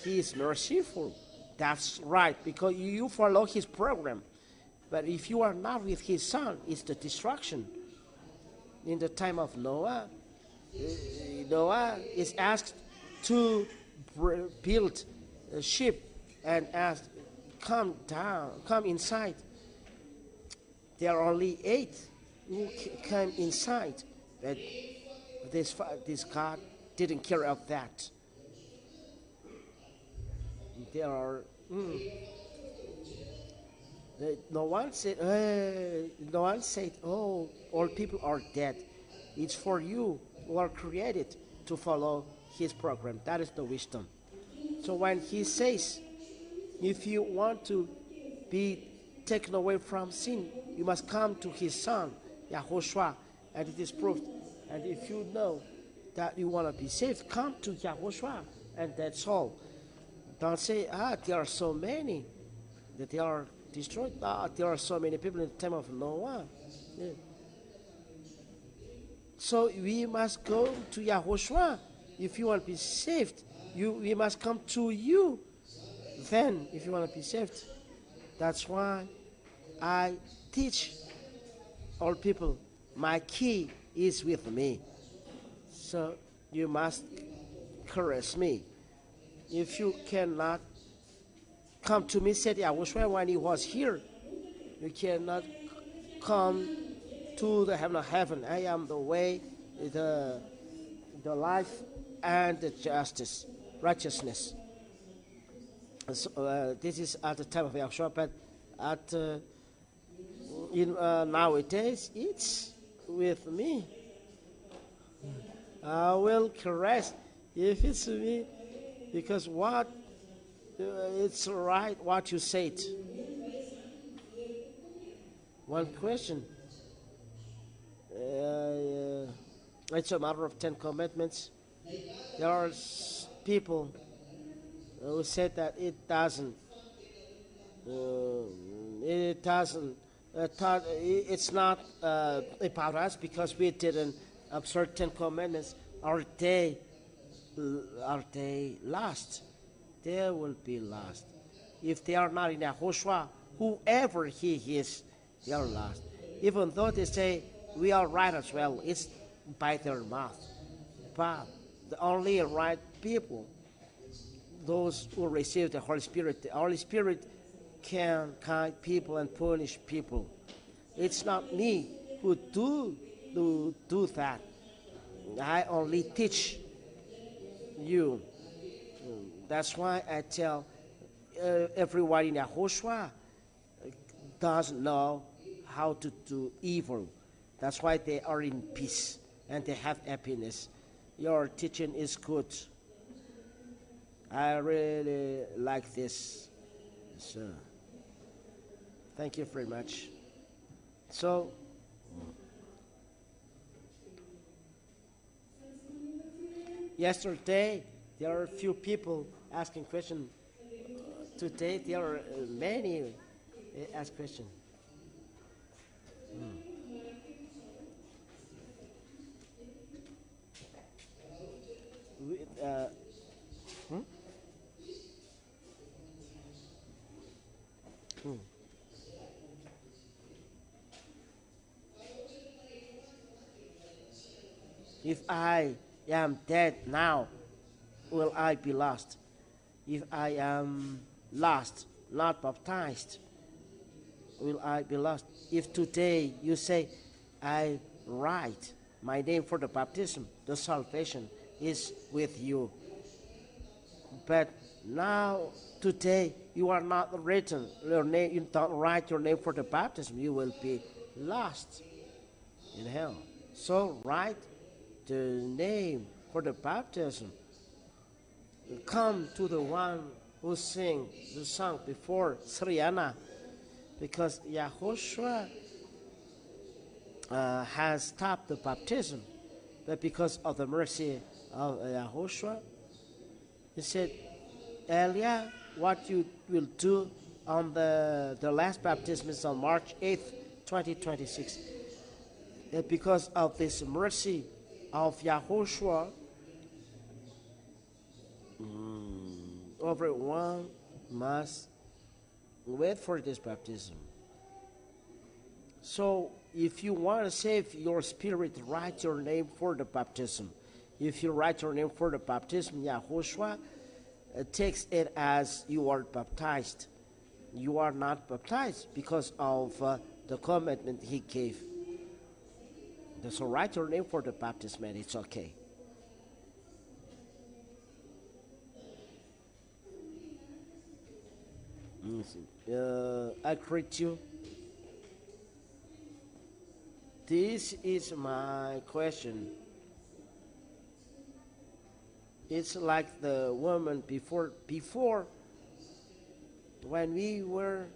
He is merciful. That's right, because you follow His program. But if you are not with His Son, it's the destruction. In the time of Noah, Noah is asked to build a ship and asked, come inside. There are only 8 who came inside, but this God didn't care of that. There are no one said, oh, all people are dead. It's for you who are created to follow His program. That is the wisdom. So when He says, if you want to be taken away from sin, you must come to His Son, YAHOSHUAH, and it is proved. And if you know that you want to be saved, come to YAHOSHUAH, and that's all. Don't say, there are so many that they are destroyed. There are so many people in the time of Noah. Yeah. So we must go to YAHOSHUAH. If you want to be saved, we must come to you. Then, if you want to be saved, that's why I teach all people, my key is with me. So you must caress me. If you cannot come to me, said YAHOSHUAH when He was here, you cannot come to the heaven of heaven. I am the way, the life, and the righteousness. So, this is at the time of YAHOSHUAH, but nowadays it's with me. I will caress if it's me, because it's right what you said. One question. It's a matter of 10 Commandments. There are people who said that it's not about us because we didn't of certain commandments, are they lost? They will be lost. If they are not in YAHOSHUAH, whoever he is, they are lost. Even though they say we are right as well, it's by their mouth. But the only right people, those who receive the Holy Spirit can guide people and punish people. It's not me who do that. I only teach you. That's why I tell everyone in YAHOSHUAH doesn't know how to do evil. That's why they are in peace and they have happiness. Your teaching is good. I really like this. So, thank you very much. So, yesterday there are a few people asking questions. Today there are many ask questions. If I am dead now, will I be lost? If I am lost, not baptized, will I be lost? If today you say, I write my name for the baptism, the salvation is with you. But now, today, you are not written your name, you don't write your name for the baptism, you will be lost in hell. So write the name for the baptism. Come to the one who sang the song before, Sriana, because YAHOSHUAH has stopped the baptism, but because of the mercy of YAHOSHUAH, he said, Elia, what you will do on the last baptism is on March 8th, 2026. Because of this mercy of YAHOSHUAH, everyone must wait for this baptism. So if you want to save your spirit, write your name for the baptism. If you write your name for the baptism, YAHOSHUAH takes it as you are baptized. You are not baptized because of the commitment he gave. So write your name for the baptism and it's okay. I greet you. This is my question. It's like the woman before when we were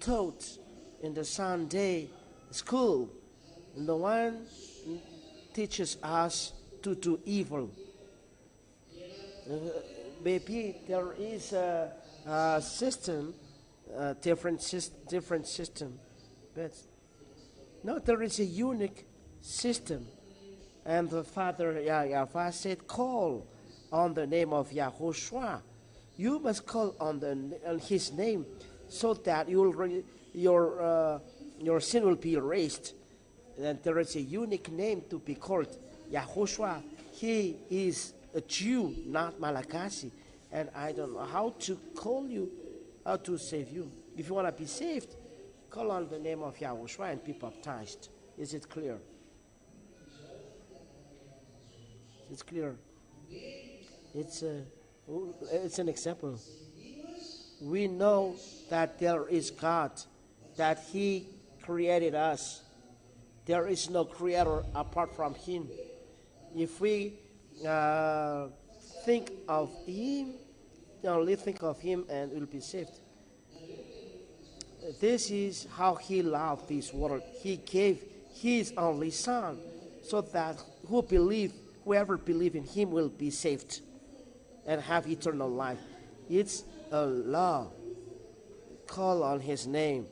taught in the Sunday school, and the one teaches us to do evil. Maybe there is a system, different system, but no, there is a unique system. And the Father YAHVAH said, call on the name of YAHOSHUAH. You must call on his name so that your sin will be erased. And there is a unique name to be called YAHOSHUAH. He is a Jew, not Malagasy. And I don't know how to call you, how to save you. If you want to be saved, call on the name of YAHOSHUAH and be baptized. Is it clear? It's clear. It's an example. We know that there is God, that he created us. There is no creator apart from him. If we think of him, only think of him and we'll be saved. This is how he loved this world. He gave his only son so that whoever believes in him will be saved and have eternal life. It's a law. Call on his name.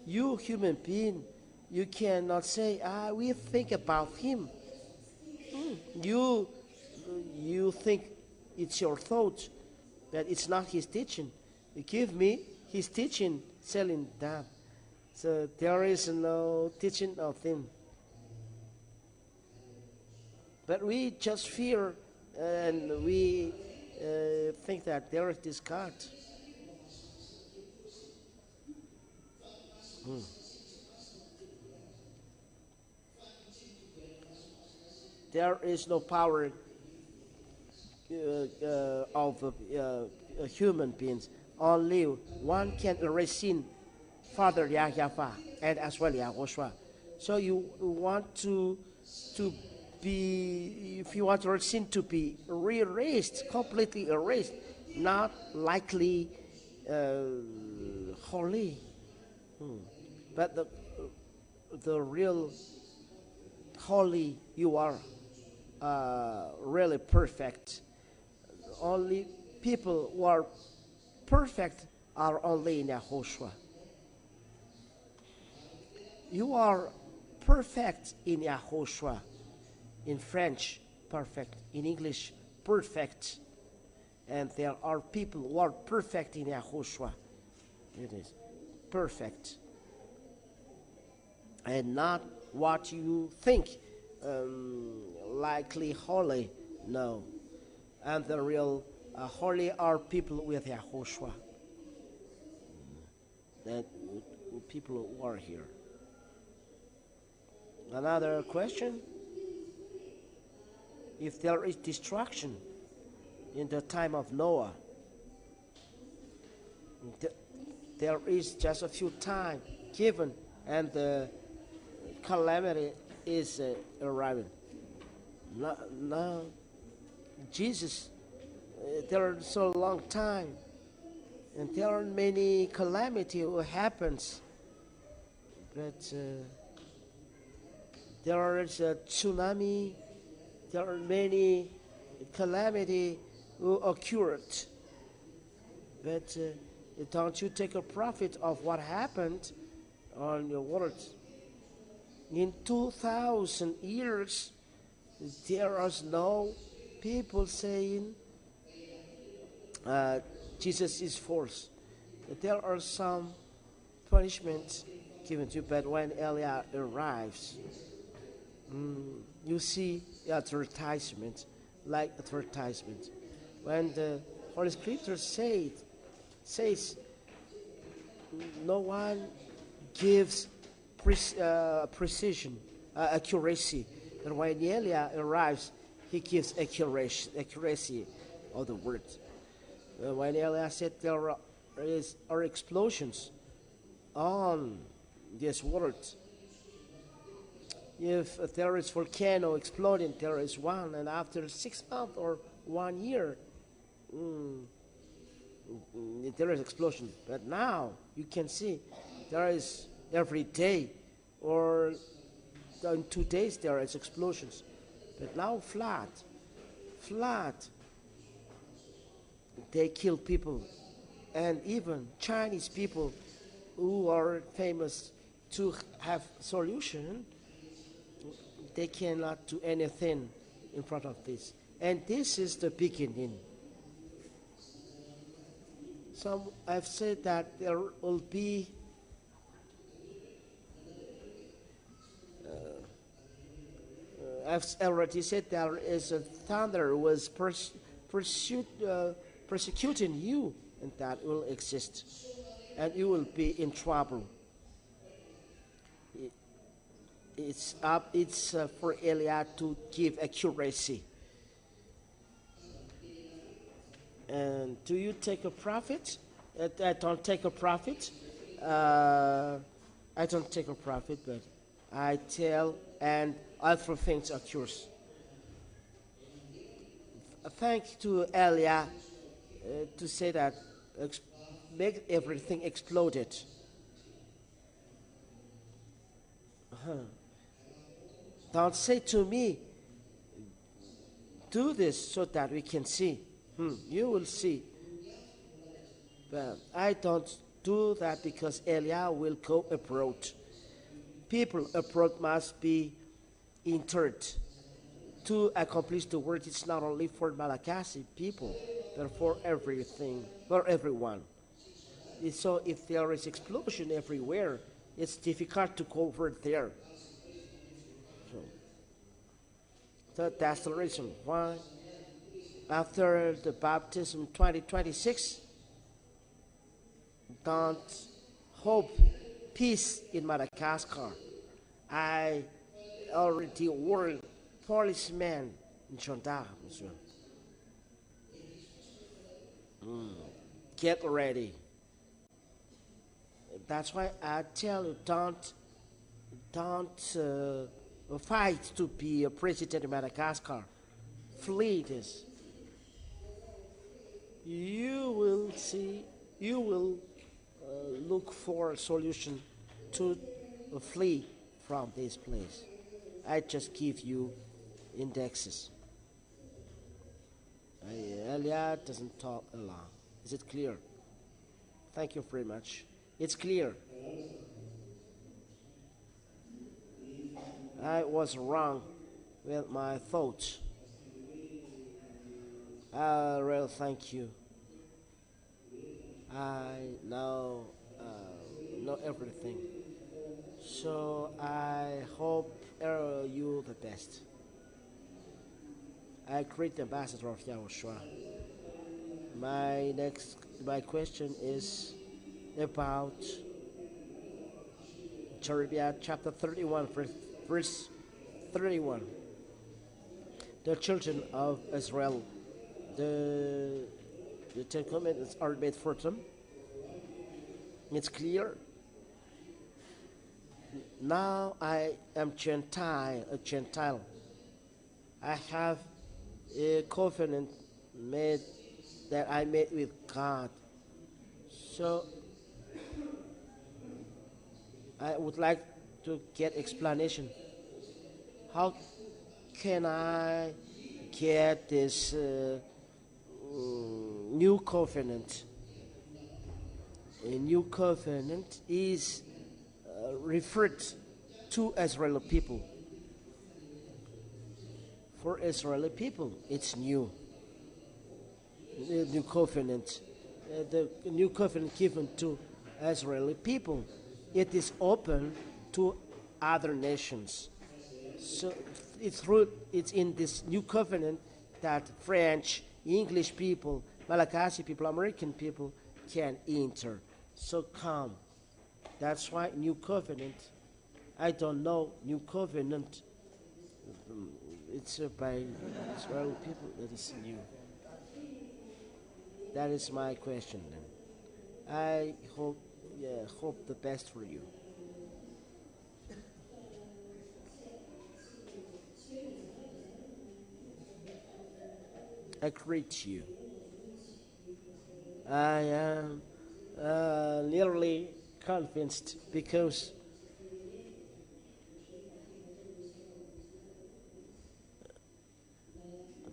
You human being, you cannot say, we think about him. You think it's your thought, but it's not his teaching. You give me his teaching, selling that. So there is no teaching of him. But we just fear and we think that there is this God. There is no power of human beings. Only one can erase sin, Father YAHVAH, and as well YAHOSHUAH. So you want to be, if you want your sin to be erased, completely erased, not likely holy, but the real holy, you are really perfect. Only people who are perfect are only in YAHOSHUAH. You are perfect in YAHOSHUAH. In French, perfect. In English, perfect. And there are people who are perfect in YAHOSHUAH. It is perfect. And not what you think likely holy. No. And the real holy are people with YAHOSHUAH. That people who are here. Another question? If there is destruction in the time of Noah, there is just a few time given and the calamity is arriving. Now, Jesus, there are so long time, and there are many calamity who happens, but there is a tsunami. There are many calamity who occurred, but don't you take a profit of what happened on your words? In 2,000 years, there is no people saying Jesus is false. There are some punishments given to you, but when Elijah arrives, you see advertisement, like advertisement. When the Holy Scripture says no one gives precision, accuracy. And when Elijah arrives, he gives accuracy of the word. When Elijah said there are explosions on this world, if there is volcano exploding, there is one, and after 6 months or 1 year, there is explosion. But now you can see there is every day, or in 2 days there is explosions. But now flood, they kill people, and even Chinese people who are famous to have solution, they cannot do anything in front of this. And this is the beginning. Some have said that there will be I've already said there is a thunder was persecuting you, and that will exist, and you will be in trouble. It's for Elijah to give accuracy. And do you take a profit? I don't take a profit. I don't take a profit, but I tell, and other things occurs. Thank to Elijah to say that make everything exploded. Don't say to me, do this so that we can see. You will see. But I don't do that because Elijah will go abroad. People abroad must be interred. to accomplish the work. It's not only for Malagasy people, but for everything, for everyone. So if there is explosion everywhere, it's difficult to cover there. So that's the reason why after the baptism 2026, don't hope peace in Madagascar. I already warned policemen and gendarmes. Get ready. That's why I tell you, don't fight to be a president of Madagascar. Flee this. You will see. You will look for a solution to flee from this place. I just give you indexes. Elia doesn't talk a lot. Is it clear? Thank you very much. It's clear. I was wrong with my thoughts. I really thank you. I know everything. So I hope you the best. I greet the ambassador of YAHOSHUAH. My question is about Jeremiah chapter 31, verse 31. The children of Israel, the Ten Commandments are made for them. It's clear. Now I am a Gentile. I have a covenant that I made with God. So I would like to get explanation. How can I get this new covenant? A new covenant is referred to Israeli people. For Israeli people, it's new. The new covenant. The new covenant given to Israeli people. It is open to other nations. So it's in this new covenant that French, English people, Malagasy people, American people can enter. So come. That's why new covenant. I don't know new covenant. It's by Israeli people that is new. That is my question then. I hope the best for you. I greet you. I am nearly convinced because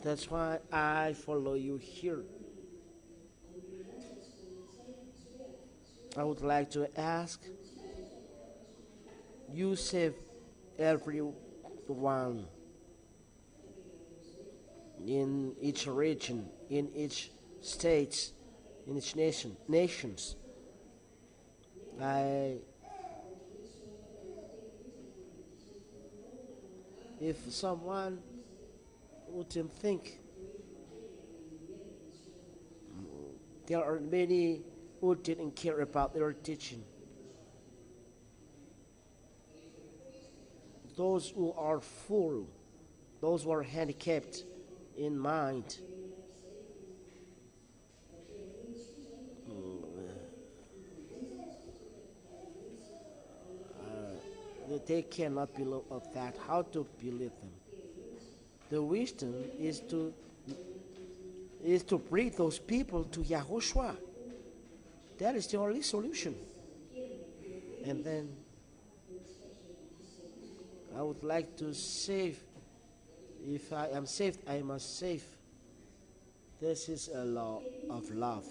that's why I follow you here. I would like to ask you save everyone in each region, in each states, in each nations. If someone wouldn't think, there are many who didn't care about their teaching. Those who are full, those who are handicapped in mind, they cannot believe of that. How to believe them? The wisdom is to bring those people to YAHOSHUAH. That is the only solution. And then I would like to save. If I am saved, I must save. This is a law of love.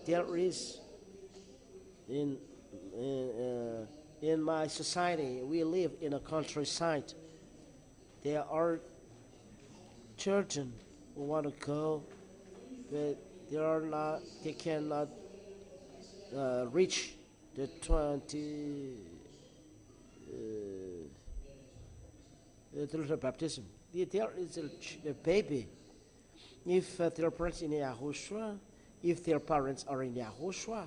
There is in my society, we live in a countryside. There are children who want to go, but they cannot reach the 20 the baptism. There is a baby. If their parents in YAHOSHUAH, if their parents are in YAHOSHUAH,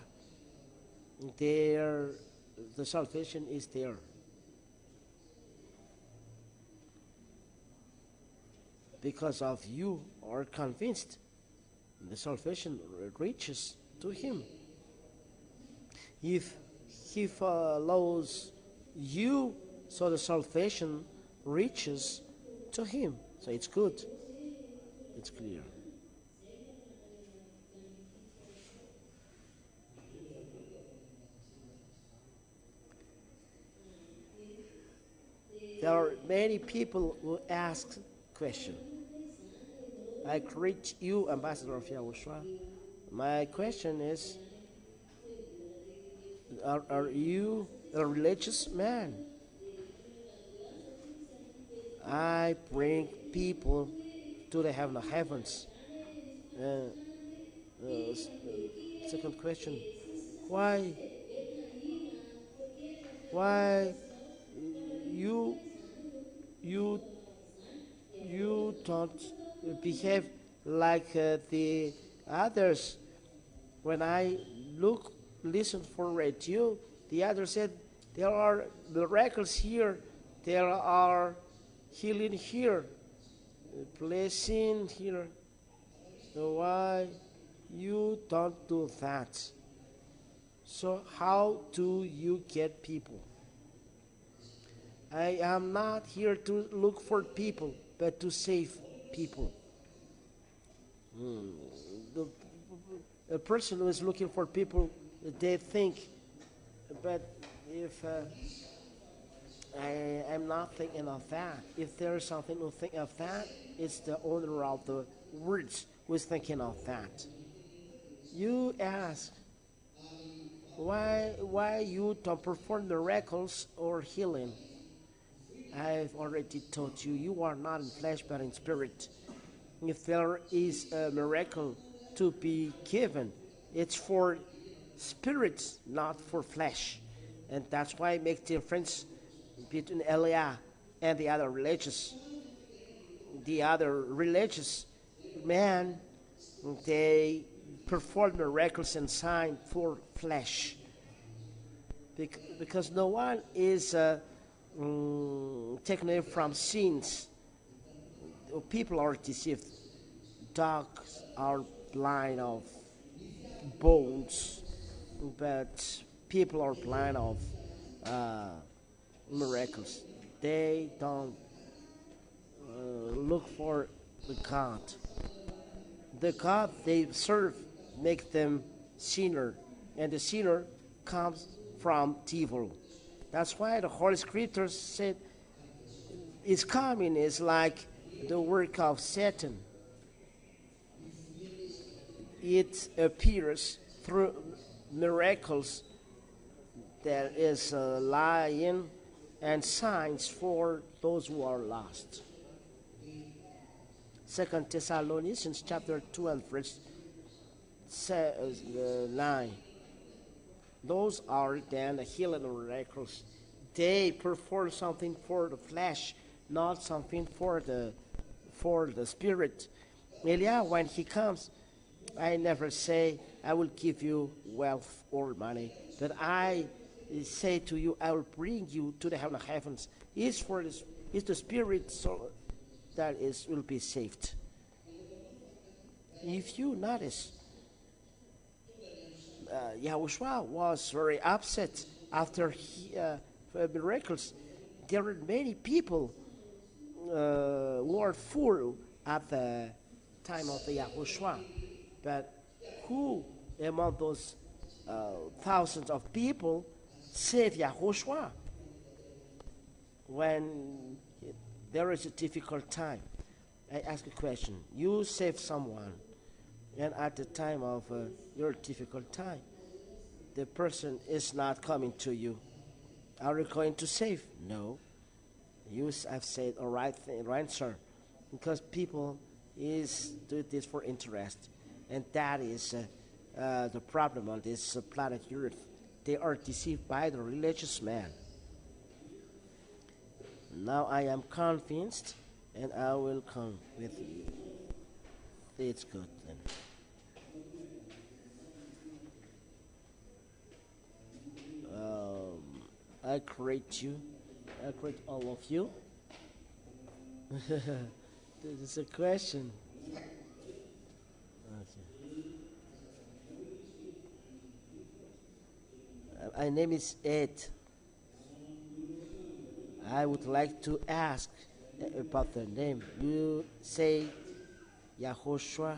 the salvation is there. Because of you are convinced, the salvation reaches to him. If he follows you, so the salvation reaches to him. So it's good. It's clear. There are many people who ask questions. I greet you, Ambassador of YAHOSHUAH. My question is, are you a religious man? I bring people to the heavens. Second question, why you don't behave like the others? When I listen for radio, the others said there are miracles here, there are healing here, blessing here. So why you don't do that? So how do you get people? I am not here to look for people, but to save people. A person who is looking for people, they think, but if I am not thinking of that, if there is something to think of that, it's the owner of the words who is thinking of that. You ask, why you don't perform miracles or healing? I've already told you, you are not in flesh but in spirit. If there is a miracle to be given, it's for spirits, not for flesh. And that's why it makes difference between Elia and the other religious. The other religious men, they perform miracles and signs for flesh. Because no one is taken away from sins. People are deceived. Dogs are blind of bones, but people are blind of miracles. They don't look for the God. The God they serve makes them sinner, and the sinner comes from evil. That's why the Holy Scriptures said his coming is like the work of Satan. It appears through miracles. There is a lying and signs for those who are lost. 2 Thessalonians chapter 2 and verse 9. Those are then the healing miracles. They perform something for the flesh, not something for the spirit. Elia, when he comes, I never say, I will give you wealth or money, but I say to you, I will bring you to the heavens. It's for this, it's the spirit so that will be saved. If you notice, YAHOSHUAH was very upset after miracles. There were many people who are full at the time of the YAHOSHUAH. But who among those thousands of people saved YAHOSHUAH when there is a difficult time? I ask a question. You save someone, and at the time of your difficult time, the person is not coming to you. Are you going to save? No. I've said a right thing, right answer, because people is do this for interest, and that is the problem on this planet Earth. They are deceived by the religious man. Now I am convinced, and I will come with you. It's good then. I create you. I create all of you. This is a question. Okay. My name is Ed. I would like to ask about the name. You say YAHOSHUAH.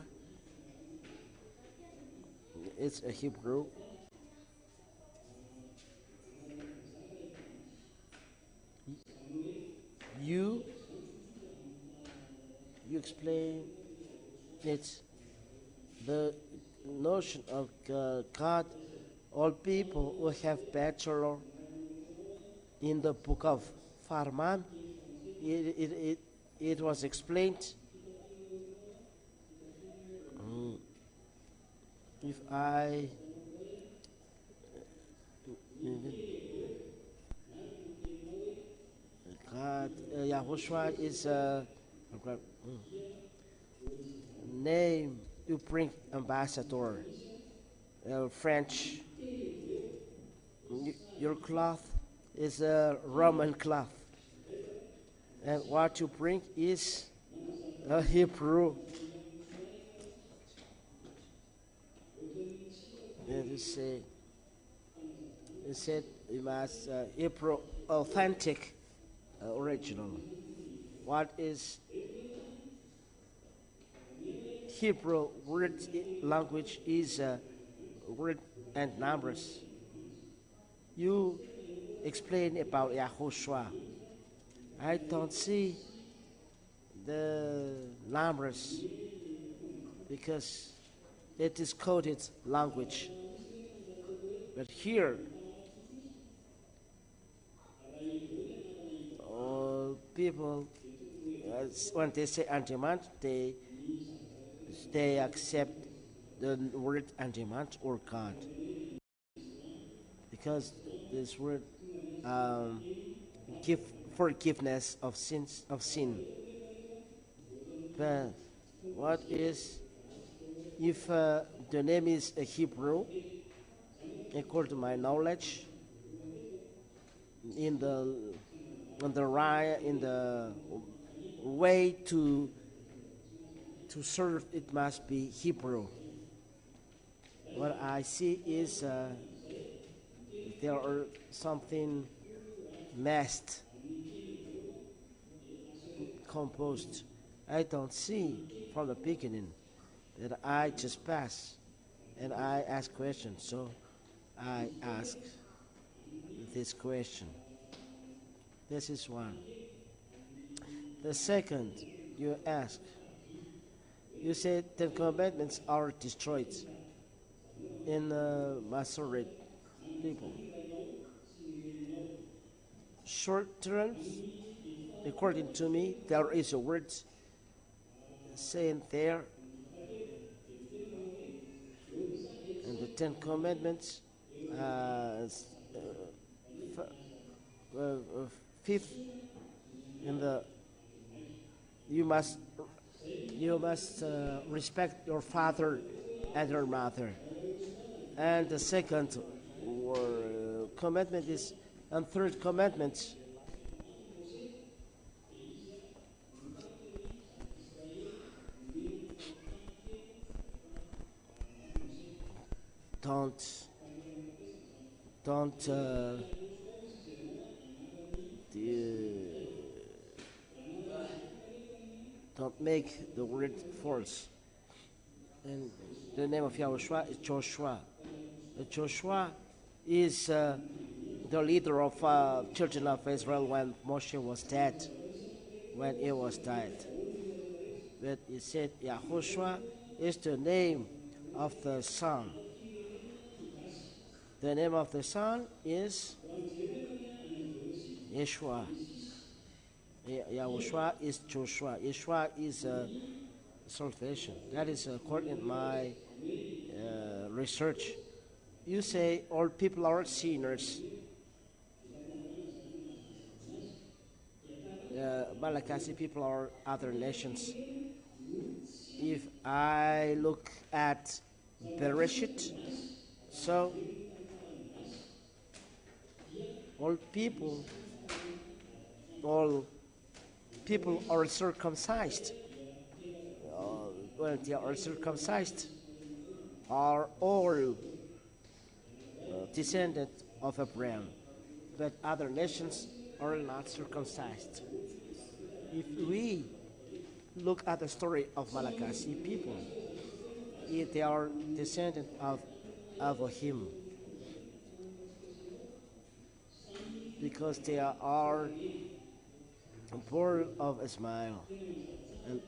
It's a Hebrew. You explain it's the notion of God. All people who have bachelor in the book of Farman, it was explained. If I God, YAHOSHUAH is a name you bring ambassador, French. Your cloth is a Roman cloth, and what you bring is a Hebrew. And you said you must Hebrew authentic, original. What is Hebrew word language is word and numbers. You explain about YAHOSHUAH. I don't see the numbers because it is coded language. But here, people, when they say on-demand, they accept the word on-demand or God, because this word give forgiveness of sin. But what is if the name is a Hebrew? According to my knowledge, in the way to serve, it must be Hebrew. What I see is there are something messed, composed. I don't see from the beginning that I just pass and I ask questions. So I ask this question. This is one. The second, you ask. You said the commandments are destroyed in Masoret people. Short terms, according to me, there is a word saying there, and the 10 Commandments, fifth, in the you must respect your father and your mother, and the second commandment is, and third commandment, don't make the word false. And the name of YAHOSHUAH is Joshua. Joshua is the leader of children of Israel when Moshe was dead, when he was died. But he said YAHOSHUAH is the name of the Son. The name of the Son is Yeshua. Yahushua is Joshua. Yeshua is salvation. That is according to my research. You say all people are sinners. Malachi people are other nations. If I look at Bereshit, so all people are circumcised. When they are circumcised, are all descendants of Abraham, but other nations are not circumcised. If we look at the story of Malachi people, they are descendants of him, because they are born of Ismail, and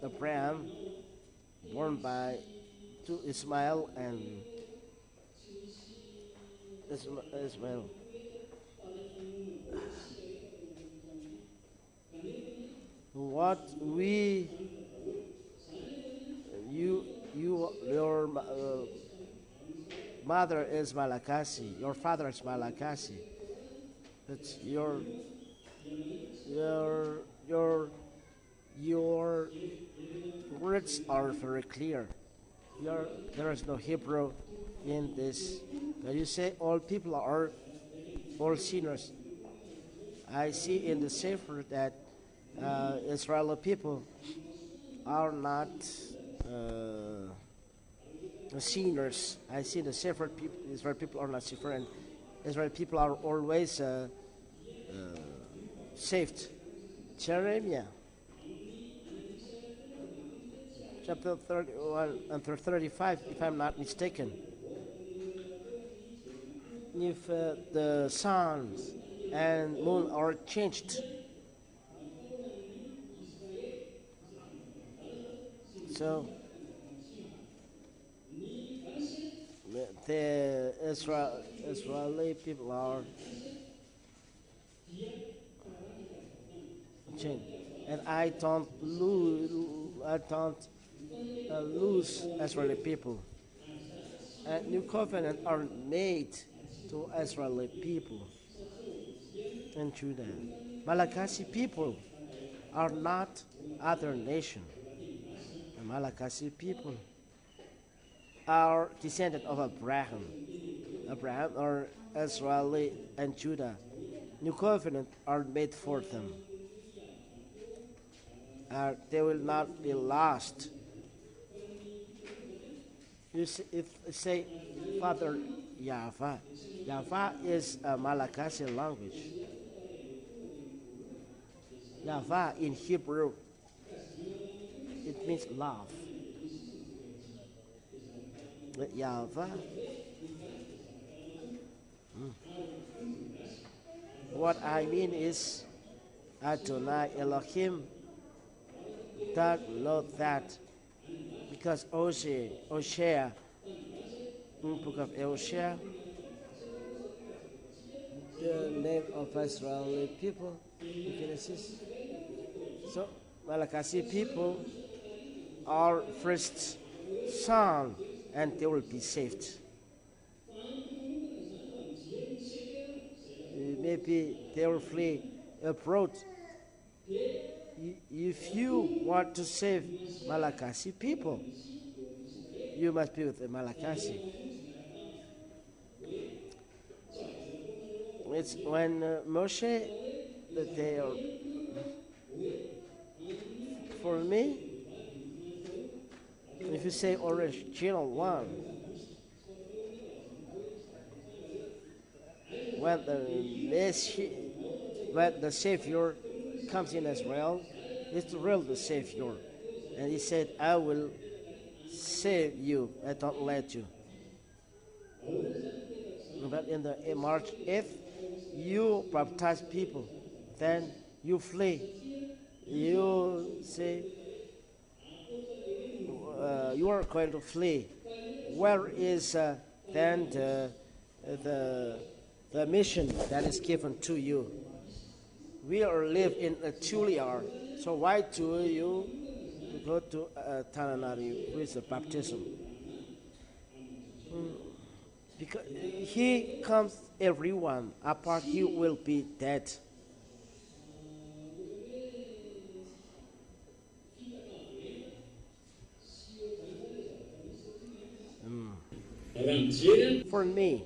Abraham born to Ismail and Ismail. What your mother is Malachi, your father is Malachi, but your words are very clear. There is no Hebrew in this. When you say all people are all sinners, I see in the Sefer that Israeli people are not sinners. I see the Sefer people, Israeli people are not Sefer, and Israeli people are always saved. Jeremiah chapter 31 and 35, if I'm not mistaken. If the sun and moon are changed, so the Israeli people are changed, and I don't lose Israeli people. And new covenant are made to Israeli people in Judah. Malachi people are not other nation. The Malachi people are descendant of Abraham. Abraham are Israeli and Judah. New covenant are made for them. They will not be lost. You see, if say Father YAHVAH, YAHVAH is a Malachi language. YAHVAH in Hebrew, it means love. But YAHVAH, what I mean is Adonai Elohim. Don't know that, because Hosea, in the book of Hosea, the name of Israeli people in Genesis. So Malachi people are first son, and they will be saved. Maybe they will flee abroad. If you want to save Malachi people, you must be with the Malachi. It's when Moshe, that they are, for me, if you say original one, when the Savior comes in Israel, it's real the Savior. And he said, I will save you, I don't let you. But in the March 8th, you baptize people, then you flee. You say, you are going to flee. Where is then the mission that is given to you? We are live in a Julia. So why do you go to Tananari with the baptism? Because he comes everyone. Apart he will be dead. For me,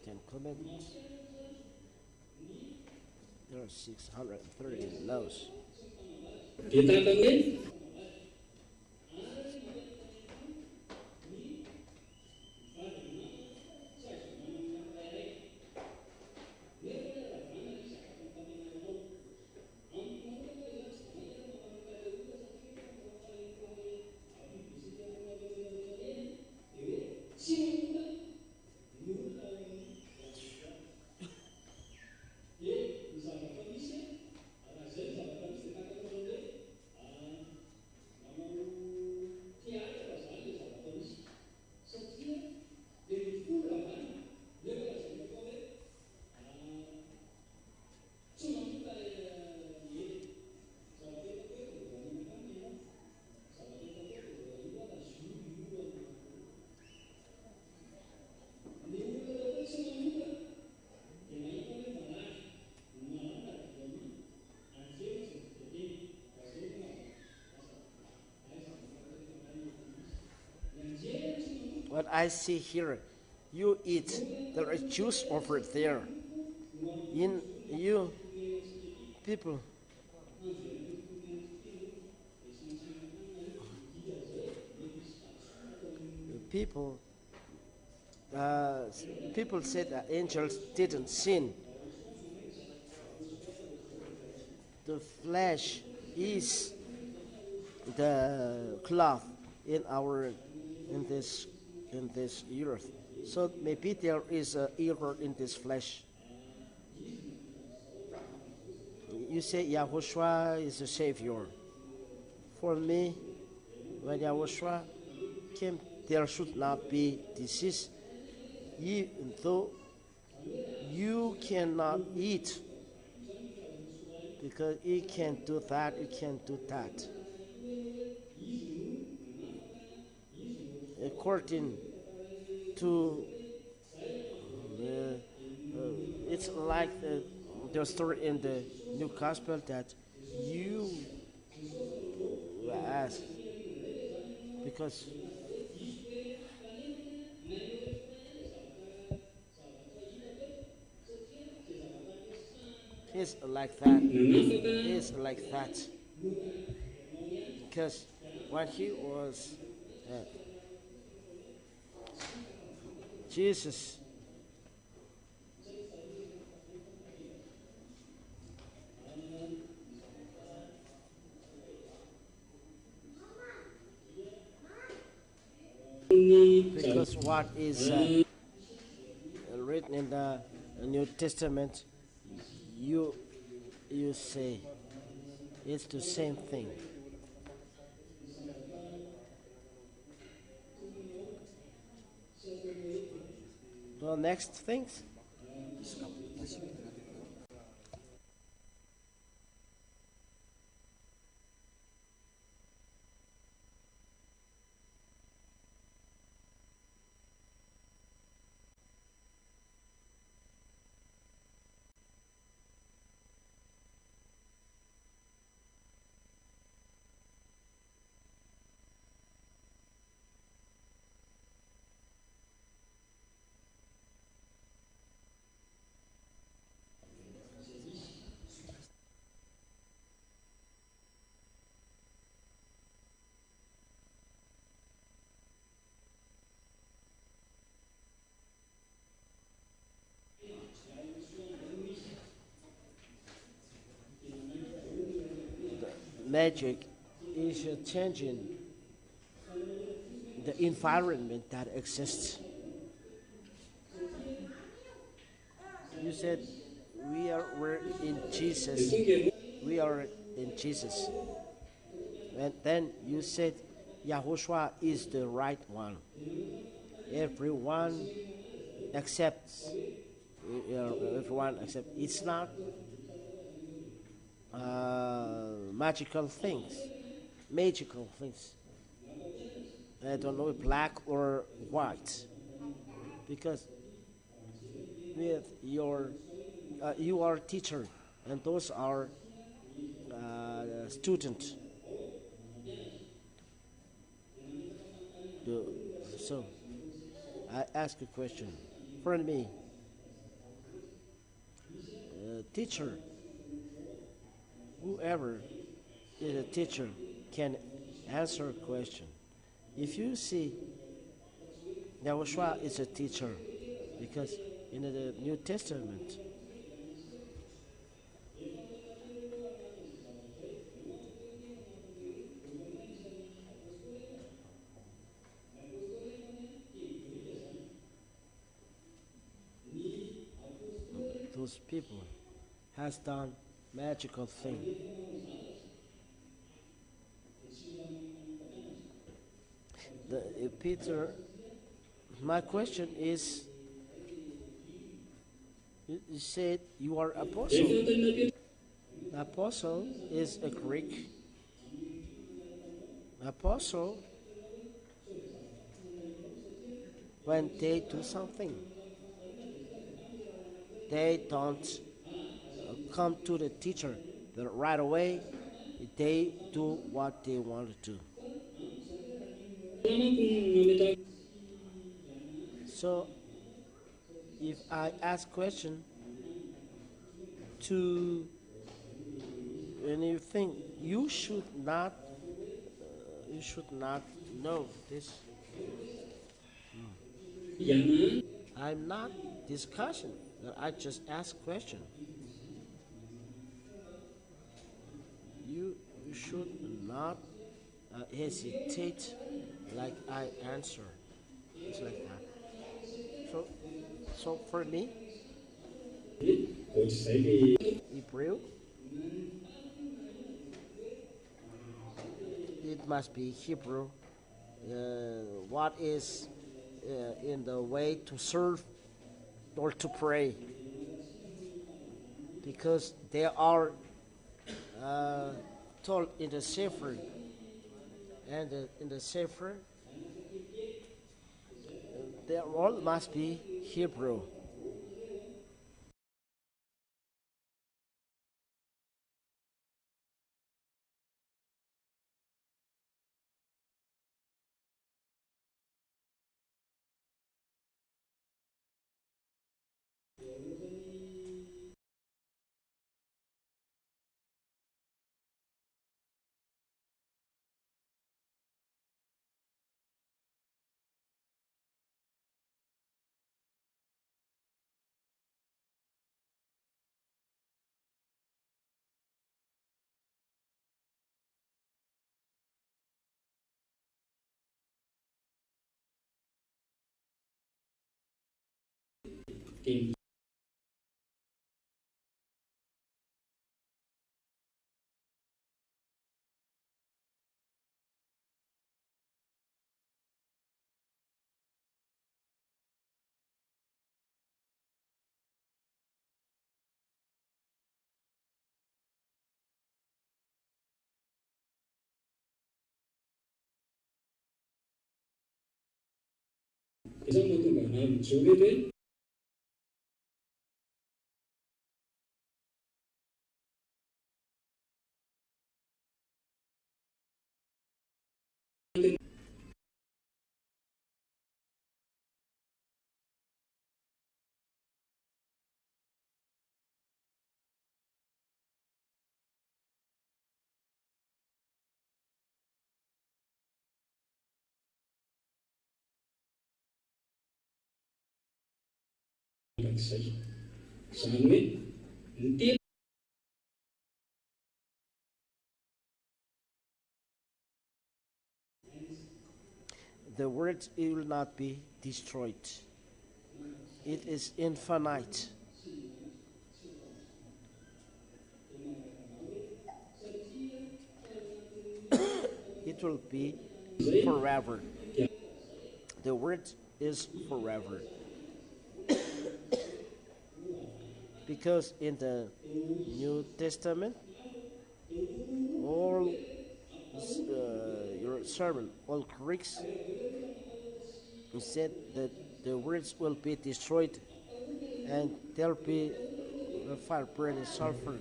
Ten Commandments. There are 630 laws. What I see here, you eat, there is juice over there. In you, people, people, people said that angels didn't sin. The flesh is the cloth in this earth. So maybe there is an error in this flesh. You say Yahushua is the Savior. For me, when Yahushua came, there should not be disease, even though you cannot eat, because it can't do that, it can't do that. According to it's like the story in the New Gospel that you ask, because he's like that. He's like that. Because when he was Jesus, because what is written in the New Testament, you say it's the same thing. The next things. Magic is changing the environment that exists. You said we're in Jesus. We are in Jesus. And then you said Yahushua is the right one. Everyone accepts. Everyone accepts. It's not magical things. Magical things. I don't know, black or white. Because with your you are teacher and those are student. So I ask a question. For me, teacher, whoever is a teacher can answer a question. If you see Yahushua is a teacher, because in the New Testament, those people has done magical thing. Peter, my question is, you said you are apostle. Apostle is a Greek. Apostle, when they do something, they don't come to the teacher, but right away they do what they want to do. So if I ask question to anything, you should not know this. I'm not discussing. I just ask question. You should not hesitate like I answer. It's like that. So for me, Hebrew, it must be Hebrew. What is in the way to serve or to pray? Because they are told in the Sefer, and in the Sefer, they all must be Hebrew. The word will not be destroyed. It is infinite. it will be forever. The word is forever. Because in the New Testament, all your sermon, all Greeks, said that the words will be destroyed and there'll be fire, burning, sulfur,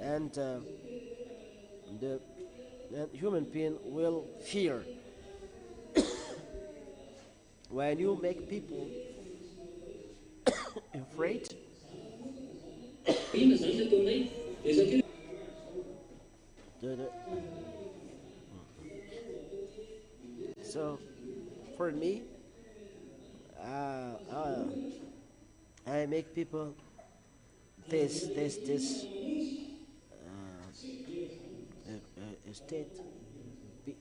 and the human being will fear. When you make people afraid, the- so for me, I make people this state be,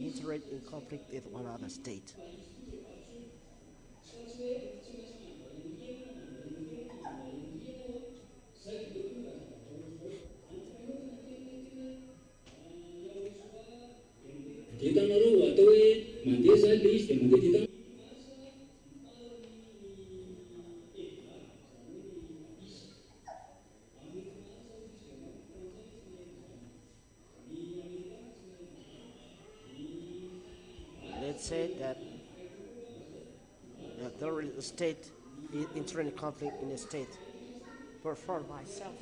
interact in conflict with one other state. Let's say that there is a state internal conflict in a state. But for myself,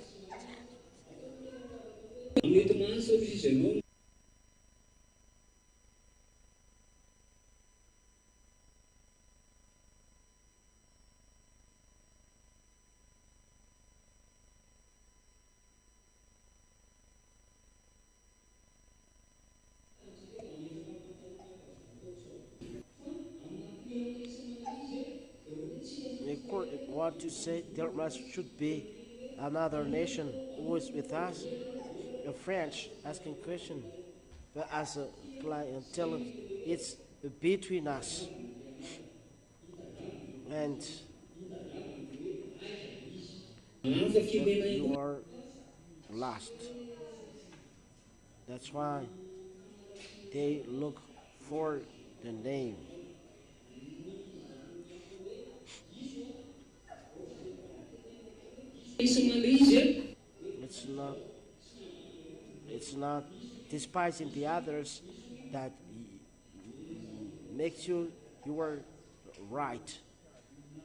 the court want to say there should be another nation who is with us. The French asking question, but as a client tell them it's between us, and you are lost. That's why they look for the name. It's not despising the others that makes you are right.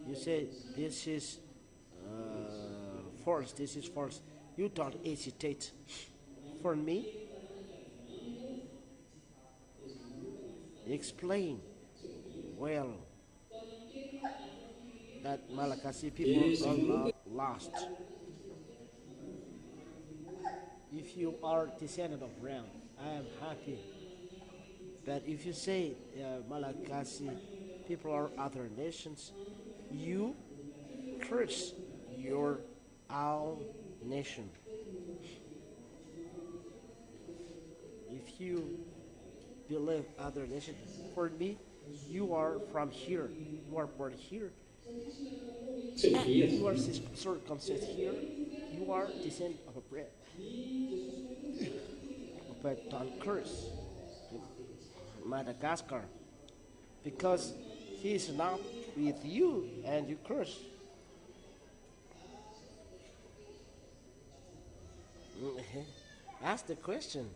You say this is false, this is false. You don't hesitate. For me, explain well that Malagasy people are not lost. If you are descendant of Ram, I am happy. But if you say Malagasy people are other nations, you curse your own nation. If you believe other nation, for me, you are from here. You are born here. You are circumcised here. You are descendant of a bread. But don't curse Madagascar because he is not with you and you curse. Ask the question.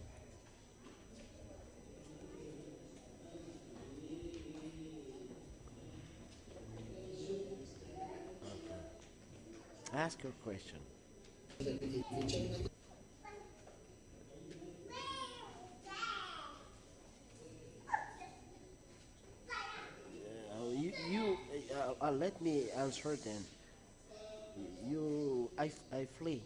Ask your question. Let me answer then. I flee.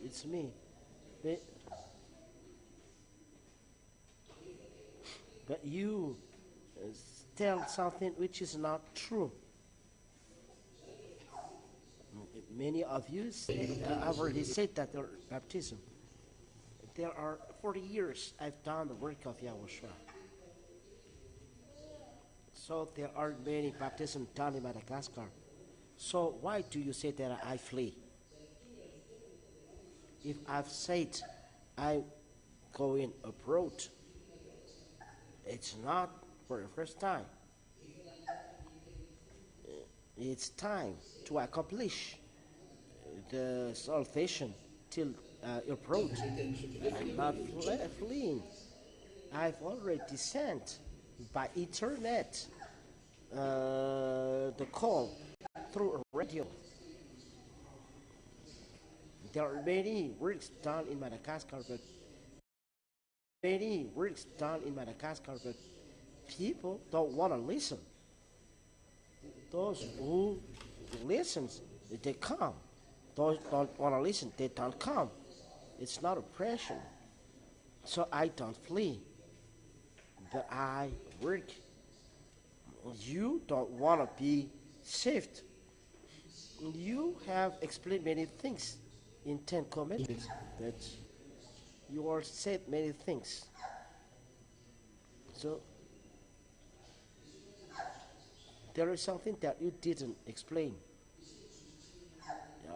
It's me. But you tell something which is not true. Many of you I've already said that there baptism. There are 40 years I've done the work of YAHOSHUAH. So there are many baptisms done in Madagascar. So why do you say that I flee? if I've said I'm going abroad, it's not for the first time. It's time to accomplish the salvation till abroad. I'm not fleeing. I've already sent by internet the call through a radio. There are many works done in Madagascar, but people don't want to listen. Those who listens, they come. Those don't want to listen, they don't come. It's not oppression. So I don't flee, but I work. You don't want to be saved. You have explained many things in 10 Commandments, but you all said many things. So there is something that you didn't explain.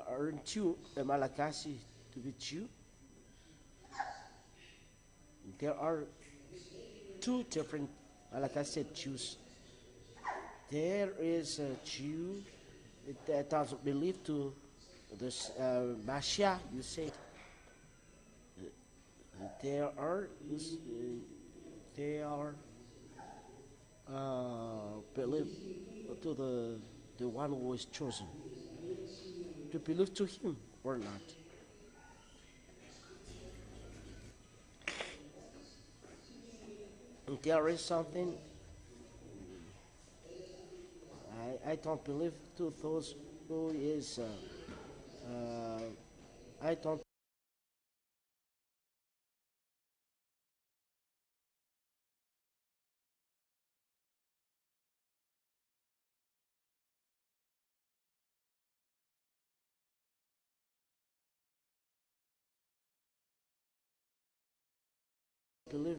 Aren't you a Malagasy to be Jew? There are two different Malagasy Jews. There is a Jew that doesn't believe to this Mashiach, you said. There are believe to the one who is chosen. To believe to him or not. There is something I don't believe to those who is I don't believe.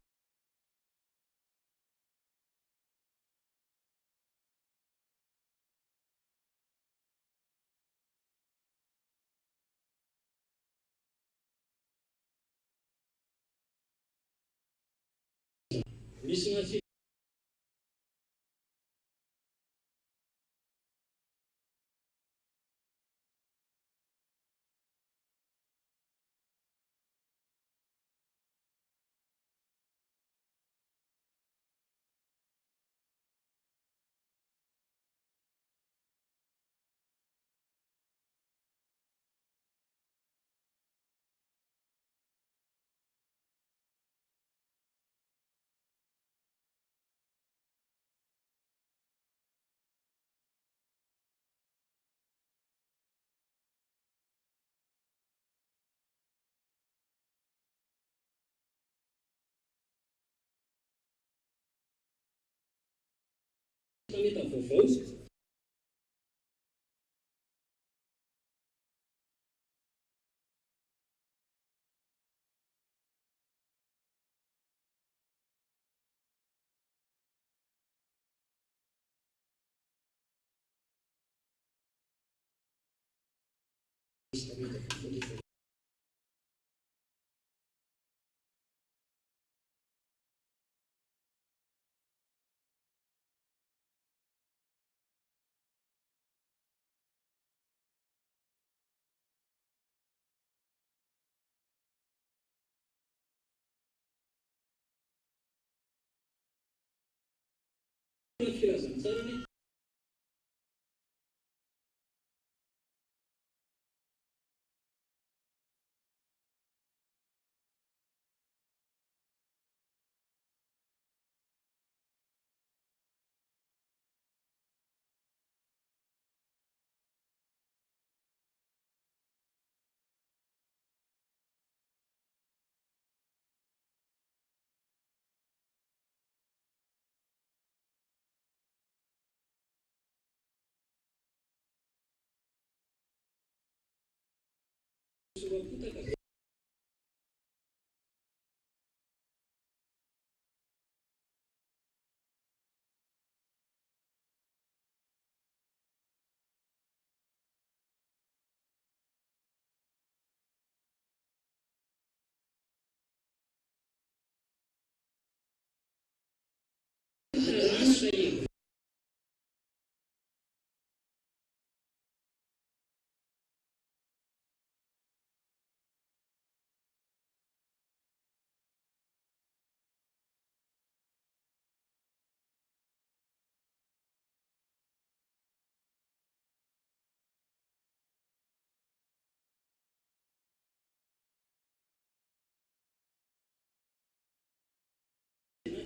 masina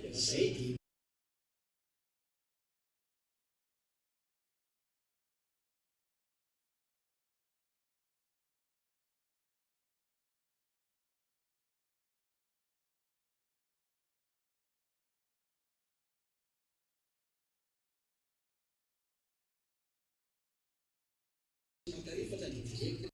iny zay di tsotra fanao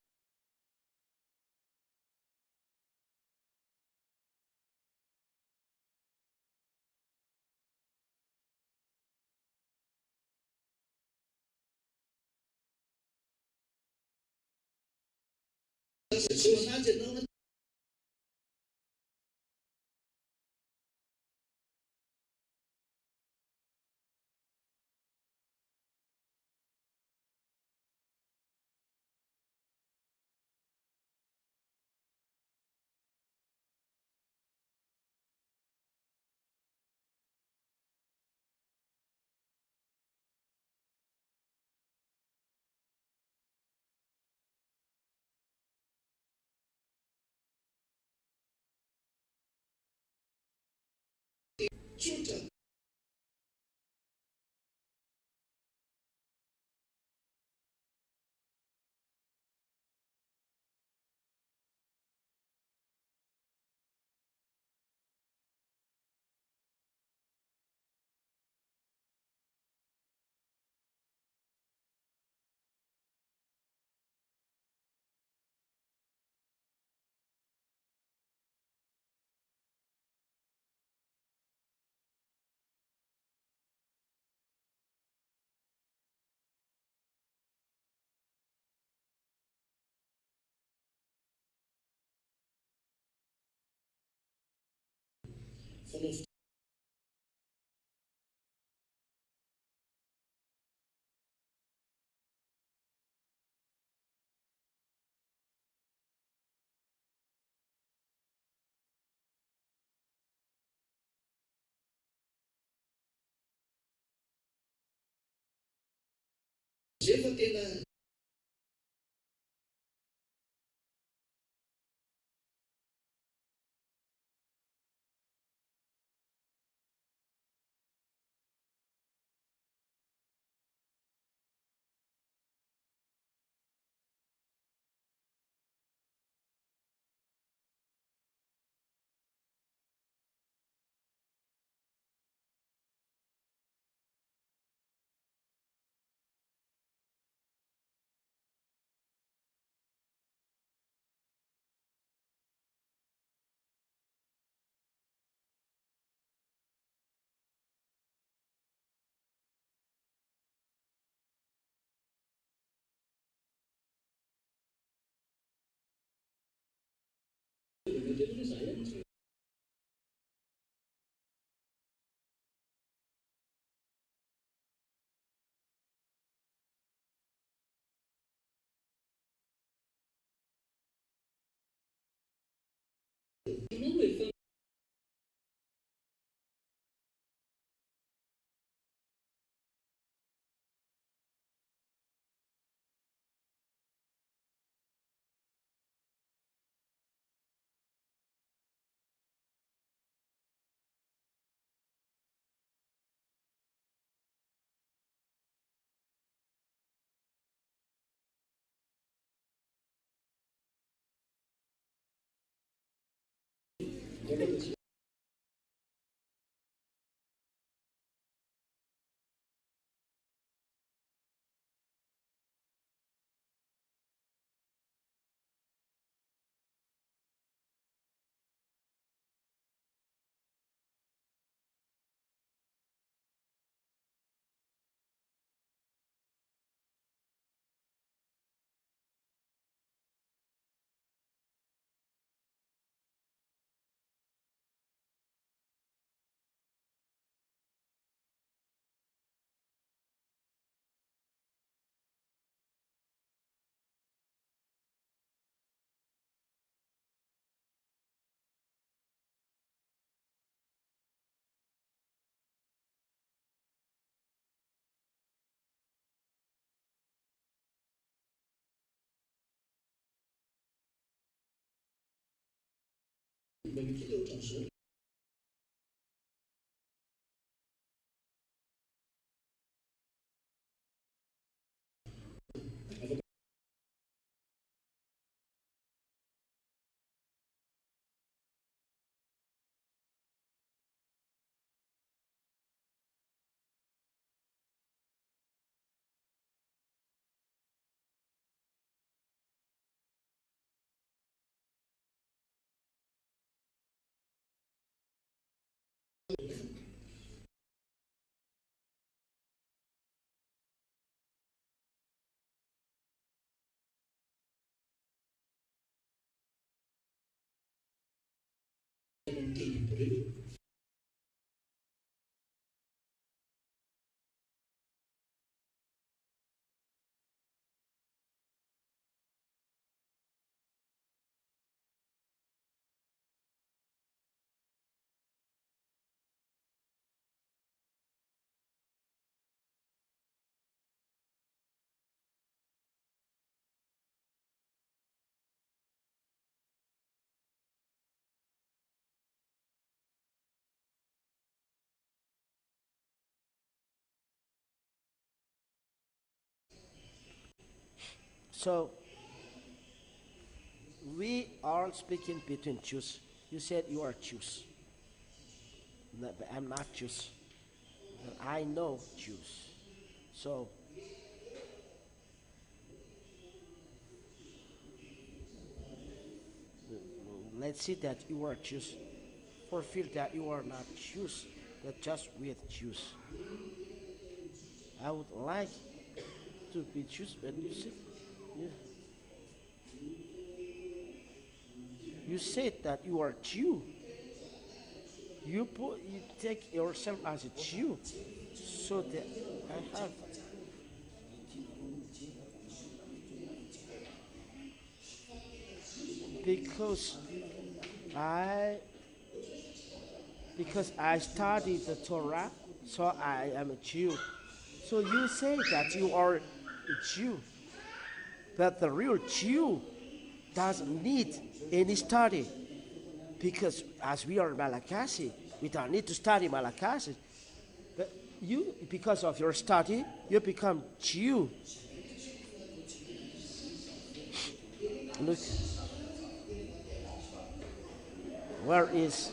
zay fa tena Mengikile utamshauri So we are speaking between Jews. You said you are Jews. No, but I'm not Jews. But I know Jews. So let's see that you are Jews. Fulfill that you are not Jews, but just with Jews. I would like to be Jews, but you said, yeah. You said that you are Jew. You take yourself as a Jew, so that I have. Because I studied the Torah, so I am a Jew. So you say that you are a Jew, but the real Jew doesn't need any study, because as we are Malachi, we don't need to study Malachi. But you, because of your study, you become Jew. Look, where is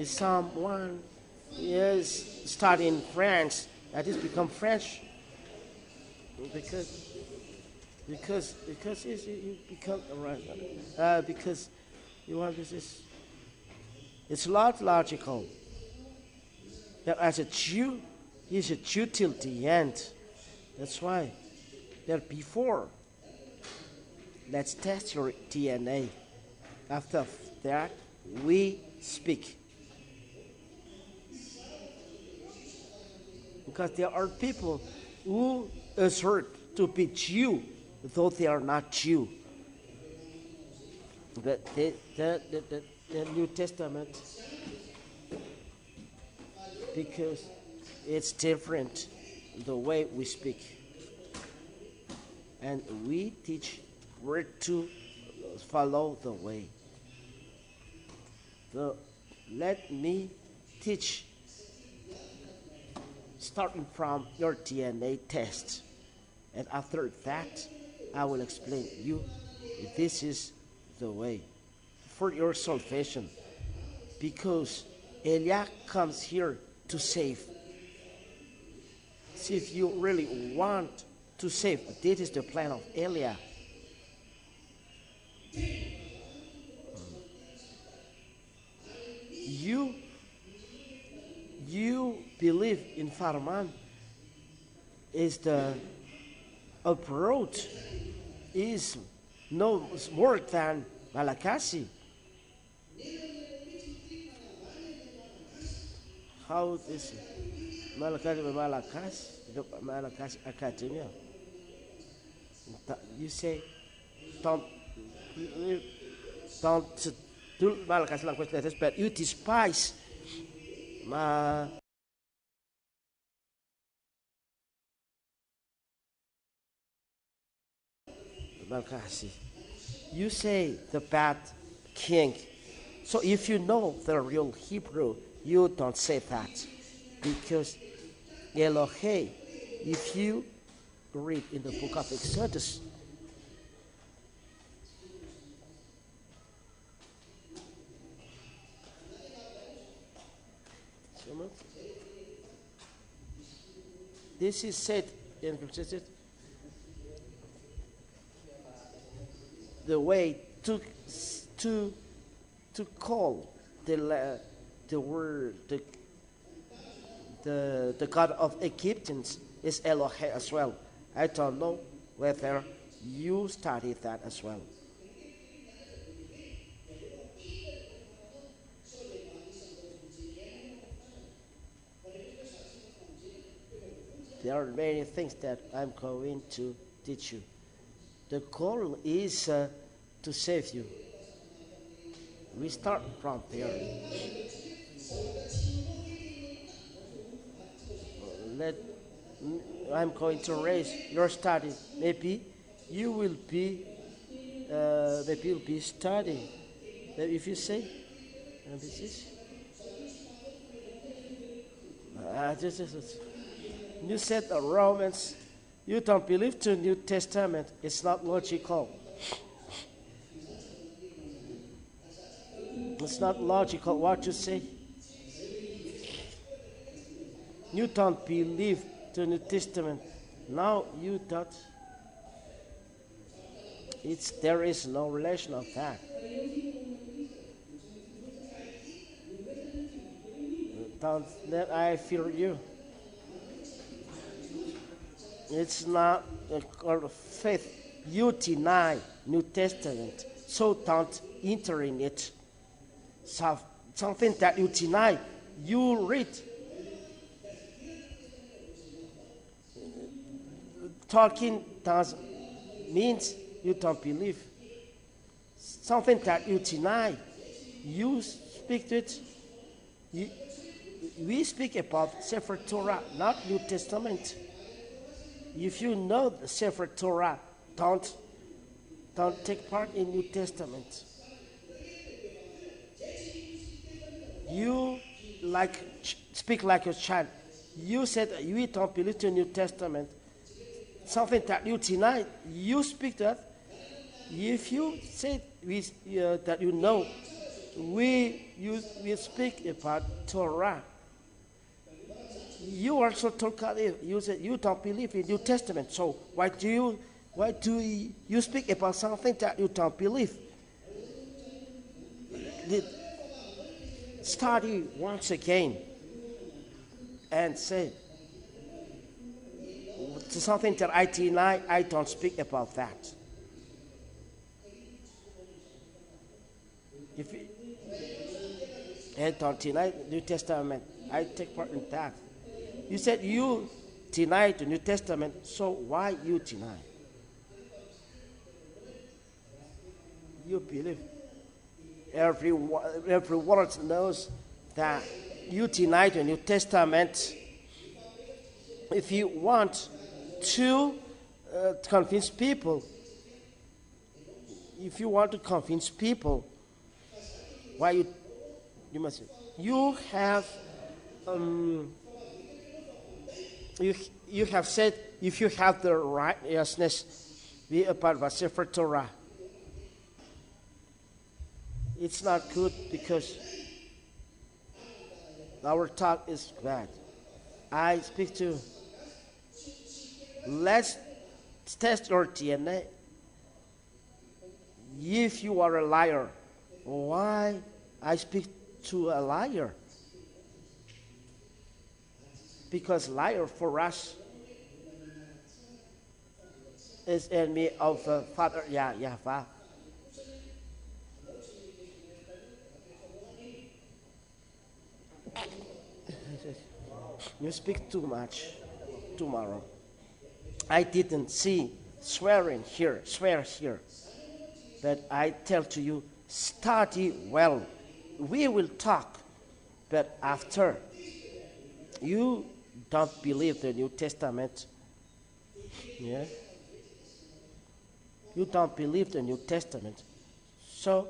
someone is studying French that is become French because you become right because you want this is it's not logical. That as a Jew, he's a Jew till the end. That's why that before let's test your DNA. After that we speak. Because there are people who assert to be Jew, though they are not Jew. But the New Testament, because it's different the way we speak. And we teach where to follow the way. So let me teach starting from your DNA test. And after that, I will explain you this is the way for your salvation. Because Eliah comes here to save. See, if you really want to save, this is the plan of Eliah. You believe in Farman is the approach is no more than Malachi. How is it? Malachi Academia. You say don't do Malachi language letters, but you despise Malachi. You say the bad king So if you know the real Hebrew, you don't say that. Because Elohim, if you read in the book of Exodus, this is said in the way to call the word the God of Egyptians is Elohim as well. I don't know whether you studied that as well. There are many things that I'm going to teach you. The goal is to save you. We start from there. I'm going to raise your study. Maybe you will be studying. Maybe if you say, this is. You said the Romans, you don't believe the New Testament. It's not logical. It's not logical what you say. You don't believe the New Testament. Now you don't. There is no relation of that. Don't let I fear you. It's not a call of faith. You deny New Testament, so don't enter in it. So, something that you deny, you read. Talking means you don't believe. Something that you deny, you speak to it. We speak about Sefer Torah, not New Testament. If you know the Sefer Torah, don't take part in New Testament. You speak like a child. You said you don't believe in New Testament. Something that you deny, you speak that. If you say that you know, we speak about Torah. You also told you said you don't believe in New Testament. So why do you speak about something that you don't believe? Study once again and say something that I deny. I don't speak about that. I don't deny New Testament. I take part in that. You said you deny the New Testament, so why you deny? You believe. Every world knows that you deny the New Testament. If you want to convince people, why you must? You have. You have said if you have the righteousness, be a part of Sefer Torah. It's not good because our talk is bad. I speak to. Let's test your DNA. If you are a liar, why I speak to a liar? Because liar for us is enemy of Father YAHVAH. You speak too much tomorrow. I didn't swear here, but I tell to you, study well. We will talk, but after you don't believe the New Testament. Yeah? You don't believe the New Testament. So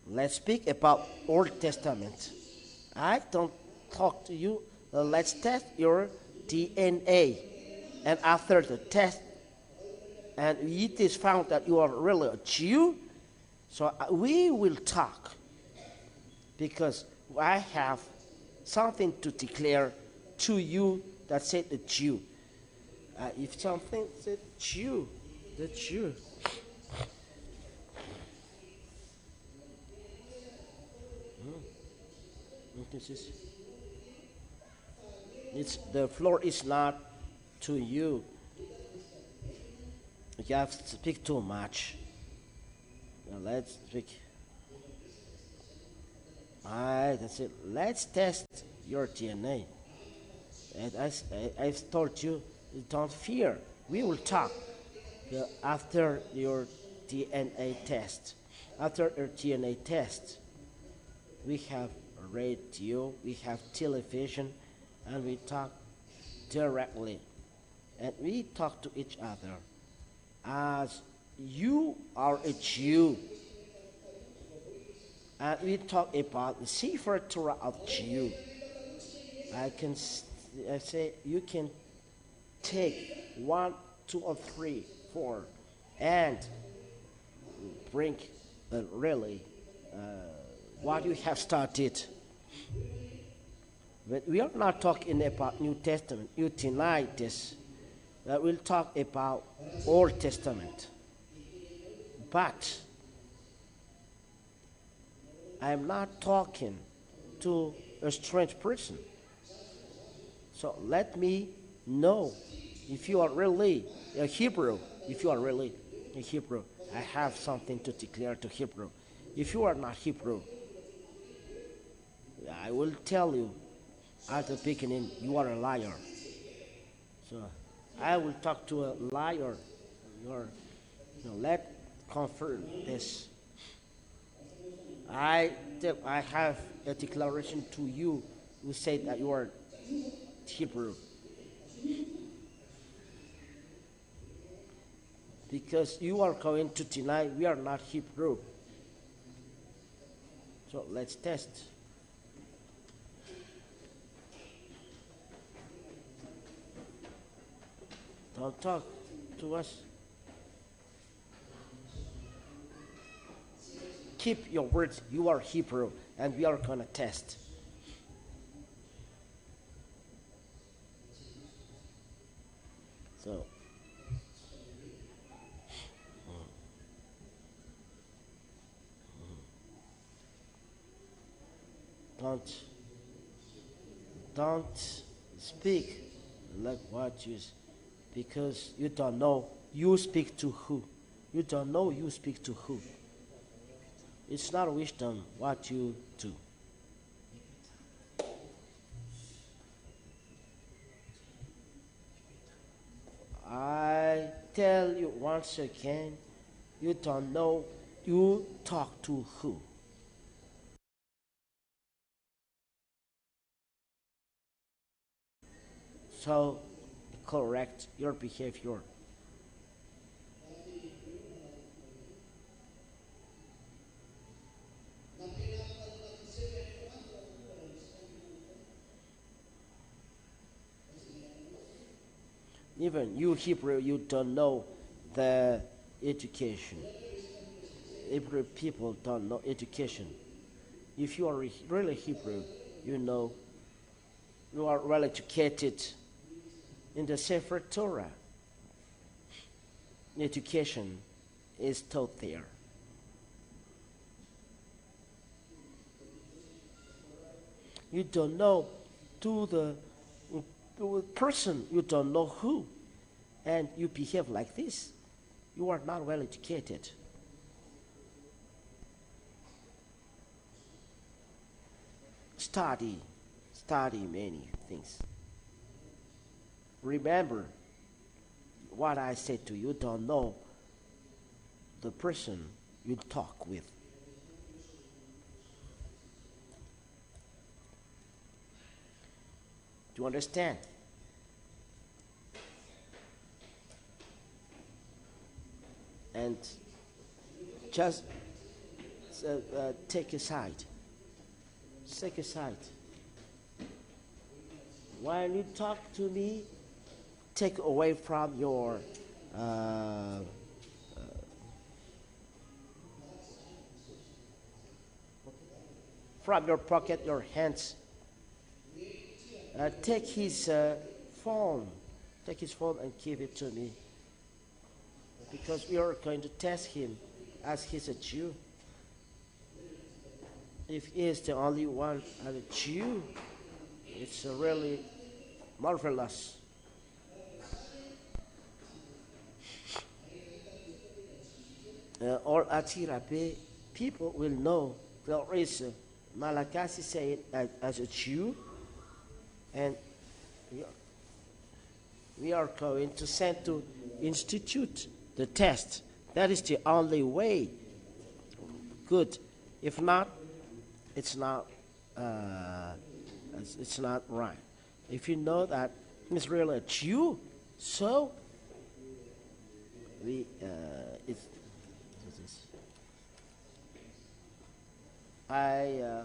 let's speak about Old Testament. I don't talk to you. Let's test your DNA. And after the test, and it is found that you are really a Jew, so we will talk. Because I have something to declare to you that said the Jew. If something said Jew, the Jew. This is. The floor is not to you. You have to speak too much. Now let's speak. Alright, that's it. Let's test your DNA. And I've told you, don't fear. We will talk after your DNA test. After your DNA test, we have radio, we have television, and we talk directly. And we talk to each other as you are a Jew. And we talk about the Sefer Torah of Jew. I say you can take 1, 2, or 3, 4, and bring really what you have started. But we are not talking about New Testament. You deny this. We'll talk about Old Testament. But I'm not talking to a strange person. So let me know if you are really a Hebrew. If you are really a Hebrew, I have something to declare to Hebrew. If you are not Hebrew, I will tell you at the beginning, you are a liar. So I will talk to a liar. Let's confirm this. I have a declaration to you who say that you are Hebrew. Because you are going to deny we are not Hebrew. So let's test. Don't talk to us. Keep your words. You are Hebrew, and we are going to test. So, don't speak like what you, because you don't know you speak to who. You don't know you speak to who. It's not wisdom what you do. I tell you once again, you don't know you talk to who. So correct your behavior. Even you Hebrew, you don't know the education. Hebrew people don't know education. If you are really Hebrew, you know you are well educated in the Sefer Torah. Education is taught there. You don't know to the person, you don't know who, and you behave like this. You are not well educated. Study many things. Remember what I said to you. You don't know the person you talk with. Do you understand? And just take a side. Take a side. When you talk to me, take away from your pocket, your hands. Take his phone. Take his phone and give it to me. Because we are going to test him as he's a Jew. If he is the only one as a Jew, it's really marvelous. Or Antsirabe, people will know there is Malagasy saying as a Jew, and we are going to send to institute the test. That is the only way. Good. If not, it's not right. If you know that he's really a Jew, so I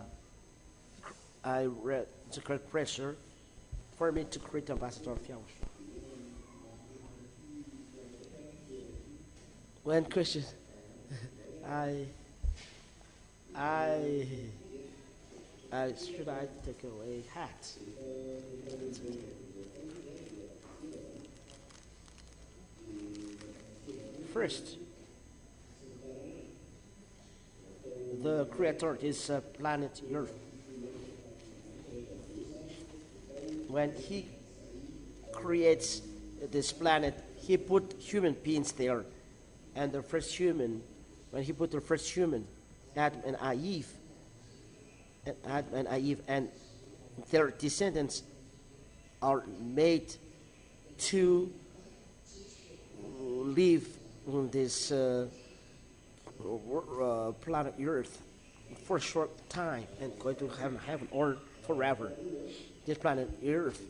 read the great pressure for me to create ambassador of YAHOSHUAH. When Christians, should I take away hats? First, the creator is planet Earth. When he creates this planet, he put human beings there. And the first human, when he put the first human, Adam and Eve, and their descendants are made to live on this planet Earth for a short time and going to heaven or forever. This planet Earth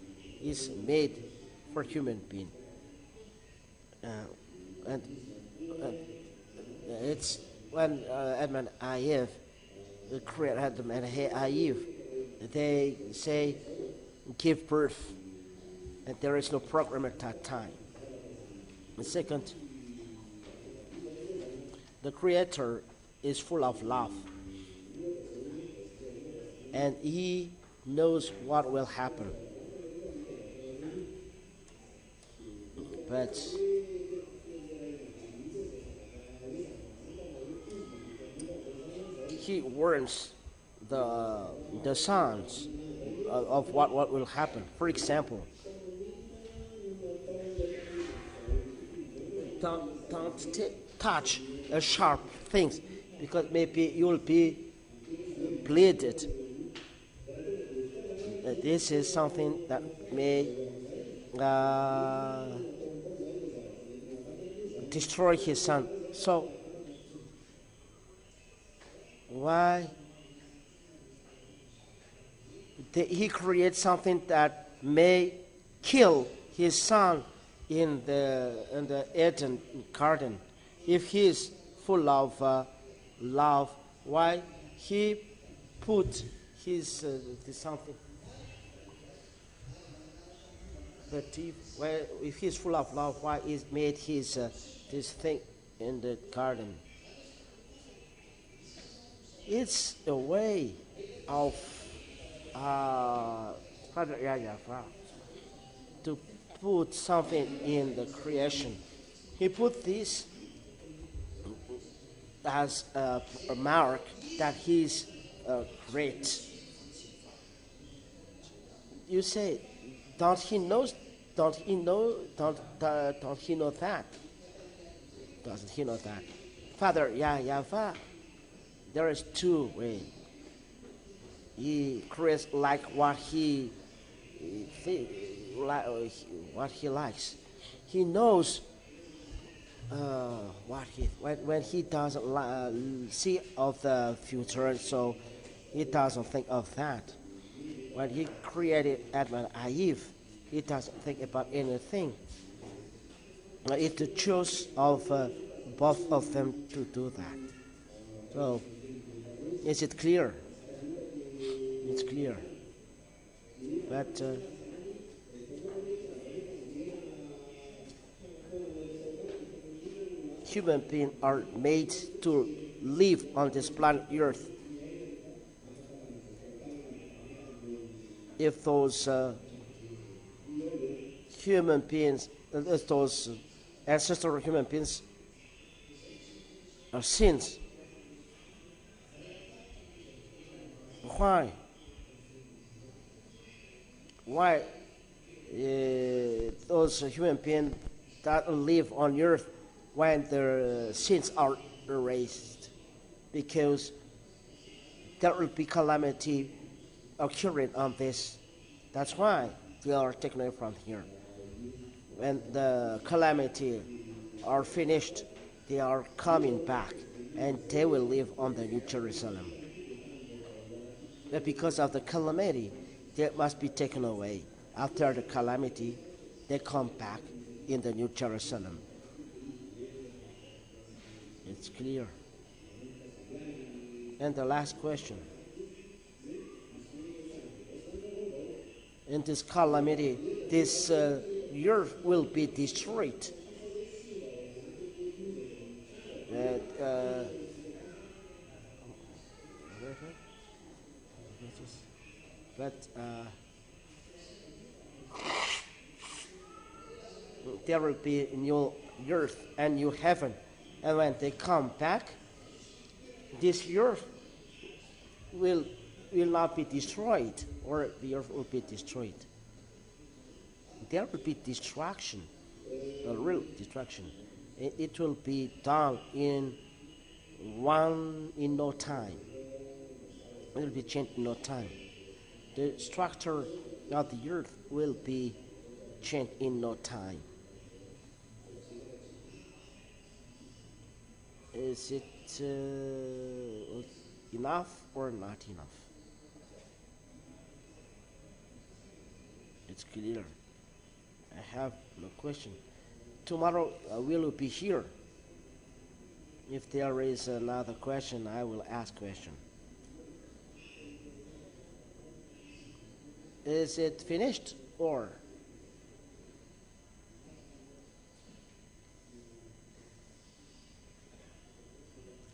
is made for human being, and it's when Adam and Eve, the creator Adam and Eve, they say give birth, and there is no program at that time. And second, the creator is full of love, and he knows what will happen. But he warns the sons of what will happen. For example, don't touch sharp things, because maybe you'll be bleeded. This is something that may destroy his son. So why he creates something that may kill his son in the Eden garden? If he is full of love, why he put his something? But if he is full of love, why he made his this thing in the garden? It's a way of YAHVAH to put something in the creation. He put this as a mark that he's great. You say, don't he know that? Doesn't he know that? Father YAHVAH, there is two ways. He creates like what he likes. He knows when he doesn't see of the future, so he doesn't think of that. When he created Adam and Eve, he doesn't think about anything. It's the choice of both of them to do that. So Is it clear? It's clear. But human beings are made to live on this planet Earth. If those human beings, those ancestral human beings are sins, why? Why those human beings that live on earth when their sins are erased? Because there will be calamity occurring on this. That's why they are taken away from here. When the calamity are finished, they are coming back and they will live on the New Jerusalem. But because of the calamity, they must be taken away. After the calamity, they come back in the New Jerusalem. It's clear. And the last question. In this calamity, this earth will be destroyed. But there will be new earth and new heaven. And when they come back, this earth will not be destroyed, or the earth will be destroyed. There will be destruction, a real destruction. It will be done in no time. It will be changed in no time. The structure of the earth will be changed in no time. Is it enough or not enough? It's clear. I have no question. Tomorrow we will be here. If there is another question, I will ask question. Is it finished or?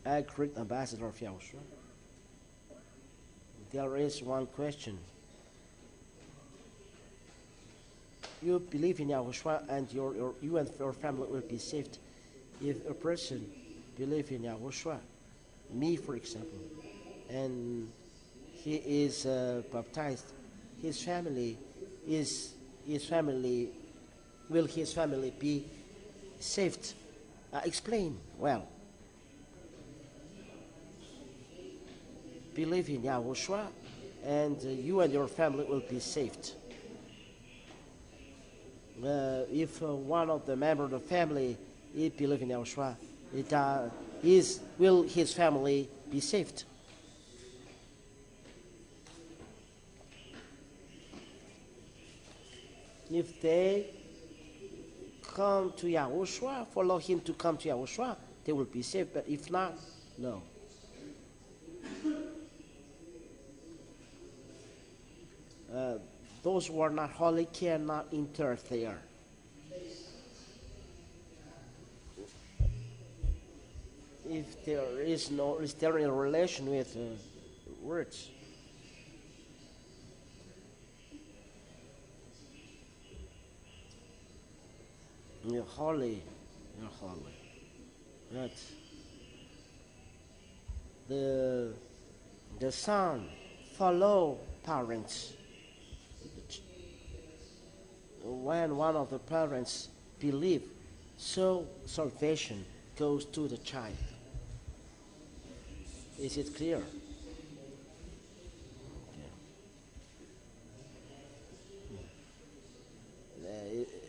I great ambassador of YAHOSHUAH. There is one question. You believe in YAHOSHUAH and you and your family will be saved. If a person believes in YAHOSHUAH, me for example, and he is baptized, will his family be saved? Explain well. Believe in YAHOSHUAH and you and your family will be saved. If one of the members of the family believes in YAHOSHUAH, will his family be saved? If they come to YAHOSHUAH, follow him to come to YAHOSHUAH, they will be saved. But if not, no. Those who are not holy cannot enter there. If there is there a relation with words? You're holy. But the son follow parents. When one of the parents believe, so salvation goes to the child. Is it clear?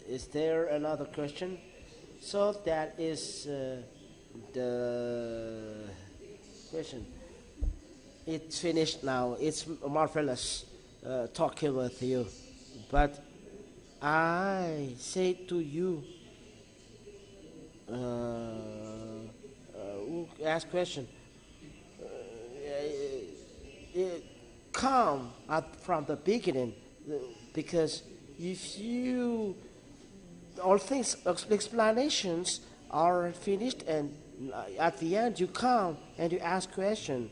Is there another question? So that is the question. It's finished now. It's marvelous talking with you. But I say to you, ask question. come from the beginning, because if you all things explanations are finished and at the end you come and you ask question,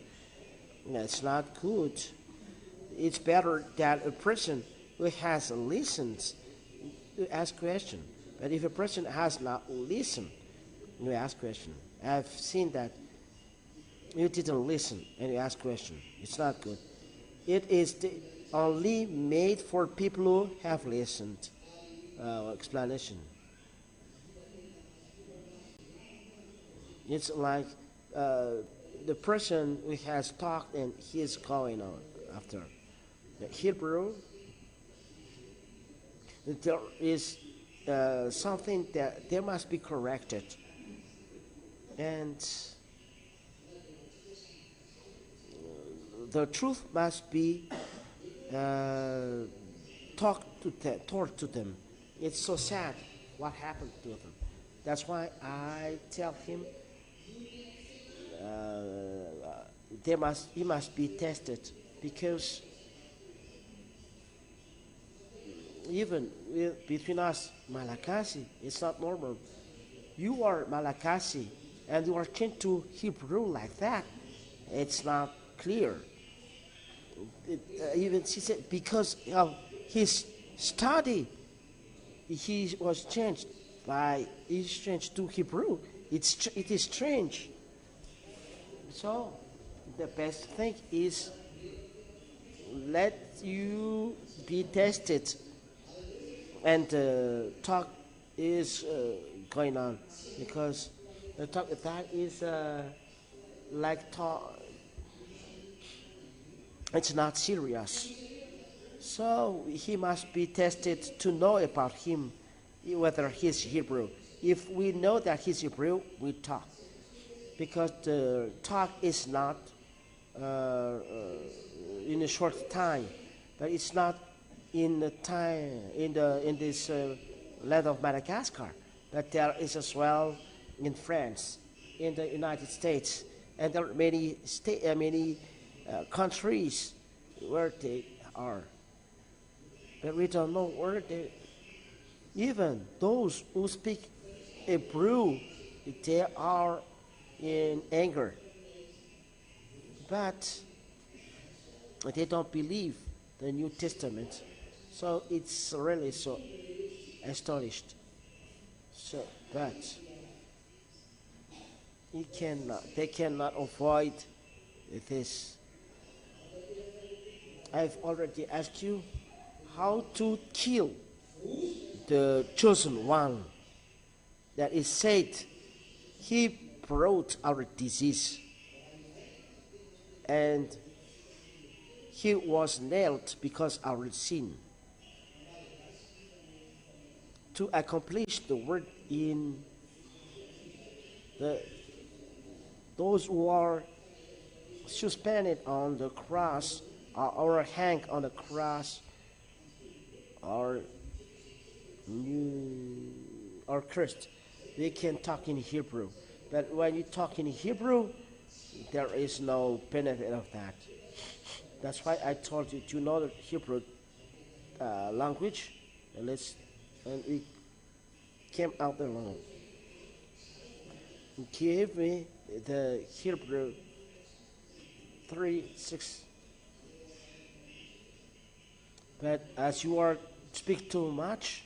that's not good. It's better that a person who has listened to ask question. But if a person has not listened, you ask question. I've seen that you didn't listen and you ask question. It's not good. It is only made for people who have listened. Explanation. It's like the person who has talked and he's going on after. The Hebrew, there is something that there must be corrected. And the truth must be taught to them. It's so sad what happened to them. That's why I tell him he must be tested, because even between us, Malagasy, it's not normal. You are Malagasy and you are changed to Hebrew like that. It's not clear. Even she said because of his study, he was changed to Hebrew. It is strange. So the best thing is let you be tested, and talk is going on, because the talk that is like talk. It's not serious. So he must be tested to know about him, whether he's Hebrew. If we know that he's Hebrew, we talk. Because the talk is not in a short time, but it's not in the time in this land of Madagascar, but there is as well in France, in the United States, and there are many countries where they are, but we don't know where they. Even those who speak Hebrew, they are in anger, but they don't believe the New Testament. So it's really so astonished. So, but they cannot avoid this. I've already asked you how to kill the chosen one that is said he brought our disease and he was nailed because of our sin, to accomplish the word in those who are suspended on the cross or hang on the cross or cursed. They can talk in Hebrew, but when you talk in Hebrew, there is no benefit of that. That's why I told you to know the Hebrew language, and we came out there alone. Give me the Hebrew 3:6. But as you are speak too much,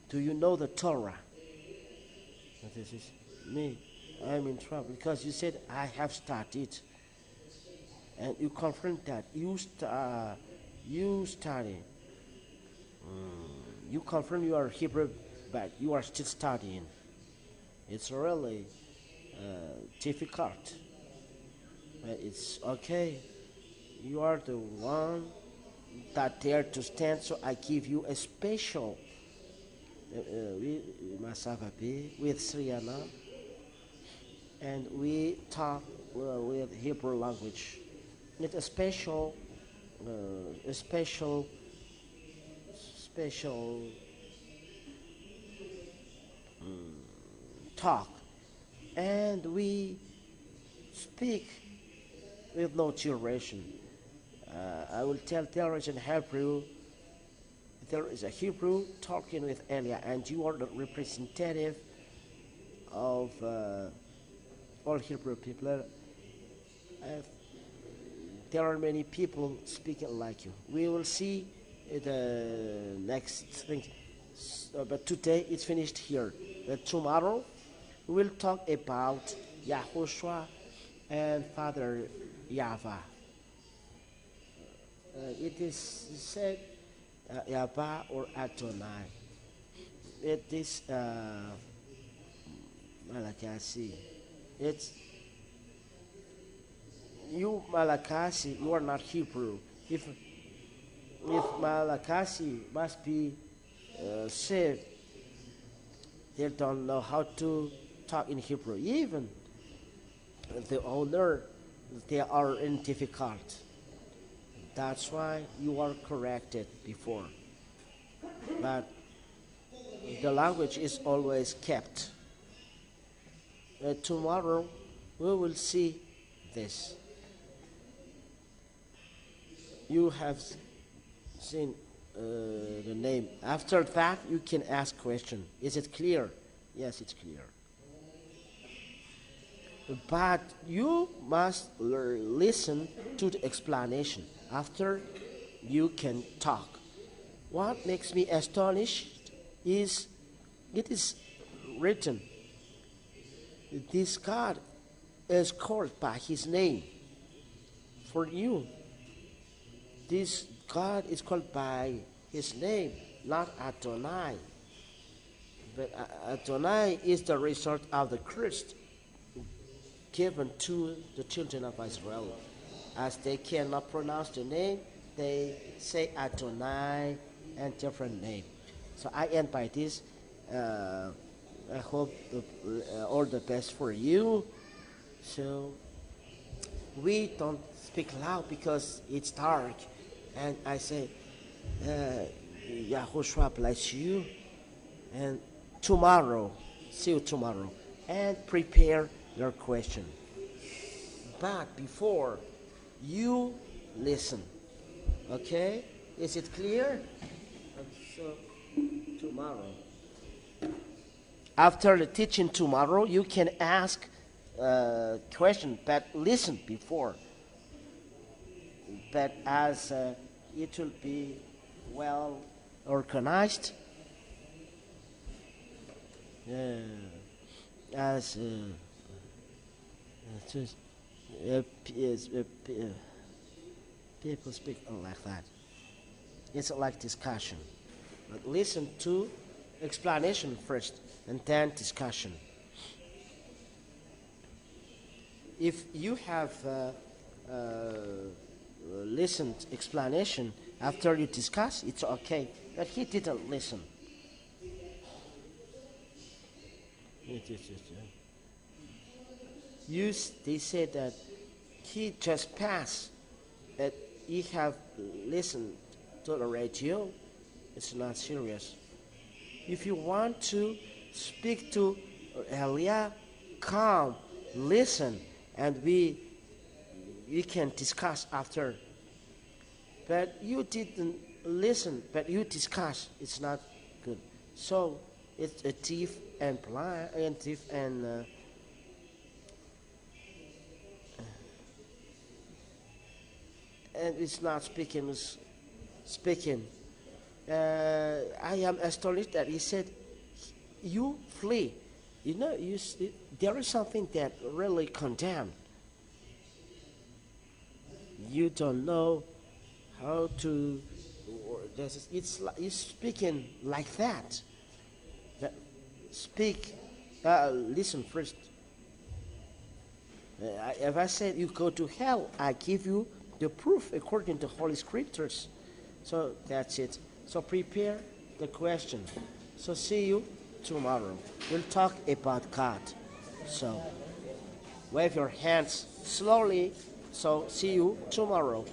do you know the Torah? This is me. I'm in trouble because you said I have studied, and you confirm that you study. You confirm you are Hebrew, but you are still studying. It's really difficult, but it's okay. You are the one that dare to stand, so I give you a special with Sriana, and we talk with Hebrew language. It's a special talk, and we speak with no duration. I will tell there is in Hebrew, there is a Hebrew talking with Elia, and you are the representative of all Hebrew people. There are many people speaking like you. We will see the next thing. But today it's finished here. But tomorrow we will talk about YAHOSHUAH and Father YAHVAH. It is said YAHVAH or Adonai. It is Malachi. It's you, Malachi. You are not Hebrew. If Malachi must be saved, they don't know how to talk in Hebrew. Even the owner, they are in difficult. That's why you are corrected before. But the language is always kept. Tomorrow we will see this. You have seen the name. After that, you can ask question. Is it clear? Yes, it's clear. But you must listen to the explanation. After, you can talk. What makes me astonished is it is written, this God is called by his name. For you, this God is called by his name, not Adonai. But Adonai is the result of the Christ given to the children of Israel. As they cannot pronounce the name, they say Adonai and different name. So I end by this. I hope all the best for you. So we don't speak loud because it's dark. And I say, YAHOSHUAH bless you. And tomorrow, see you tomorrow. And prepare your question. But before, you listen. Okay? Is it clear? So, tomorrow. After the teaching tomorrow, you can ask question, but listen before. But as it will be well organized, as people speak like that. It's like discussion. But listen to explanation first, and then discussion. If you have listened explanation after you discuss, it's okay. But he didn't listen. They said that he just passed, that he have listened to the radio. It's not serious. If you want to speak to Elia, come, listen, and we can discuss after. But you didn't listen, but you discuss. It's not good. So it's a thief and blind, and thief and it's not speaking. It's speaking. I am astonished that he said, "You flee." You know, there is something that really condemned. You don't know how to. It's speaking like that. Speak. Listen first. If I said you go to hell, I give you the proof according to Holy Scriptures. So that's it. So prepare the question. So see you tomorrow. We'll talk about God. So wave your hands slowly. So see you tomorrow.